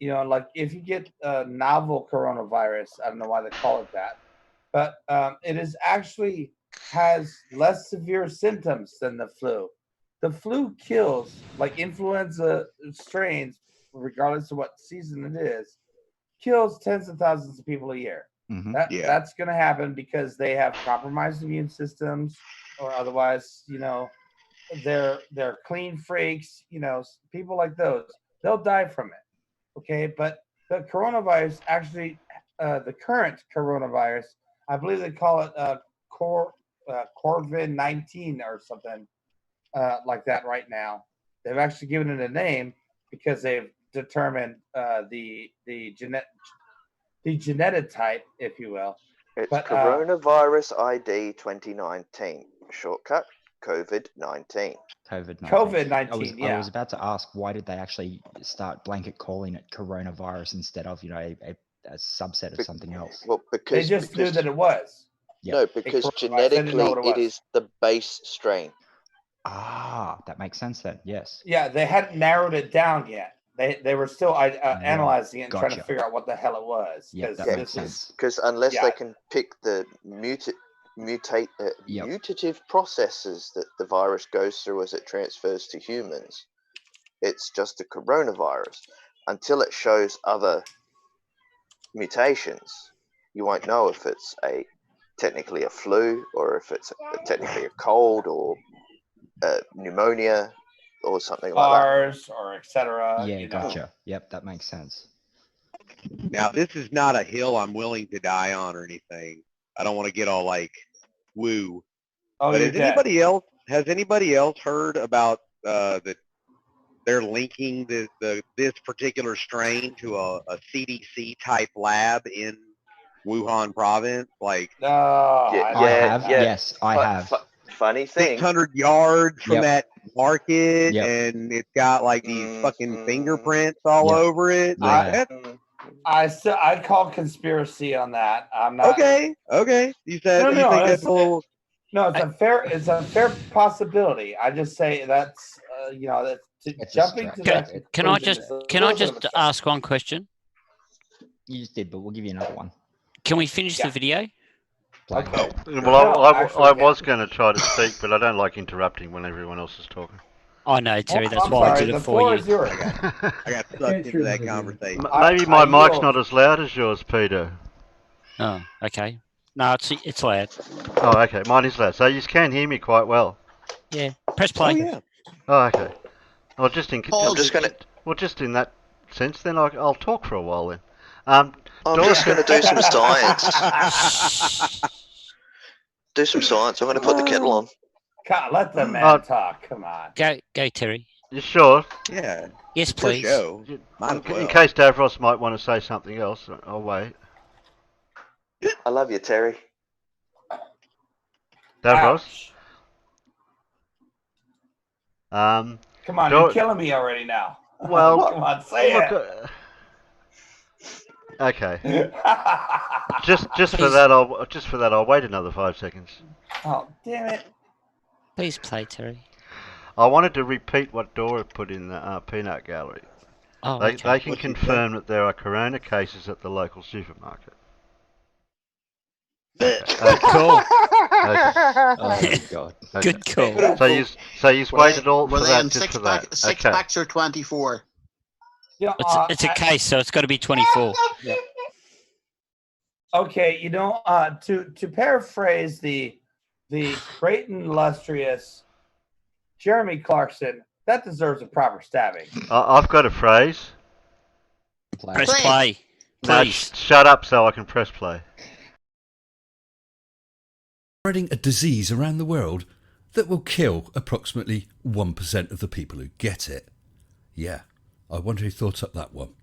Speaker 6: like if you get novel coronavirus, I don't know why they call it that, but it is actually has less severe symptoms than the flu. The flu kills, like influenza strains, regardless of what season it is, kills tens of thousands of people a year. That's going to happen because they have compromised immune systems, or otherwise, they're clean freaks. People like those, they'll die from it. Okay, but the coronavirus actually, the current coronavirus, I believe they call it COVID-19 or something like that right now. They've actually given it a name because they've determined the genotype, if you will.
Speaker 2: It's
Speaker 6: But,
Speaker 2: coronavirus ID 2019, shortcut COVID-19.
Speaker 3: COVID-19.
Speaker 6: yeah.
Speaker 3: I was about to ask, why did they actually start blanket calling it coronavirus instead of, a subset of something else?
Speaker 2: Well,
Speaker 6: They just knew that it was.
Speaker 2: No, because genetically it is the base strain.
Speaker 3: Ah, that makes sense then. Yes.
Speaker 6: Yeah, they hadn't narrowed it down yet. They were still analyzing it and trying to figure out what the hell it was.
Speaker 2: Because unless they can pick the mutative processes that the virus goes through as it transfers to humans, it's just a coronavirus. Until it shows other mutations, you won't know if it's technically a flu or if it's technically a cold or pneumonia or something like that.
Speaker 6: SARS or etc.
Speaker 3: Yeah, gotcha. Yep, that makes sense.
Speaker 12: Now, this is not a hill I'm willing to die on or anything. I don't want to get all like woo.
Speaker 6: Oh,
Speaker 12: but
Speaker 6: you're
Speaker 12: has anybody else heard about that they're linking this particular strain to a CDC type lab in Wuhan province? Like,
Speaker 3: Yes, I have.
Speaker 2: Funny thing,
Speaker 12: 600 yards from that market, and it's got like these fucking fingerprints all over it. Like,
Speaker 6: I call conspiracy on that. I'm not
Speaker 12: Okay. You said
Speaker 6: No,
Speaker 12: you
Speaker 6: no,
Speaker 12: think that's a little.
Speaker 6: No, it's a fair possibility. I just say that's jumping to that.
Speaker 5: Can I
Speaker 6: conclusion
Speaker 5: just ask one question?
Speaker 3: You just did, but we'll give you another one.
Speaker 5: Can we finish the video?
Speaker 6: Okay.
Speaker 1: Well, I was going to try to speak, but I don't like interrupting when everyone else is talking.
Speaker 5: I know, Terry. That's
Speaker 6: I'm
Speaker 5: why
Speaker 6: sorry,
Speaker 5: I did
Speaker 6: the
Speaker 5: it for
Speaker 6: floor
Speaker 5: you.
Speaker 6: is yours.
Speaker 12: I got sucked into that conversation.
Speaker 1: Maybe my mic's not as loud as yours, Peter.
Speaker 5: Oh, okay. No, it's loud.
Speaker 1: Oh, okay. Mine is loud. So you can hear me quite well.
Speaker 5: Yeah. Press play.
Speaker 12: Oh, yeah.
Speaker 1: Oh, okay. Well, just in that sense, then I'll talk for a while then.
Speaker 2: I'm just going to do some science. Do some science. I'm going to put the kettle on.
Speaker 6: God, let the man talk. Come on.
Speaker 5: Go, Terry.
Speaker 1: You sure?
Speaker 12: Yeah.
Speaker 5: Yes, please.
Speaker 1: In case Davros might want to say something else, I'll wait.
Speaker 2: I love you, Terry.
Speaker 1: Davros?
Speaker 6: Come on, you're killing me already now.
Speaker 1: Well,
Speaker 6: come on, say it.
Speaker 1: Okay. just for that, I'll wait another 5 seconds.
Speaker 6: Oh, damn it!
Speaker 5: Please play, Terry.
Speaker 1: I wanted to repeat what Dora put in the peanut gallery.
Speaker 5: Oh,
Speaker 1: They can confirm that there are corona cases at the local supermarket.
Speaker 5: Okay. Cool.
Speaker 1: Okay.
Speaker 3: Oh my god.
Speaker 1: Okay.
Speaker 5: Good call.
Speaker 1: So you waited all
Speaker 15: Well,
Speaker 1: for
Speaker 15: then
Speaker 1: that just for
Speaker 15: six
Speaker 1: that.
Speaker 15: six
Speaker 1: Okay.
Speaker 15: packs are 24.
Speaker 6: Yeah,
Speaker 5: It's a case, so it's got to be 24.
Speaker 6: Yep. Okay, to paraphrase the great and illustrious Jeremy Clarkson, that deserves a proper stabbing.
Speaker 1: I've got a phrase.
Speaker 5: Press play.
Speaker 1: No,
Speaker 5: Please.
Speaker 1: shut up so I can press play.
Speaker 19: Spreading a disease around the world that will kill approximately 1% of the people who get it. Yeah, I wonder who thought up that one.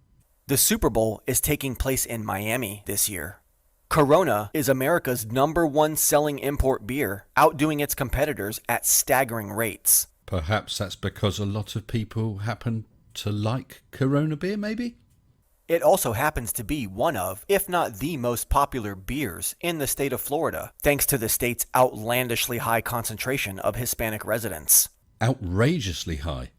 Speaker 20: The Super Bowl is taking place in Miami this year. Corona is America's #1 selling import beer, outdoing its competitors at staggering rates.
Speaker 19: Perhaps that's because a lot of people happen to like Corona beer, maybe?
Speaker 20: It also happens to be one of, if not the most popular beers in the state of Florida, thanks to the state's outlandishly high concentration of Hispanic residents.
Speaker 19: Outrageously high.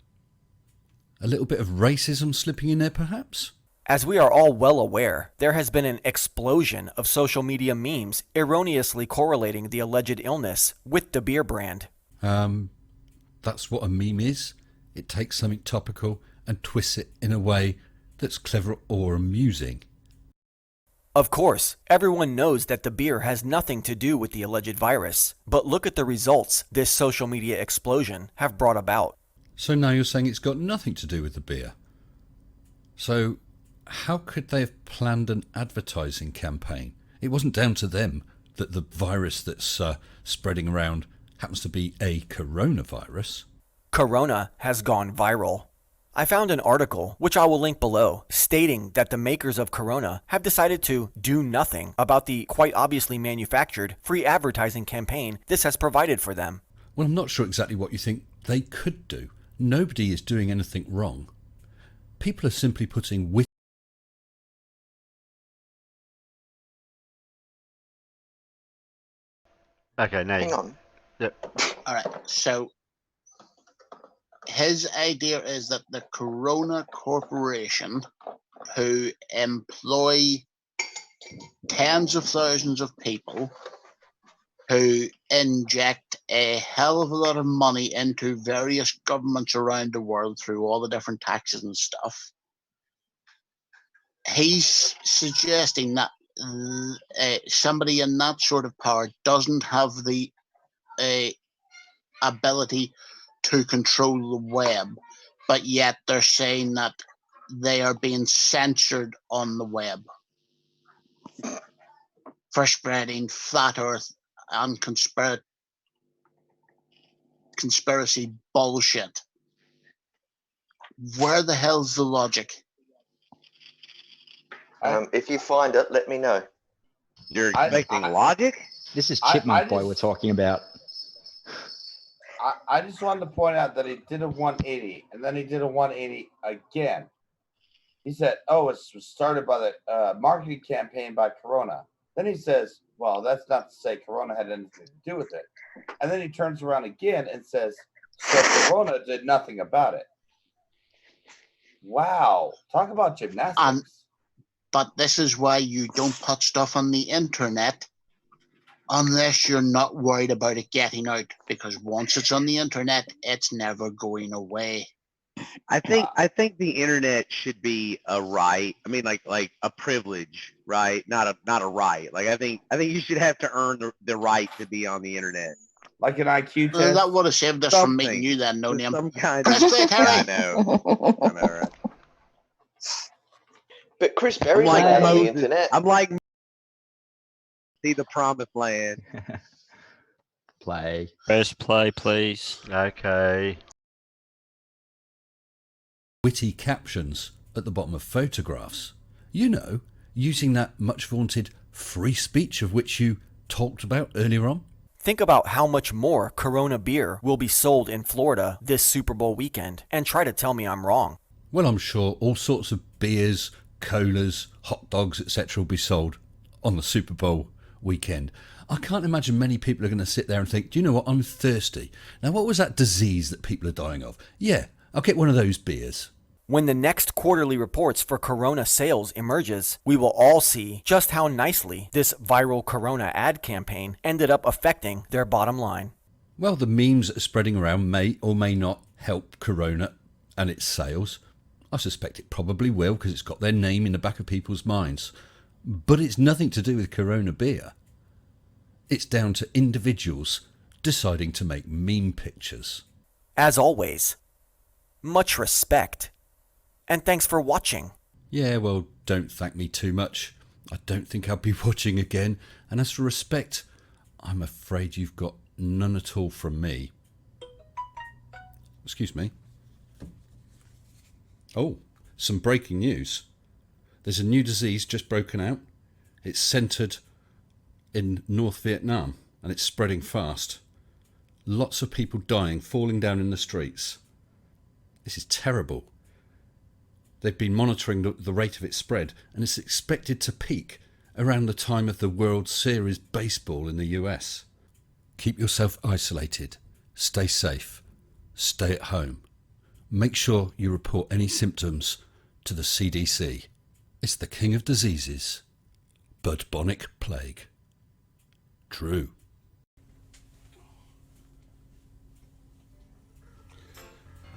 Speaker 19: A little bit of racism slipping in there, perhaps?
Speaker 20: As we are all well aware, there has been an explosion of social media memes erroneously correlating the alleged illness with the beer brand.
Speaker 19: That's what a meme is. It takes something topical and twists it in a way that's clever or amusing.
Speaker 20: Of course, everyone knows that the beer has nothing to do with the alleged virus, but look at the results this social media explosion have brought about.
Speaker 19: So now you're saying it's got nothing to do with the beer. So how could they have planned an advertising campaign? It wasn't down to them that the virus that's spreading around happens to be a coronavirus.
Speaker 20: Corona has gone viral. I found an article, which I will link below, stating that the makers of Corona have decided to do nothing about the quite obviously manufactured free advertising campaign this has provided for them.
Speaker 19: Well, I'm not sure exactly what you think they could do. Nobody is doing anything wrong. People are simply putting wit.
Speaker 1: Okay, now
Speaker 15: Hang on.
Speaker 1: Yep.
Speaker 15: All right. So his idea is that the Corona Corporation, who employ tens of thousands of people, who inject a hell of a lot of money into various governments around the world through all the different taxes and stuff, he's suggesting that somebody in that sort of power doesn't have the ability to control the web, but yet they're saying that they are being censored on the web for spreading flat earth and conspiracy bullshit. Where the hell's the logic?
Speaker 2: If you find it, let me know.
Speaker 12: You're expecting logic?
Speaker 3: This is Chipmunk Boy we're talking about.
Speaker 6: I just wanted to point out that he did a 180, and then he did a 180 again. He said, "Oh, it was started by the marketing campaign by Corona." Then he says, "Well, that's not to say Corona had anything to do with it." And then he turns around again and says, "So Corona did nothing about it." Wow, talk about gymnastics.
Speaker 15: But this is why you don't put stuff on the internet unless you're not worried about it getting out, because once it's on the internet, it's never going away.
Speaker 12: I think the internet should be a right. I mean, like a privilege, right? Not a right. Like I think you should have to earn the right to be on the internet.
Speaker 6: Like an IQ test.
Speaker 15: That would have saved us from meeting you then, no name.
Speaker 12: Some kind
Speaker 15: Press
Speaker 12: of.
Speaker 15: play, Terry.
Speaker 12: I know, right?
Speaker 2: But Chris Berry's allowed on the internet.
Speaker 12: I'm like, see the promised land.
Speaker 3: Play.
Speaker 5: Press play, please.
Speaker 1: Okay.
Speaker 19: Witty captions at the bottom of photographs. You know, using that much vaunted free speech of which you talked about earlier on.
Speaker 20: Think about how much more Corona beer will be sold in Florida this Super Bowl weekend, and try to tell me I'm wrong.
Speaker 19: Well, I'm sure all sorts of beers, colas, hot dogs, etc. will be sold on the Super Bowl weekend. I can't imagine many people are going to sit there and think, do you know what, I'm thirsty. Now, what was that disease that people are dying of? Yeah, I'll get one of those beers.
Speaker 20: When the next quarterly reports for Corona sales emerges, we will all see just how nicely this viral Corona ad campaign ended up affecting their bottom line.
Speaker 19: Well, the memes that are spreading around may or may not help Corona and its sales. I suspect it probably will because it's got their name in the back of people's minds. But it's nothing to do with Corona beer. It's down to individuals deciding to make meme pictures.
Speaker 20: As always, much respect. And thanks for watching.
Speaker 19: Yeah, well, don't thank me too much. I don't think I'll be watching again. And as for respect, I'm afraid you've got none at all from me. Excuse me. Oh, some breaking news. There's a new disease just broken out. It's centred in North Vietnam and it's spreading fast. Lots of people dying, falling down in the streets. This is terrible. They've been monitoring the rate of its spread, and it's expected to peak around the time of the World Series baseball in the US. Keep yourself isolated. Stay safe. Stay at home. Make sure you report any symptoms to the CDC. It's the king of diseases. Bubonic plague. True.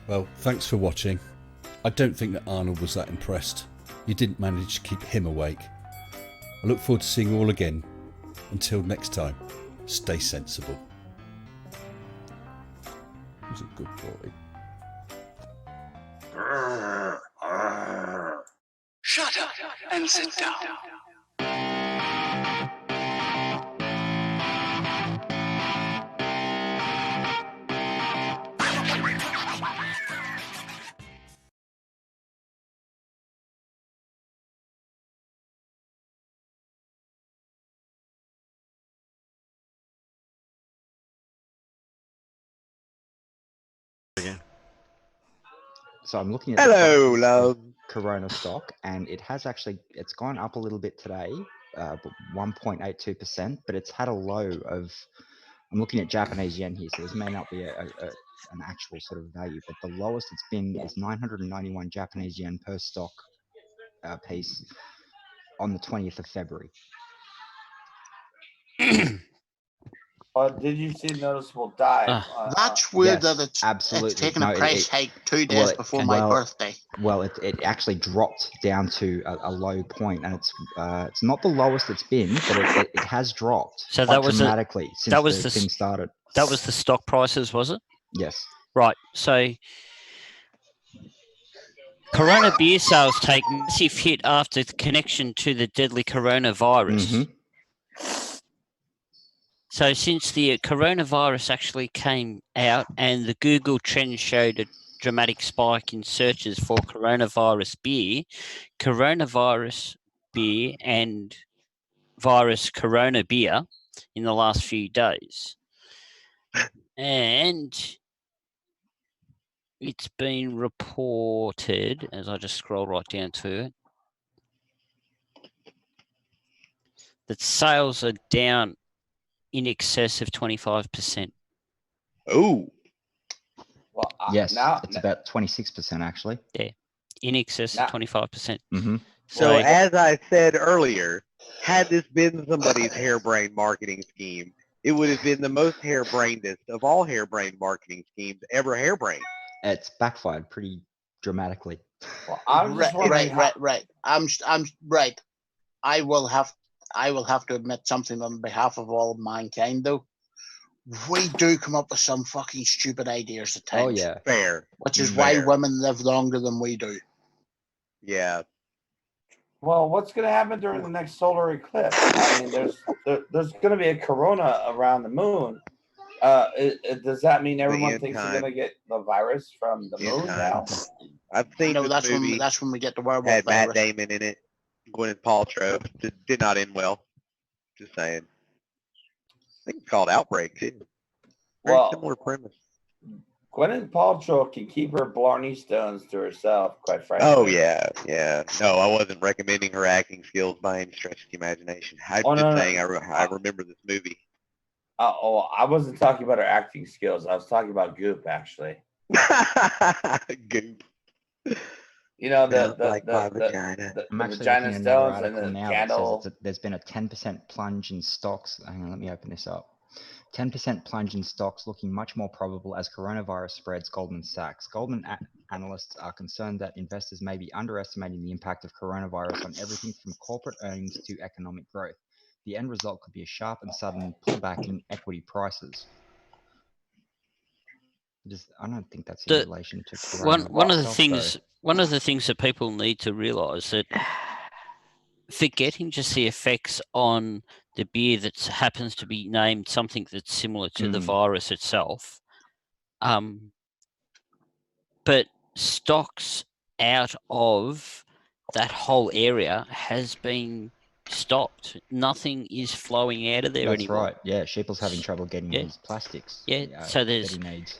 Speaker 19: Well, thanks for watching. I don't think that Arnold was that impressed. You didn't manage to keep him awake. I look forward to seeing you all again. Until next time, stay sensible. He's a good boy.
Speaker 21: Shut up and sit down.
Speaker 3: So I'm looking at
Speaker 12: Hello,
Speaker 3: the
Speaker 12: love.
Speaker 3: Corona stock, and it's gone up a little bit today, 1.82%, but it's had a low of, I'm looking at Japanese yen here, so this may not be an actual sort of value, but the lowest it's been is 991 Japanese yen per stock piece on the 20th of February.
Speaker 6: Did you see a noticeable dive?
Speaker 15: That's weird
Speaker 3: yes,
Speaker 15: that it's
Speaker 3: absolutely.
Speaker 15: It's taken a price hike 2 days before my birthday.
Speaker 3: Well, it actually dropped down to a low point, and it's not the lowest it's been, but it has dropped
Speaker 5: So
Speaker 3: quite
Speaker 5: that was
Speaker 3: dramatically since the thing started.
Speaker 5: That was the stock prices, was it?
Speaker 3: Yes.
Speaker 5: Right. So Corona beer sales take massive hit after the connection to the deadly coronavirus.
Speaker 3: Mm-hmm.
Speaker 5: So since the coronavirus actually came out and the Google Trends showed a dramatic spike in searches for coronavirus beer and virus Corona beer in the last few days. And it's been reported, as I just scroll right down to it, that sales are down in excess of 25%.
Speaker 12: Oh.
Speaker 6: Well,
Speaker 3: Yes,
Speaker 6: now
Speaker 3: it's about 26% actually.
Speaker 5: Yeah, in excess of 25%.
Speaker 3: Mm-hmm.
Speaker 12: So as I said earlier, had this been somebody's harebrained marketing scheme, it would have been the most harebrainedest of all harebrained marketing schemes ever harebrained.
Speaker 3: It's backfired pretty dramatically.
Speaker 6: Well, I'm just wondering
Speaker 15: Right. I'm right. I will have to admit something on behalf of all of mankind, though. We do come up with some fucking stupid ideas at times.
Speaker 3: Oh yeah,
Speaker 12: fair.
Speaker 15: Which is why women live longer than we do.
Speaker 12: Yeah.
Speaker 6: Well, what's going to happen during the next solar eclipse? I mean, there's going to be a corona around the moon. Does that mean everyone thinks they're going to get the virus from the moon now?
Speaker 12: I've seen
Speaker 15: No,
Speaker 12: this movie.
Speaker 15: that's when we get the werewolf
Speaker 12: had
Speaker 15: virus.
Speaker 12: Matt Damon in it. Gwyneth Paltrow. Did not end well. Just saying. I think it's called Outbreak too. Very similar premise.
Speaker 6: Gwyneth Paltrow can keep her Blarney Stones to herself, quite frankly.
Speaker 12: Oh yeah. No, I wasn't recommending her acting skills by any stretch of the imagination. I'm just saying I remember this movie.
Speaker 6: I wasn't talking about her acting skills. I was talking about Goop, actually.
Speaker 12: Goop.
Speaker 6: You know,
Speaker 12: Sounds
Speaker 6: the
Speaker 12: like my vagina.
Speaker 3: I'm actually
Speaker 6: vagina
Speaker 3: looking at another
Speaker 6: stones and
Speaker 3: article
Speaker 6: the
Speaker 3: now
Speaker 6: candle.
Speaker 3: that says that there's been a 10% plunge in stocks. Hang on, let me open this up. 10% plunge in stocks looking much more probable as coronavirus spreads, Goldman Sachs. Goldman analysts are concerned that investors may be underestimating the impact of coronavirus on everything from corporate earnings to economic growth. The end result could be a sharp and sudden pullback in equity prices. I don't think that's in relation to coronavirus.
Speaker 5: One of the things that people need to realise that forgetting just the effects on the beer that happens to be named something that's similar to the virus itself, but stocks out of that whole area has been stopped. Nothing is flowing out of there
Speaker 3: That's
Speaker 5: anymore.
Speaker 3: right. Yeah, Sheeple's having trouble getting his plastics.
Speaker 5: So
Speaker 3: that he needs.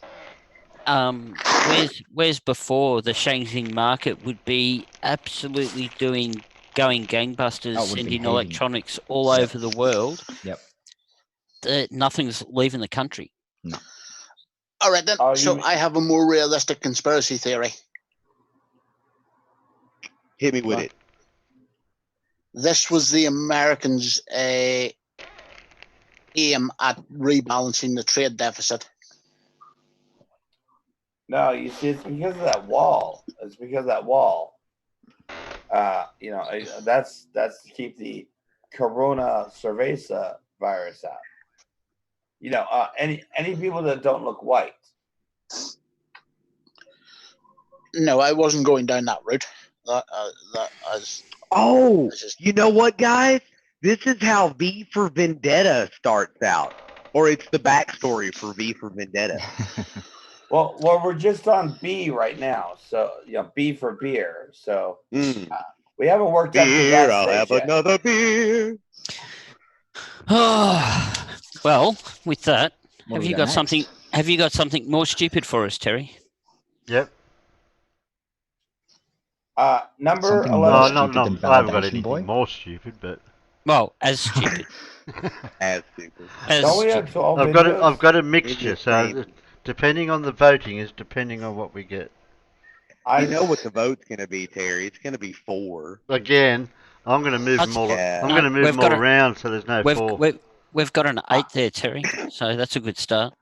Speaker 5: Whereas before the Shenzhen market would be absolutely going gangbusters, sending electronics all over the world.
Speaker 3: Yep.
Speaker 5: Nothing's leaving the country.
Speaker 3: No.
Speaker 15: All right then. So I have a more realistic conspiracy theory.
Speaker 12: Hit me with it.
Speaker 15: This was the Americans' aim at rebalancing the trade deficit.
Speaker 6: No, you see, it's because of that wall. It's because of that wall. You know, that's to keep the Corona cerveza virus out. You know, any people that don't look white.
Speaker 15: No, I wasn't going down that route.
Speaker 12: You know what, guys? This is how V for Vendetta starts out, or it's the backstory for V for Vendetta.
Speaker 6: Well, we're just on B right now, so B for beer. So we haven't worked up to that
Speaker 12: I'll
Speaker 6: stage
Speaker 12: have
Speaker 6: yet.
Speaker 12: another beer.
Speaker 5: Well, with that,
Speaker 3: What
Speaker 5: have
Speaker 3: do we
Speaker 5: you
Speaker 3: got
Speaker 5: got something?
Speaker 3: next?
Speaker 5: Have you got something more stupid for us, Terry?
Speaker 1: Yep.
Speaker 6: Number
Speaker 3: Something
Speaker 6: 11.
Speaker 3: more
Speaker 1: No,
Speaker 3: stupid
Speaker 1: not.
Speaker 3: than
Speaker 1: I haven't got
Speaker 3: Validation
Speaker 1: anything
Speaker 3: Boy?
Speaker 1: more stupid, but
Speaker 5: Well, as stupid.
Speaker 12: As stupid.
Speaker 6: Don't we have 12
Speaker 1: I've
Speaker 6: videos?
Speaker 1: got a mixture. So depending on the voting is depending on what we get.
Speaker 12: You know what the vote's going to be, Terry. It's going to be 4.
Speaker 1: Again, I'm going to move them all. I'm going to move them all around so there's no 4.
Speaker 5: We've got an 8 there, Terry. So that's a good start.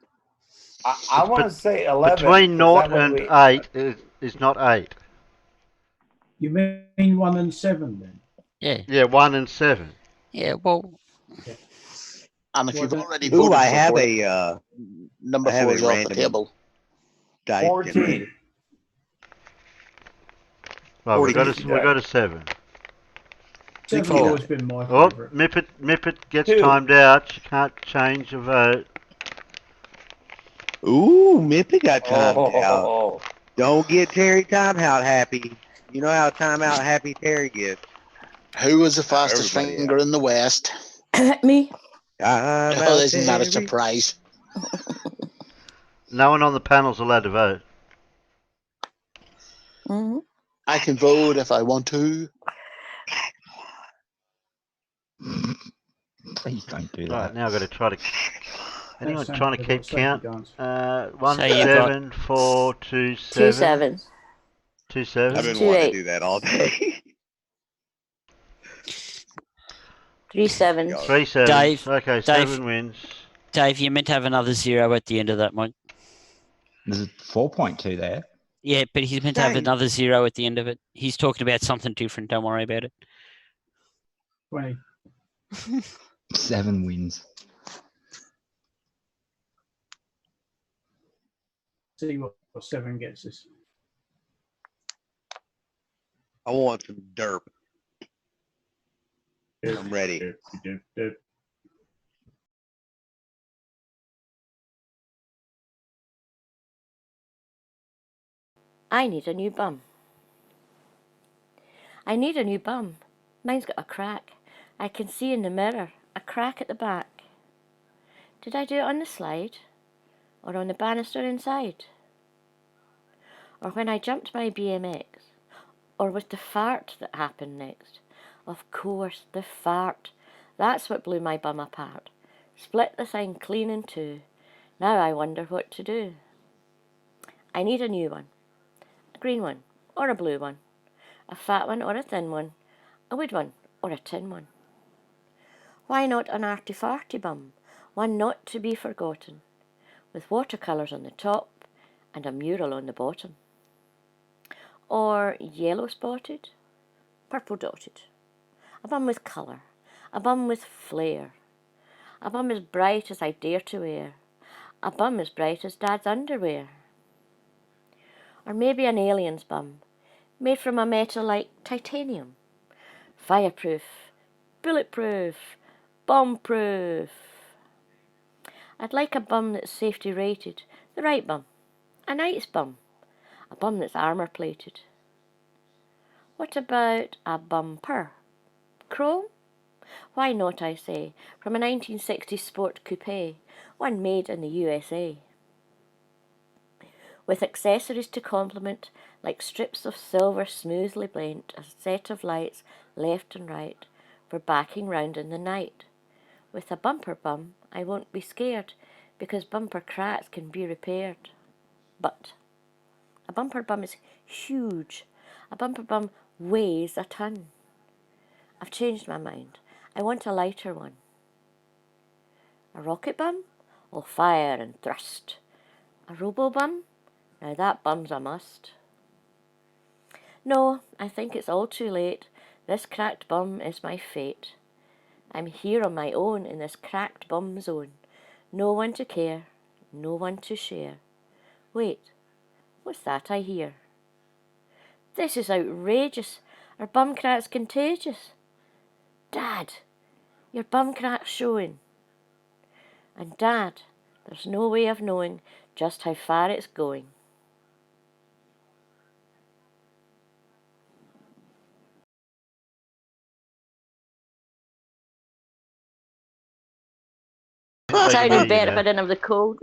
Speaker 6: I want to say 11.
Speaker 1: Between 0 and 8 is not 8.
Speaker 17: You mean 1 and 7 then?
Speaker 5: Yeah.
Speaker 1: Yeah, 1 and 7.
Speaker 5: Yeah, well.
Speaker 15: And if you've already
Speaker 12: Ooh,
Speaker 15: voted
Speaker 12: I
Speaker 15: for
Speaker 12: have
Speaker 15: voting,
Speaker 12: a
Speaker 15: number
Speaker 12: I have
Speaker 15: 4
Speaker 12: a
Speaker 15: is off the
Speaker 12: random
Speaker 15: table.
Speaker 12: dice
Speaker 6: 14.
Speaker 12: generator.
Speaker 1: Well, we got
Speaker 12: 40.
Speaker 1: a 7.
Speaker 17: 7's always been my
Speaker 1: Oh,
Speaker 17: favourite.
Speaker 1: Mippet gets
Speaker 6: 2.
Speaker 1: timed out. She can't change the vote.
Speaker 12: Ooh, Mippy got timed out. Don't get Terry timeout happy. You know how timeout happy Terry gets.
Speaker 15: Who was the fastest
Speaker 12: Everybody
Speaker 15: finger in the West?
Speaker 16: Me.
Speaker 15: Oh, isn't that a surprise?
Speaker 1: No one on the panel's allowed to vote.
Speaker 16: Mm-hmm.
Speaker 15: I can vote if I want to.
Speaker 3: Please don't do that.
Speaker 1: Right, now I've got to try to... Anyone
Speaker 17: That
Speaker 1: trying to
Speaker 17: sounds
Speaker 1: keep
Speaker 17: like a
Speaker 1: count?
Speaker 17: dance.
Speaker 1: 1,
Speaker 5: So you got-
Speaker 1: 7, 4, 2,
Speaker 16: 2
Speaker 1: 7.
Speaker 16: 7s.
Speaker 1: 2 7.
Speaker 12: I've been
Speaker 16: Two
Speaker 12: wanting to
Speaker 16: eight.
Speaker 12: do that all day.
Speaker 16: 3 7s.
Speaker 1: 3 7s.
Speaker 5: Dave,
Speaker 1: Okay,
Speaker 5: Dave.
Speaker 1: 7 wins.
Speaker 5: Dave, you meant to have another 0 at the end of that one.
Speaker 3: There's a 4.2 there.
Speaker 5: Yeah, but he's meant to have
Speaker 12: Dave.
Speaker 5: another 0 at the end of it. He's talking about something different. Don't worry about it.
Speaker 17: 20.
Speaker 3: 7 wins.
Speaker 17: See what 7 gets us.
Speaker 12: I want some derp. I'm ready.
Speaker 16: I need a new bum. I need a new bum. Mine's got a crack. I can see in the mirror a crack at the back. Did I do it on the slide? Or on the banister inside? Or when I jumped my BMX? Or with the fart that happened next? Of course, the fart. That's what blew my bum apart. Split the thing clean in two. Now I wonder what to do. I need a new one. A green one, or a blue one. A fat one or a thin one. A wood one or a tin one. Why not an arty-farty bum? One not to be forgotten. With watercolours on the top and a mural on the bottom. Or yellow spotted, purple dotted. A bum with colour, a bum with flair. A bum as bright as I dare to wear. A bum as bright as Dad's underwear. Or maybe an alien's bum, made from a metal like titanium. Fireproof, bulletproof, bomb-proof. I'd like a bum that's safety rated, the right bum, a nice bum, a bum that's armour plated. What about a bumper? Chrome? Why not, I say, from a 1960s sport coupe, one made in the USA. With accessories to complement, like strips of silver smoothly blent, a set of lights left and right, for backing round in the night. With a bumper bum, I won't be scared, because bumper cracks can be repaired. But a bumper bum is huge. A bumper bum weighs a ton. I've changed my mind. I want a lighter one. A rocket bum? All fire and thrust. A robo bum? Now that bum's a must. No, I think it's all too late. This cracked bum is my fate. I'm here on my own in this cracked bum zone. No one to care, no one to share. Wait, what's that I hear? This is outrageous. Are bum cracks contagious? Dad, your bum crack's showing. And Dad, there's no way of knowing just how far it's going. Sounded better if I didn't have the cold.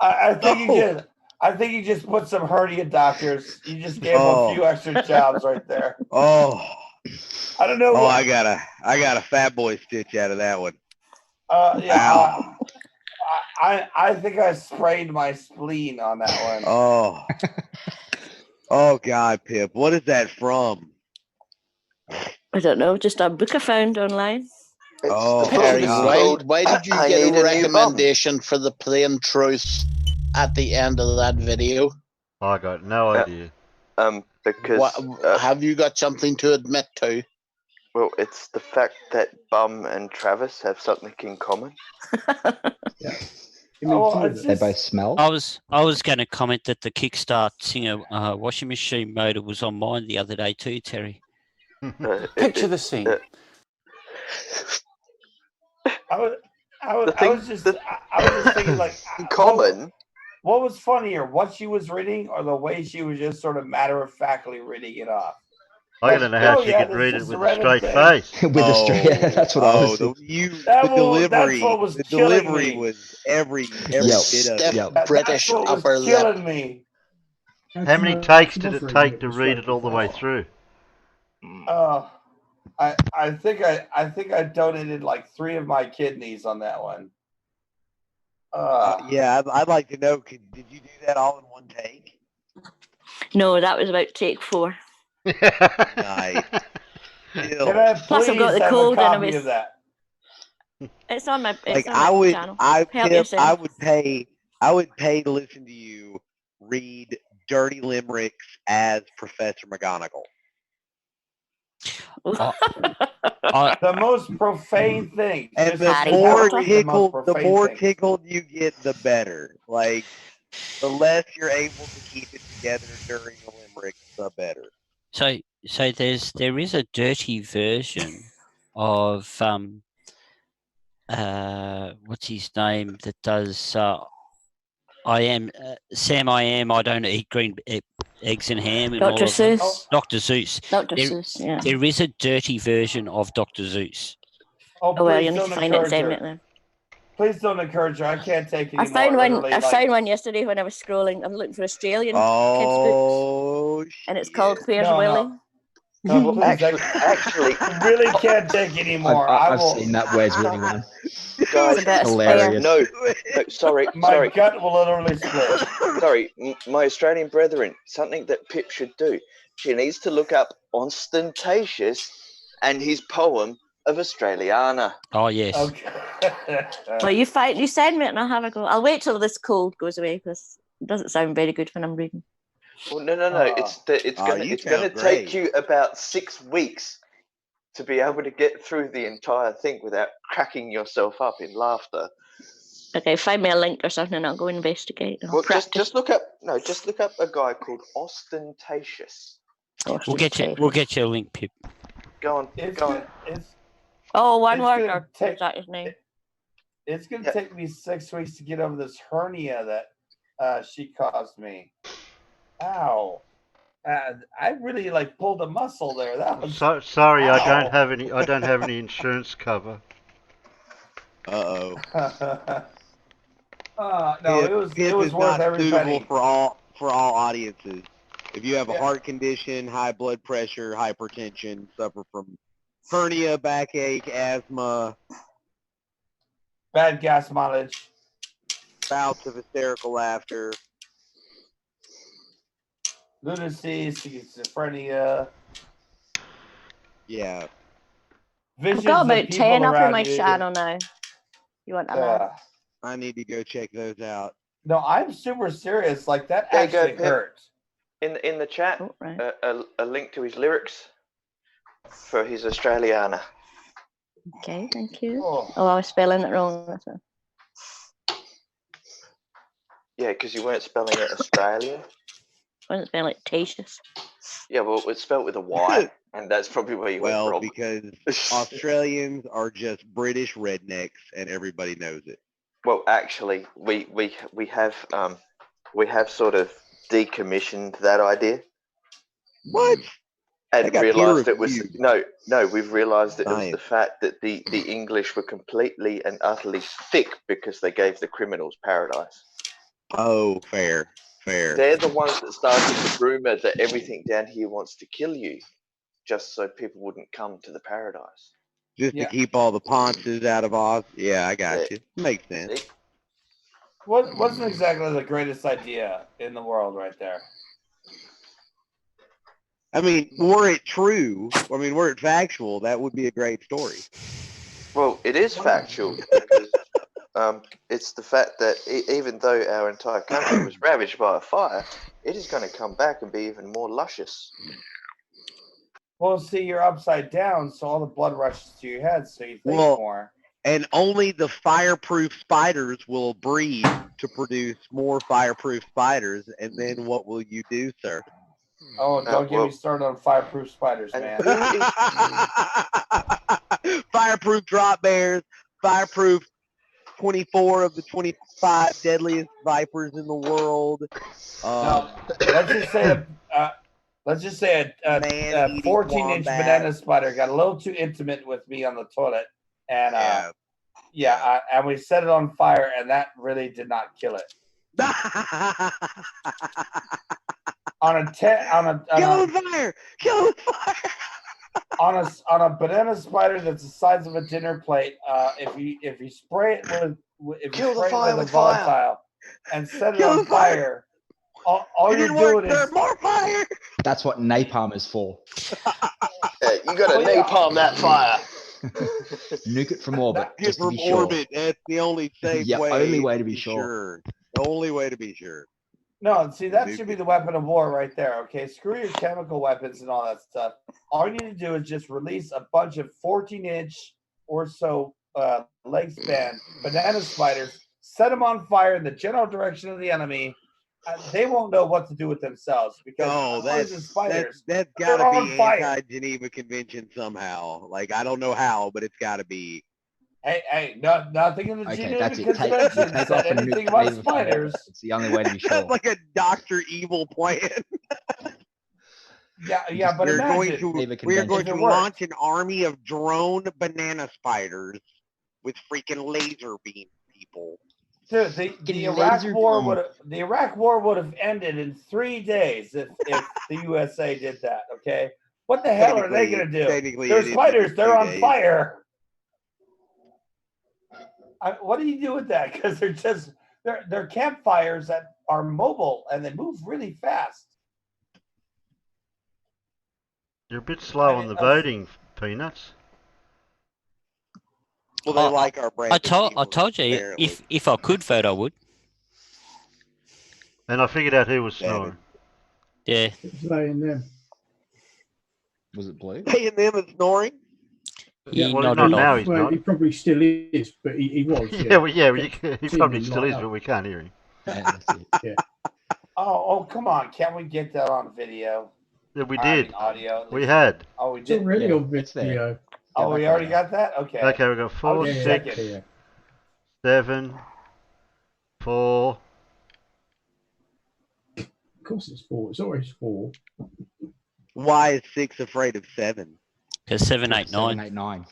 Speaker 6: I think you just put some hernia doctors. You just gave them a few extra jobs right there.
Speaker 12: Oh,
Speaker 6: I don't know.
Speaker 12: Oh, I got a fat boy stitch out of that one.
Speaker 6: Yeah. I think I sprained my spleen on that one.
Speaker 12: Oh God, Pip, what is that from?
Speaker 16: I don't know. Just a book I found online.
Speaker 15: Harry, why did you get a recommendation for the plain truth at the end of that video?
Speaker 1: I got no idea.
Speaker 2: Because
Speaker 15: have you got something to admit to?
Speaker 2: Well, it's the fact that Bum and Travis have something in common.
Speaker 3: They both smell.
Speaker 5: I was going to comment that the Kickstart Singer washing machine motor was on mine the other day too, Terry.
Speaker 4: Picture the scene.
Speaker 6: I was just thinking, like,
Speaker 2: common.
Speaker 6: What was funnier, what she was reading, or the way she was just sort of matter-of-factly reading it off?
Speaker 1: I don't know how she could read it with a straight face.
Speaker 3: With a straight, that's what I was thinking.
Speaker 6: That's what was
Speaker 12: the
Speaker 6: killing
Speaker 12: delivery
Speaker 6: me.
Speaker 12: was every bit of it.
Speaker 15: British
Speaker 6: That's what
Speaker 15: upper
Speaker 6: was
Speaker 15: lip.
Speaker 6: killing me.
Speaker 1: How many takes did it take to read it all the way through?
Speaker 6: I think I donated like 3 of my kidneys on that one.
Speaker 12: Yeah, I'd like to know. Did you do that all in one take?
Speaker 16: No, that was about take 4.
Speaker 12: Nice.
Speaker 6: Can I
Speaker 16: Plus, I've got
Speaker 6: please
Speaker 16: the
Speaker 6: have a
Speaker 16: cold
Speaker 6: copy
Speaker 16: and
Speaker 6: of that?
Speaker 16: it's on my
Speaker 12: Like
Speaker 16: on my channel.
Speaker 12: I
Speaker 16: Help
Speaker 12: tip,
Speaker 16: yourself.
Speaker 12: I would pay to listen to you read dirty limericks as Professor McGonagall.
Speaker 6: The most profane thing.
Speaker 12: And
Speaker 6: Just
Speaker 12: the more
Speaker 6: read the most profane thing.
Speaker 12: tickled you get, the better. Like the less you're able to keep it together during the limerick, the better.
Speaker 5: So there is a dirty version of what's his name that does I am Sam. I don't eat green eggs and ham and
Speaker 16: Dr.
Speaker 5: all of them.
Speaker 16: Seuss.
Speaker 5: Dr. Seuss.
Speaker 16: Dr. Seuss, yeah.
Speaker 5: There is a dirty version of Dr. Seuss.
Speaker 6: Oh,
Speaker 16: Oh well,
Speaker 6: please
Speaker 16: you need to
Speaker 6: don't
Speaker 16: find it and
Speaker 6: encourage
Speaker 16: send me
Speaker 6: her.
Speaker 16: it then.
Speaker 6: Please don't encourage her. I can't take it
Speaker 16: I
Speaker 6: anymore.
Speaker 16: found one.
Speaker 6: Literally,
Speaker 16: I
Speaker 6: like,
Speaker 16: found one yesterday when I was scrolling. I'm looking for Australian kids
Speaker 12: Oh,
Speaker 16: books, and it's called Where's
Speaker 6: No,
Speaker 16: Willie?
Speaker 6: No, please.
Speaker 2: Actually,
Speaker 6: I really can't take anymore.
Speaker 3: I've seen that Where's Willie one.
Speaker 2: guys,
Speaker 16: It's a bit of
Speaker 3: Hilarious.
Speaker 2: no, sorry,
Speaker 6: My gut will literally split.
Speaker 2: Sorry, my Australian brethren, something that Pip should do. She needs to look up Ostentatious and his poem of Australiana.
Speaker 5: Oh yes.
Speaker 6: Okay.
Speaker 16: Well, you send me it and I'll have a go. I'll wait till this cold goes away because it doesn't sound very good when I'm reading.
Speaker 2: Well, no. It's gonna take you about 6 weeks to be able to get through the entire thing without cracking yourself up in laughter.
Speaker 16: Okay, find me a link or something and I'll go investigate. And I'll
Speaker 2: Well,
Speaker 16: practice.
Speaker 2: just look up a guy called Ostentatious.
Speaker 5: We'll get you a link, Pip.
Speaker 2: Go on.
Speaker 16: Oh, one
Speaker 6: It's
Speaker 16: word
Speaker 6: gonna
Speaker 16: or is that his name?
Speaker 6: It's gonna take me 6 weeks to get over this hernia that she caused me. Ow. I really pulled a muscle there. That was
Speaker 1: Sorry,
Speaker 6: Ow.
Speaker 1: I don't have any insurance cover.
Speaker 12: Uh-oh.
Speaker 6: No, it was worth every penny.
Speaker 12: For all audiences. If you have a heart condition, high blood pressure, hypertension, suffer from hernia, backache, asthma,
Speaker 6: bad gas mileage,
Speaker 12: bouts of hysterical laughter,
Speaker 6: lunacy, schizophrenia.
Speaker 12: Yeah.
Speaker 16: I've got about 10 up in my channel now. You want to
Speaker 12: I need to go check those out.
Speaker 6: No, I'm super serious. Like that
Speaker 2: There you go,
Speaker 6: actually
Speaker 2: Pip.
Speaker 6: hurt.
Speaker 2: In the chat,
Speaker 16: Oh, right.
Speaker 2: a link to his lyrics for his Australiana.
Speaker 16: Okay, thank you. Oh, I was spelling it wrong. That's it.
Speaker 2: Yeah, because you weren't spelling it Australian.
Speaker 16: I wasn't spelling it Tatious.
Speaker 2: Yeah, well, it's spelled with a Y, and that's probably where you went wrong.
Speaker 12: Because Australians are just British rednecks, and everybody knows it.
Speaker 2: Well, actually, we have sort of decommissioned that idea.
Speaker 12: What?
Speaker 2: And realised it was
Speaker 12: reviewed.
Speaker 2: no. We've realised it was
Speaker 12: Science.
Speaker 2: the fact that the English were completely and utterly thick because they gave the criminals paradise.
Speaker 12: Oh, fair.
Speaker 2: They're the ones that started the rumour that everything down here wants to kill you, just so people wouldn't come to the paradise.
Speaker 12: Just to keep all the Ponces out of Oz. Yeah, I got you. Makes sense.
Speaker 6: Wasn't exactly the greatest idea in the world right there.
Speaker 12: I mean, were it true, were it factual, that would be a great story.
Speaker 2: Well, it is factual because it's the fact that even though our entire country was ravaged by a fire, it is going to come back and be even more luscious.
Speaker 6: Well, see, you're upside down, so all the blood rushes to your head, so you think more.
Speaker 12: And only the fireproof spiders will breed to produce more fireproof spiders, and then what will you do, sir?
Speaker 6: Oh, don't get me started on fireproof spiders, man.
Speaker 12: Fireproof drop bears, fireproof 24 of the 25 deadliest vipers in the world.
Speaker 6: Let's just say a 14-inch banana spider got a little too intimate with me on the toilet, and and we set it on fire, and that really did not kill it. on a banana spider that's the size of a dinner plate. If you spray it with a volatile and set it on fire, all you're doing is
Speaker 12: more fire.
Speaker 3: That's what napalm is for.
Speaker 2: You got to napalm that fire.
Speaker 3: Nuke it from orbit.
Speaker 12: Get
Speaker 3: Just to
Speaker 12: from
Speaker 3: be sure.
Speaker 12: orbit. That's the only safe
Speaker 3: Yeah,
Speaker 12: way.
Speaker 3: only way to be sure.
Speaker 12: The only way to be sure.
Speaker 6: no. See, that should be the weapon of war right there. Okay, screw your chemical weapons and all that stuff. All you need to do is just release a bunch of 14-inch or so leg span banana spiders, set them on fire in the general direction of the enemy. They won't know what to do with themselves because spiders.
Speaker 12: That's got to be anti-Geneva Convention somehow. Like, I don't know how, but it's got to be.
Speaker 6: Hey, nothing in the Geneva Convention
Speaker 3: Take
Speaker 6: said
Speaker 3: off and
Speaker 6: anything
Speaker 3: nuke
Speaker 6: about
Speaker 3: Native
Speaker 6: spiders.
Speaker 3: America. It's the only way to be sure.
Speaker 12: That's like a Dr. Evil plan.
Speaker 6: Yeah, but
Speaker 12: we are going to launch an army of drone banana spiders with freaking laser beam people.
Speaker 6: Dude, the Iraq War would have ended in 3 days if the USA did that. Okay, what the hell are they going to do? They're spiders. They're on fire. What do you do with that? Because they're campfires that are mobile and they move really fast.
Speaker 1: You're a bit slow on the voting, Peanuts.
Speaker 12: Well, they like our brand.
Speaker 5: I told you,
Speaker 12: apparently.
Speaker 5: if I could vote, I would.
Speaker 1: And I figured out who was snoring.
Speaker 5: Yeah.
Speaker 17: It's laying them.
Speaker 3: Was it Blue?
Speaker 12: Laying them and snoring?
Speaker 5: He
Speaker 1: well,
Speaker 5: nodded
Speaker 1: not now,
Speaker 5: off.
Speaker 1: he's
Speaker 17: Well,
Speaker 1: not.
Speaker 17: he probably still is, but he was.
Speaker 1: He probably still is, but we can't hear him.
Speaker 17: Yeah.
Speaker 6: Oh, come on! Can't we get that on video?
Speaker 1: Yeah, we did.
Speaker 6: Audio.
Speaker 1: We had.
Speaker 6: Oh, we
Speaker 17: It's
Speaker 6: did.
Speaker 17: already on video.
Speaker 6: Oh, we already got that. Okay.
Speaker 1: Okay, we've got 4, 6, 7, 4.
Speaker 17: Of course, it's 4. It's always 4.
Speaker 12: Why is 6 afraid of 7?
Speaker 5: Because 7, 8, 9.
Speaker 3: 7, 8, 9.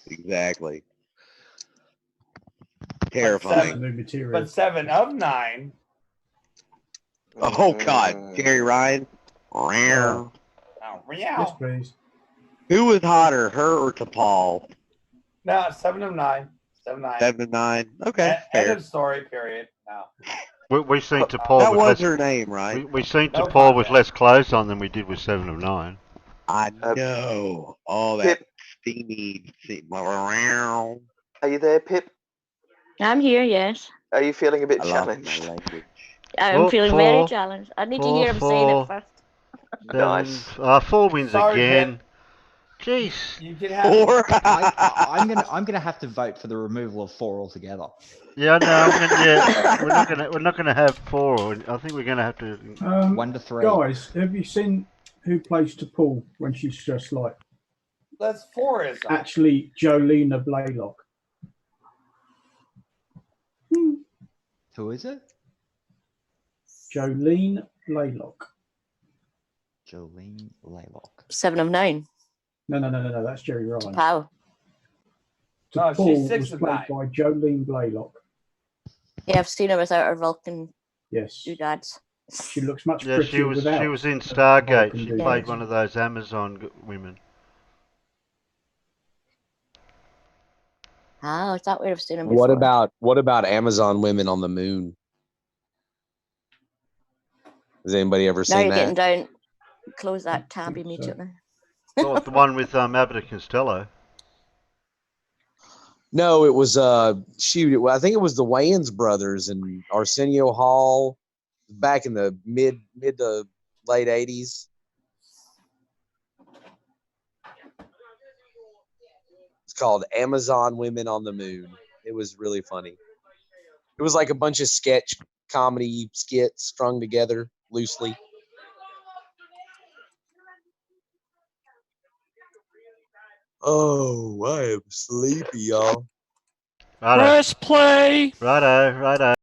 Speaker 12: Exactly. Terrifying.
Speaker 6: But 7 of 9.
Speaker 12: Oh God, Jerry Ryan.
Speaker 17: Yes, please.
Speaker 12: Who was hotter, her or T'Pol?
Speaker 6: No, 7 of 9. 7 of 9.
Speaker 12: 7 of 9. Okay,
Speaker 6: End
Speaker 12: fair.
Speaker 6: of story. Period. No.
Speaker 1: We seen to Paul.
Speaker 12: That
Speaker 1: with
Speaker 12: was
Speaker 1: less,
Speaker 12: her name, right?
Speaker 1: We seen to Paul with less clothes on than we did with 7 of 9.
Speaker 12: I know. All that steamy.
Speaker 2: Are you there, Pip?
Speaker 16: I'm here, yes.
Speaker 2: Are you feeling a bit
Speaker 12: I love my
Speaker 2: challenged?
Speaker 12: language.
Speaker 16: I'm feeling very challenged. I need to hear him saying it first.
Speaker 2: Nice.
Speaker 1: 4 wins again. Jeez.
Speaker 6: You can have.
Speaker 3: I'm gonna have to vote for the removal of 4 altogether.
Speaker 1: Yeah, no, we're not gonna have 4. I think we're gonna have to
Speaker 3: 1 to 3.
Speaker 17: Guys, have you seen who plays T'Pol when she's just like
Speaker 6: That's 4 is
Speaker 17: actually Jolena Blaylock?
Speaker 3: Who is it?
Speaker 17: Jolene Blaylock.
Speaker 3: Jolene Blaylock.
Speaker 16: 7 of 9.
Speaker 17: No. That's Jerry Ryan.
Speaker 16: How?
Speaker 6: No, she's
Speaker 17: T'Pol
Speaker 6: 6
Speaker 17: was
Speaker 6: of
Speaker 17: played
Speaker 6: 9.
Speaker 17: by Jolene Blaylock.
Speaker 16: Yeah, I've seen her without her Vulcan
Speaker 17: Yes.
Speaker 16: doodads.
Speaker 17: She looks much
Speaker 1: Yeah,
Speaker 17: prettier
Speaker 1: she was
Speaker 17: without.
Speaker 1: in Stargate.
Speaker 17: Vulcan
Speaker 1: She
Speaker 17: doodads.
Speaker 1: played one of those Amazon women.
Speaker 16: Oh, I thought we'd have seen him before.
Speaker 13: What about Amazon women on the moon? Has anybody ever
Speaker 16: Now
Speaker 13: seen
Speaker 16: you're getting
Speaker 13: that?
Speaker 16: down. Close that tab immediately.
Speaker 1: Oh, the one with Abbott and Costello.
Speaker 13: No, it was I think it was the Wayans brothers and Arsenio Hall back in the mid to late 80s. It's called Amazon Women on the Moon. It was really funny. It was like a bunch of sketch comedy skits strung together loosely. Oh, I am sleepy, y'all.
Speaker 5: Press play.
Speaker 1: Righto.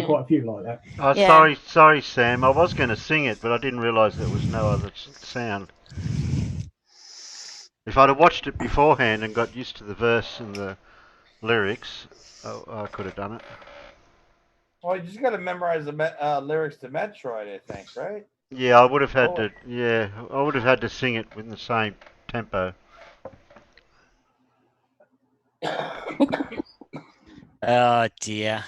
Speaker 17: quite a few like that.
Speaker 1: Oh, sorry, Sam. I was going to sing it, but I didn't realise there was no other sound. If I'd have watched it beforehand and got used to the verse and the lyrics, I could have done it.
Speaker 6: Well, you just got to memorize the lyrics to Metroid, I think, right?
Speaker 1: Yeah, I would have had to. Yeah, I would have had to sing it in the same tempo.
Speaker 5: Oh dear.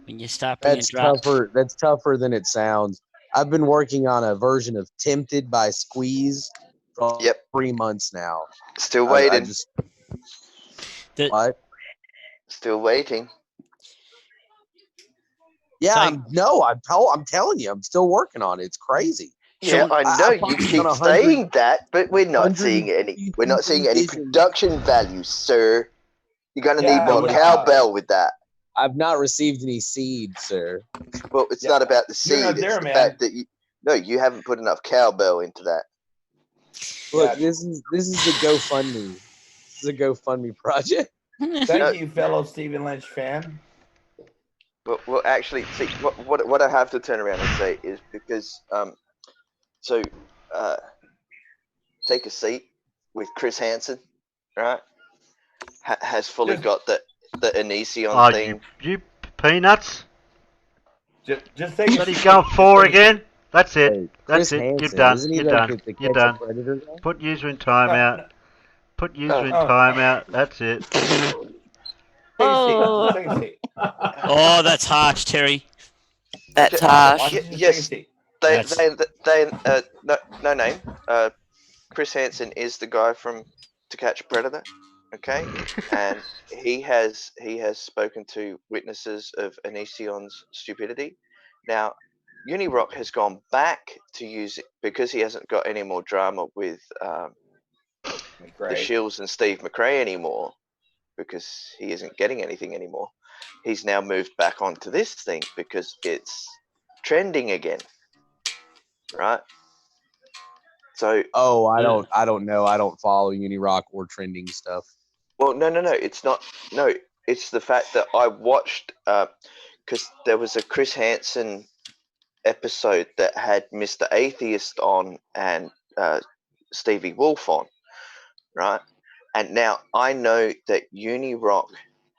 Speaker 5: When you start bringing drums.
Speaker 13: That's tougher than it sounds. I've been working on a version of "Tempted" by Squeeze for 3 months now.
Speaker 2: Still waiting.
Speaker 13: What?
Speaker 2: Still waiting.
Speaker 13: Yeah, I'm telling you, I'm still working on it. It's crazy.
Speaker 2: Yeah, I know you keep saying that, but we're not seeing any. We're not seeing any production value, sir. You're gonna need more cowbell with that.
Speaker 13: I've not received any seed, sir.
Speaker 2: Well, it's not about the seed. It's the fact that you haven't put enough cowbell into that.
Speaker 13: Look, this is the GoFundMe. This is a GoFundMe project.
Speaker 6: Thank you, fellow Stephen Lynch fan.
Speaker 2: Well, actually, see, what I have to turn around and say is because, take a seat with Chris Hansen, right? Has fully got the Onision thing.
Speaker 1: You peanuts.
Speaker 6: Just take
Speaker 1: But he's going 4 again. That's it.
Speaker 13: Hey,
Speaker 1: That's
Speaker 13: Chris
Speaker 1: it.
Speaker 13: Hansen,
Speaker 1: You're done.
Speaker 13: isn't he
Speaker 1: You're
Speaker 13: like
Speaker 1: done.
Speaker 13: the
Speaker 1: You're
Speaker 13: Catch a
Speaker 1: done.
Speaker 13: Predator guy?
Speaker 1: Put user in timeout. Put user in timeout. That's it.
Speaker 5: Oh, that's harsh, Terry.
Speaker 9: That's harsh.
Speaker 2: Yes, no name. Chris Hansen is the guy from To Catch a Predator, okay, and he has spoken to witnesses of Onision's stupidity. Now, Unirock has gone back to use it because he hasn't got any more drama with the Shields and Steve McRae anymore, because he isn't getting anything anymore. He's now moved back onto this thing because it's trending again, right? So
Speaker 13: I don't know. I don't follow Unirock or trending stuff.
Speaker 2: Well, no, it's not. No, it's the fact that I watched because there was a Chris Hansen episode that had Mr. Atheist on and Stevie Wolf on, right? And now I know that Unirock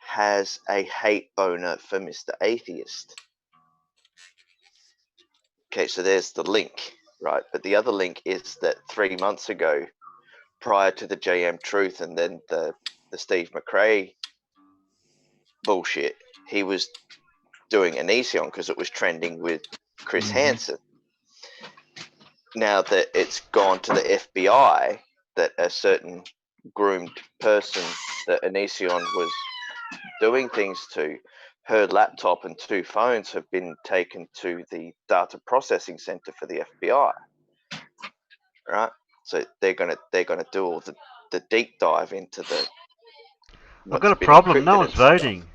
Speaker 2: has a hate boner for Mr. Atheist. Okay, so there's the link, right? But the other link is that 3 months ago, prior to the JM Truth and then the Steve McRae bullshit, he was doing Onision because it was trending with Chris Hansen. Now that it's gone to the FBI, that a certain groomed person that Onision was doing things to, her laptop and 2 phones have been taken to the data processing center for the FBI, right? So they're gonna do all the deep dive into the.
Speaker 1: I've got a problem. No one's voting.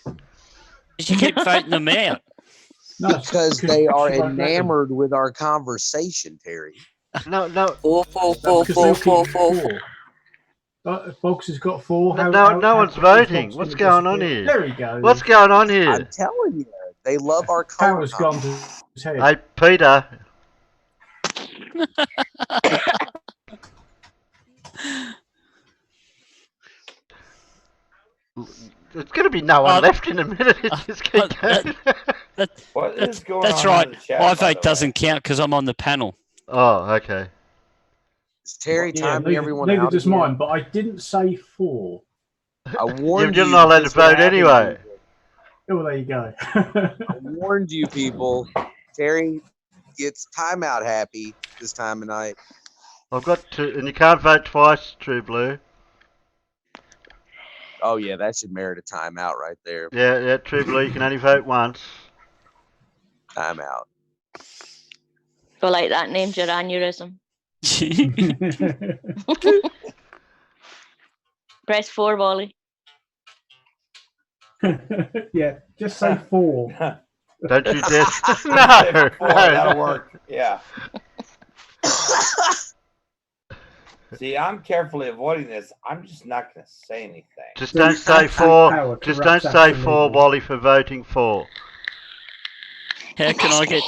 Speaker 5: You keep voting them out.
Speaker 13: Because they are enamored with our conversation, Terry.
Speaker 1: No.
Speaker 9: Four.
Speaker 17: Fox has got 4.
Speaker 1: No one's voting. What's going on here?
Speaker 17: There he goes.
Speaker 1: What's going on here?
Speaker 13: I'm telling you, they love our color.
Speaker 17: Power's gone to his head.
Speaker 1: Hey, Peter. There's going to be no one left in a minute. It's just keep going.
Speaker 6: What is going
Speaker 5: That's
Speaker 6: on
Speaker 5: right.
Speaker 6: in the chat,
Speaker 5: My
Speaker 6: by
Speaker 5: vote
Speaker 6: the
Speaker 5: doesn't count because I'm on the panel.
Speaker 1: Oh, okay.
Speaker 13: Terry timing everyone
Speaker 17: neither
Speaker 13: out.
Speaker 17: does
Speaker 13: here.
Speaker 17: mine, but I didn't say 4.
Speaker 13: I warned you.
Speaker 1: You're not allowed to vote anyway.
Speaker 17: Oh, there you go.
Speaker 13: I warned you, people. Terry gets timeout happy this time of night.
Speaker 1: I've got to, and you can't vote twice, True Blue.
Speaker 13: Oh yeah, that should merit a timeout right there.
Speaker 1: Yeah, True Blue. You can only vote once.
Speaker 13: Timeout.
Speaker 16: Go like that. Named your aneurysm. Press 4, Wally.
Speaker 17: Yeah, just say 4.
Speaker 1: Don't you dare. No,
Speaker 6: That'll work. Yeah. See, I'm carefully avoiding this. I'm just not going to say anything.
Speaker 1: Just don't say for. Just don't say for
Speaker 17: absolutely.
Speaker 1: Wally for voting for.
Speaker 5: How can I get?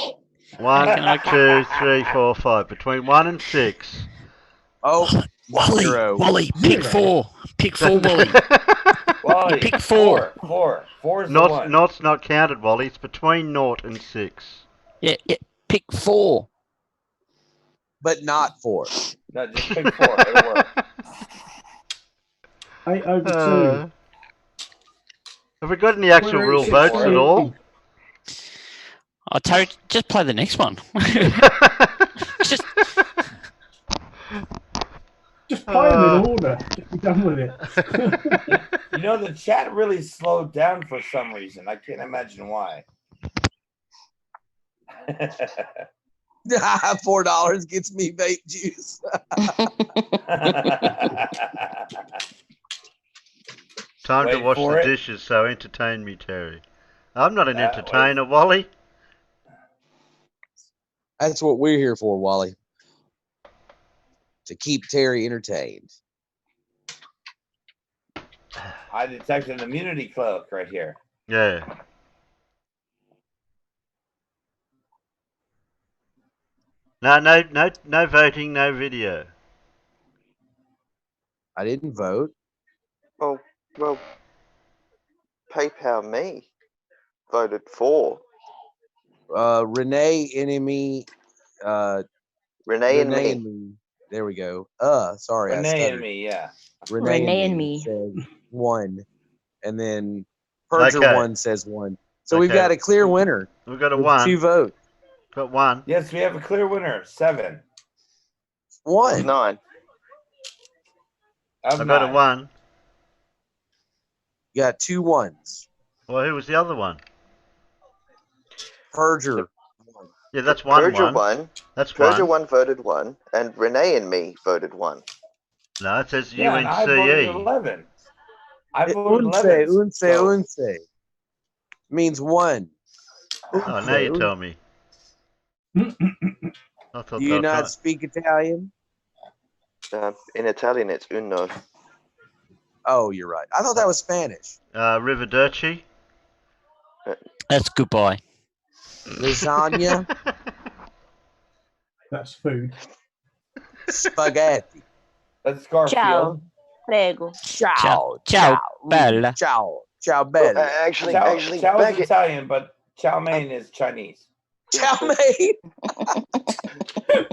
Speaker 1: 1, 2, 3, 4, 5. Between 1 and 6.
Speaker 13: Oh,
Speaker 5: Wally, pick 4. Pick 4, Wally.
Speaker 6: Wally,
Speaker 5: Pick 4.
Speaker 6: 4. 4 is the one.
Speaker 1: Not's not counted, Wally. It's between 0 and 6.
Speaker 5: Yeah, pick 4.
Speaker 13: But not 4.
Speaker 6: No, just pick 4. It'll work.
Speaker 17: 8 over 2.
Speaker 1: Have we got any actual real votes at all?
Speaker 5: Oh, Terry, just play the next one. just
Speaker 17: play them in order. Just be done with it.
Speaker 6: You know, the chat really slowed down for some reason. I can't imagine why.
Speaker 13: $4 gets me vape juice.
Speaker 1: Time to
Speaker 6: Wait
Speaker 1: wash
Speaker 6: for
Speaker 1: the
Speaker 6: it.
Speaker 1: dishes, so entertain me, Terry. I'm not an entertainer, Wally.
Speaker 13: That's what we're here for, Wally. To keep Terry entertained.
Speaker 6: I detected an immunity cloak right here.
Speaker 1: Yeah. No voting, no video.
Speaker 13: I didn't vote.
Speaker 2: Well, PayPal me voted for.
Speaker 13: Renee Enemy.
Speaker 2: Renee and me.
Speaker 13: There we go. Sorry,
Speaker 6: Renee
Speaker 13: I stuttered.
Speaker 6: and me, yeah.
Speaker 13: Renee and me says 1, and then Perjure 1 says 1. So we've got a clear winner.
Speaker 1: We've got a
Speaker 13: with
Speaker 1: 1.
Speaker 13: 2 votes.
Speaker 1: Got 1.
Speaker 6: Yes, we have a clear winner. 7.
Speaker 13: 1.
Speaker 2: 9.
Speaker 1: I got a 1.
Speaker 13: You got 2 1s.
Speaker 1: Well, who was the other one?
Speaker 13: Perjure.
Speaker 1: Yeah, that's 1.
Speaker 2: Perjure 1.
Speaker 1: That's
Speaker 2: Perjure
Speaker 1: 1.
Speaker 2: 1 voted 1, and Renee and me voted 1.
Speaker 1: No, it says
Speaker 6: Yeah, and I voted
Speaker 1: UNCE.
Speaker 6: 11. I voted 11.
Speaker 13: Unse means 1.
Speaker 1: Oh, now you tell me. I thought
Speaker 13: Do you
Speaker 1: that
Speaker 13: not
Speaker 1: was
Speaker 13: speak Italian?
Speaker 2: In Italian, it's uno.
Speaker 13: Oh, you're right. I thought that was Spanish.
Speaker 1: Riverderci.
Speaker 5: That's goodbye.
Speaker 13: Lasagna.
Speaker 17: That's food.
Speaker 13: Spaghetti.
Speaker 6: That's Garfield.
Speaker 9: Ciao. Prego.
Speaker 13: Ciao.
Speaker 5: Ciao, bella.
Speaker 13: Ciao. Ciao, bella.
Speaker 2: Actually,
Speaker 6: Chow
Speaker 2: back
Speaker 6: is Italian, but chow mein is Chinese.
Speaker 13: Chow mein.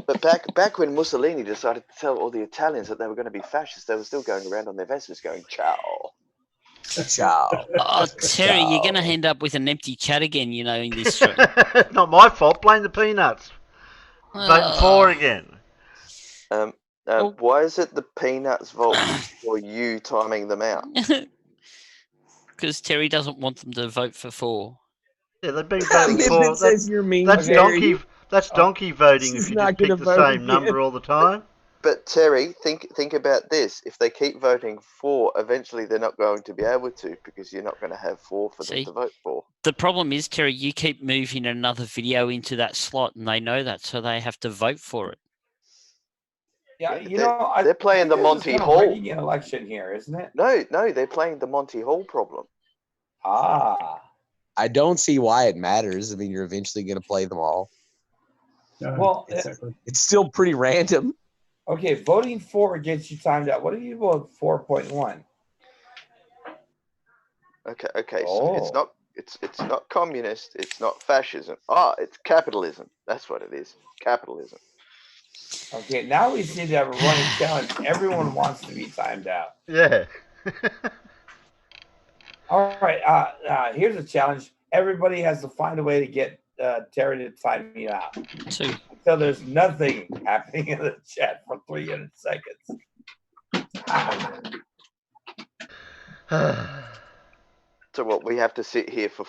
Speaker 2: But back when Mussolini decided to tell all the Italians that they were going to be fascists, they were still going around on their Vespas going, ciao.
Speaker 13: Ciao.
Speaker 5: Oh, Terry, you're going to end up with an empty chat again, you know, in this stream.
Speaker 1: Not my fault. Blame the peanuts. Voting for again.
Speaker 2: Why is it the Peanuts' fault for you timing them out?
Speaker 5: Because Terry doesn't want them to vote for 4.
Speaker 1: Yeah, they've been voting for.
Speaker 13: Says you're mean,
Speaker 1: That's
Speaker 13: Terry.
Speaker 1: donkey. That's donkey voting
Speaker 13: She's
Speaker 1: if you
Speaker 13: not
Speaker 1: just pick
Speaker 13: gonna
Speaker 1: the
Speaker 13: vote
Speaker 1: same
Speaker 13: again.
Speaker 1: number all the time.
Speaker 2: But Terry, think about this. If they keep voting for, eventually they're not going to be able to because you're not going to have 4 for them to vote for.
Speaker 5: The problem is, Terry, you keep moving another video into that slot, and they know that, so they have to vote for it.
Speaker 6: Yeah,
Speaker 2: they're playing the Monty Hall.
Speaker 6: An election here, isn't it?
Speaker 2: No, they're playing the Monty Hall problem.
Speaker 6: Ah.
Speaker 13: I don't see why it matters. I mean, you're eventually going to play them all.
Speaker 6: Well,
Speaker 13: it's still pretty random.
Speaker 6: Okay, voting for gets you timed out. What if you vote 4.1?
Speaker 2: Okay. So it's not communist. It's not fascism. It's capitalism. That's what it is. Capitalism.
Speaker 6: Okay, now we seem to have a running challenge. Everyone wants to be timed out.
Speaker 1: Yeah.
Speaker 6: All right. Here's a challenge. Everybody has to find a way to get Terry to time you out. So there's nothing happening in the chat for 300 seconds.
Speaker 2: So what? We have to sit here for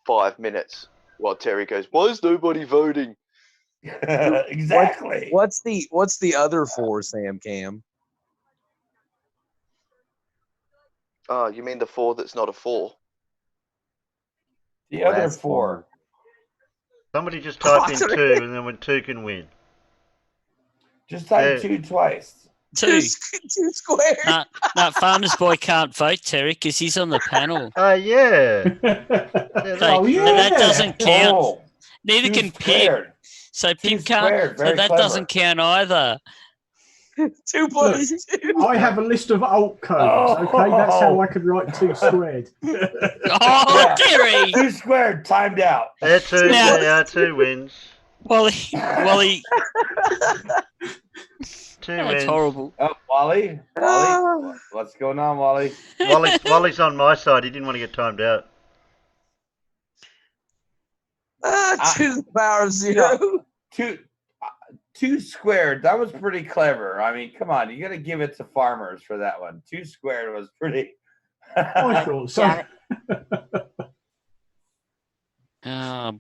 Speaker 2: 5 minutes while Terry goes, "Why is nobody voting?"
Speaker 6: Exactly.
Speaker 13: What's the other 4, Sam Cam?
Speaker 2: Oh, you mean the 4 that's not a 4?
Speaker 6: The other 4.
Speaker 1: Somebody just type in 2, and then when 2 can win.
Speaker 6: Just type 2 twice.
Speaker 5: Two.
Speaker 13: Two squared.
Speaker 5: No, Farmer's Boy can't vote, Terry, because he's on the panel.
Speaker 1: Oh, yeah.
Speaker 5: So that doesn't count.
Speaker 6: Oh,
Speaker 5: Neither
Speaker 6: two
Speaker 5: can Pip.
Speaker 6: squared.
Speaker 5: So
Speaker 6: Two
Speaker 5: Pip can't.
Speaker 6: squared,
Speaker 5: So
Speaker 6: very
Speaker 5: that
Speaker 6: clever.
Speaker 5: doesn't count either.
Speaker 13: 2 plus 2.
Speaker 17: I have a list of alt codes. Okay, that's how I can write 2 squared.
Speaker 5: Oh, Terry!
Speaker 6: 2 squared, timed out.
Speaker 1: There are 2 wins.
Speaker 5: Wally.
Speaker 1: 2
Speaker 5: That's
Speaker 1: wins.
Speaker 5: horrible.
Speaker 6: Oh, Wally, what's going on, Wally?
Speaker 1: Wally's on my side. He didn't want to get timed out.
Speaker 13: 2 to the power of 0.
Speaker 6: Two squared. That was pretty clever. I mean, come on, you got to give it to farmers for that one. 2 squared was pretty.
Speaker 17: I thought so.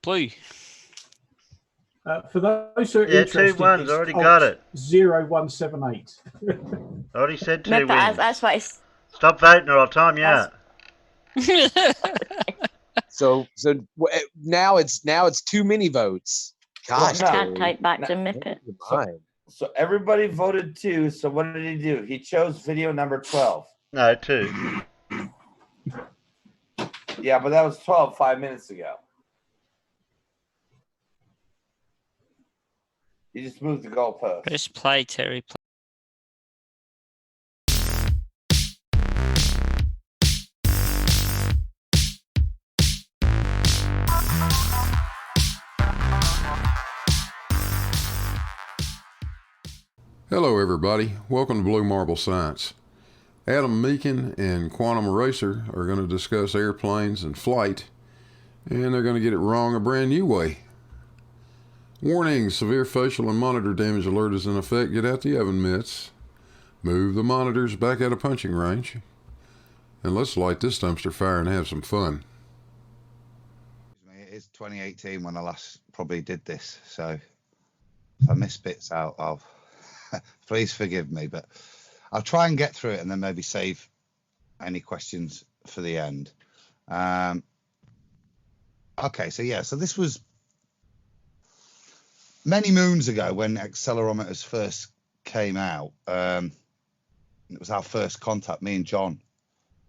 Speaker 5: Blue.
Speaker 17: For those who are
Speaker 1: Yeah,
Speaker 17: interested,
Speaker 1: 2 ones.
Speaker 17: it's
Speaker 1: Already got it.
Speaker 17: 0178.
Speaker 1: I already said 2
Speaker 16: No, but
Speaker 1: wins.
Speaker 16: that's why.
Speaker 1: Stop voting or I'll time you out.
Speaker 13: So now it's too many votes. Gosh,
Speaker 6: Well,
Speaker 16: Can't type back to Mippet.
Speaker 6: So everybody voted 2. So what did he do? He chose video number 12.
Speaker 1: No, 2.
Speaker 6: Yeah, but that was 12 5 minutes ago. You just moved the goalpost.
Speaker 5: Press play, Terry.
Speaker 14: Hello everybody, welcome to Blue Marble Science. Adam Meakin and Quantum Eraser are going to discuss airplanes and flight, and they're going to get it wrong a brand new way. Warning, severe facial and monitor damage alert is in effect. Get out the oven mitts, move the monitors back out of punching range, and let's light this dumpster fire and have some fun.
Speaker 22: It is 2018 when I last probably did this, so if I miss bits out of, please forgive me, but I'll try and get through it and then maybe save any questions for the end. Okay, so this was many moons ago when accelerometers first came out. It was our first contact. Me and John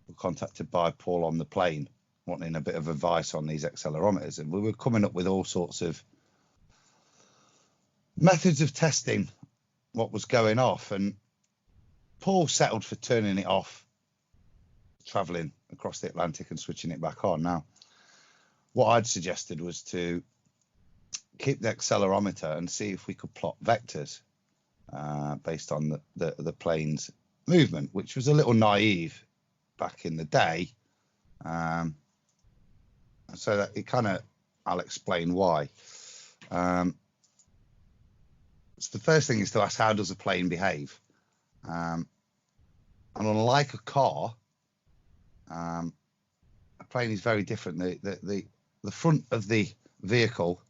Speaker 22: were contacted by Paul on the plane, wanting a bit of advice on these accelerometers, and we were coming up with all sorts of methods of testing what was going off, and Paul settled for turning it off, traveling across the Atlantic and switching it back on. Now, what I'd suggested was to keep the accelerometer and see if we could plot vectors based on the plane's movement, which was a little naive back in the day. So that it kind of, I'll explain why. So the first thing is to ask, how does a plane behave? And unlike a car, a plane is very different. The front of the vehicle,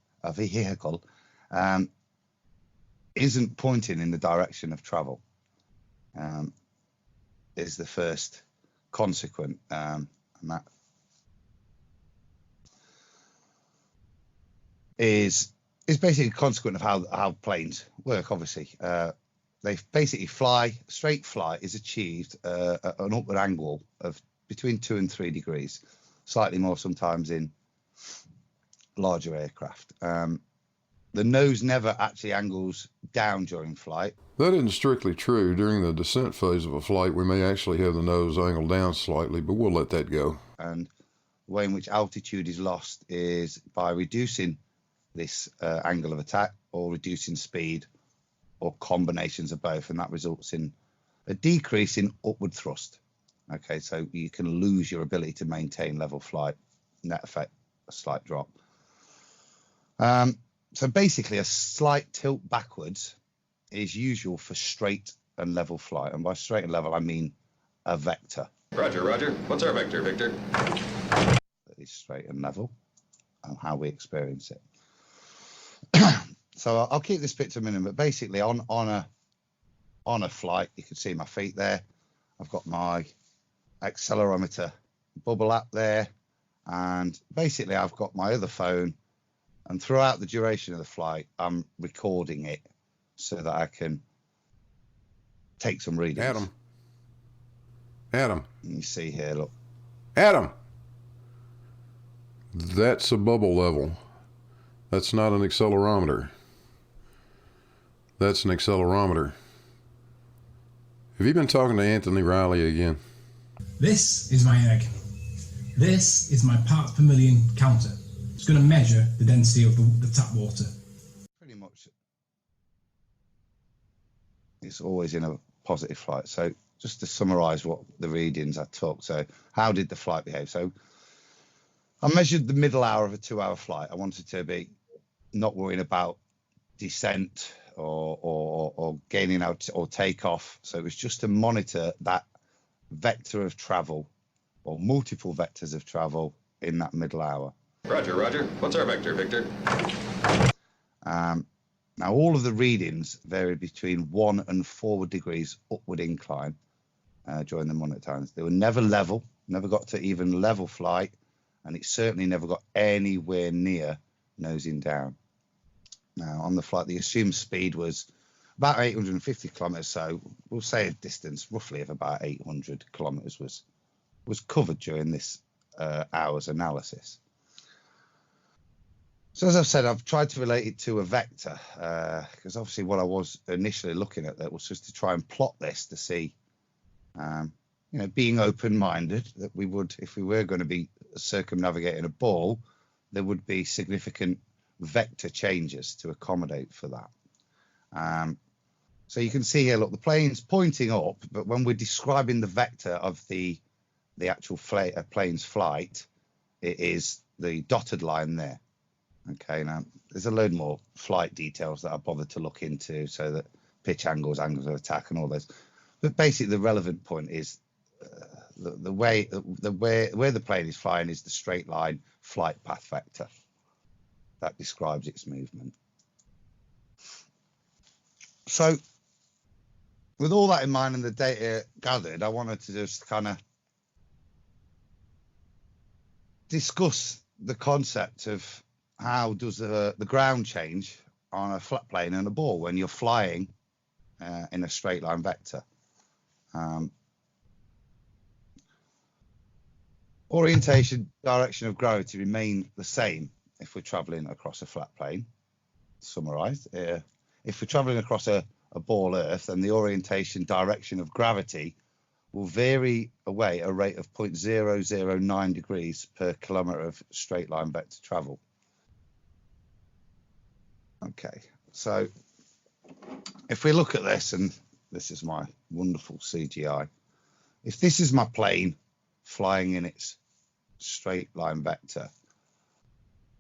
Speaker 22: isn't pointing in the direction of travel. Is the first consequent, and that is basically consequent of how planes work. Obviously, they basically fly. Straight flight is achieved at an upward angle of between 2 and 3 degrees, slightly more sometimes in larger aircraft. The nose never actually angles down during flight.
Speaker 14: That isn't strictly true. During the descent phase of a flight, we may actually have the nose angled down slightly, but we'll let that go.
Speaker 22: And the way in which altitude is lost is by reducing this angle of attack, or reducing speed, or combinations of both, and that results in a decrease in upward thrust. Okay, so you can lose your ability to maintain level flight. Net effect, a slight drop. So basically, a slight tilt backwards is usual for straight and level flight, and by straight and level I mean a vector.
Speaker 23: Roger, Roger. What's our vector, Victor?
Speaker 22: That is straight and level, and how we experience it. So I'll keep this bit to a minimum, but basically on a flight, you can see my feet there. I've got my accelerometer bubble up there, and basically I've got my other phone, and throughout the duration of the flight, I'm recording it so that I can take some readings.
Speaker 14: Adam.
Speaker 22: You see here, look.
Speaker 14: Adam. That's a bubble level. That's not an accelerometer. That's an accelerometer. Have you been talking to Anthony Riley again?
Speaker 7: This is my egg. This is my parts per million counter. It's going to measure the density of the tap water.
Speaker 22: Pretty much. It's always in a positive flight. So just to summarise what the readings I took. So how did the flight behave? So I measured the middle hour of a 2-hour flight. I wanted to be not worrying about descent or gaining out or takeoff. So it was just to monitor that vector of travel or multiple vectors of travel in that middle hour.
Speaker 23: Roger, Roger. What's our vector, Victor?
Speaker 22: Now, all of the readings varied between 1 and 4 degrees upward incline during the monitor times. They were never level, never got to even level flight, and it certainly never got anywhere near nosing down. Now, on the flight, the assumed speed was about 850 kilometers, so we'll say a distance roughly of about 800 kilometers was covered during this hour's analysis. So as I've said, I've tried to relate it to a vector because obviously what I was initially looking at that was just to try and plot this to see, being open-minded, that we would, if we were going to be circumnavigating a ball, there would be significant vector changes to accommodate for that. So you can see here, look, the plane's pointing up, but when we're describing the vector of the actual plane's flight, it is the dotted line there. Okay, now there's a load more flight details that I bothered to look into, so that pitch angles, angles of attack, and all those. But basically, the relevant point is where the plane is flying is the straight line flight path vector that describes its movement. So, with all that in mind and the data gathered, I wanted to just kind of discuss the concept of how does the ground change on a flat plane and a ball when you're flying in a straight line vector. Orientation, direction of gravity remain the same if we're traveling across a flat plane. Summarized, if we're traveling across a ball Earth, then the orientation, direction of gravity will vary away at a rate of 0.009 degrees per kilometer of straight line vector travel. Okay, so if we look at this, and this is my wonderful CGI, if this is my plane flying in its straight line vector,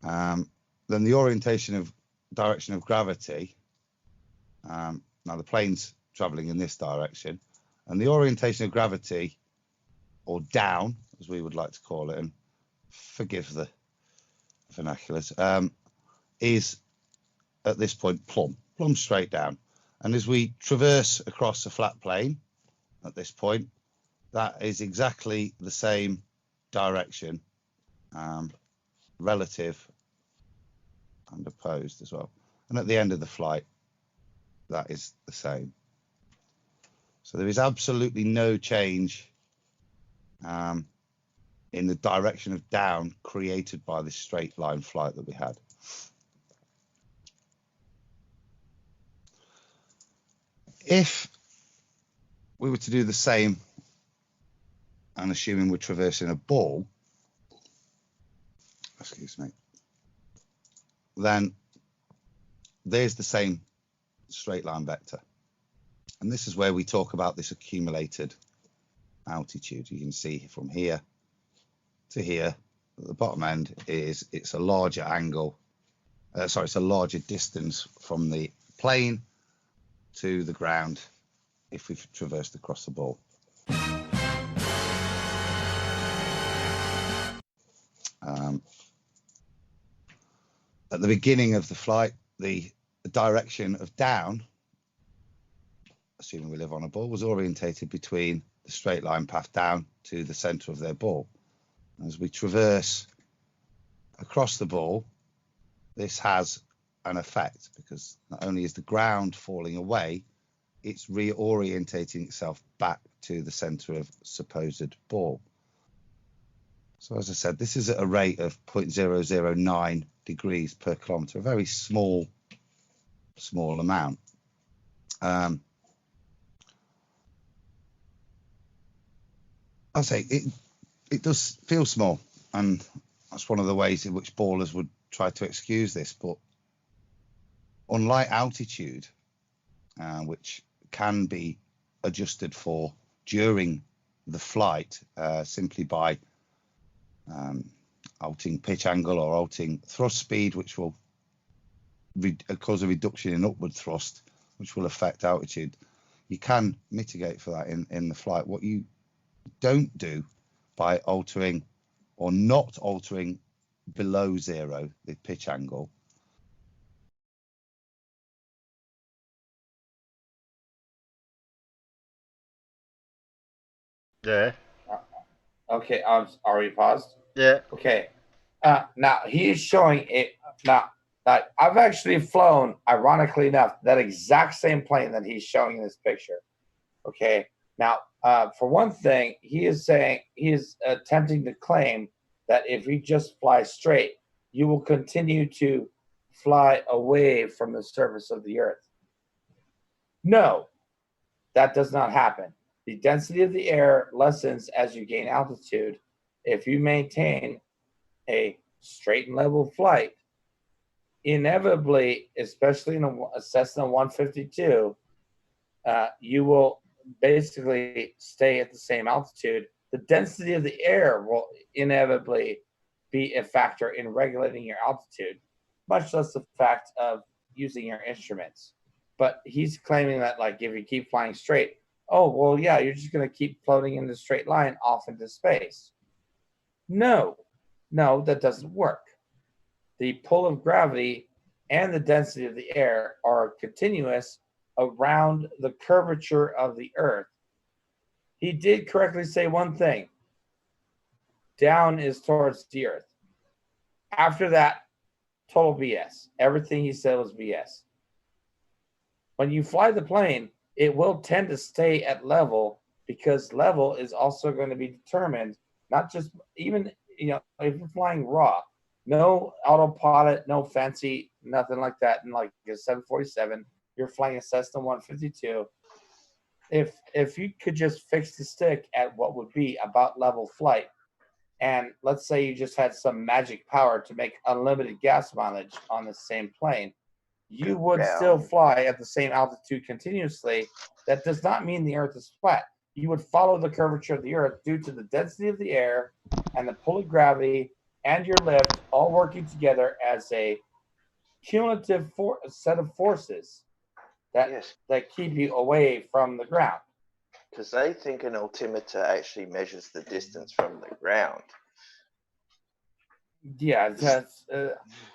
Speaker 22: then the orientation of direction of gravity, now the plane's traveling in this direction, and the orientation of gravity, or down, as we would like to call it, and forgive the vernaculars, is at this point plumb straight down. And as we traverse across a flat plane at this point, that is exactly the same direction, relative and opposed as well. And at the end of the flight, that is the same. So there is absolutely no change in the direction of down created by this straight line flight that we had. If we were to do the same, and assuming we're traversing a ball, excuse me, then there's the same straight line vector. And this is where we talk about this accumulated altitude. You can see from here to here, at the bottom end it's a larger angle, it's a larger distance from the plane to the ground if we've traversed across the ball. At the beginning of the flight, the direction of down, assuming we live on a ball, was orientated between the straight line path down to the center of their ball. As we traverse across the ball, this has an effect, because not only is the ground falling away, it's reorientating itself back to the center of supposed ball. So as I said, this is at a rate of 0.009 degrees per kilometer, a very small amount. I'll say it does feel small, and that's one of the ways in which ballers would try to excuse this. But unlike altitude, which can be adjusted for during the flight simply by altering pitch angle or altering thrust speed, which will cause a reduction in upward thrust, which will affect altitude. You can mitigate for that in the flight. What you don't do by altering or not altering below zero the pitch angle
Speaker 1: Yeah.
Speaker 6: Okay, are we paused?
Speaker 1: Yeah.
Speaker 6: Okay. Now he's showing it. Now, I've actually flown, ironically enough, that exact same plane that he's showing in this picture. Okay. Now, for one thing, he is attempting to claim that if you just fly straight, you will continue to fly away from the surface of the Earth. No, that does not happen. The density of the air lessens as you gain altitude. If you maintain a straight and level flight, inevitably, especially in a Cessna 152, you will basically stay at the same altitude. The density of the air will inevitably be a factor in regulating your altitude, much less the fact of using your instruments. But he's claiming that, like, if you keep flying straight, oh, well, yeah, you're just going to keep floating in a straight line off into space. No, that doesn't work. The pull of gravity and the density of the air are continuous around the curvature of the Earth. He did correctly say one thing. Down is towards the Earth. After that, total BS. Everything he said was BS. When you fly the plane, it will tend to stay at level, because level is also going to be determined, not just even, if you're flying raw, no autopilot, no fancy, nothing like that. And like a 747, you're flying a Cessna 152. If you could just fix the stick at what would be about level flight, and let's say you just had some magic power to make unlimited gas mileage on the same plane, you would still fly at the same altitude continuously. That does not mean the Earth is flat. You would follow the curvature of the Earth due to the density of the air and the pull of gravity and your lift all working together as a cumulative set of forces that keep you away from the ground.
Speaker 2: Because they think an altimeter actually measures the distance from the ground.
Speaker 6: Yeah, that's.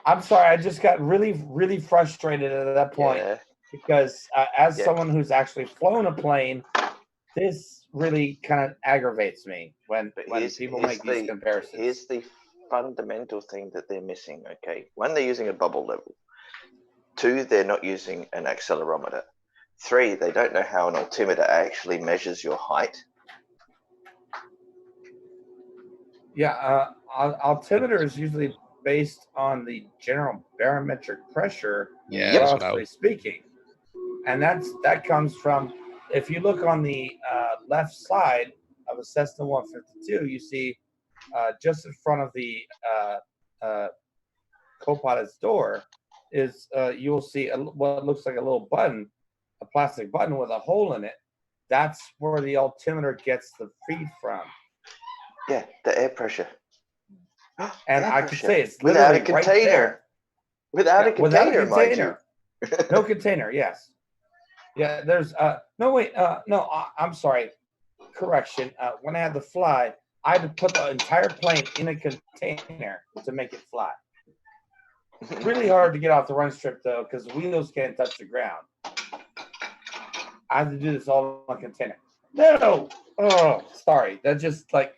Speaker 6: I'm sorry, I just got really, really frustrated at that point because as someone who's actually flown a plane, this really kind of aggravates me when people make these comparisons.
Speaker 2: Here's the fundamental thing that they're missing, okay? One, they're using a bubble level. Two, they're not using an accelerometer. Three, they don't know how an altimeter actually measures your height.
Speaker 6: Yeah, altimeter is usually based on the general barometric pressure, roughly speaking. And that comes from, if you look on the left side of a Cessna 152, you see just in front of the co-pilot's door is you will see what looks like a little button, a plastic button with a hole in it. That's where the altimeter gets the feed from.
Speaker 2: Yeah, the air pressure.
Speaker 6: And I can say it's
Speaker 2: without
Speaker 6: literally
Speaker 2: a container.
Speaker 6: Right there.
Speaker 2: Without a container, mind you.
Speaker 6: No container, yes. Yeah, there's I'm sorry. Correction. When I had to fly, I had to put the entire plane in a container to make it fly. Really hard to get off the run strip though, because the wheels can't touch the ground. I had to do this all in a container. No! Oh, sorry. That's just like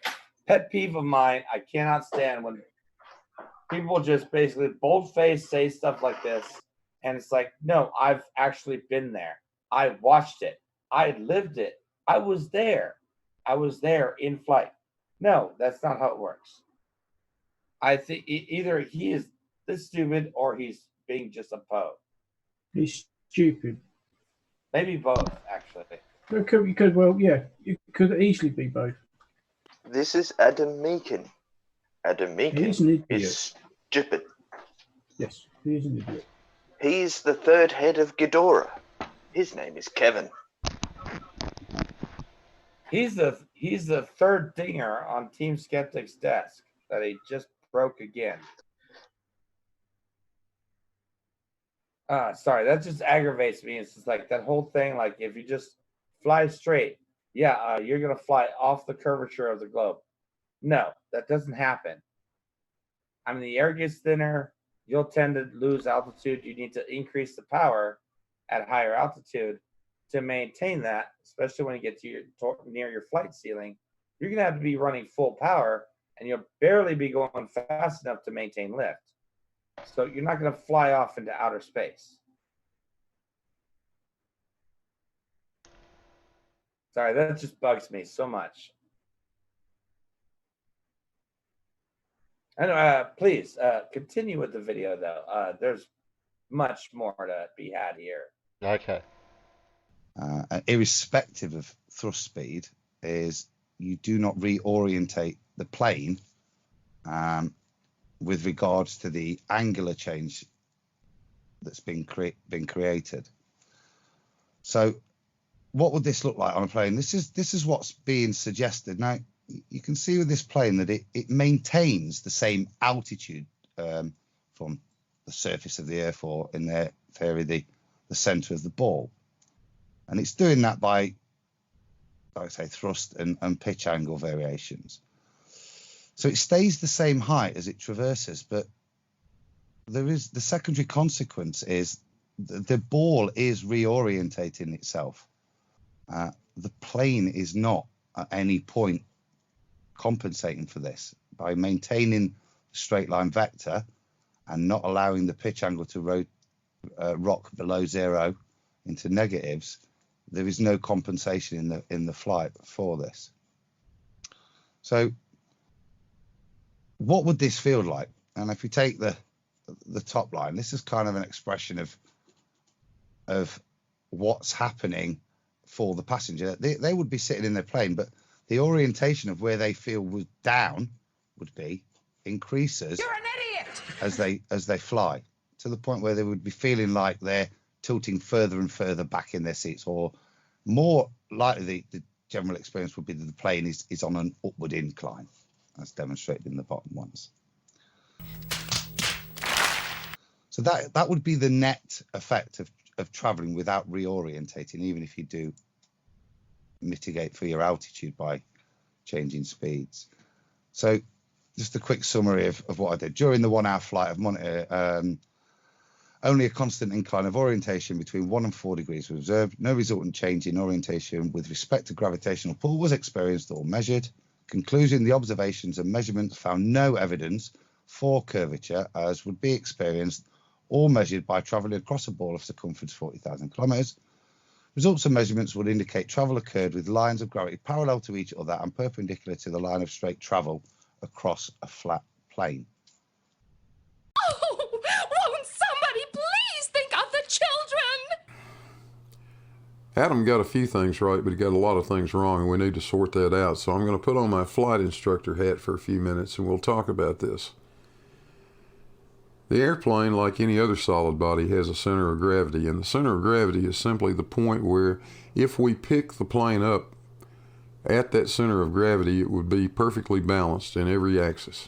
Speaker 6: pet peeve of mine. I cannot stand when people just basically bold-faced say stuff like this, and it's like, no, I've actually been there. I watched it. I lived it. I was there. I was there in flight. No, that's not how it works. I think either he is this stupid or he's being just a Poe.
Speaker 17: He's stupid.
Speaker 6: Maybe both, actually.
Speaker 17: It could easily be both.
Speaker 2: This is Adam Meakin. Adam Meakin
Speaker 17: He's an idiot.
Speaker 2: is stupid.
Speaker 17: Yes, he is an idiot.
Speaker 2: He's the third head of Ghidorah. His name is Kevin.
Speaker 6: He's the third dinger on Team Skeptic's desk that he just broke again. Sorry, that just aggravates me. It's just like that whole thing. Like if you just fly straight, you're gonna fly off the curvature of the globe. No, that doesn't happen. I mean, the air gets thinner. You'll tend to lose altitude. You need to increase the power at higher altitude to maintain that, especially when you get to near your flight ceiling. You're going to have to be running full power, and you'll barely be going fast enough to maintain lift. So you're not going to fly off into outer space. Sorry, that just bugs me so much. And please continue with the video, though. There's much more to be had here.
Speaker 1: Okay.
Speaker 22: Irrespective of thrust speed, is you do not reorientate the plane with regards to the angular change that's been created. So, what would this look like on a plane? This is what's being suggested now. You can see with this plane that it maintains the same altitude from the surface of the Earth, or in their theory, the center of the ball. And it's doing that by, like I say, thrust and pitch angle variations. So it stays the same height as it traverses, but there is the secondary consequence is the ball is reorientating itself. The plane is not at any point compensating for this by maintaining the straight line vector and not allowing the pitch angle to rock below zero into negatives. There is no compensation in the flight for this. So what would this feel like? And if you take the top line, this is kind of an expression of what's happening for the passenger. They would be sitting in their plane, but the orientation of where they feel was down would be increases. You're an idiot! as they fly, to the point where they would be feeling like they're tilting further and further back in their seats, or more likely the general experience would be that the plane is on an upward incline, as demonstrated in the bottom ones. So that would be the net effect of traveling without reorientating, even if you do mitigate for your altitude by changing speeds. So just a quick summary of what I did. During the 1 hour flight of monitor, only a constant incline of orientation between 1 and 4 degrees was observed. No resultant change in orientation with respect to gravitational pull was experienced or measured. Conclusion, the observations and measurements found no evidence for curvature as would be experienced or measured by travelling across a ball of circumference 40,000 kilometers. Results of measurements would indicate travel occurred with lines of gravity parallel to each other and perpendicular to the line of straight travel across a flat plane.
Speaker 8: Oh, won't somebody please think of the children?
Speaker 14: Adam got a few things right, but he got a lot of things wrong, and we need to sort that out. So I'm going to put on my flight instructor hat for a few minutes, and we'll talk about this. The airplane, like any other solid body, has a center of gravity, and the center of gravity is simply the point where if we pick the plane up at that center of gravity, it would be perfectly balanced in every axis.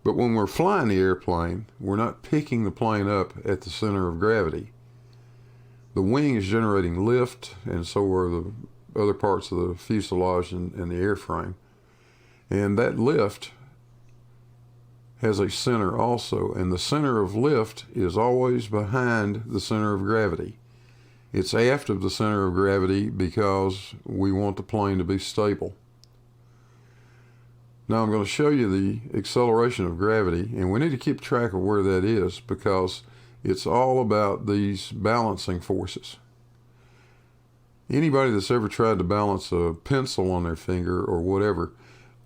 Speaker 14: But when we're flying the airplane, we're not picking the plane up at the center of gravity. The wing is generating lift, and so are the other parts of the fuselage and the airframe. And that lift has a center also, and the center of lift is always behind the center of gravity. It's aft of the center of gravity because we want the plane to be stable. Now I'm going to show you the acceleration of gravity, and we need to keep track of where that is because it's all about these balancing forces. Anybody that's ever tried to balance a pencil on their finger or whatever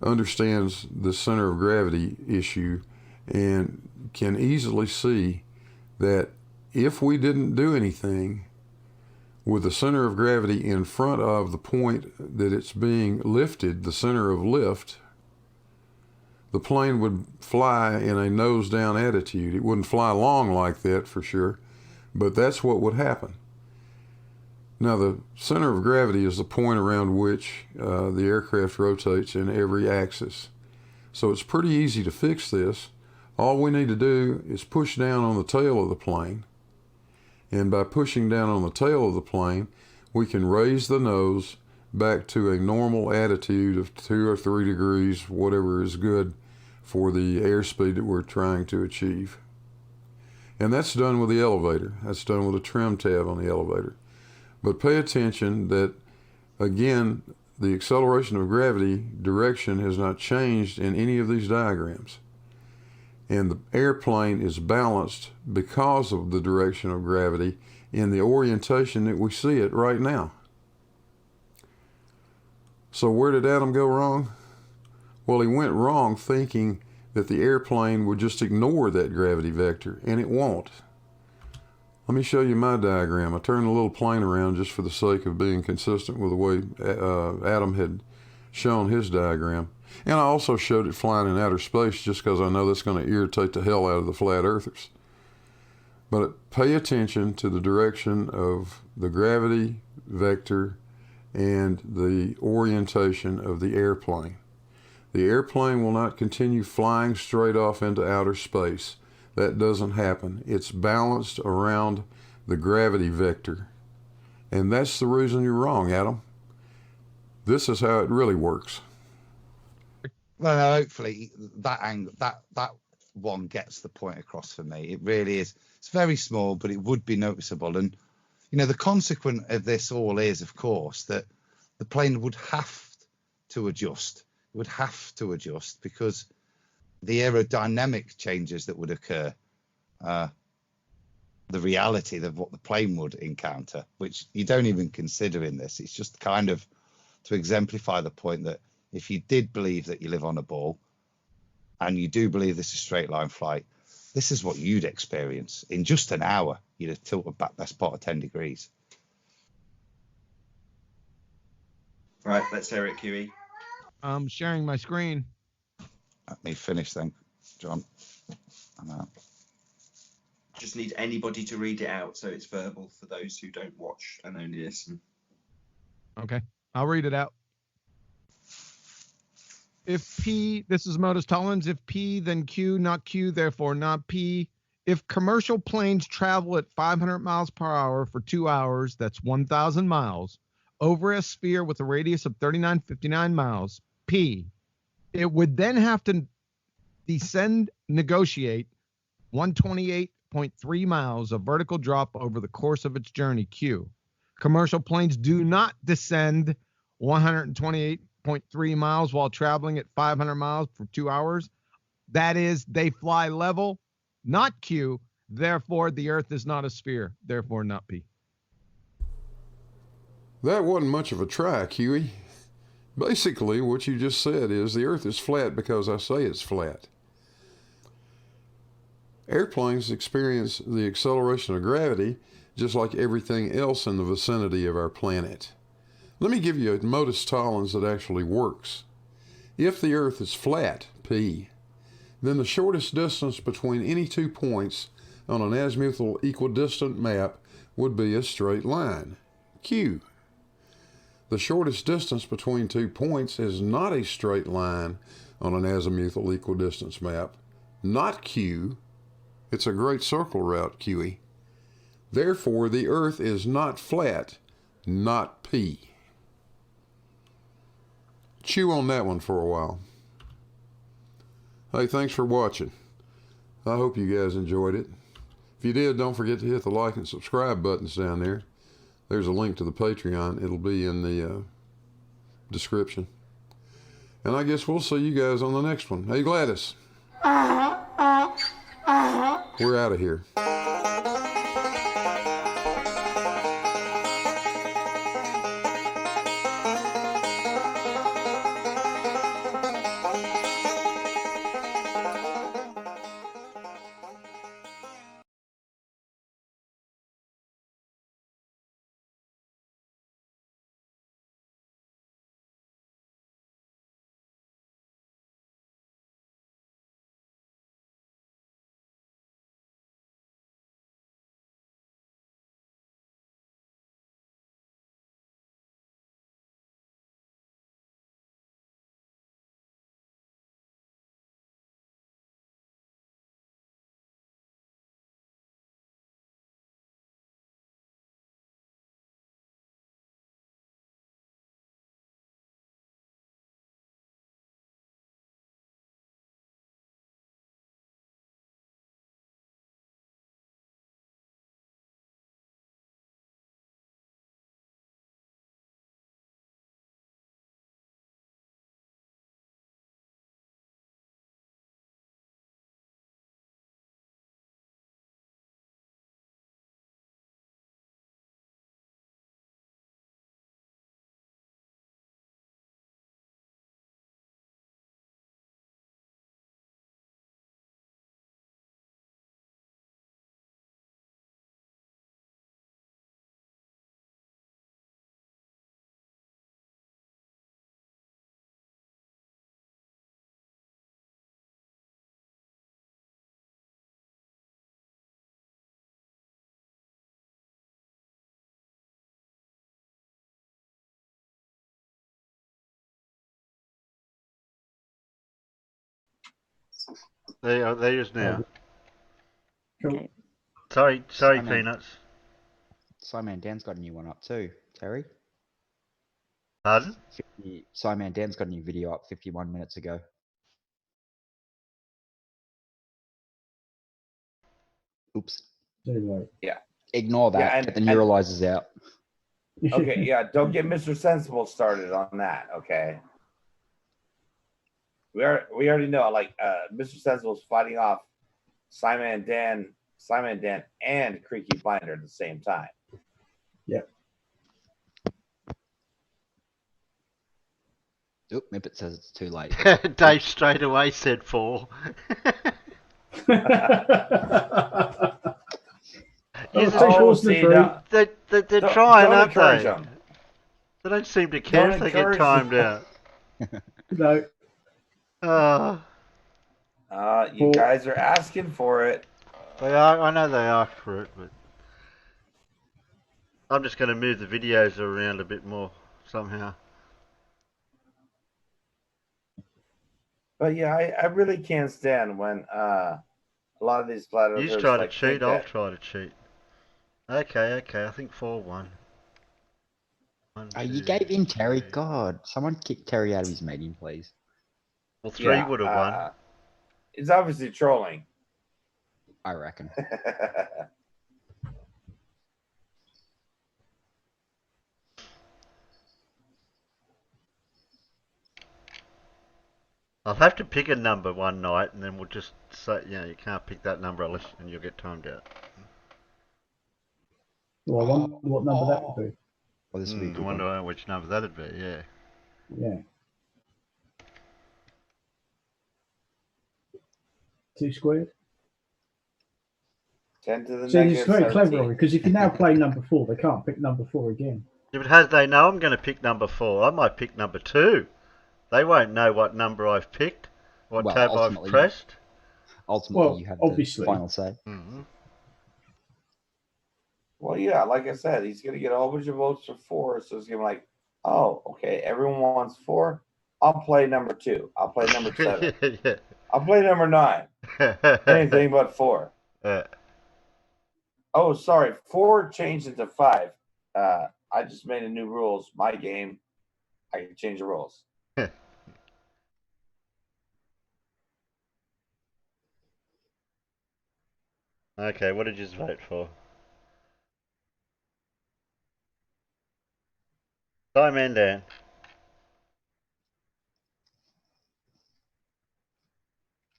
Speaker 14: understands the center of gravity issue and can easily see that if we didn't do anything with the center of gravity in front of the point that it's being lifted, the center of lift, the plane would fly in a nose down attitude. It wouldn't fly long like that for sure, but that's what would happen. Now, the center of gravity is the point around which the aircraft rotates in every axis. So it's pretty easy to fix this. All we need to do is push down on the tail of the plane. And by pushing down on the tail of the plane, we can raise the nose back to a normal attitude of 2 or 3 degrees, whatever is good for the airspeed that we're trying to achieve. And that's done with the elevator. That's done with a trim tab on the elevator. But pay attention that, again, the acceleration of gravity direction has not changed in any of these diagrams. And the airplane is balanced because of the direction of gravity in the orientation that we see it right now. So where did Adam go wrong? Well, he went wrong thinking that the airplane would just ignore that gravity vector, and it won't. Let me show you my diagram. I turned the little plane around just for the sake of being consistent with the way Adam had shown his diagram. And I also showed it flying in outer space just because I know that's going to irritate the hell out of the flat earthers. But pay attention to the direction of the gravity vector and the orientation of the airplane. The airplane will not continue flying straight off into outer space. That doesn't happen. It's balanced around the gravity vector. And that's the reason you're wrong, Adam. This is how it really works.
Speaker 22: Well, no, hopefully that angle, that one gets the point across for me. It really is. It's very small, but it would be noticeable. And, you know, the consequence of this all is, of course, that the plane would have to adjust. It would have to adjust because the aerodynamic changes that would occur, the reality of what the plane would encounter, which you don't even consider in this. It's just kind of to exemplify the point that if you did believe that you live on a ball and you do believe this is a straight line flight, this is what you'd experience. In just an hour, you'd have tilted back best part of 10 degrees.
Speaker 10: Right, let's hear it, QE.
Speaker 11: I'm sharing my screen.
Speaker 22: Let me finish then, John.
Speaker 10: Just need anybody to read it out so it's verbal for those who don't watch and only listen.
Speaker 11: Okay, I'll read it out. If P, this is Modus Tollens, if P, then Q, not Q, therefore not P. If commercial planes travel at 500 miles per hour for 2 hours, that's 1,000 miles, over a sphere with a radius of 3959 miles, P, it would then have to negotiate 128.3 miles of vertical drop over the course of its journey, Q. Commercial planes do not descend 128.3 miles while traveling at 500 miles for 2 hours. That is, they fly level, not Q. Therefore, the Earth is not a sphere. Therefore, not P.
Speaker 14: That wasn't much of a try, Huey. Basically, what you just said is the Earth is flat because I say it's flat. Airplanes experience the acceleration of gravity just like everything else in the vicinity of our planet. Let me give you a modus tollens that actually works. If the Earth is flat, P, then the shortest distance between any 2 points on an azimuthal equidistant map would be a straight line, Q. The shortest distance between 2 points is not a straight line on an azimuthal equidistance map, not Q. It's a great circle route, QE. Therefore, the Earth is not flat, not P. Chew on that one for a while. Hey, thanks for watching. I hope you guys enjoyed it. If you did, don't forget to hit the like and subscribe buttons down there. There's a link to the Patreon. It'll be in the description. And I guess we'll see you guys on the next one. Hey, Gladys. We're out of here.
Speaker 1: There is now.
Speaker 17: Cool.
Speaker 1: Sorry, Peanuts.
Speaker 3: SciManDan's got a new one up too, Terry.
Speaker 1: Pardon?
Speaker 3: SciManDan's got a new video up 51 minutes ago. Oops.
Speaker 6: Yeah.
Speaker 3: Ignore that.
Speaker 6: Yeah,
Speaker 3: Get the neuralizers out.
Speaker 6: Okay, yeah, don't get Mr. Sensible started on that, okay? We already know, like, Mr. Sensible's fighting off SciManDan, and Creaky Binder at the same time.
Speaker 17: Yeah.
Speaker 3: Oop, Mippet says it's too late.
Speaker 1: Dave straight away said 4. They're trying, aren't they?
Speaker 6: Them.
Speaker 1: They don't seem to care if they get timed out.
Speaker 17: No.
Speaker 6: You guys are asking for it.
Speaker 1: They are. I know they asked for it, but I'm just going to move the videos around a bit more somehow.
Speaker 6: But yeah, I really can't stand when a lot of these flat earthers
Speaker 1: You try to
Speaker 6: like,
Speaker 1: cheat, I'll try to cheat. Okay, I think 4-1.
Speaker 3: You gave in, Terry. God, someone kick Terry out of his meeting, please.
Speaker 1: Well, 3 would have won.
Speaker 6: It's obviously trolling.
Speaker 3: I reckon.
Speaker 1: I'll have to pick a number one night, and then we'll just say, you can't pick that number unless, and you'll get timed out.
Speaker 17: Well, I wonder what number that would be.
Speaker 3: Well, this would be a
Speaker 1: I
Speaker 3: good
Speaker 1: wonder
Speaker 3: one.
Speaker 1: which number that'd be. Yeah.
Speaker 17: Yeah. 2 squared.
Speaker 6: 10 to the
Speaker 17: So
Speaker 6: negative
Speaker 17: it's very
Speaker 6: 17.
Speaker 17: clever, because if you now play number 4, they can't pick number 4 again.
Speaker 1: Yeah, but how do they know I'm going to pick number 4? I might pick number 2. They won't know what number I've picked, what tab I've pressed.
Speaker 3: Ultimately, you have the final say.
Speaker 1: Mm-hmm.
Speaker 6: Well, yeah, like I said, he's going to get a whole bunch of votes for 4, so it's going to be like, oh, okay, everyone wants 4. I'll play number 2. I'll play number 7.
Speaker 1: Yeah.
Speaker 6: I'll play number 9. Anything but 4. Oh, sorry, 4 changed into 5. I just made a new rules. My game, I can change the rules.
Speaker 1: Okay, what did you vote for? SciManDan.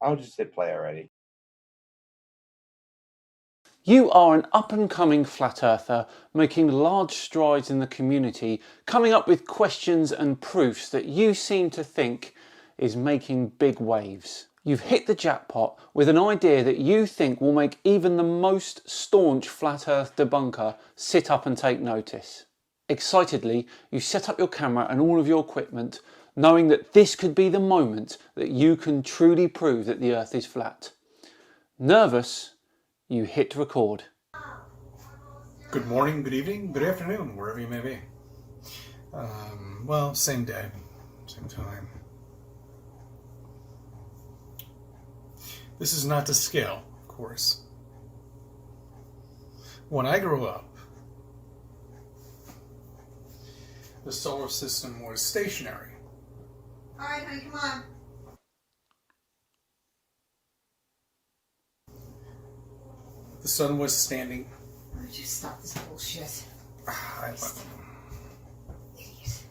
Speaker 6: I'll just hit play already.
Speaker 4: You are an up-and-coming flat earther, making large strides in the community, coming up with questions and proofs that you seem to think is making big waves. You've hit the jackpot with an idea that you think will make even the most staunch flat earth debunker sit up and take notice. Excitedly, you set up your camera and all of your equipment, knowing that this could be the moment that you can truly prove that the earth is flat. Nervous, you hit record.
Speaker 18: Good morning, good evening, good afternoon, wherever you may be. Well, same day, same time. This is not to scale, of course. When I grew up, the solar system was stationary.
Speaker 19: All right, honey, come on.
Speaker 18: The sun was standing.
Speaker 19: Why don't you stop this bullshit? Idiot.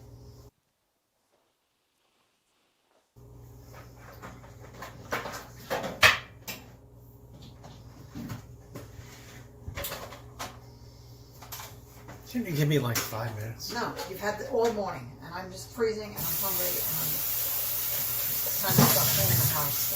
Speaker 18: Can you give me like 5 minutes?
Speaker 19: No, you've had it all morning, and I'm just freezing, and I'm hungry, and it's time to start cleaning the house.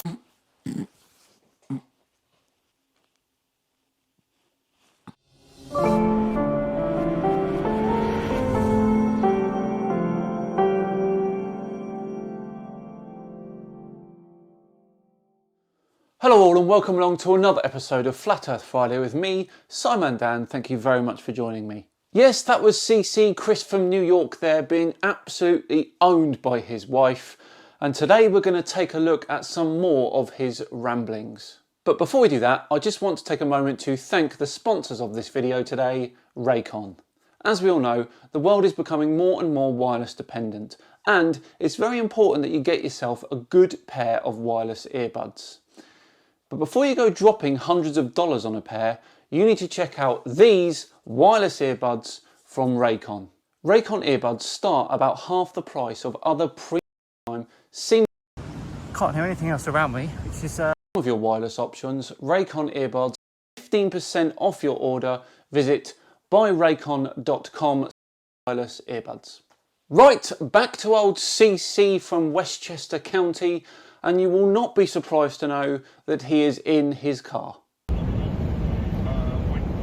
Speaker 4: Hello all and welcome along to another episode of Flat Earth Friday with me, SciManDan. Thank you very much for joining me. Yes, that was CC, Chris from New York there, being absolutely owned by his wife. and today we're going to take a look at some more of his ramblings. But before we do that, I just want to take a moment to thank the sponsors of this video today, Raycon. As we all know, the world is becoming more and more wireless dependent, and it's very important that you get yourself a good pair of wireless earbuds. But before you go dropping hundreds of dollars on a pair, you need to check out these wireless earbuds from Raycon. Raycon earbuds start about half the price of other premium seamless.
Speaker 15: Can't hear anything else around me, which is
Speaker 4: of your wireless options. Raycon earbuds, 15% off your order. Visit buyraycon.com wireless earbuds. Right, back to old CC from Westchester County, and you will not be surprised to know that he is in his car.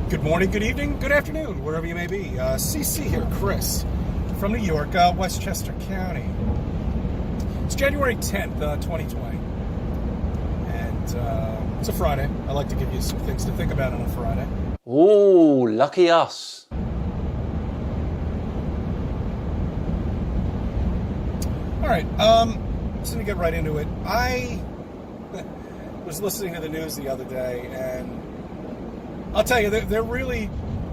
Speaker 20: Good morning, good evening, good afternoon, wherever you may be. CC here, Chris, from New York, Westchester County. It's January 10th, 2020, and it's a Friday. I like to give you some things to think about on a Friday.
Speaker 4: Ooh, lucky us.
Speaker 20: All right, just going to get right into it. I was listening to the news the other day, and I'll tell you, they're really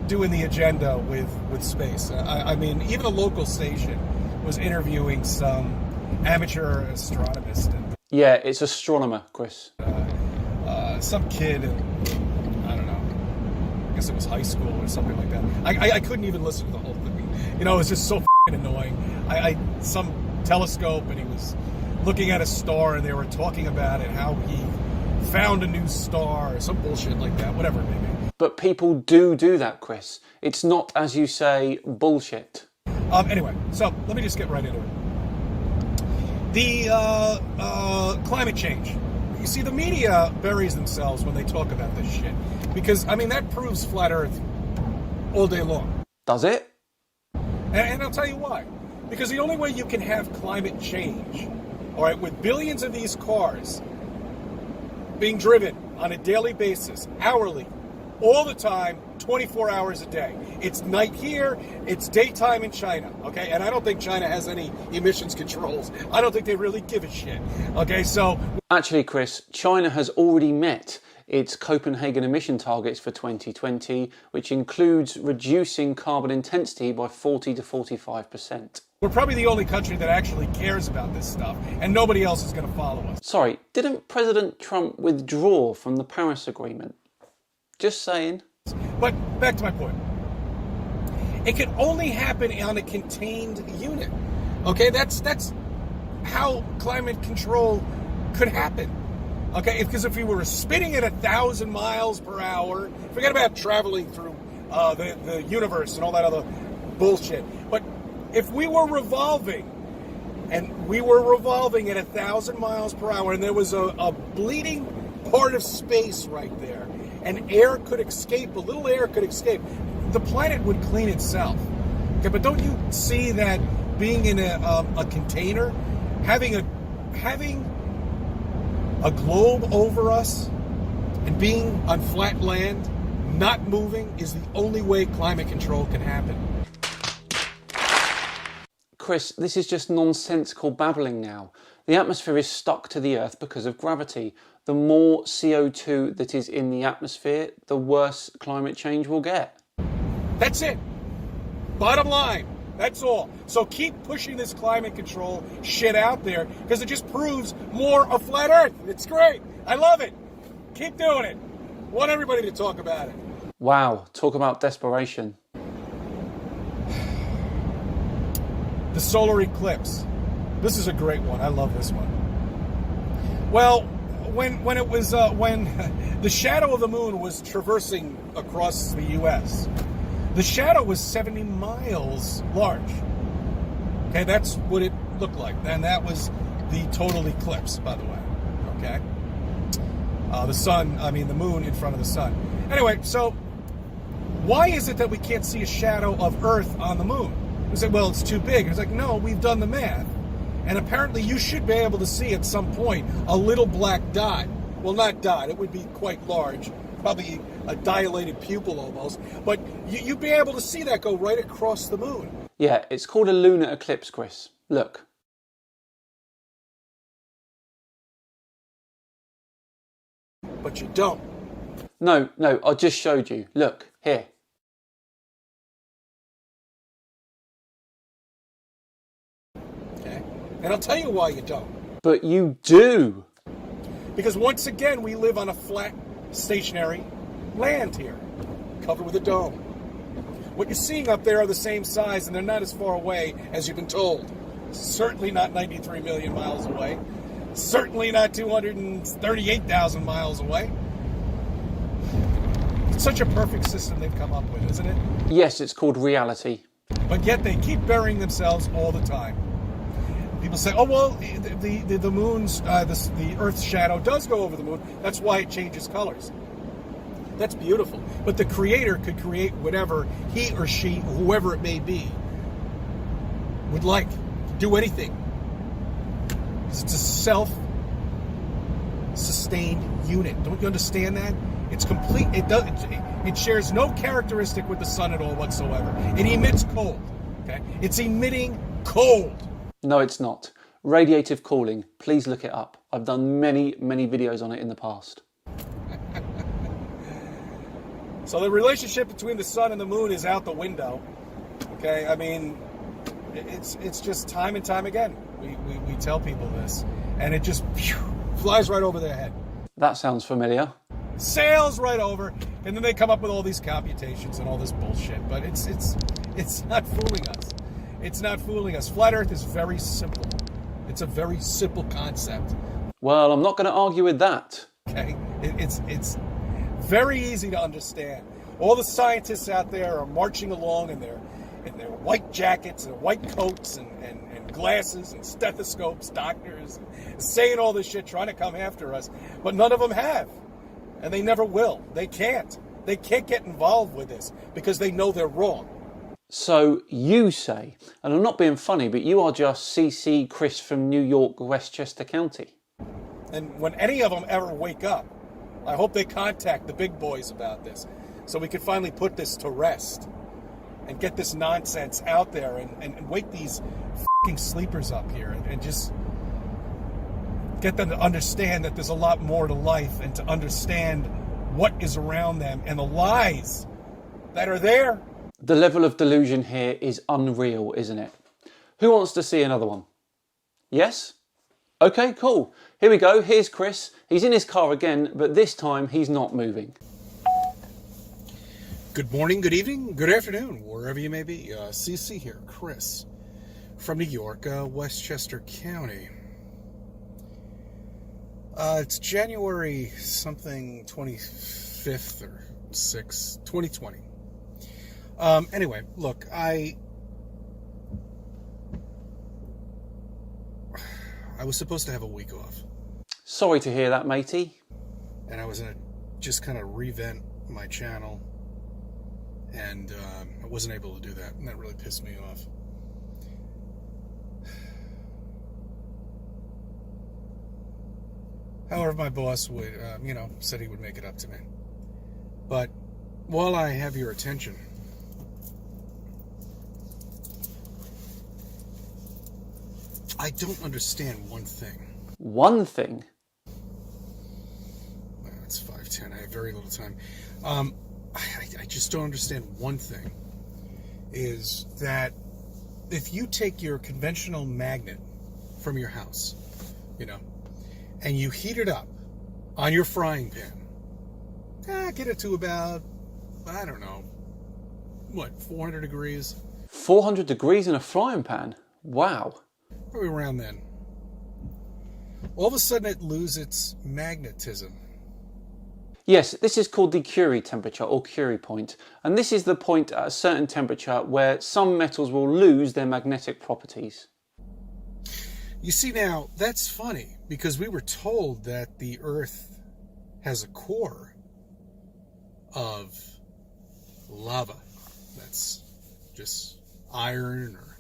Speaker 20: doing the agenda with space. I mean, even a local station was interviewing some amateur astronomist. And,
Speaker 4: yeah, it's astronomer, Chris.
Speaker 20: Some kid, I don't know, I guess it was high school or something like that. I couldn't even listen to the whole thing. You know, it was just so f***ing annoying. Some telescope, and he was looking at a star, and they were talking about it, how he found a new star or some bullshit like that, whatever it may be.
Speaker 4: But people do that, Chris. It's not, as you say, bullshit.
Speaker 20: Anyway, so let me just get right into it. The climate change. You see, the media buries themselves when they talk about this shit. Because, I mean, that proves flat Earth all day long.
Speaker 4: Does it?
Speaker 20: And I'll tell you why. Because the only way you can have climate change, all right, with billions of these cars being driven on a daily basis, hourly, all the time, 24 hours a day. It's night here, it's daytime in China, okay? And I don't think China has any emissions controls. I don't think they really give a shit, okay? So...
Speaker 4: Actually, Chris, China has already met its Copenhagen emission targets for 2020, which includes reducing carbon intensity by 40 to 45%.
Speaker 20: We're probably the only country that actually cares about this stuff, and nobody else is going to follow us.
Speaker 4: Sorry, didn't President Trump withdraw from the Paris Agreement? Just saying.
Speaker 20: But back to my point. It can only happen on a contained unit. Okay, that's how climate control could happen. Okay, because if we were spinning at 1,000 miles per hour, forget about traveling through the universe and all that other bullshit. But if we were revolving, and we were revolving at 1,000 miles per hour, and there was a bleeding part of space right there, and air could escape, a little air could escape, the planet would clean itself. Okay, but don't you see that being in a container, having a globe over us, and being on flat land, not moving, is the only way climate control can happen.
Speaker 4: Chris, this is just nonsensical babbling now. The atmosphere is stuck to the Earth because of gravity. The more CO2 that is in the atmosphere, the worse climate change will get.
Speaker 20: That's it. Bottom line. That's all. So keep pushing this climate control shit out there, because it just proves more of flat Earth. It's great. I love it. Keep doing it. Want everybody to talk about it.
Speaker 4: Wow, talk about desperation.
Speaker 20: The solar eclipse. This is a great one. I love this one. Well, when it was when the shadow of the moon was traversing across the U.S., the shadow was 70 miles large. Okay, that's what it looked like, and that was the total eclipse, by the way. Okay, the moon in front of the sun. Anyway, so why is it that we can't see a shadow of Earth on the moon? We said, well, it's too big. It's like, no, we've done the math. And apparently you should be able to see at some point a little black dot. Well, not dot. It would be quite large. Probably a dilated pupil almost. But you'd be able to see that go right across the moon.
Speaker 4: Yeah, it's called a lunar eclipse, Chris. Look.
Speaker 20: but you don't.
Speaker 4: No, I just showed you. Look, here.
Speaker 20: Okay? And I'll tell you why you don't.
Speaker 4: But you do.
Speaker 20: Because once again, we live on a flat, stationary land here, covered with a dome. What you're seeing up there are the same size, and they're not as far away as you've been told. Certainly not 93 million miles away. Certainly not 238,000 miles away. It's such a perfect system they've come up with, isn't it?
Speaker 4: Yes, it's called reality.
Speaker 20: But yet they keep burying themselves all the time. People say, oh, well, the moon's, the Earth's shadow does go over the moon. That's why it changes colors. That's beautiful. But the creator could create whatever he or she, whoever it may be, would like. Do anything. It's a self-sustained unit. Don't you understand that? It's complete. It shares no characteristic with the sun at all whatsoever. It emits cold. Okay? It's emitting cold.
Speaker 4: No, it's not. Radiative cooling. Please look it up. I've done many videos on it in the past.
Speaker 20: So the relationship between the sun and the moon is out the window. Okay? I mean, it's just time and time again. We tell people this, and it just flies right over their head.
Speaker 4: That sounds familiar.
Speaker 20: Sails right over, and then they come up with all these computations and all this bullshit. But it's not fooling us. It's not fooling us. Flat Earth is very simple. It's a very simple concept.
Speaker 4: Well, I'm not going to argue with that.
Speaker 20: Okay, it's very easy to understand. All the scientists out there are marching along in their white jackets and white coats and glasses and stethoscopes, doctors, saying all this shit, trying to come after us. But none of them have. And they never will. They can't. They can't get involved with this because they know they're wrong.
Speaker 4: So you say, and I'm not being funny, but you are just CC Chris from New York, Westchester County.
Speaker 20: And when any of them ever wake up, I hope they contact the big boys about this so we can finally put this to rest and get this nonsense out there and wake these fucking sleepers up here and just get them to understand that there's a lot more to life and to understand what is around them and the lies that are there.
Speaker 4: The level of delusion here is unreal, isn't it? Who wants to see another one? Yes? Okay, cool. Here we go. Here's Chris. He's in his car again, but this time he's not moving.
Speaker 20: Good morning, good evening, good afternoon, wherever you may be. CC here, Chris, from New York, Westchester County. It's January something 25th or 6th, 2020. Anyway, look, I was supposed to have a week off.
Speaker 4: Sorry to hear that, matey.
Speaker 20: And I was going to just kind of revamp my channel. And I wasn't able to do that, and that really pissed me off. However, my boss would, said he would make it up to me. But while I have your attention, I don't understand one thing.
Speaker 4: One thing?
Speaker 20: Well, it's 5:10. I have very little time. I just don't understand one thing, is that if you take your conventional magnet from your house, and you heat it up on your frying pan, get it to about, 400 degrees?
Speaker 4: 400 degrees in a frying pan? Wow.
Speaker 20: Probably around then. All of a sudden it loses its magnetism.
Speaker 4: Yes, this is called the Curie temperature or Curie point, and this is the point at a certain temperature where some metals will lose their magnetic properties.
Speaker 20: You see, now, that's funny, because we were told that the Earth has a core of lava. That's just iron or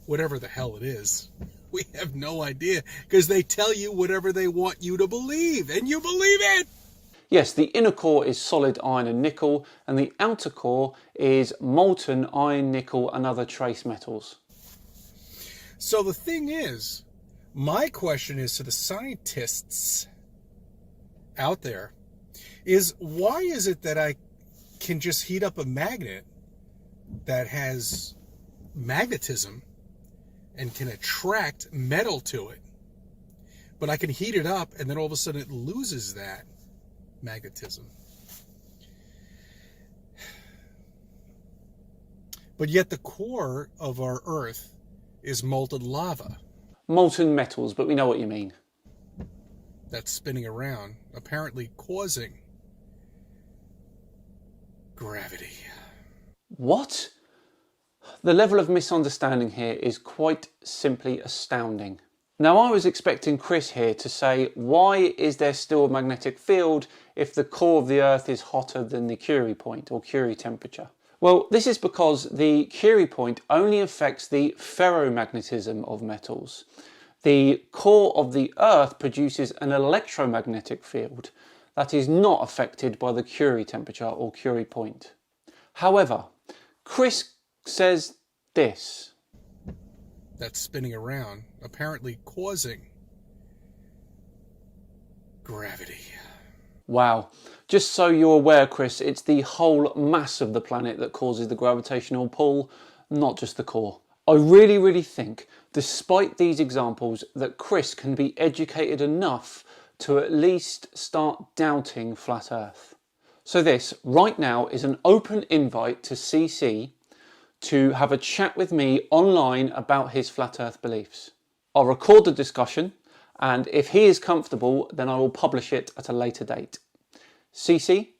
Speaker 20: whatever the hell it is. We have no idea, because they tell you whatever they want you to believe, and you believe it!
Speaker 4: Yes, the inner core is solid iron and nickel, and the outer core is molten iron, nickel, and other trace metals.
Speaker 20: So the thing is, my question is to the scientists out there is why is it that I can just heat up a magnet that has magnetism and can attract metal to it, but I can heat it up and then all of a sudden it loses that magnetism. But yet the core of our Earth is molten lava.
Speaker 4: Molten metals, but we know what you mean.
Speaker 20: That's spinning around, apparently causing gravity.
Speaker 4: What? The level of misunderstanding here is quite simply astounding. Now, I was expecting Chris here to say, why is there still a magnetic field if the core of the Earth is hotter than the Curie point or Curie temperature? Well, this is because the Curie point only affects the ferromagnetism of metals. The core of the Earth produces an electromagnetic field that is not affected by the Curie temperature or Curie point. However, Chris says this.
Speaker 20: That's spinning around, apparently causing gravity.
Speaker 4: Wow. Just so you're aware, Chris, it's the whole mass of the planet that causes the gravitational pull, not just the core. I really think, despite these examples, that Chris can be educated enough to at least start doubting Flat Earth. So this, right now, is an open invite to CC to have a chat with me online about his Flat Earth beliefs. I'll record the discussion, and if he is comfortable, then I will publish it at a later date. CC,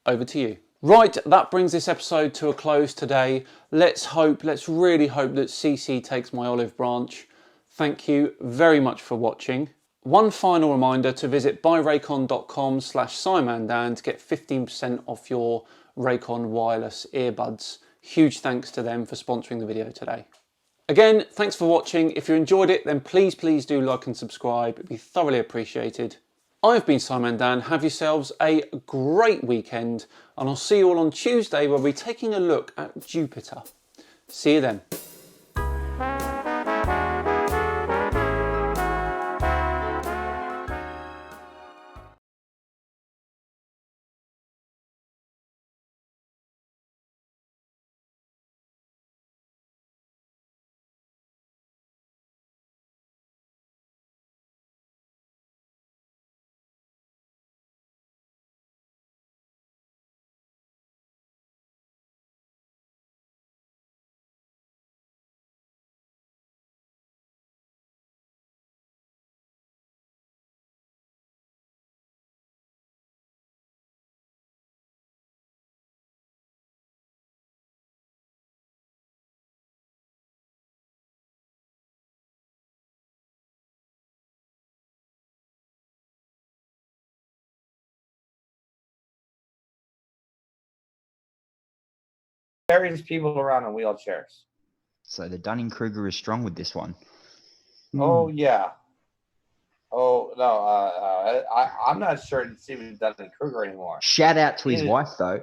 Speaker 4: over to you. Right, that brings this episode to a close today. Let's really hope that CC takes my olive branch. Thank you very much for watching. One final reminder to visit buyraycon.com/SciManDan to get 15% off your Raycon wireless earbuds. Huge thanks to them for sponsoring the video today. Again, thanks for watching. If you enjoyed it, then please do like and subscribe. It'd be thoroughly appreciated. I've been SciManDan. Have yourselves a great weekend, and I'll see you all on Tuesday where we're taking a look at Jupiter. See you then.
Speaker 6: Various people around in wheelchairs.
Speaker 3: So the Dunning-Kruger is strong with this one.
Speaker 6: Oh yeah. Oh no, I'm not sure it's even Dunning-Kruger anymore.
Speaker 3: Shout out to his wife though.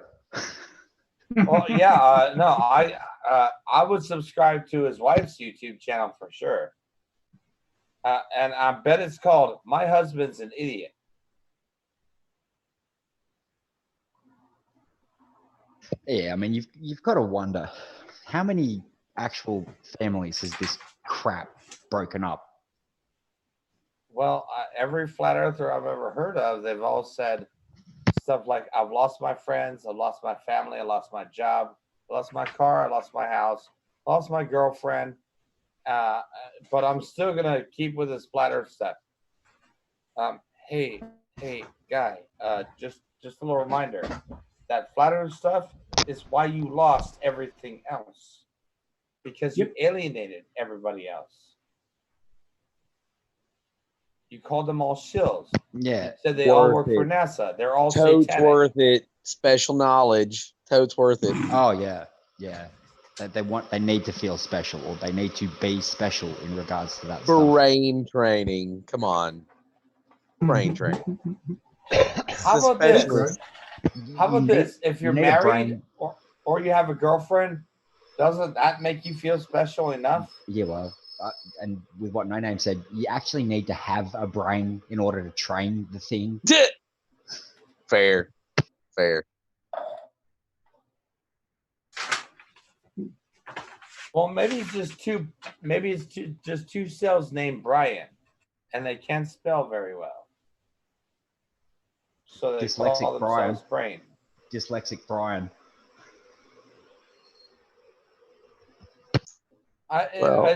Speaker 6: Well, yeah, no, I would subscribe to his wife's YouTube channel for sure. And I bet it's called "My Husband's an Idiot."
Speaker 3: Yeah, I mean you've got to wonder how many actual families has this crap broken up.
Speaker 6: Well, every flat earther I've ever heard of, they've all said stuff like, "I've lost my friends, I've lost my family, I lost my job, I lost my car, I lost my house, I lost my girlfriend, but I'm still gonna keep with this flat earth stuff." Hey, guy, just a little reminder. That flat earth stuff is why you lost everything else, because you alienated everybody else. You called them all shills.
Speaker 3: Yeah.
Speaker 6: You said they all work for NASA. They're all
Speaker 13: totes
Speaker 6: satanic.
Speaker 13: worth it. Special knowledge. Totes worth it.
Speaker 3: Oh yeah. They need to feel special, or they need to be special in regards to that stuff.
Speaker 13: Brain training. Come on. Brain training.
Speaker 6: How about this? How about this? If you're married or you have a girlfriend, doesn't that make you feel special enough?
Speaker 3: Yeah, well, and with what No Name said, you actually need to have a brain in order to train the thing.
Speaker 13: Fair. Fair.
Speaker 6: Well, maybe it's just two. Maybe it's just two cells named Brian, and they can't spell very well, so they call
Speaker 3: Dyslexic
Speaker 6: themselves
Speaker 3: Brian.
Speaker 6: Brane.
Speaker 3: Dyslexic Brian.
Speaker 13: Well,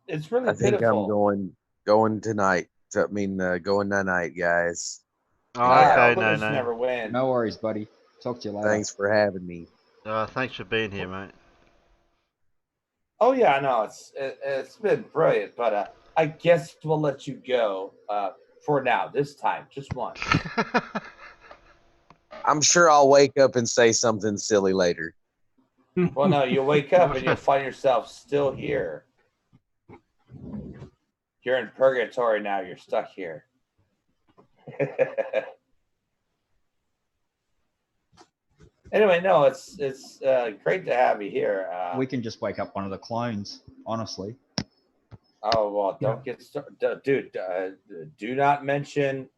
Speaker 6: It's really
Speaker 13: I think
Speaker 6: pitiful.
Speaker 13: I'm going tonight. Going tonight, guys.
Speaker 1: Oh, okay, no.
Speaker 6: Never win.
Speaker 3: No worries, buddy. Talk to you later.
Speaker 13: Thanks for having me.
Speaker 1: Thanks for being here, mate.
Speaker 6: Oh yeah, no, it's been brilliant, but I guess we'll let you go for now. This time, just once.
Speaker 13: I'm sure I'll wake up and say something silly later.
Speaker 6: Well, no, you'll wake up and you'll find yourself still here. You're in purgatory now. You're stuck here. Anyway, no, it's great to have you here.
Speaker 3: We can just wake up one of the clones, honestly.
Speaker 6: Oh well, don't get started, dude. Do not mention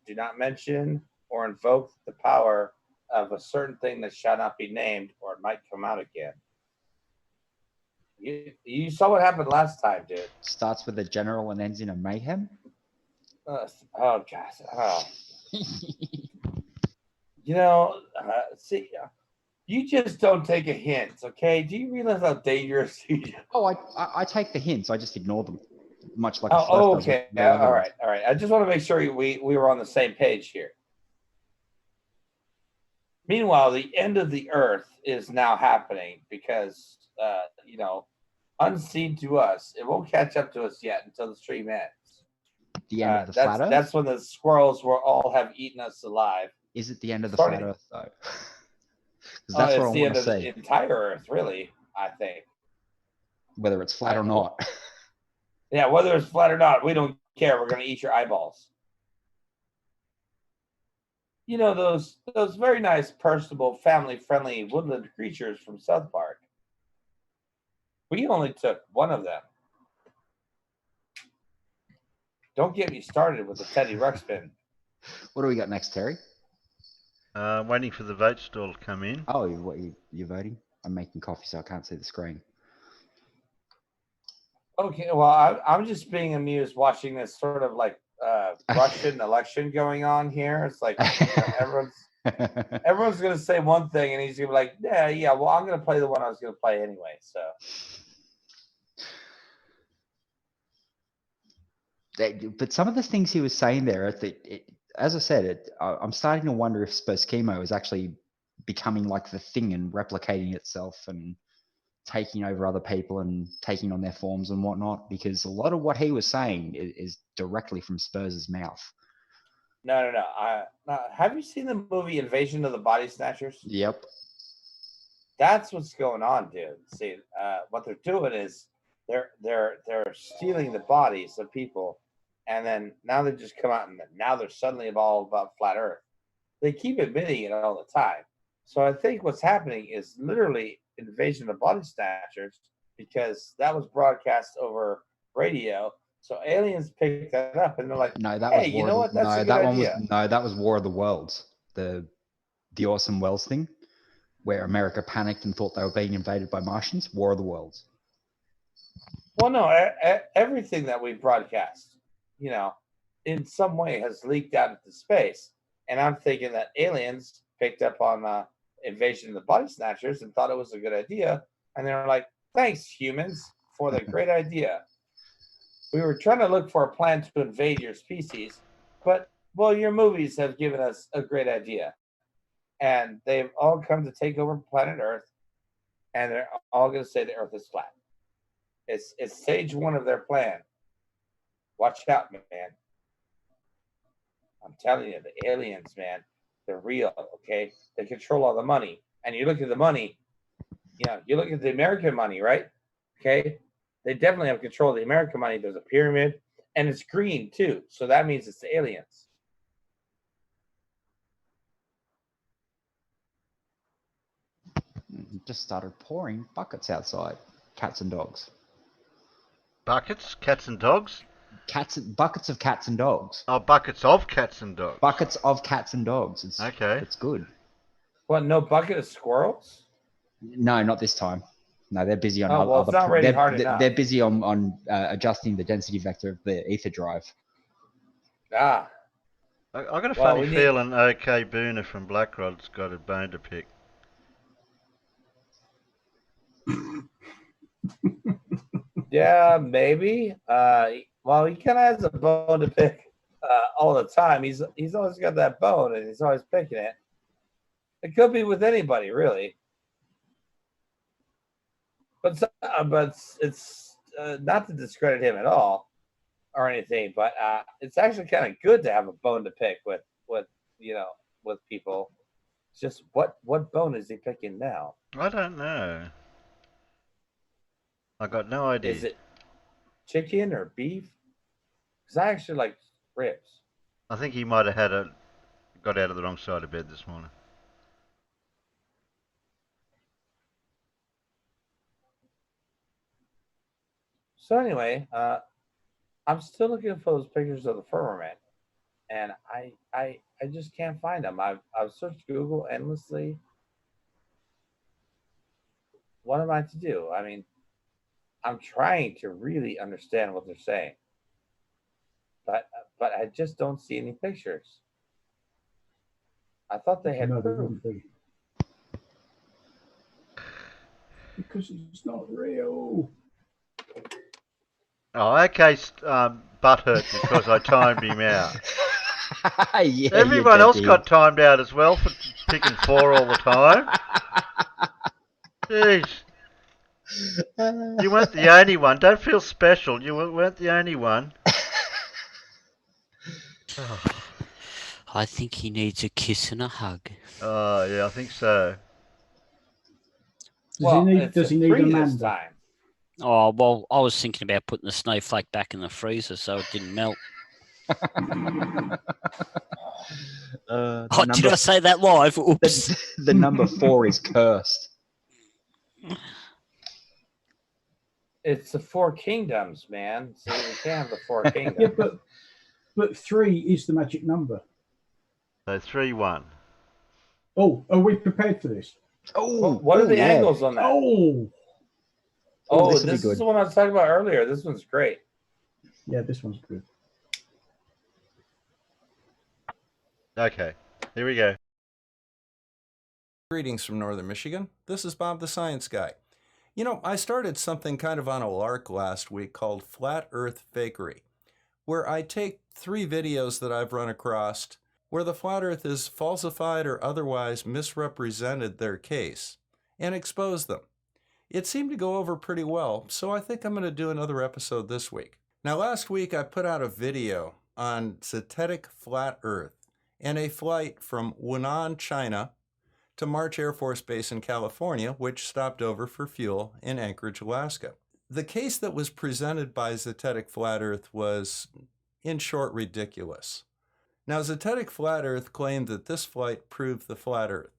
Speaker 6: or invoke the power of a certain thing that shall not be named, or it might come out again. You saw what happened last time, dude.
Speaker 3: Starts with a general and ends in a mayhem.
Speaker 6: Oh gosh. Oh. You know, see, you just don't take a hint, okay? Do you realize how dangerous you are?
Speaker 3: Oh, I take the hints. I just ignore them, much like.
Speaker 6: Oh, okay. All right. I just want to make sure we were on the same page here. Meanwhile, the end of the Earth is now happening because, unseen to us, it won't catch up to us yet until the stream ends.
Speaker 3: The end of the flat Earth?
Speaker 6: That's when the squirrels will all have eaten us alive.
Speaker 3: Is it the end of the flat Earth, though?
Speaker 6: Because that's what I want to say. The entire Earth, really, I think.
Speaker 3: Whether it's flat or not.
Speaker 6: Yeah, whether it's flat or not, we don't care. We're going to eat your eyeballs. You know, those very nice, personable, family-friendly woodland creatures from South Park. We only took one of them. Don't get me started with the Teddy Ruxpin.
Speaker 3: What do we got next, Terry?
Speaker 1: Waiting for the votes to come in.
Speaker 3: Oh, you're voting? I'm making coffee, so I can't see the screen.
Speaker 6: Okay, well, I'm just being amused watching this sort of like Russian election going on here. It's like everyone's going to say one thing, and he's going to be like, yeah. Well, I'm going to play the one I was going to play anyway. So.
Speaker 3: But some of the things he was saying there, as I said, I'm starting to wonder if Sperskimo is actually becoming like the thing and replicating itself and taking over other people and taking on their forms and whatnot, because a lot of what he was saying is directly from Spurs's mouth.
Speaker 6: No. Have you seen the movie Invasion of the Body Snatchers?
Speaker 3: Yep.
Speaker 6: That's what's going on, dude. See, what they're doing is they're stealing the bodies of people, and then now they just come out and now they're suddenly all about flat Earth. They keep admitting it all the time. So I think what's happening is literally Invasion of the Body Snatchers, because that was broadcast over radio. So aliens picked that up and they're like,
Speaker 3: no, that
Speaker 6: hey,
Speaker 3: was
Speaker 6: you know what? That's a good idea.
Speaker 3: That was War of the Worlds, the Orson Welles thing, where America panicked and thought they were being invaded by Martians. War of the Worlds.
Speaker 6: Well, no, everything that we broadcast, in some way has leaked out into space. And I'm thinking that aliens picked up on Invasion of the Body Snatchers and thought it was a good idea. And they were like, thanks, humans, for the great idea. We were trying to look for a plan to invade your species, but, well, your movies have given us a great idea. And they've all come to take over planet Earth, and they're all going to say the Earth is flat. It's stage one of their plan. Watch out, man. I'm telling you, the aliens, man, they're real, okay? They control all the money. And you look at the money, you look at the American money, right? Okay? They definitely have control of the American money. There's a pyramid, and it's green, too. So that means it's the aliens.
Speaker 3: Just started pouring buckets outside. Cats and dogs.
Speaker 1: Buckets? Cats and dogs?
Speaker 3: Buckets of cats and dogs.
Speaker 1: Oh, buckets of cats and dogs.
Speaker 3: Buckets of cats and dogs.
Speaker 1: Okay.
Speaker 3: It's good.
Speaker 6: What? No bucket of squirrels?
Speaker 3: No, not this time. No, they're busy on
Speaker 6: Oh, well, it's not really hard
Speaker 3: they're,
Speaker 6: enough.
Speaker 3: they're busy on adjusting the density vector of the ether drive.
Speaker 6: Ah.
Speaker 1: I got a
Speaker 6: Well,
Speaker 1: funny
Speaker 6: we need-
Speaker 1: feeling OK Booner from Blackrod's got a bone to pick.
Speaker 6: Yeah, maybe. Well, he kind of has a bone to pick all the time. He's always got that bone, and he's always picking it. It could be with anybody, really. But it's not to discredit him at all or anything. But it's actually kind of good to have a bone to pick with people. It's just what bone is he picking now?
Speaker 1: I don't know. I got no idea.
Speaker 6: Is it chicken or beef? Because I actually like ribs.
Speaker 1: I think he might have got out of the wrong side of bed this morning.
Speaker 6: So anyway, I'm still looking for those pictures of the firmament, and I just can't find them. I've searched Google endlessly. What am I to do? I mean, I'm trying to really understand what they're saying, but I just don't see any pictures. I thought they had
Speaker 17: No, there
Speaker 6: proof.
Speaker 17: wouldn't be. Because it's not real.
Speaker 1: Oh, OK, butt hurt because I timed him out.
Speaker 3: Yeah,
Speaker 1: Everyone else got timed out as well for picking 4 all the time. Jeez. You weren't the only one. Don't feel special. You weren't the only one. Oh.
Speaker 5: I think he needs a kiss and a hug.
Speaker 1: Oh, yeah, I think so.
Speaker 17: Does he need Amanda?
Speaker 5: Oh, well, I was thinking about putting the snowflake back in the freezer so it didn't melt. Did I say that live? Oops.
Speaker 3: The number 4 is cursed.
Speaker 6: It's the 4 kingdoms, man. So we can't have the 4 kingdoms.
Speaker 17: Yeah, but 3 is the magic number.
Speaker 1: So 3-1.
Speaker 17: Oh, are we prepared for this?
Speaker 3: Oh,
Speaker 6: what are the angles on that?
Speaker 17: Oh,
Speaker 6: this is the one I was talking about earlier. This one's great.
Speaker 17: Yeah, this one's good.
Speaker 1: Okay, here we go.
Speaker 9: Greetings from Northern Michigan. This is Bob the Science Guy. You know, I started something kind of on a lark last week called Flat Earth Fakery, where I take 3 videos that I've run across where the flat earth is falsified or otherwise misrepresented their case and expose them. It seemed to go over pretty well, so I think I'm going to do another episode this week. Now, last week I put out a video on Zetetic Flat Earth and a flight from Wunan, China to March Air Force Base in California, which stopped over for fuel in Anchorage, Alaska. The case that was presented by Zetetic Flat Earth was, in short, ridiculous. Now, Zetetic Flat Earth claimed that this flight proved the flat Earth.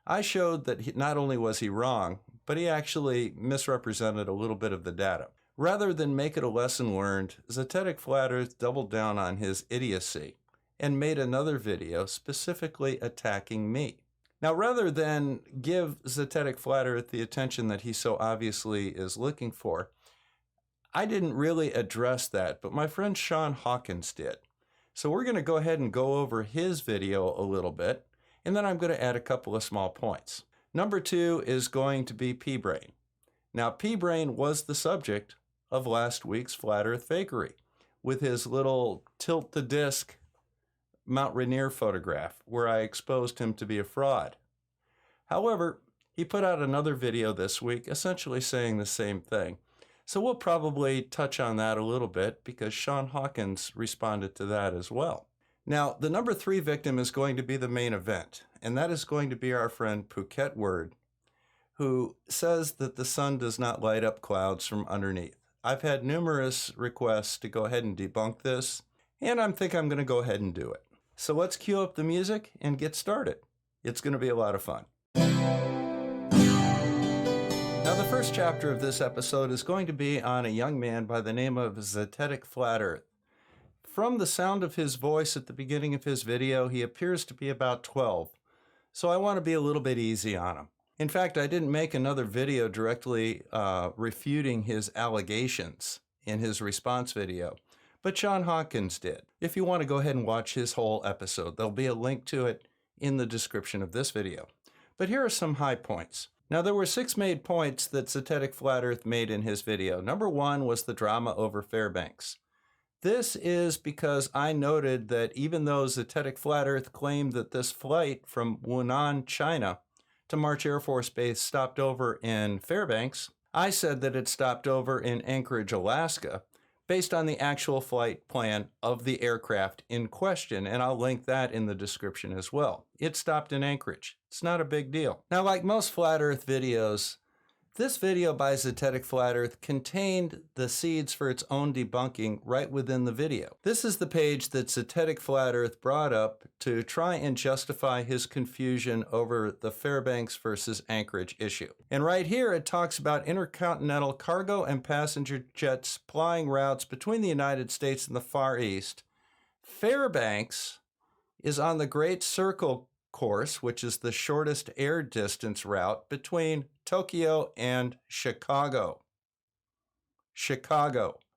Speaker 9: I showed that not only was he wrong, but he actually misrepresented a little bit of the data. Rather than make it a lesson learned, Zetetic Flat Earth doubled down on his idiocy and made another video specifically attacking me. Now, rather than give Zetetic Flat Earth the attention that he so obviously is looking for, I didn't really address that, but my friend Shawn Hawkins did. So we're going to go ahead and go over his video a little bit, and then I'm going to add a couple of small points. Number 2 is going to be Brane. Now, Brane was the subject of last week's Flat Earth Fakery with his little tilt the disc Mount Rainier photograph where I exposed him to be a fraud. However, he put out another video this week essentially saying the same thing. So we'll probably touch on that a little bit because Shawn Hawkins responded to that as well. Now, the number 3 victim is going to be the main event, and that is going to be our friend Phuket Word, who says that the sun does not light up clouds from underneath. I've had numerous requests to go ahead and debunk this, and I think I'm going to go ahead and do it. So let's cue up the music and get started. It's going to be a lot of fun. Now, the first chapter of this episode is going to be on a young man by the name of Zetetic Flat Earth. From the sound of his voice at the beginning of his video, he appears to be about 12. so I want to be a little bit easy on him. In fact, I didn't make another video directly refuting his allegations in his response video, but Shawn Hawkins did. If you want to go ahead and watch his whole episode, there'll be a link to it in the description of this video. But here are some high points. Now, there were 6 main points that Zetetic Flat Earth made in his video. Number 1 was the drama over Fairbanks. This is because I noted that even though Zetetic Flat Earth claimed that this flight from Wuhan, China to March Air Force Base stopped over in Fairbanks, I said that it stopped over in Anchorage, Alaska, based on the actual flight plan of the aircraft in question, and I'll link that in the description as well. It stopped in Anchorage. It's not a big deal. Now, like most Flat Earth videos, this video by Zetetic Flat Earth contained the seeds for its own debunking right within the video. This is the page that Zetetic Flat Earth brought up to try and justify his confusion over the Fairbanks versus Anchorage issue. And right here it talks about intercontinental cargo and passenger jets plying routes between the United States and the Far East. Fairbanks is on the Great Circle course, which is the shortest air distance route between Tokyo and Chicago.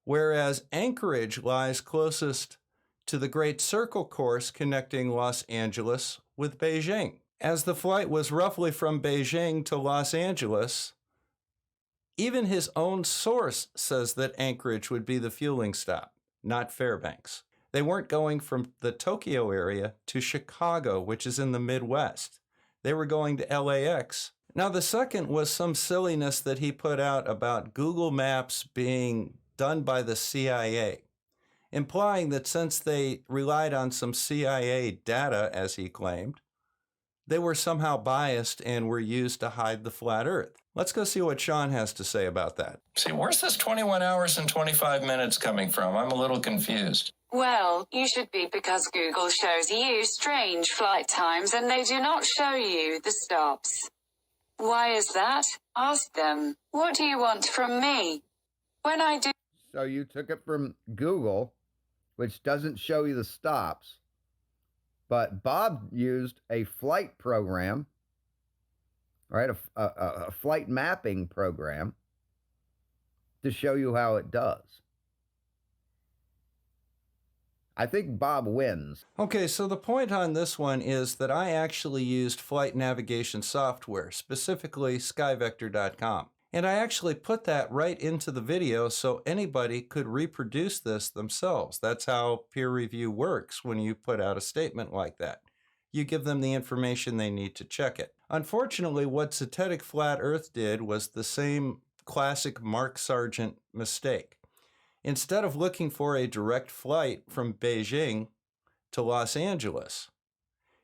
Speaker 9: Whereas Anchorage lies closest to the Great Circle course connecting Los Angeles with Beijing. As the flight was roughly from Beijing to Los Angeles, even his own source says that Anchorage would be the fueling stop, not Fairbanks. They weren't going from the Tokyo area to Chicago, which is in the Midwest. They were going to LAX. Now, the second was some silliness that he put out about Google Maps being done by the CIA, implying that since they relied on some CIA data, as he claimed, they were somehow biased and were used to hide the flat Earth. Let's go see what Shawn has to say about that.
Speaker 12: See, where's this 21 hours and 25 minutes coming from? I'm a little confused.
Speaker 16: Well, you should be, because Google shows you strange flight times and they do not show you the stops. Why is that? Ask them. What do you want from me? When I do...
Speaker 21: So you took it from Google, which doesn't show you the stops, but Bob used a flight program, right, a flight mapping program to show you how it does. I think Bob wins.
Speaker 9: Okay, so the point on this one is that I actually used flight navigation software, specifically skyvector.com. And I actually put that right into the video so anybody could reproduce this themselves. That's how peer review works when you put out a statement like that. You give them the information they need to check it. Unfortunately, what Zetetic Flat Earth did was the same classic Mark Sargent mistake. Instead of looking for a direct flight from Beijing to Los Angeles,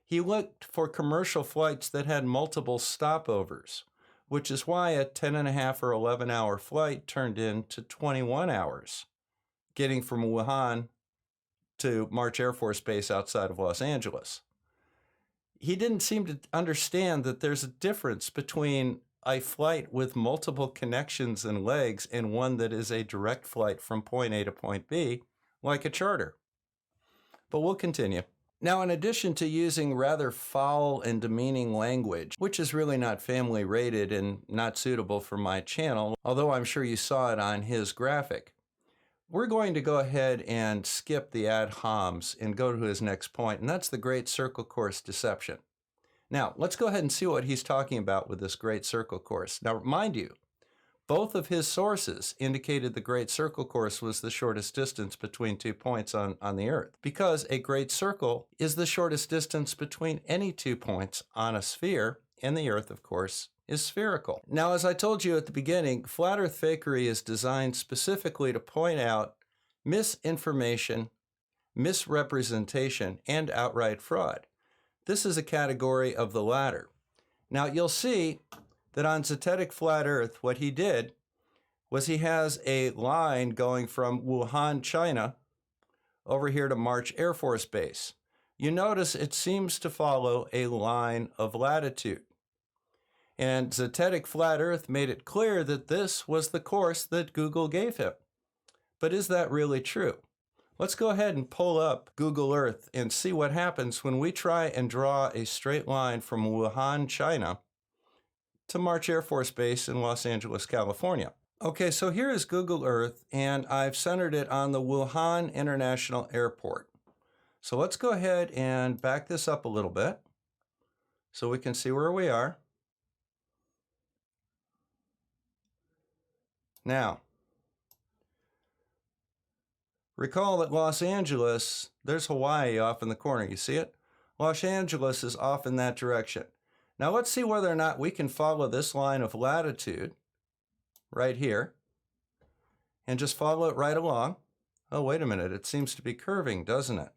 Speaker 9: he looked for commercial flights that had multiple stopovers, which is why a 10.5 or 11-hour flight turned into 21 hours, getting from Wuhan to March Air Force Base outside of Los Angeles. He didn't seem to understand that there's a difference between a flight with multiple connections and legs and one that is a direct flight from point A to point B, like a charter. But we'll continue. Now, in addition to using rather foul and demeaning language, which is really not family rated and not suitable for my channel, although I'm sure you saw it on his graphic, we're going to go ahead and skip the ad homs and go to his next point, and that's the Great Circle Course deception. Now, let's go ahead and see what he's talking about with this Great Circle Course. Now, mind you, both of his sources indicated the Great Circle Course was the shortest distance between 2 points on the Earth, because a great circle is the shortest distance between any 2 points on a sphere, and the Earth, of course, is spherical. Now, as I told you at the beginning, Flat Earth Fakery is designed specifically to point out misinformation, misrepresentation, and outright fraud. This is a category of the latter. Now, you'll see that on Zetetic Flat Earth, what he did was he has a line going from Wuhan, China, over here to March Air Force Base. You notice it seems to follow a line of latitude. And Zetetic Flat Earth made it clear that this was the course that Google gave him. But is that really true? Let's go ahead and pull up Google Earth and see what happens when we try and draw a straight line from Wuhan, China to March Air Force Base in Los Angeles, California. Okay, so here is Google Earth, and I've centered it on the Wuhan International Airport. So let's go ahead and back this up a little bit so we can see where we are. Now, recall that Los Angeles, there's Hawaii off in the corner, you see it? Los Angeles is off in that direction. Now let's see whether or not we can follow this line of latitude right here and just follow it right along. Oh, wait a minute, it seems to be curving, doesn't it?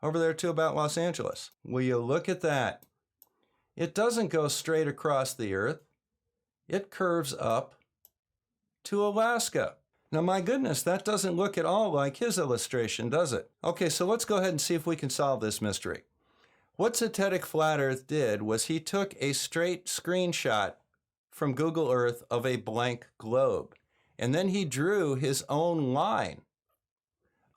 Speaker 9: Over there to about Los Angeles. Will you look at that? It doesn't go straight across the Earth. It curves up to Alaska. Now, my goodness, that doesn't look at all like his illustration, does it? Okay, so let's go ahead and see if we can solve this mystery. What Zetetic Flat Earth did was he took a straight screenshot from Google Earth of a blank globe, and then he drew his own line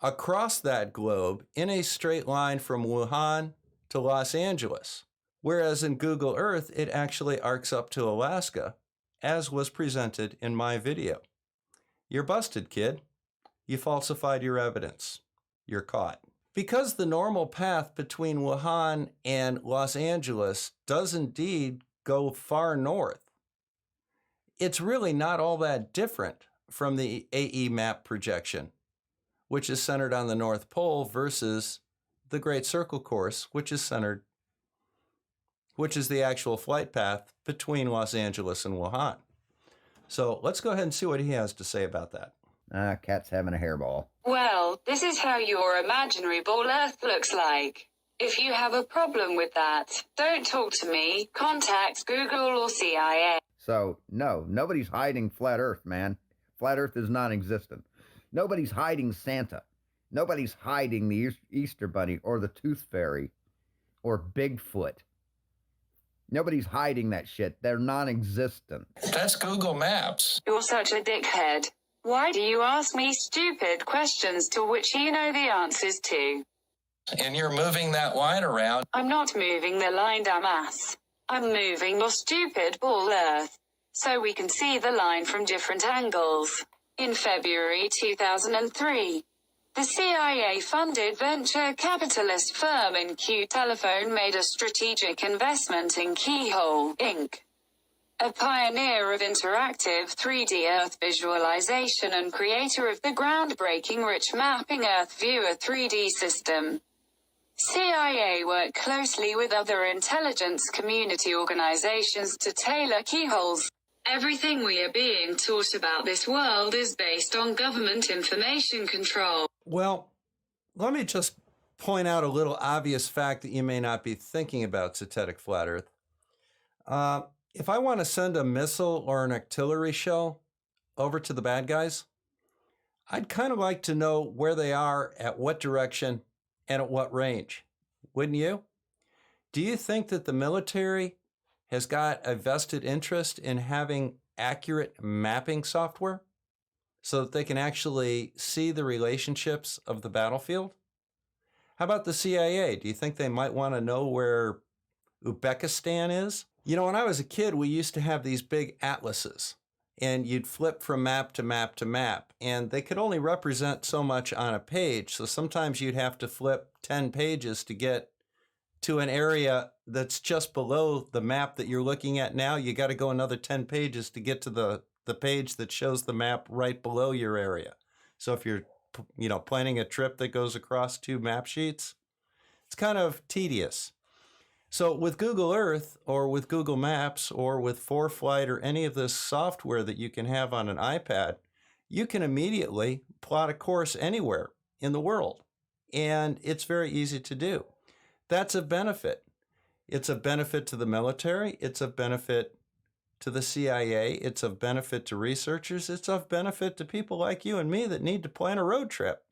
Speaker 9: across that globe in a straight line from Wuhan to Los Angeles. Whereas in Google Earth, it actually arcs up to Alaska, as was presented in my video. You're busted, kid. You falsified your evidence. You're caught. Because the normal path between Wuhan and Los Angeles does indeed go far north, it's really not all that different from the AE map projection, which is centered on the North Pole, versus the Great Circle course, which is the actual flight path between Los Angeles and Wuhan. So let's go ahead and see what he has to say about that.
Speaker 21: Cat's having a hairball.
Speaker 16: Well, this is how your imaginary ball Earth looks like. If you have a problem with that, don't talk to me. Contact Google or CIA.
Speaker 21: So, no, nobody's hiding Flat Earth, man. Flat Earth is non-existent. Nobody's hiding Santa. Nobody's hiding the Easter Bunny or the Tooth Fairy or Bigfoot. Nobody's hiding that shit. They're non-existent.
Speaker 12: That's Google Maps.
Speaker 16: You're such a dickhead. Why do you ask me stupid questions to which you know the answers to?
Speaker 12: And you're moving that line around.
Speaker 16: I'm not moving the line, dumbass. I'm moving your stupid ball Earth so we can see the line from different angles. In February 2003, the CIA-funded venture capitalist firm InQ Telephone made a strategic investment in Keyhole, Inc., a pioneer of interactive 3D Earth visualization and creator of the groundbreaking Rich Mapping Earth Viewer 3D system. CIA worked closely with other intelligence community organizations to tailor keyholes. Everything we are being taught about this world is based on government information control.
Speaker 9: Well, let me just point out a little obvious fact that you may not be thinking about, Zetetic Flat Earth. If I want to send a missile or an artillery shell over to the bad guys, I'd kind of like to know where they are, at what direction, and at what range. Wouldn't you? Do you think that the military has got a vested interest in having accurate mapping software so that they can actually see the relationships of the battlefield? How about the CIA? Do you think they might want to know where Uzbekistan is? You know, when I was a kid, we used to have these big atlases, and you'd flip from map to map to map, and they could only represent so much on a page, so sometimes you'd have to flip 10 pages to get to an area that's just below the map that you're looking at now. You got to go another 10 pages to get to the page that shows the map right below your area. So if you're, planning a trip that goes across 2 map sheets, it's kind of tedious. So with Google Earth or with Google Maps or with ForeFlight or any of this software that you can have on an iPad, you can immediately plot a course anywhere in the world. And it's very easy to do. That's a benefit. It's a benefit to the military. It's a benefit to the CIA. It's of benefit to researchers. It's of benefit to people like you and me that need to plan a road trip.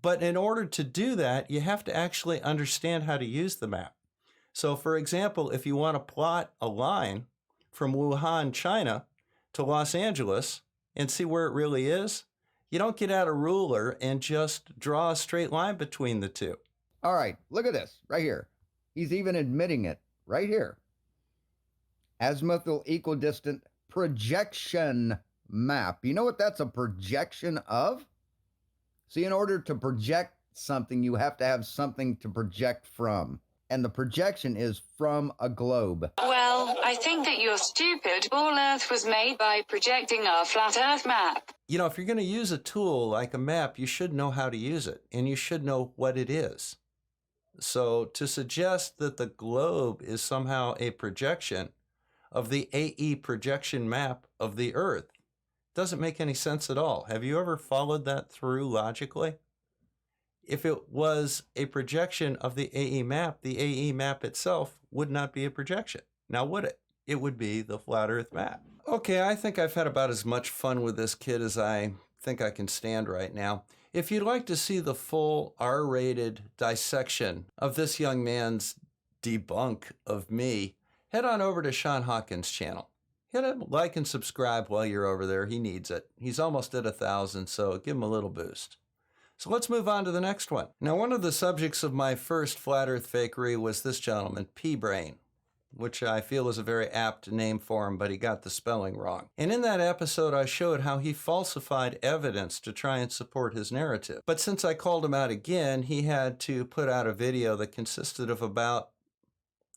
Speaker 9: But in order to do that, you have to actually understand how to use the map. So for example, if you want to plot a line from Wuhan, China to Los Angeles and see where it really is, you don't get out a ruler and just draw a straight line between the two.
Speaker 21: All right, look at this right here. He's even admitting it right here. Azimuthal equidistant projection map. You know what that's a projection of? See, in order to project something, you have to have something to project from. And the projection is from a globe.
Speaker 16: Well, I think that you're stupid. All Earth was made by projecting our flat Earth map.
Speaker 9: You know, if you're going to use a tool like a map, you should know how to use it, and you should know what it is. So to suggest that the globe is somehow a projection of the AE projection map of the Earth doesn't make any sense at all. Have you ever followed that through logically? If it was a projection of the AE map itself would not be a projection. Now would it? It would be the flat Earth map. Okay, I think I've had about as much fun with this kid as I think I can stand right now. If you'd like to see the full R-rated dissection of this young man's debunk of me, head on over to Shawn Hawkins' channel. Hit him, like and subscribe while you're over there. He needs it. He's almost at 1,000, so give him a little boost. So let's move on to the next one. Now, one of the subjects of my first Flat Earth Fakery was this gentleman, Brane, which I feel is a very apt name for him, but he got the spelling wrong. And in that episode, I showed how he falsified evidence to try and support his narrative. But since I called him out again, he had to put out a video that consisted of about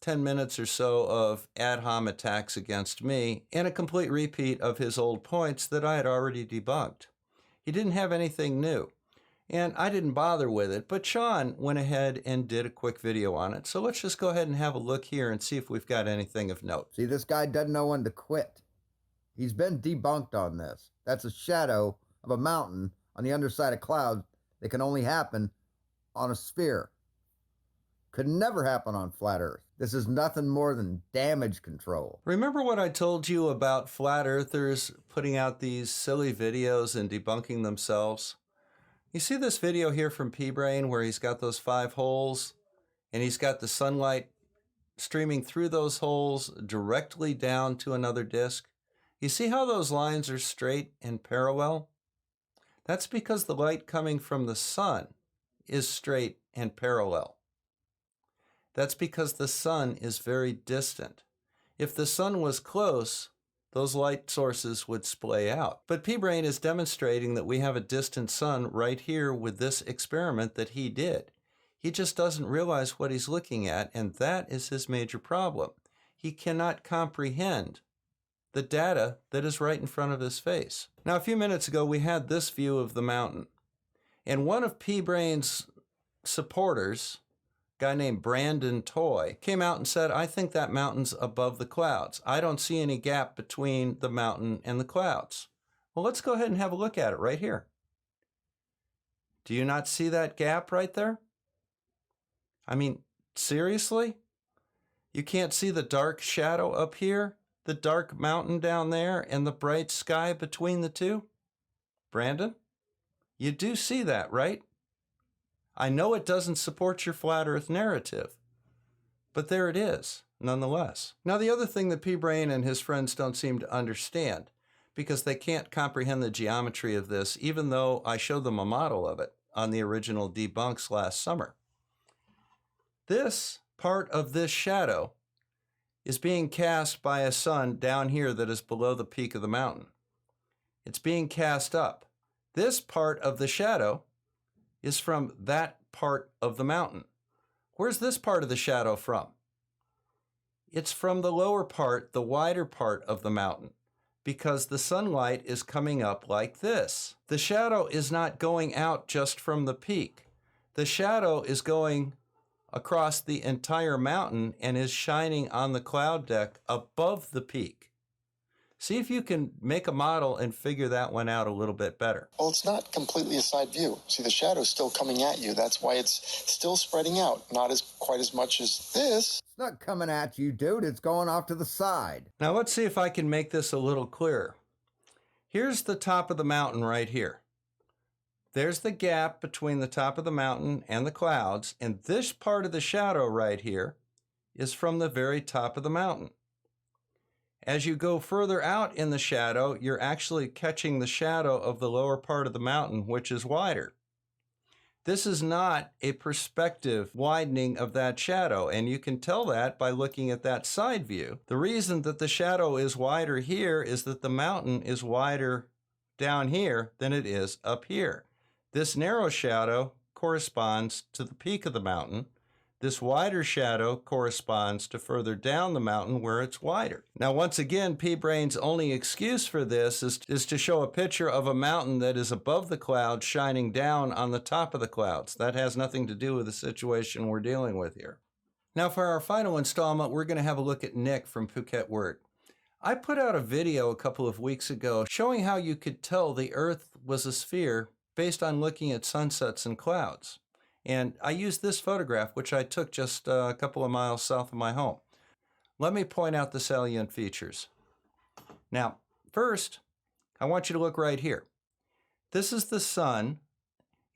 Speaker 9: 10 minutes or so of ad hom attacks against me and a complete repeat of his old points that I had already debunked. He didn't have anything new. And I didn't bother with it, but Shawn went ahead and did a quick video on it. So let's just go ahead and have a look here and see if we've got anything of note.
Speaker 21: See, this guy doesn't know when to quit. He's been debunked on this. That's a shadow of a mountain on the underside of clouds that can only happen on a sphere. Could never happen on flat Earth. This is nothing more than damage control.
Speaker 9: Remember what I told you about flat earthers putting out these silly videos and debunking themselves? You see this video here from Brane where he's got those 5 holes and he's got the sunlight streaming through those holes directly down to another disk? You see how those lines are straight and parallel? That's because the light coming from the sun is straight and parallel. That's because the sun is very distant. If the sun was close, those light sources would splay out. But Brane is demonstrating that we have a distant sun right here with this experiment that he did. He just doesn't realize what he's looking at, and that is his major problem. He cannot comprehend the data that is right in front of his face. Now, a few minutes ago, we had this view of the mountain. And one of Brane's supporters, a guy named Brandon Toy, came out and said, I think that mountain's above the clouds. I don't see any gap between the mountain and the clouds. Well, let's go ahead and have a look at it right here. Do you not see that gap right there? I mean, seriously? You can't see the dark shadow up here, the dark mountain down there, and the bright sky between the two? Brandon, you do see that, right? I know it doesn't support your flat Earth narrative, but there it is, nonetheless. Now, the other thing that Brane and his friends don't seem to understand, because they can't comprehend the geometry of this, even though I showed them a model of it on the original debunks last summer. This part of this shadow is being cast by a sun down here that is below the peak of the mountain. It's being cast up. This part of the shadow is from that part of the mountain. Where's this part of the shadow from? It's from the lower part, the wider part of the mountain, because the sunlight is coming up like this. The shadow is not going out just from the peak. The shadow is going across the entire mountain and is shining on the cloud deck above the peak. See if you can make a model and figure that one out a little bit better.
Speaker 2: Well, it's not completely a side view. See, the shadow's still coming at you. That's why it's still spreading out. Not quite as much as this.
Speaker 21: It's not coming at you, dude. It's going off to the side.
Speaker 9: Now let's see if I can make this a little clearer. Here's the top of the mountain right here. There's the gap between the top of the mountain and the clouds, and this part of the shadow right here is from the very top of the mountain. As you go further out in the shadow, you're actually catching the shadow of the lower part of the mountain, which is wider. This is not a perspective widening of that shadow, and you can tell that by looking at that side view. The reason that the shadow is wider here is that the mountain is wider down here than it is up here. This narrow shadow corresponds to the peak of the mountain. This wider shadow corresponds to further down the mountain where it's wider. Now, once again, P-Brane's only excuse for this is to show a picture of a mountain that is above the clouds shining down on the top of the clouds. That has nothing to do with the situation we're dealing with here. Now, for our final installment, we're going to have a look at Nick from Phuket Word. I put out a video a couple of weeks ago showing how you could tell the Earth was a sphere based on looking at sunsets and clouds. And I used this photograph, which I took just a couple of miles south of my home. Let me point out the salient features. Now, first, I want you to look right here. This is the sun,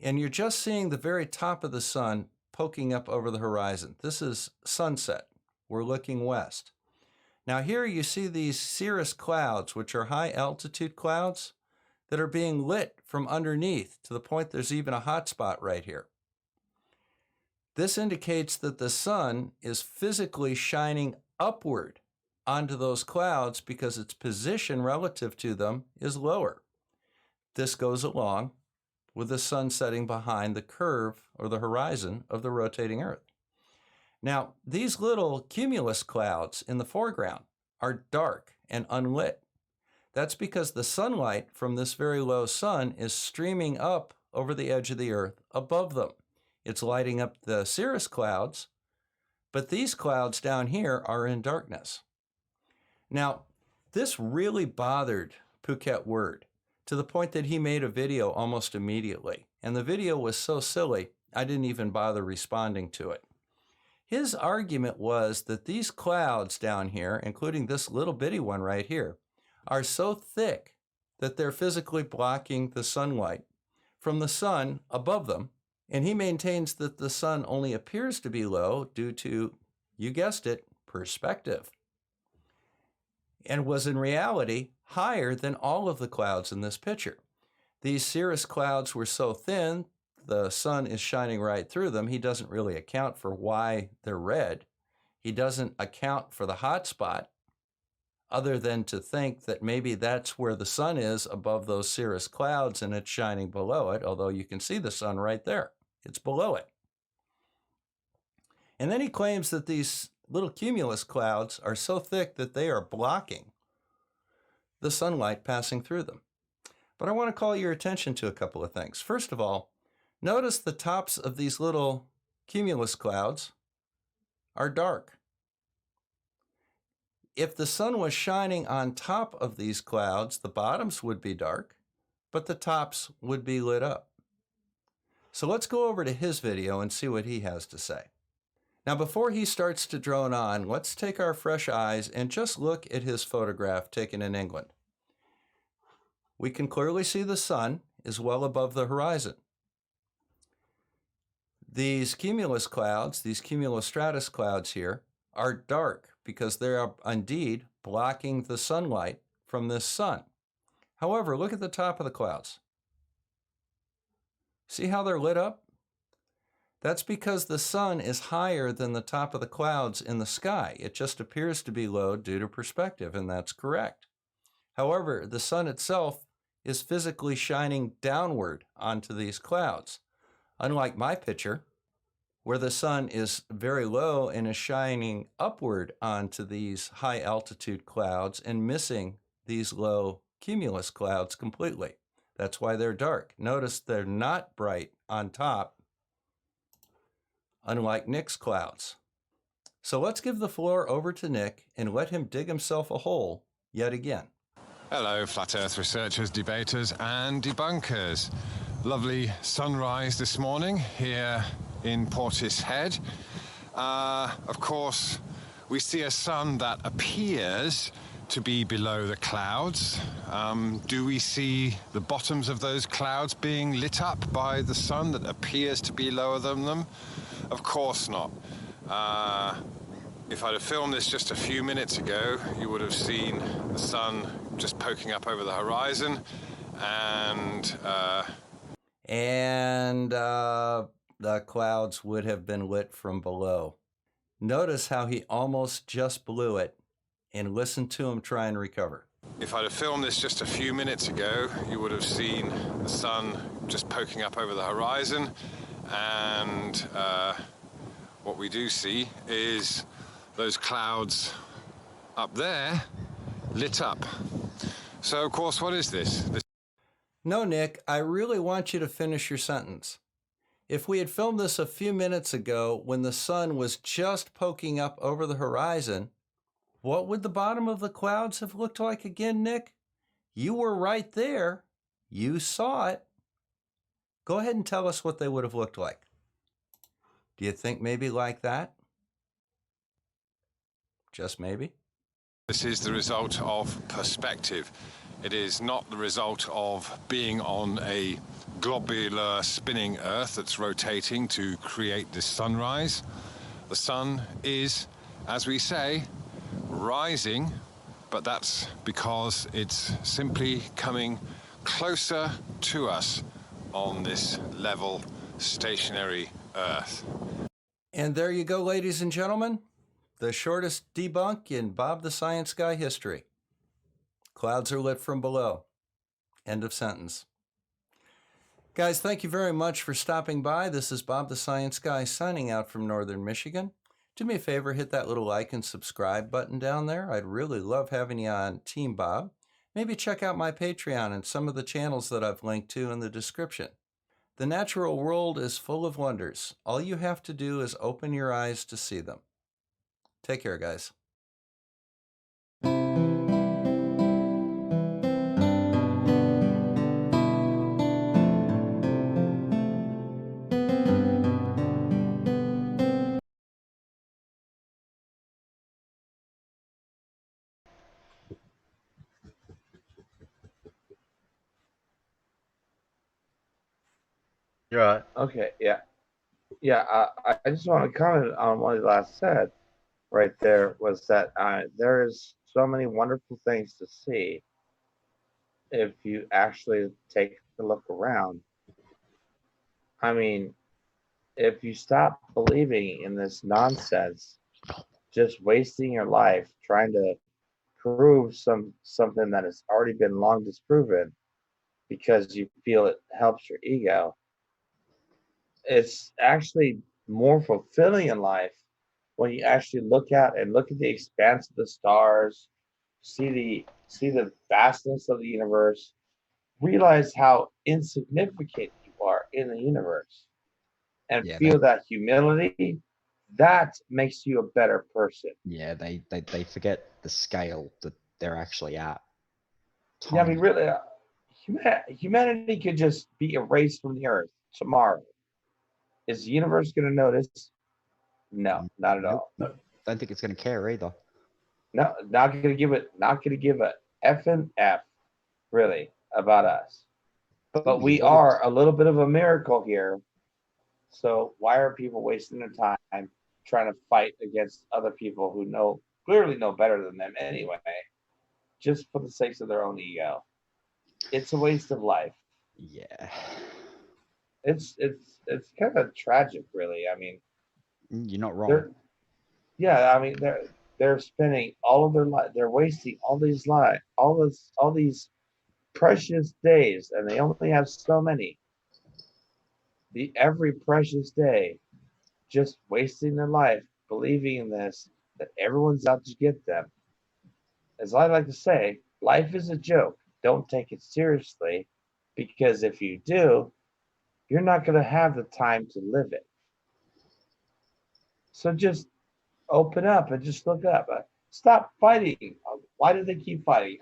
Speaker 9: and you're just seeing the very top of the sun poking up over the horizon. This is sunset. We're looking west. Now here you see these cirrus clouds, which are high altitude clouds that are being lit from underneath to the point there's even a hot spot right here. This indicates that the sun is physically shining upward onto those clouds because its position relative to them is lower. This goes along with the sun setting behind the curve or the horizon of the rotating Earth. Now, these little cumulus clouds in the foreground are dark and unlit. That's because the sunlight from this very low sun is streaming up over the edge of the Earth above them. It's lighting up the cirrus clouds, but these clouds down here are in darkness. Now, this really bothered Phuket Word to the point that he made a video almost immediately. And the video was so silly, I didn't even bother responding to it. His argument was that these clouds down here, including this little bitty one right here, are so thick that they're physically blocking the sunlight from the sun above them. And he maintains that the sun only appears to be low due to, you guessed it, perspective, and was in reality higher than all of the clouds in this picture. These cirrus clouds were so thin, the sun is shining right through them. He doesn't really account for why they're red. He doesn't account for the hot spot other than to think that maybe that's where the sun is above those cirrus clouds and it's shining below it, although you can see the sun right there. It's below it. And then he claims that these little cumulus clouds are so thick that they are blocking the sunlight passing through them. But I want to call your attention to a couple of things. First of all, notice the tops of these little cumulus clouds are dark. If the sun was shining on top of these clouds, the bottoms would be dark, but the tops would be lit up. So let's go over to his video and see what he has to say. Now, before he starts to drone on, let's take our fresh eyes and just look at his photograph taken in England. We can clearly see the sun is well above the horizon. These cumulus clouds, these cumulostratus clouds here, are dark because they are indeed blocking the sunlight from this sun. However, look at the top of the clouds. See how they're lit up? That's because the sun is higher than the top of the clouds in the sky. It just appears to be low due to perspective, and that's correct. However, the sun itself is physically shining downward onto these clouds. Unlike my picture, where the sun is very low and is shining upward onto these high altitude clouds and missing these low cumulus clouds completely. That's why they're dark. Notice they're not bright on top, unlike Nick's clouds. So let's give the floor over to Nick and let him dig himself a hole yet again.
Speaker 7: Hello, Flat Earth researchers, debaters and debunkers. Lovely sunrise this morning here in Portishead. Of course, we see a sun that appears to be below the clouds. Do we see the bottoms of those clouds being lit up by the sun that appears to be lower than them? Of course not. If I'd have filmed this just a few minutes ago, you would have seen the sun just poking up over the horizon, and
Speaker 9: the clouds would have been lit from below. Notice how he almost just blew it, and listen to him try and recover.
Speaker 7: if I'd have filmed this just a few minutes ago, you would have seen the sun just poking up over the horizon, and what we do see is those clouds up there lit up. So, of course, what is this?
Speaker 9: No, Nick, I really want you to finish your sentence. If we had filmed this a few minutes ago when the sun was just poking up over the horizon, what would the bottom of the clouds have looked like again, Nick? You were right there. You saw it. Go ahead and tell us what they would have looked like. Do you think maybe like that? Just maybe?
Speaker 7: This is the result of perspective. It is not the result of being on a globular spinning Earth that's rotating to create this sunrise. The sun is, as we say, rising, but that's because it's simply coming closer to us on this level, stationary Earth.
Speaker 9: And there you go, ladies and gentlemen. The shortest debunk in Bob the Science Guy history. Clouds are lit from below. End of sentence. Guys, thank you very much for stopping by. This is Bob the Science Guy signing out from Northern Michigan. Do me a favor, hit that little like and subscribe button down there. I'd really love having you on Team Bob. Maybe check out my Patreon and some of the channels that I've linked to in the description. The natural world is full of wonders. All you have to do is open your eyes to see them. Take care, guys.
Speaker 1: You're right.
Speaker 6: Okay, yeah. Yeah, I just want to comment on what he last said right there was that there's so many wonderful things to see if you actually take a look around. I mean, if you stop believing in this nonsense, just wasting your life trying to prove something that has already been long disproven because you feel it helps your ego, it's actually more fulfilling in life when you actually look at the expanse of the stars, see the vastness of the universe, realize how insignificant you are in the universe, and feel that humility. That makes you a better person.
Speaker 3: Yeah, they forget the scale that they're actually at.
Speaker 6: Yeah, I mean, really, humanity could just be erased from the earth tomorrow. Is the universe going to notice? No, not at all.
Speaker 3: No, don't think it's going to care either.
Speaker 6: No, not going to give a F and F, really, about us. But we are a little bit of a miracle here. So why are people wasting their time trying to fight against other people who clearly know better than them anyway, just for the sake of their own ego? It's a waste of life.
Speaker 3: Yeah.
Speaker 6: It's kind of tragic, really. I mean,
Speaker 3: you're not wrong.
Speaker 6: Yeah, I mean they're spending all of their life. They're wasting all these precious days, and they only have so many. Every precious day, just wasting their life believing in this, that everyone's out to get them. As I like to say, life is a joke. Don't take it seriously, because if you do, you're not going to have the time to live it. So just open up and just look up. Stop fighting. Why do they keep fighting?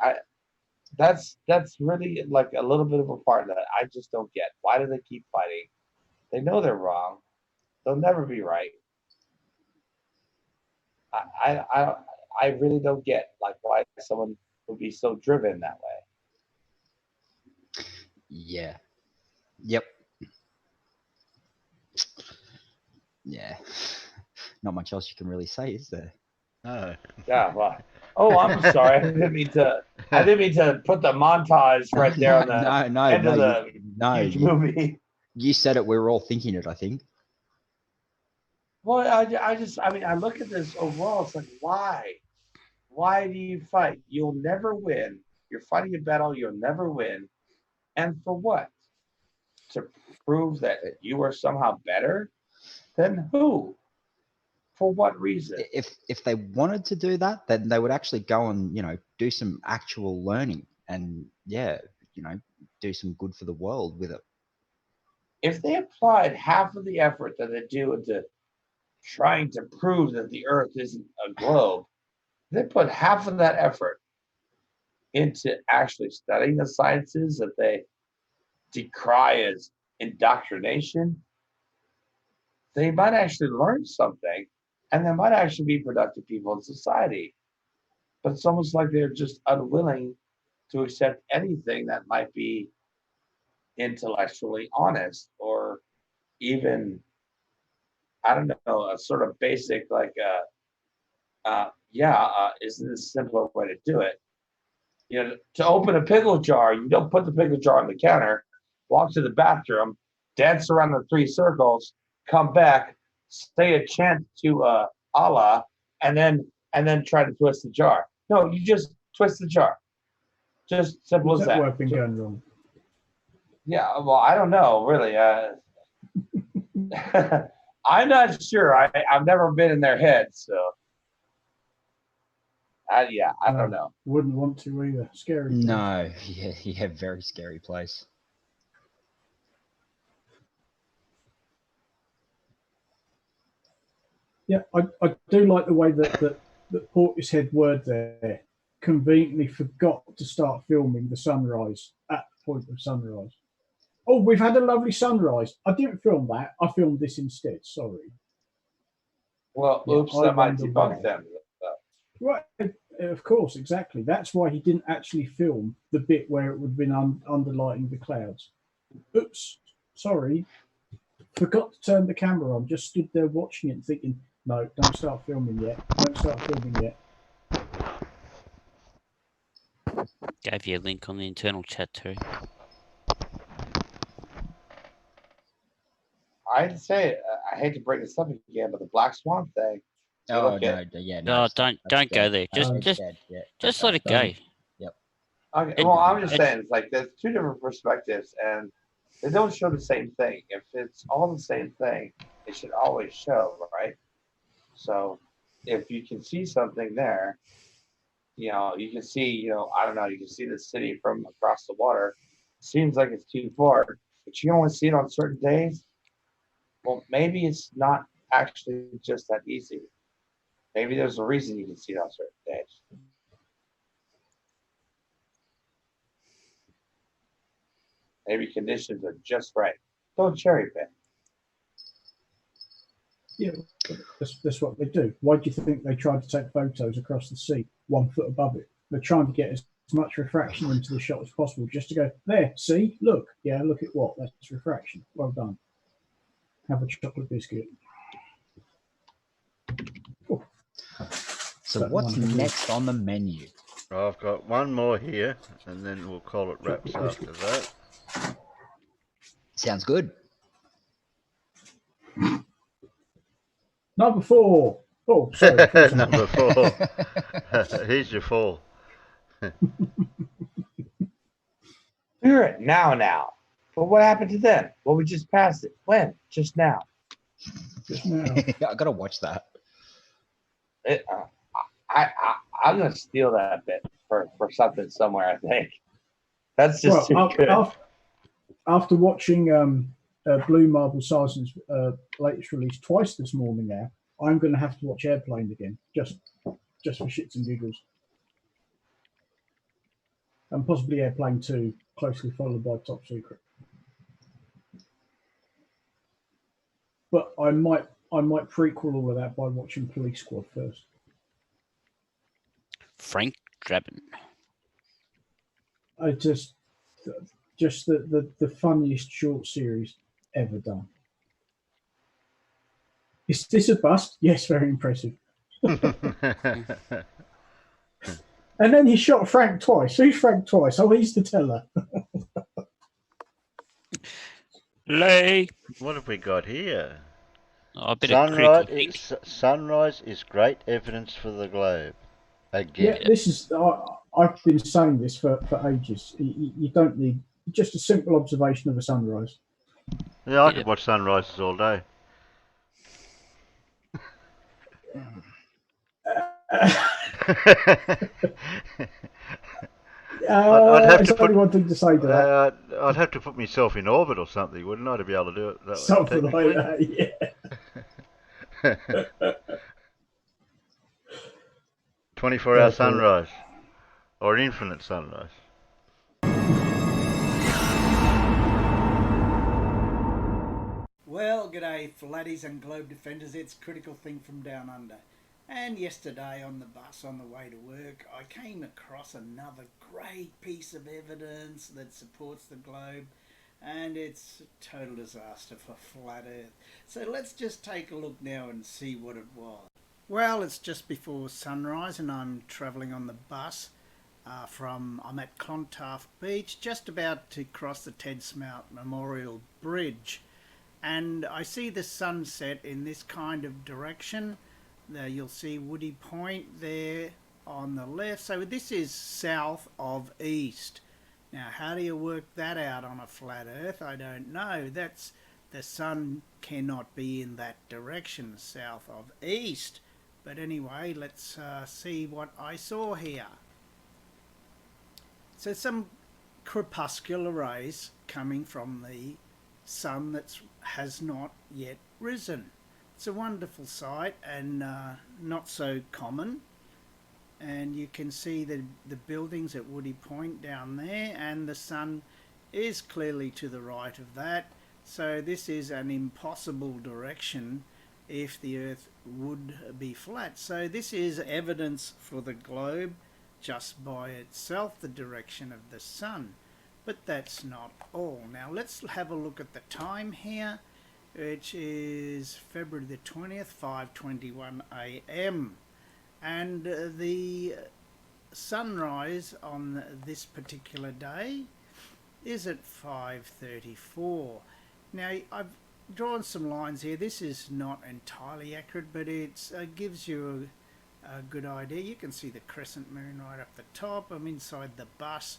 Speaker 6: That's really like a little bit of a part that I just don't get. Why do they keep fighting? They know they're wrong. They'll never be right. I really don't get like why someone would be so driven that way.
Speaker 3: Yeah. Yep. Yeah. Not much else you can really say, is there?
Speaker 1: No.
Speaker 6: Yeah. Well, oh, I'm sorry. I didn't mean to. I didn't mean to put the montage right there on the end of the huge movie.
Speaker 3: You said it. We were all thinking it, I think.
Speaker 6: Well, I mean, I look at this overall. It's like, why? Why do you fight? You'll never win. You're fighting a battle you'll never win. And for what? To prove that you are somehow better than who? For what reason?
Speaker 3: If they wanted to do that, then they would actually go and, do some actual learning and, do some good for the world with it.
Speaker 6: If they applied half of the effort that they do into trying to prove that the Earth isn't a globe, they put half of that effort into actually studying the sciences that they decry as indoctrination, they might actually learn something and they might actually be productive people in society. But it's almost like they're just unwilling to accept anything that might be intellectually honest or even, I don't know, a sort of basic isn't this a simpler way to do it? To open a pickle jar, you don't put the pickle jar on the counter, walk to the bathroom, dance around the 3 circles, come back, say a chant to Allah, and then try to twist the jar. No, you just twist the jar. Just simple as that.
Speaker 17: What's been going wrong?
Speaker 6: Yeah, well, I don't know, really. I'm not sure. I've never been in their head, so I don't know.
Speaker 17: Wouldn't want to either. Scary.
Speaker 3: No, yeah, very scary place.
Speaker 17: Yeah, I do like the way that Portishead word there conveniently forgot to start filming the sunrise at the point of sunrise. Oh, we've had a lovely sunrise. I didn't film that. I filmed this instead. Sorry.
Speaker 6: Well, oops, that might debunk them.
Speaker 17: Right, of course, exactly. That's why he didn't actually film the bit where it would have been underlighting the clouds. Oops, sorry. Forgot to turn the camera on. Just stood there watching it and thinking, no, don't start filming yet. Don't start filming yet.
Speaker 5: Gave you a link on the internal chat too.
Speaker 6: I'd say, I hate to break this up again, but the Black Swan thing.
Speaker 5: No, don't go there. Just let it go.
Speaker 3: Yep.
Speaker 6: Okay, well, I'm just saying, it's like there's 2 different perspectives, and they don't show the same thing. If it's all the same thing, it should always show, right? So, if you can see something there, you can see, I don't know, you can see the city from across the water. Seems like it's too far, but you only see it on certain days. Well, maybe it's not actually just that easy. Maybe there's a reason you can see it on certain days. Maybe conditions are just right. Don't cherry pick.
Speaker 17: Yeah, that's what they do. Why do you think they tried to take photos across the sea 1 foot above it? They're trying to get as much refraction into the shot as possible, just to go, there, see, look. Yeah, look at what? That's refraction. Well done. Have a chocolate biscuit. Oh.
Speaker 3: So what's next on the menu?
Speaker 1: I've got one more here, and then we'll call it wraps after that.
Speaker 3: Sounds good.
Speaker 17: Number 4. Oh, sorry.
Speaker 1: Number 4. Here's your 4.
Speaker 6: We were at now. But what happened to then? Well, we just passed it. When? Just now.
Speaker 17: Just now.
Speaker 3: I gotta watch that.
Speaker 6: I'm gonna steal that bit for something somewhere. I think that's just too good.
Speaker 17: After watching BlueMarbleScience's latest release twice this morning, now I'm going to have to watch Airplane again, just for shits and giggles, and possibly Airplane 2, closely followed by Top Secret. But I might prequel all of that by watching Police Squad first.
Speaker 5: Frank Drabin.
Speaker 17: I just the funniest short series ever done. Is this a bust? Yes, very impressive. And then he shot Frank twice. Who's Frank twice? Oh, he's the teller.
Speaker 5: Lee.
Speaker 1: What have we got here?
Speaker 5: Oh, a bit of critical thinking.
Speaker 1: Sunrise is great evidence for the globe. Again.
Speaker 17: Yeah, this is. I've been saying this for ages. You don't need just a simple observation of a sunrise.
Speaker 1: Yeah, I could watch sunrises all day. I'd have to put
Speaker 17: one thing to say to that.
Speaker 1: I'd have to put myself in orbit or something, wouldn't I, to be able to do it that
Speaker 17: Something
Speaker 1: way,
Speaker 17: like that, yeah.
Speaker 1: 24-hour sunrise or an infinite sunrise.
Speaker 8: Well, g'day flatties and globe defenders, it's Critical Thing from Down Under. And yesterday on the bus on the way to work, I came across another great piece of evidence that supports the globe, and it's a total disaster for flat Earth. So let's just take a look now and see what it was. Well, it's just before sunrise and I'm travelling on the bus I'm at Clontarf Beach, just about to cross the Tedsmount Memorial Bridge. And I see the sunset in this kind of direction. There you'll see Woody Point there on the left. So this is south of east. Now how do you work that out on a flat earth? I don't know. That's the sun cannot be in that direction, south of east. But anyway, let's see what I saw here. So some crepuscular rays coming from the sun that has not yet risen. It's a wonderful sight and not so common, and you can see the buildings at Woody Point down there, and the sun is clearly to the right of that. So this is an impossible direction if the earth would be flat. So this is evidence for the globe just by itself, the direction of the sun. But that's not all. Now let's have a look at the time here, which is February the 20th, 5:21 a.m. And the sunrise on this particular day is at 5:34. Now I've drawn some lines here. This is not entirely accurate, but it gives you a good idea. You can see the crescent moon right up the top. I'm inside the bus,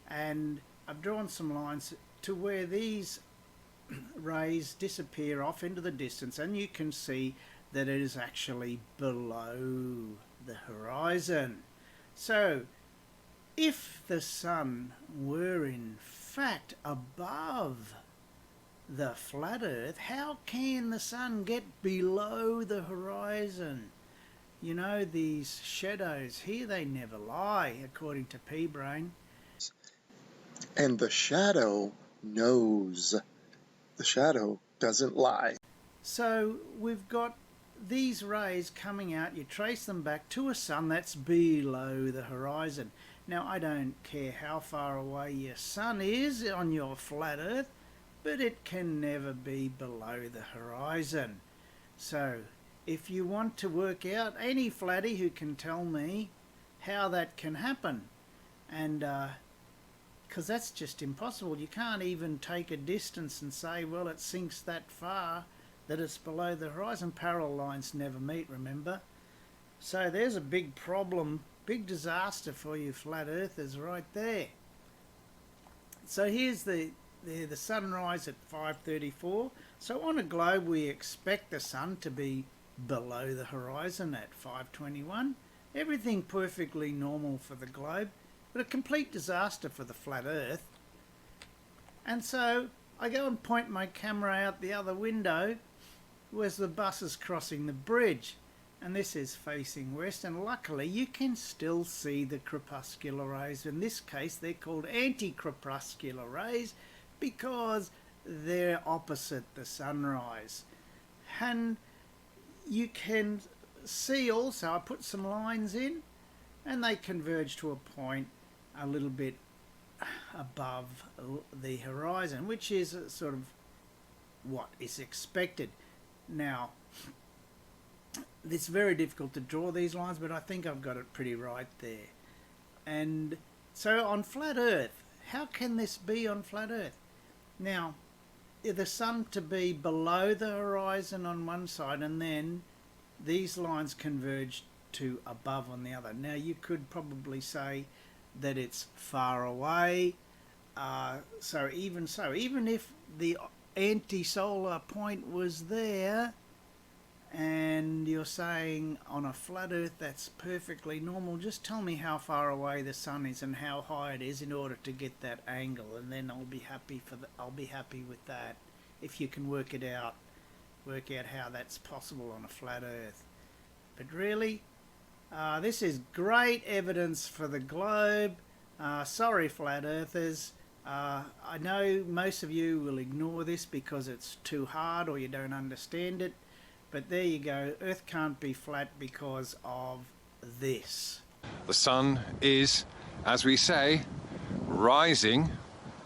Speaker 8: and I've drawn some lines to where these rays disappear off into the distance, and you can see that it is actually below the horizon. So if the sun were in fact above the flat earth, how can the sun get below the horizon? You know, these shadows here, they never lie, according to Brane.
Speaker 2: And the shadow knows. The shadow doesn't lie.
Speaker 8: So we've got these rays coming out. You trace them back to a sun that's below the horizon. Now, I don't care how far away your sun is on your flat earth, but it can never be below the horizon. So if you want to work out, any flatty who can tell me how that can happen, and because that's just impossible. You can't even take a distance and say, well, it sinks that far that it's below the horizon. Parallel lines never meet, remember? So there's a big problem, big disaster for you flat earthers right there. So here's the sunrise at 5:34. So on a globe we expect the sun to be below the horizon at 5:21. Everything perfectly normal for the globe, but a complete disaster for the flat earth. And so I go and point my camera out the other window as the bus is crossing the bridge, and this is facing west, and luckily you can still see the crepuscular rays. In this case they're called anti-crepuscular rays because they're opposite the sunrise. And you can see also, I put some lines in, and they converge to a point a little bit above the horizon, which is sort of what is expected. Now, it's very difficult to draw these lines, but I think I've got it pretty right there. And so on flat Earth, how can this be on flat Earth? Now, the sun to be below the horizon on one side, and then these lines converge to above on the other. Now, you could probably say that it's far away. Even if the anti-solar point was there, and you're saying on a flat Earth that's perfectly normal, just tell me how far away the sun is and how high it is in order to get that angle, and then I'll be happy with that. If you can work out how that's possible on a flat Earth. But really, this is great evidence for the globe. Sorry, flat earthers. I know most of you will ignore this because it's too hard or you don't understand it. But there you go. Earth can't be flat because of this.
Speaker 7: The sun is, as we say, rising,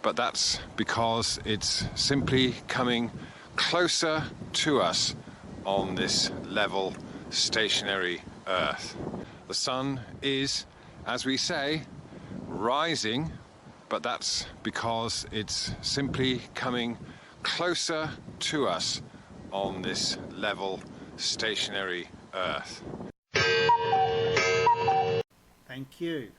Speaker 7: but that's because it's simply coming closer to us on this level, stationary Earth. The sun is, as we say, rising, but that's because it's simply coming closer to us on this level, stationary Earth.
Speaker 8: Thank you.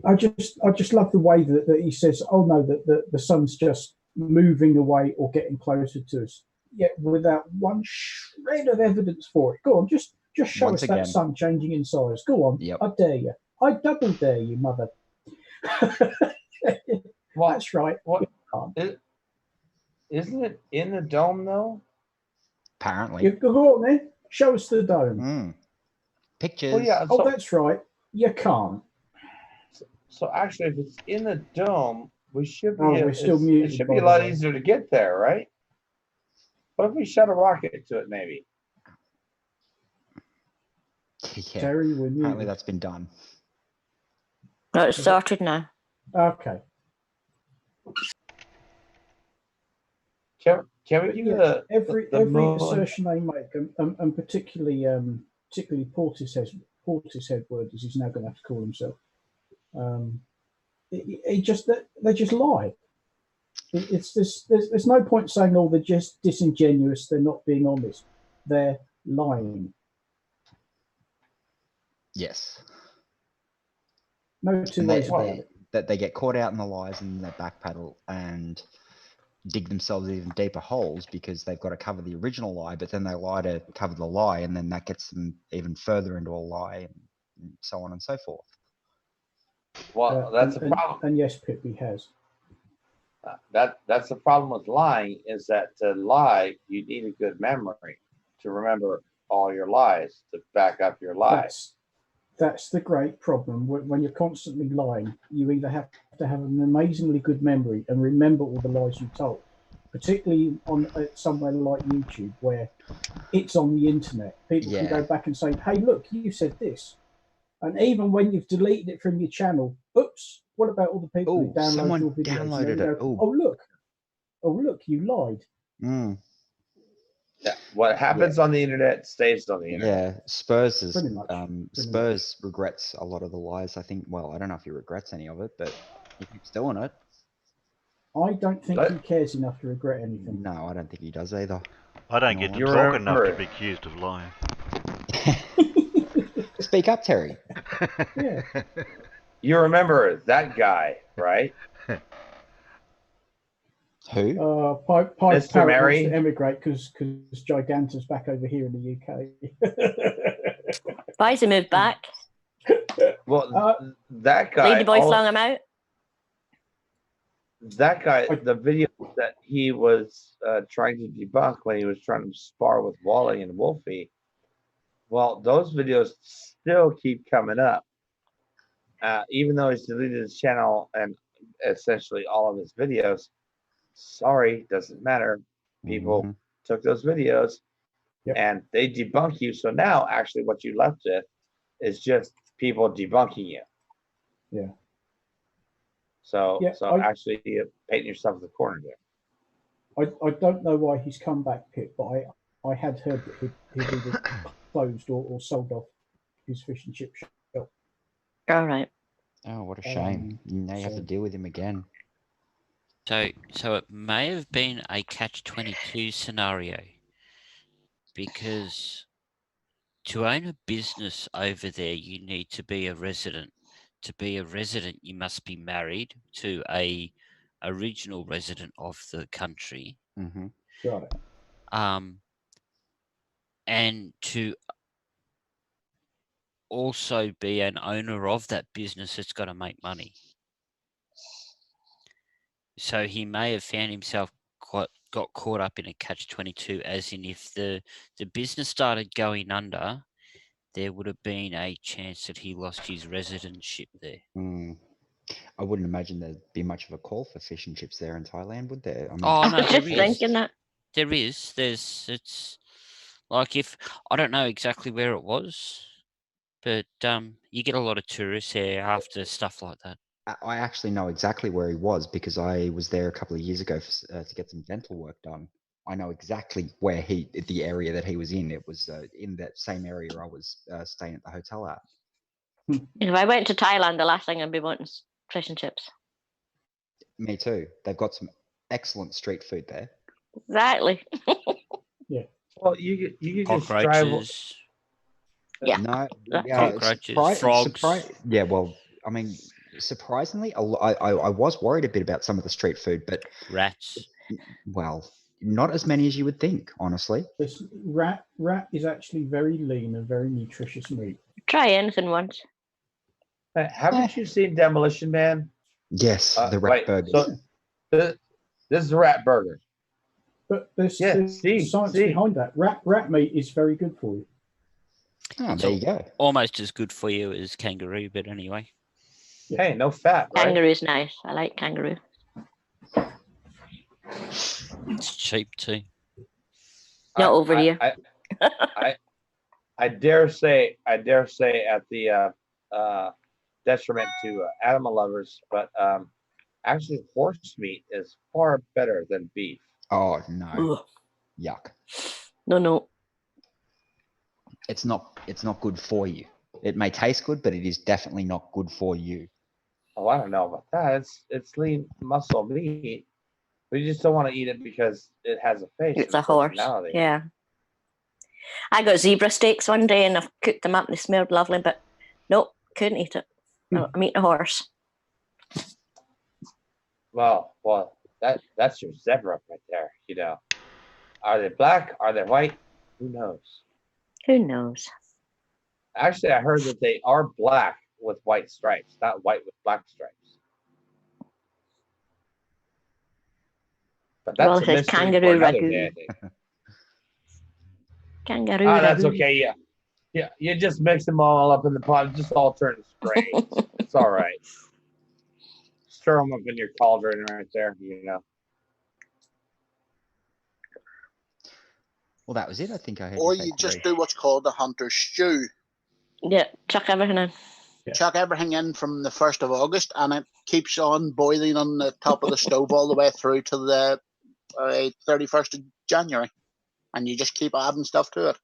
Speaker 17: I just love the way that he says, "Oh no, that the sun's just moving away or getting closer to us," yet without one shred of evidence for it. Go on, just show
Speaker 3: Once
Speaker 17: us
Speaker 3: again.
Speaker 17: that sun changing in size. Go on,
Speaker 3: Yep.
Speaker 17: I dare you. I double dare you, mother. That's right.
Speaker 6: What? Isn't it in the dome though?
Speaker 3: Apparently.
Speaker 17: You go on then. Show us the dome.
Speaker 3: Pictures.
Speaker 6: Well, yeah.
Speaker 17: Oh, that's right. You can't.
Speaker 6: So actually, if it's in the dome, we should be.
Speaker 17: Oh, we're still muted,
Speaker 6: It should
Speaker 17: by
Speaker 6: be a
Speaker 17: the
Speaker 6: lot
Speaker 17: way.
Speaker 6: easier to get there, right? What if we shot a rocket to it, maybe?
Speaker 3: Yeah.
Speaker 17: Terry, we're
Speaker 3: Apparently
Speaker 17: muted.
Speaker 3: that's been done.
Speaker 10: No, it started now.
Speaker 17: Okay.
Speaker 6: Can we
Speaker 17: But
Speaker 6: give
Speaker 17: yeah,
Speaker 6: the
Speaker 17: every
Speaker 6: moon-
Speaker 17: assertion they make, and particularly Portishead word, as he's now going to have to call himself, they just lie. There's no point saying, oh, they're just disingenuous, they're not being honest. They're lying.
Speaker 3: Yes.
Speaker 17: No two
Speaker 3: And
Speaker 17: ways about it.
Speaker 3: that they get caught out in the lies and they backpedal and dig themselves even deeper holes because they've got to cover the original lie, but then they lie to cover the lie, and then that gets them even further into a lie, and so on and so forth.
Speaker 6: Well, that's the problem.
Speaker 17: And yes, Pip, he has.
Speaker 6: That's the problem with lying, is that to lie, you need a good memory to remember all your lies, to back up your lies.
Speaker 17: That's the great problem. When you're constantly lying, you either have to have an amazingly good memory and remember all the lies you told, particularly on somewhere like YouTube, where it's on the internet. People can go back and say, hey, look, you said this. And even when you've deleted it from your channel, oops, what about all the people who download your videos?
Speaker 3: Downloaded
Speaker 17: and they go, oh, look, you lied.
Speaker 6: Yeah, what happens on the internet stays on the internet.
Speaker 3: Yeah, Spurs
Speaker 17: Pretty much.
Speaker 3: Spurs regrets a lot of the lies. I think. Well, I don't know if he regrets any of it, but he keeps doing it.
Speaker 17: I don't think he cares enough to regret anything.
Speaker 3: No, I don't think he does either.
Speaker 1: I don't get to
Speaker 6: You
Speaker 1: talk enough
Speaker 6: remember
Speaker 1: to be accused of lying.
Speaker 3: Speak up, Terry.
Speaker 17: Yeah.
Speaker 6: You remember that guy, right?
Speaker 3: Who?
Speaker 17: Pipe
Speaker 6: Mr.
Speaker 17: Parrot
Speaker 6: Mary?
Speaker 17: wants to emigrate because Giganta's back over here in the UK.
Speaker 10: Why has he moved back?
Speaker 6: Well, that guy.
Speaker 10: Ladyboy flung him out.
Speaker 6: That guy, the video that he was trying to debunk when he was trying to spar with Wally and Wolfie, well, those videos still keep coming up. Even though he's deleted his channel and essentially all of his videos, sorry, doesn't matter. People took those videos and they debunk you. So now, actually, what you left with is just people debunking you.
Speaker 17: Yeah.
Speaker 6: So,
Speaker 17: Yeah,
Speaker 6: actually, you're painting yourself in the corner there.
Speaker 17: I don't know why he's come back, Pip, but I had heard that he'd either closed or sold off his fish and chip shop.
Speaker 10: All right.
Speaker 3: Oh, what a shame. Now you have to deal with him again.
Speaker 5: So it may have been a catch-22 scenario, because to own a business over there, you need to be a resident. To be a resident, you must be married to a original resident of the country.
Speaker 3: Mm-hmm.
Speaker 17: Got it.
Speaker 5: And to also be an owner of that business that's got to make money. So he may have found himself got caught up in a catch-22, as in if the business started going under, there would have been a chance that he lost his residentship there.
Speaker 3: I wouldn't imagine there'd be much of a call for fish and chips there in Thailand, would there? I mean,
Speaker 5: Oh no,
Speaker 10: Just thinking that.
Speaker 5: There is. It's like, if I don't know exactly where it was, but you get a lot of tourists there after stuff like that.
Speaker 3: I actually know exactly where he was because I was there a couple of years ago to get some dental work done. I know exactly where the area that he was in. It was in that same area I was staying at the hotel at.
Speaker 10: If I went to Thailand, the last thing I'd be wanting is fish and chips.
Speaker 3: Me too. They've got some excellent street food there.
Speaker 10: Exactly.
Speaker 17: Yeah.
Speaker 6: Well, you just drive.
Speaker 5: Cockroaches.
Speaker 10: Yeah.
Speaker 3: No.
Speaker 5: Cockroaches, frogs.
Speaker 3: Yeah. Well, I mean, surprisingly, I was worried a bit about some of the street food, but
Speaker 5: rats.
Speaker 3: Well, not as many as you would think, honestly.
Speaker 17: This rat is actually very lean and very nutritious meat.
Speaker 10: Try anything once.
Speaker 6: Haven't you seen Demolition Man?
Speaker 3: Yes, the rat burger.
Speaker 6: So this is a rat burger.
Speaker 17: But there's science behind that. Rat meat is very good for you.
Speaker 3: Oh, there you go.
Speaker 5: Almost as good for you as kangaroo, but anyway.
Speaker 6: Hey, no fat, right?
Speaker 10: Kangaroo's nice. I like kangaroo.
Speaker 5: It's cheap too.
Speaker 10: Not over here.
Speaker 6: I dare say at the detriment to animal lovers, but actually horse meat is far better than beef.
Speaker 3: Oh no!
Speaker 10: Ugh.
Speaker 3: Yuck!
Speaker 10: No.
Speaker 3: It's not good for you. It may taste good, but it is definitely not good for you.
Speaker 6: Oh, I don't know about that. It's lean muscle meat. We just don't want to eat it because it has a face.
Speaker 10: It's a horse. Yeah. I got zebra steaks one day and I cooked them up and they smelled lovely, but nope, couldn't eat it. I'm eating a horse.
Speaker 6: Well, that's your zebra right there. You know, are they black? Are they white? Who knows?
Speaker 10: Who knows?
Speaker 6: Actually, I heard that they are black with white stripes, not white with black stripes. But that's
Speaker 10: it says kangaroo ragu. Kangaroo ragu.
Speaker 6: That's okay. Yeah. You just mix them all up in the pot. It just all turns gray. It's all right. Stir them up in your cauldron right there. You know.
Speaker 3: Well, that was it. I think I heard.
Speaker 2: Or you just do what's called a hunter's stew.
Speaker 10: Yeah, chuck everything in.
Speaker 2: Yeah. Chuck everything in from the 1st of August, and it keeps on boiling on the top of the stove all the way through to the 31st of January, and you just keep adding stuff to it.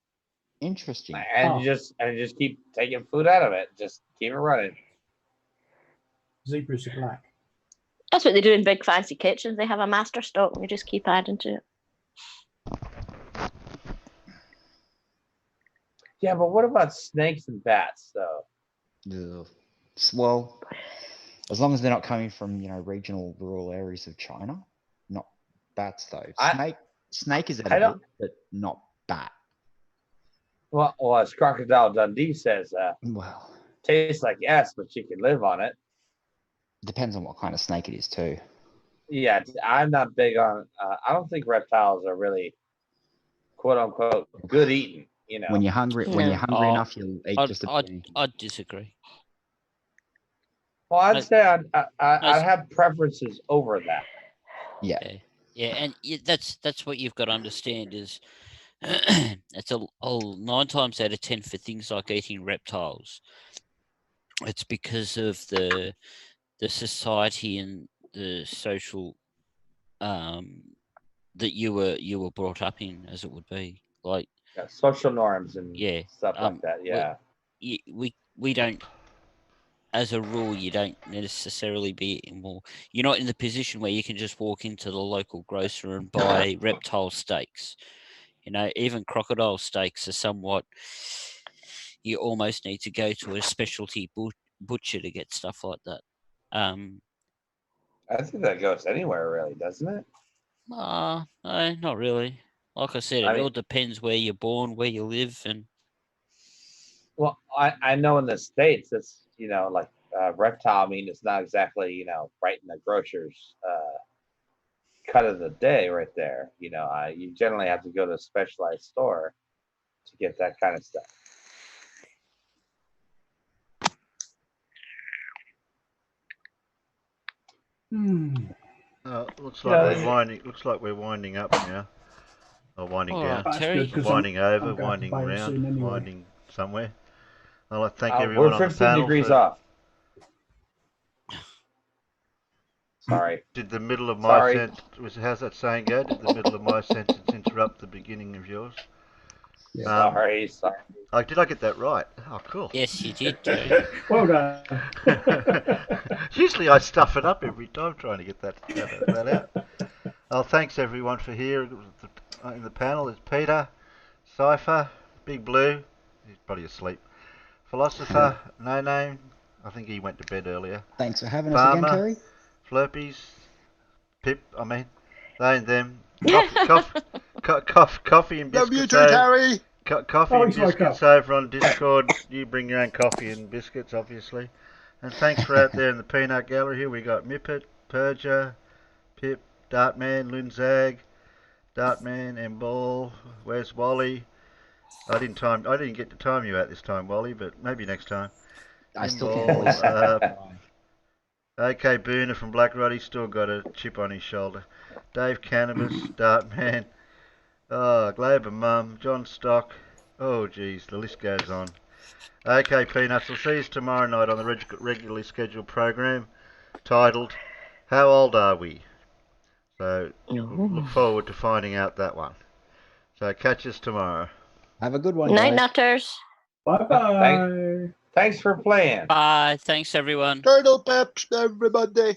Speaker 3: Interesting.
Speaker 6: And you just keep taking food out of it. Just keep it running.
Speaker 17: Zebras are black.
Speaker 10: That's what they do in big fancy kitchens. They have a master stock and you just keep adding to it.
Speaker 6: Yeah, but what about snakes and bats, though?
Speaker 3: Ugh. Well, as long as they're not coming from, regional rural areas of China, not bats though. Snake is edible, but not bat.
Speaker 6: Well, as Crocodile Dundee says,
Speaker 3: well,
Speaker 6: tastes like ass, but you can live on it.
Speaker 3: Depends on what kind of snake it is too.
Speaker 6: Yeah, I'm not big on. I don't think reptiles are really, quote unquote, good eating.
Speaker 3: When you're hungry, enough, you'll eat just about anything.
Speaker 5: I'd disagree.
Speaker 6: Well, I'd say I'd have preferences over that.
Speaker 3: Yeah.
Speaker 5: And that's what you've got to understand is it's a 9 times out of 10 for things like eating reptiles. It's because of the society and the social that you were brought up in, as it would be, like
Speaker 6: social norms and stuff like that. Yeah,
Speaker 5: we don't. As a rule, you don't necessarily you're not in the position where you can just walk into the local grocer and buy reptile steaks. Even crocodile steaks are somewhat. You almost need to go to a specialty butcher to get stuff like that.
Speaker 6: I think that goes anywhere, really, doesn't it?
Speaker 5: No, not really. Like I said, it all depends where you're born, where you live, and.
Speaker 6: Well, I know in the States, it's like reptile meat is not exactly right in the grocer's cut of the day right there. You generally have to go to a specialized store to get that kind of stuff.
Speaker 1: Looks like we're winding up now. Or winding down. Winding over, winding round, winding somewhere. I'd like to thank everyone on the panel.
Speaker 6: We're 15 degrees off. Sorry.
Speaker 1: Did the middle of my sentence, how's that saying go? Did the middle of my sentence interrupt the beginning of yours?
Speaker 6: Yeah. Sorry.
Speaker 1: Did I get that right? Oh, cool.
Speaker 5: Yes, you did, Joe.
Speaker 17: Well done.
Speaker 1: Usually I stuff it up every time trying to get that out. Oh, thanks everyone for here in the panel. There's Peter, Cypher, Big Blue, he's probably asleep, Philosopher, No Name, I think he went to bed earlier.
Speaker 3: Thanks for having us again, Terry.
Speaker 1: Flurpies, Pip, they and them, coffee and biscuits.
Speaker 2: Love you too, Terry.
Speaker 1: Coffee and biscuits over on Discord. You bring your own coffee and biscuits, obviously. And thanks for out there in the peanut gallery here. We got Mippet, Purger, Pip, Dartman, Lunzag, Dartman, Emball. Where's Wally? I didn't get to time you out this time, Wally, but maybe next time.
Speaker 3: I still think
Speaker 1: OK Booner from Black Roddy still got a chip on his shoulder. Dave Cannabis, Dartman, Glaber Mum, John Stock. Oh geez, the list goes on. OK Peanuts, we'll see you tomorrow night on the regularly scheduled program titled How Old Are We? So look forward to finding out that one. So catch us tomorrow.
Speaker 3: Have a good one.
Speaker 10: Night, Nutters.
Speaker 17: Bye-bye.
Speaker 6: Thanks for playing.
Speaker 5: Bye. Thanks, everyone.
Speaker 2: Turtle Peps, everybody.